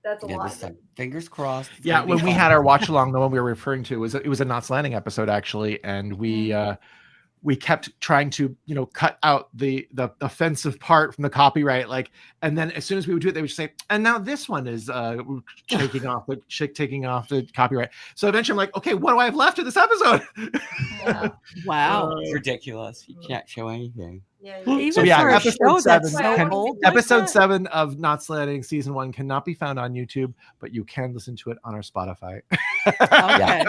that's a Yeah, lot. this time, fingers crossed. it's Yeah, gonna be when we fun. had our watch along, the one we were referring to it was a Knots Landing episode actually, and we kept trying to cut out the offensive part from the copyright, and then as soon as we would do it, they would say, and now this one is taking off the copyright. So eventually I'm like, okay, what do I have left of this episode? Yeah. Wow. It's ridiculous. You can't show anything. Yeah. Even So, yeah, for a episode show that's 7 so old. like Episode that? 7 of Knots Landing season 1 cannot be found on YouTube, but you can listen to it on our Spotify. Okay. I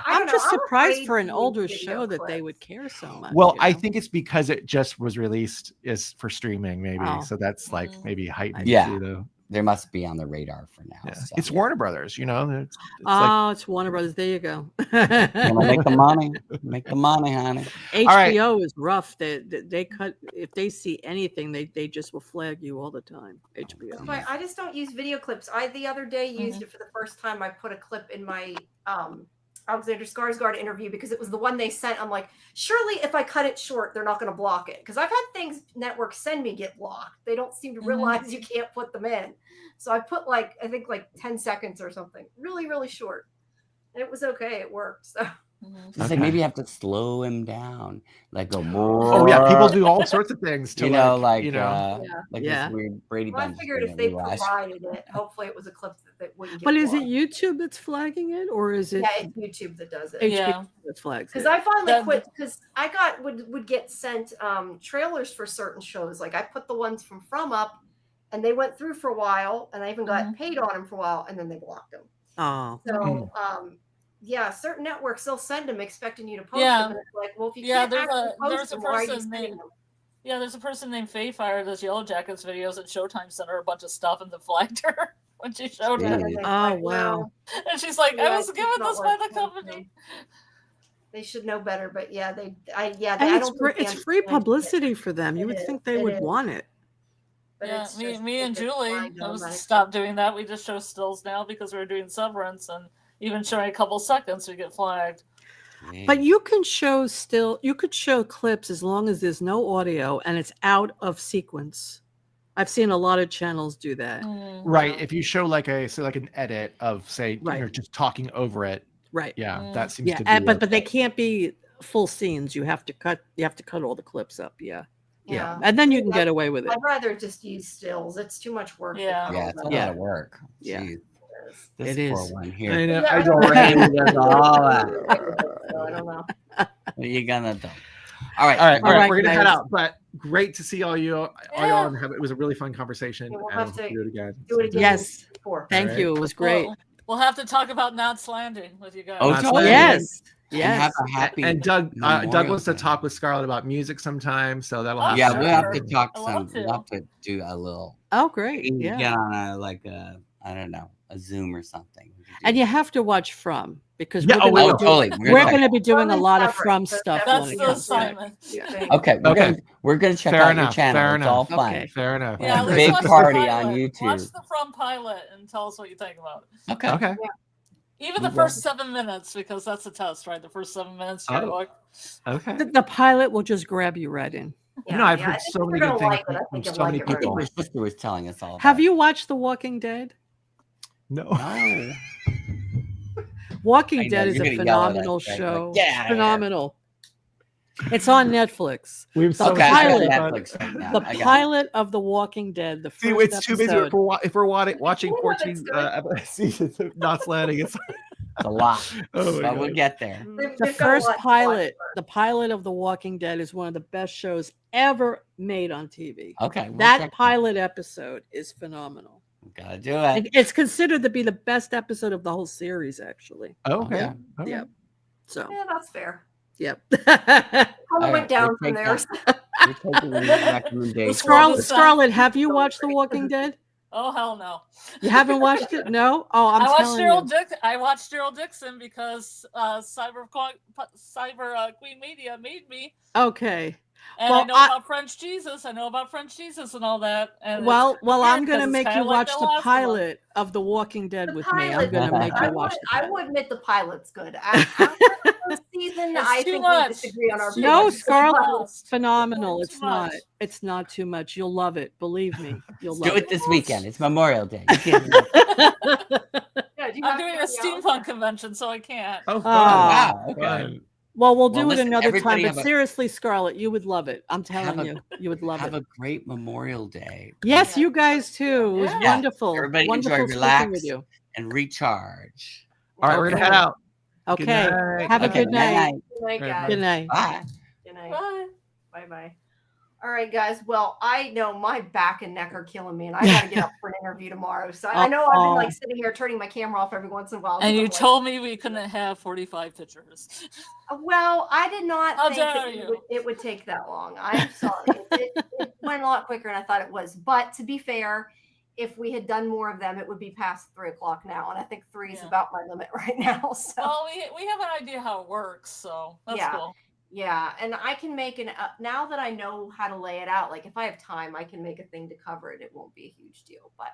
I'm don't know, just I'm surprised afraid for an to older use video show that they clips. would care so much. Well, you I know? think it's because it just was released as for streaming, maybe. Oh. So that's like Mm. maybe heightened. Yeah. too, though. They must be on the radar for now. Yeah. So. It's Warner Brothers, It's like, It's Warner Brothers. There you go. Gonna make the money. Make the money, honey. right. HBO is rough. They cut if they see anything, they just will flag you all the time. HBO. That's why I just don't use video clips. I the other day used it for the first time. I put a clip in my Alexander Skarsgård interview because it was the one they sent. I'm like, surely if I cut it short, they're not going to block it. Because I've had things networks send me get blocked. They don't seem to realize you can't put them in. So I put I think 10 seconds or something. Really, really short. And it was okay. It worked. So It's like maybe you have to slow him down. Like go oh yeah, people do all sorts of things to like Yeah. this weird Brady well, I Bunch. figured thing if they that we watched. provided it, hopefully it was a clip that wouldn't get But is it blocked. YouTube that's flagging it, or is it Yeah, it's YouTube that does it. HBO Yeah. that flags Because it? I finally That- quit because I would get sent trailers for certain shows. Like I put the ones from up, and they went through for a while, and I even got paid on them for a while, and then they blocked them. Oh, So yeah, certain networks they'll send them expecting you to post Yeah. them, and it's like, well, if you Yeah, can't there's actually a- post there's a them, why are you person sending named- them? Yeah, there's a person named Fayfire does Yellowjackets videos, and Showtime sent her a bunch of stuff and then flagged her when she showed Yeah, it. and it's Oh, like, wow. well, And she's like, yeah, I was it's given not this by the worth it. company. They should know better, but yeah, and I it's don't think they it's free understand it. publicity for them. You It would is, think they it would is. want it. But Yeah, it's me just- and it's Julie fine, I was automatic. stopped doing that. We just show stills now because we're doing Severance, and even showing a couple seconds we get flagged. But you can show you could show clips as long as there's no audio and it's out of sequence. I've seen a lot of channels do that. right. If you show like an edit of say Right. you're just talking over it, Right. yeah, that seems Yeah, to be but they can't be full scenes. You have to cut all the clips up. Yeah. Yeah. And then you can Yeah. get away with it. I'd rather just use stills. It's too much work. to Yeah. cut Yeah, all it's a that lot out. of work. Yeah. Jeez. It This is. poor one here. I know. Yeah, I don't Brady does all that. So I don't know. What are you gonna do? All right. All right, All right, we're gonna head guys. out. But great to see all y'all on. It was a really fun conversation. Yeah, we'll and have to do it again. Do it again. Yes. Before. Thank All right. you. It was great. We'll have to talk about Knots Landing with you guys. Oh, That's totally. right. Yes. And have Yes. a happy And Doug Memorial wants to Day. talk with Scarlett about music sometime, so that'll Oh, happen. Yeah, sure. we'll have to talk I some. love to. We'll have to do a little. Oh, great. We can Yeah. Get on I don't know, a Zoom or something. We can do And you that. have to watch From because Yeah, we're we going will. to totally. we're going to be doing a From lot of is From separate. stuff That's when That's it the comes back. assignment. Yeah. Okay, Okay. we're gonna check Fair out enough, your channel. fair It's all enough. fun. Okay. Fair enough. Yeah, let's Big watch the party pilot. on Watch YouTube. the From pilot and tell us what you think about it. Okay. Okay. Even the first 7 minutes, because that's a test, right? The first 7 minutes. Okay. The pilot will just grab you right in. Yeah, I've heard so many good things from so many people. My sister was telling us all. Have you watched The Walking Dead? No. Walking Dead is a phenomenal show. Yeah, phenomenal. It's on Netflix. We have the pilot, the pilot of The Walking Dead. The first it's too busy if we're watching 14 seasons of Knots Landing. It's a lot. But we'll get there. The first pilot, the pilot of The Walking Dead, is one of the best shows ever made on TV. Okay, that pilot episode is phenomenal. Gotta do it. It's considered to be the best episode of the whole series, actually. Okay. Yep. So yeah, that's fair. Yep. I went down from there. Scarlet, have you watched The Walking Dead? Oh hell no! You haven't watched it? No. Oh, I watched Daryl Dixon because Cyber Queen Media made me. Okay. And I know about French Jesus. I know about French Jesus and all that. And I'm going to make you watch the pilot of The Walking Dead with me. I'm going to make you watch the pilot. I will admit the pilot's good. After the first season, I think we disagree on our opinion. No, Scarlet, phenomenal. It's not. It's not too much. You'll love it. Believe me. You'll love it. Do it this weekend. It's Memorial Day. I'm doing a steampunk convention, so I can't. Oh, wow. Okay. Well, we'll do it another time. But seriously, Scarlet, you would love it. I'm telling you, you would love it. Have a great Memorial Day. Yes, you guys too. It was wonderful. Everybody wonderful enjoy, relax, with you. and recharge. All right, we're gonna head out. Okay. Have a good night. Good night, guys. Good night. Bye. Good night. Bye. Bye. All right, guys. Well, I know my back and neck are killing me, and I got to get up for an interview tomorrow. So I know I've been sitting here turning my camera off every once in a while. And you told me we couldn't have 45 pictures. Well, I did not think that you? it would take that long. I'm sorry. It went a lot quicker than I thought it was. But to be fair, if we had done more of them, it would be past 3 o'clock now. And I think 3 is about my limit right now. So. Well, we have an idea how it works. So that's cool. Yeah, and I can make now that I know how to lay it out, like if I have time, I can make a thing to cover it. It won't be a huge deal, but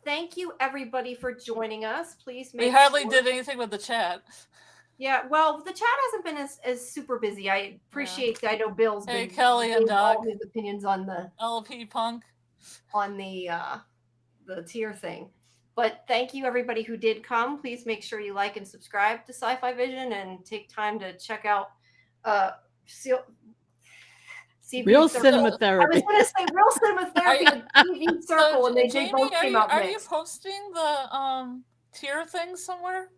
thank you everybody for joining us. Please make We hardly did anything with the chat. Yeah, well, the chat hasn't been as super busy. I appreciate that. I know Bill's been Kelly and Doug, all his opinions on the LP Punk on the tier thing. But thank you, everybody who did come. Please make sure you like and subscribe to Sci-Fi-Vision and take time to check out Real Cinema Therapy. I was going to say Real Cinema Therapy and TV Circle, and they both came out Are mixed. you posting the tier thing somewhere?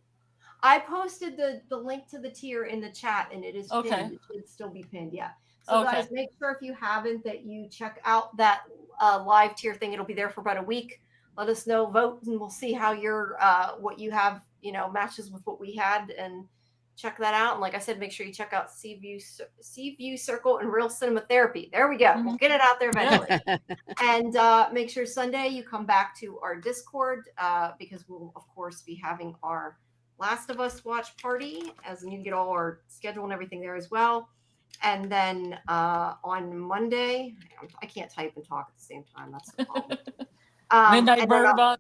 I posted the link to the tier in the chat, and it is pinned. It should still be pinned, yeah. So guys, make sure if you haven't that you check out that live tier thing. It'll be there for about a week. Let us know, vote, and we'll see how your what you have, matches with what we had, and check that out. And like I said, make sure you check out Seaview Circle and Real Cinema Therapy. There we go. We'll get it out there eventually. And make sure Sunday you come back to our Discord because we'll of course be having our Last of Us watch party, as you can get all our schedule and everything there as well. And then on Monday, I can't type and talk at the same time. That's the problem. Midnight Murderbot.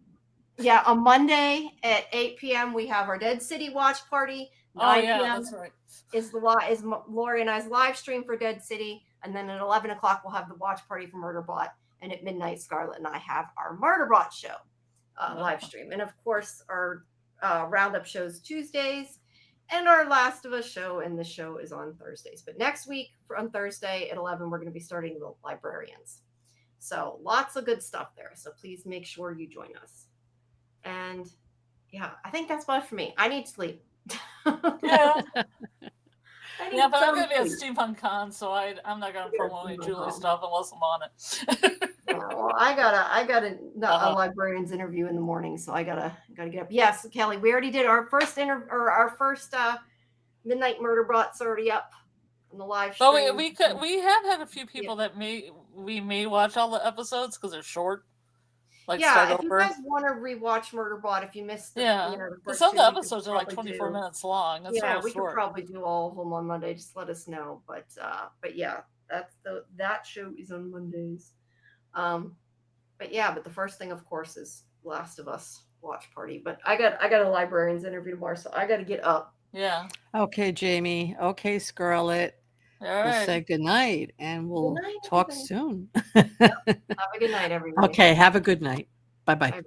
Yeah, on Monday at 8 p.m. we have our Dead City watch party. 9 p.m. That's right. Is Lori and I's live stream for Dead City, and then at 11 o'clock we'll have the watch party for Murderbot, and at midnight Scarlet and I have our Murderbot show live stream, and of course our roundup shows Tuesdays, and our Last of Us show, and the show is on Thursdays. But next week on Thursday at 11 we're going to be starting the Librarians. So lots of good stuff there. So please make sure you join us. And yeah, I think that's about it for me. I need sleep. Yeah. But I'm going to be at Steampunk Con, so I'm not going to promote any Julie stuff unless I'm on it. Well, I got a Librarians interview in the morning, so I gotta get up. Yes, Kelly, we already did our first Midnight Murderbot's already up on the live stream. Oh, we have had a few people that we may watch all the episodes because they're short. Like if you guys want to rewatch Murderbot, if you missed some of the episodes are like 24 minutes long. That's we could probably do all of them on Monday. Just let us know. But yeah, that show is on Mondays. But the first thing, of course, is Last of Us watch party. But I got a Librarians interview tomorrow, so I got to get up. Yeah. Okay, Jamie. Okay, Scarlet. All We'll right. say good night and we'll night, talk everybody. soon. Have a good night, everybody. Okay, have a good night. Bye-bye. Bye.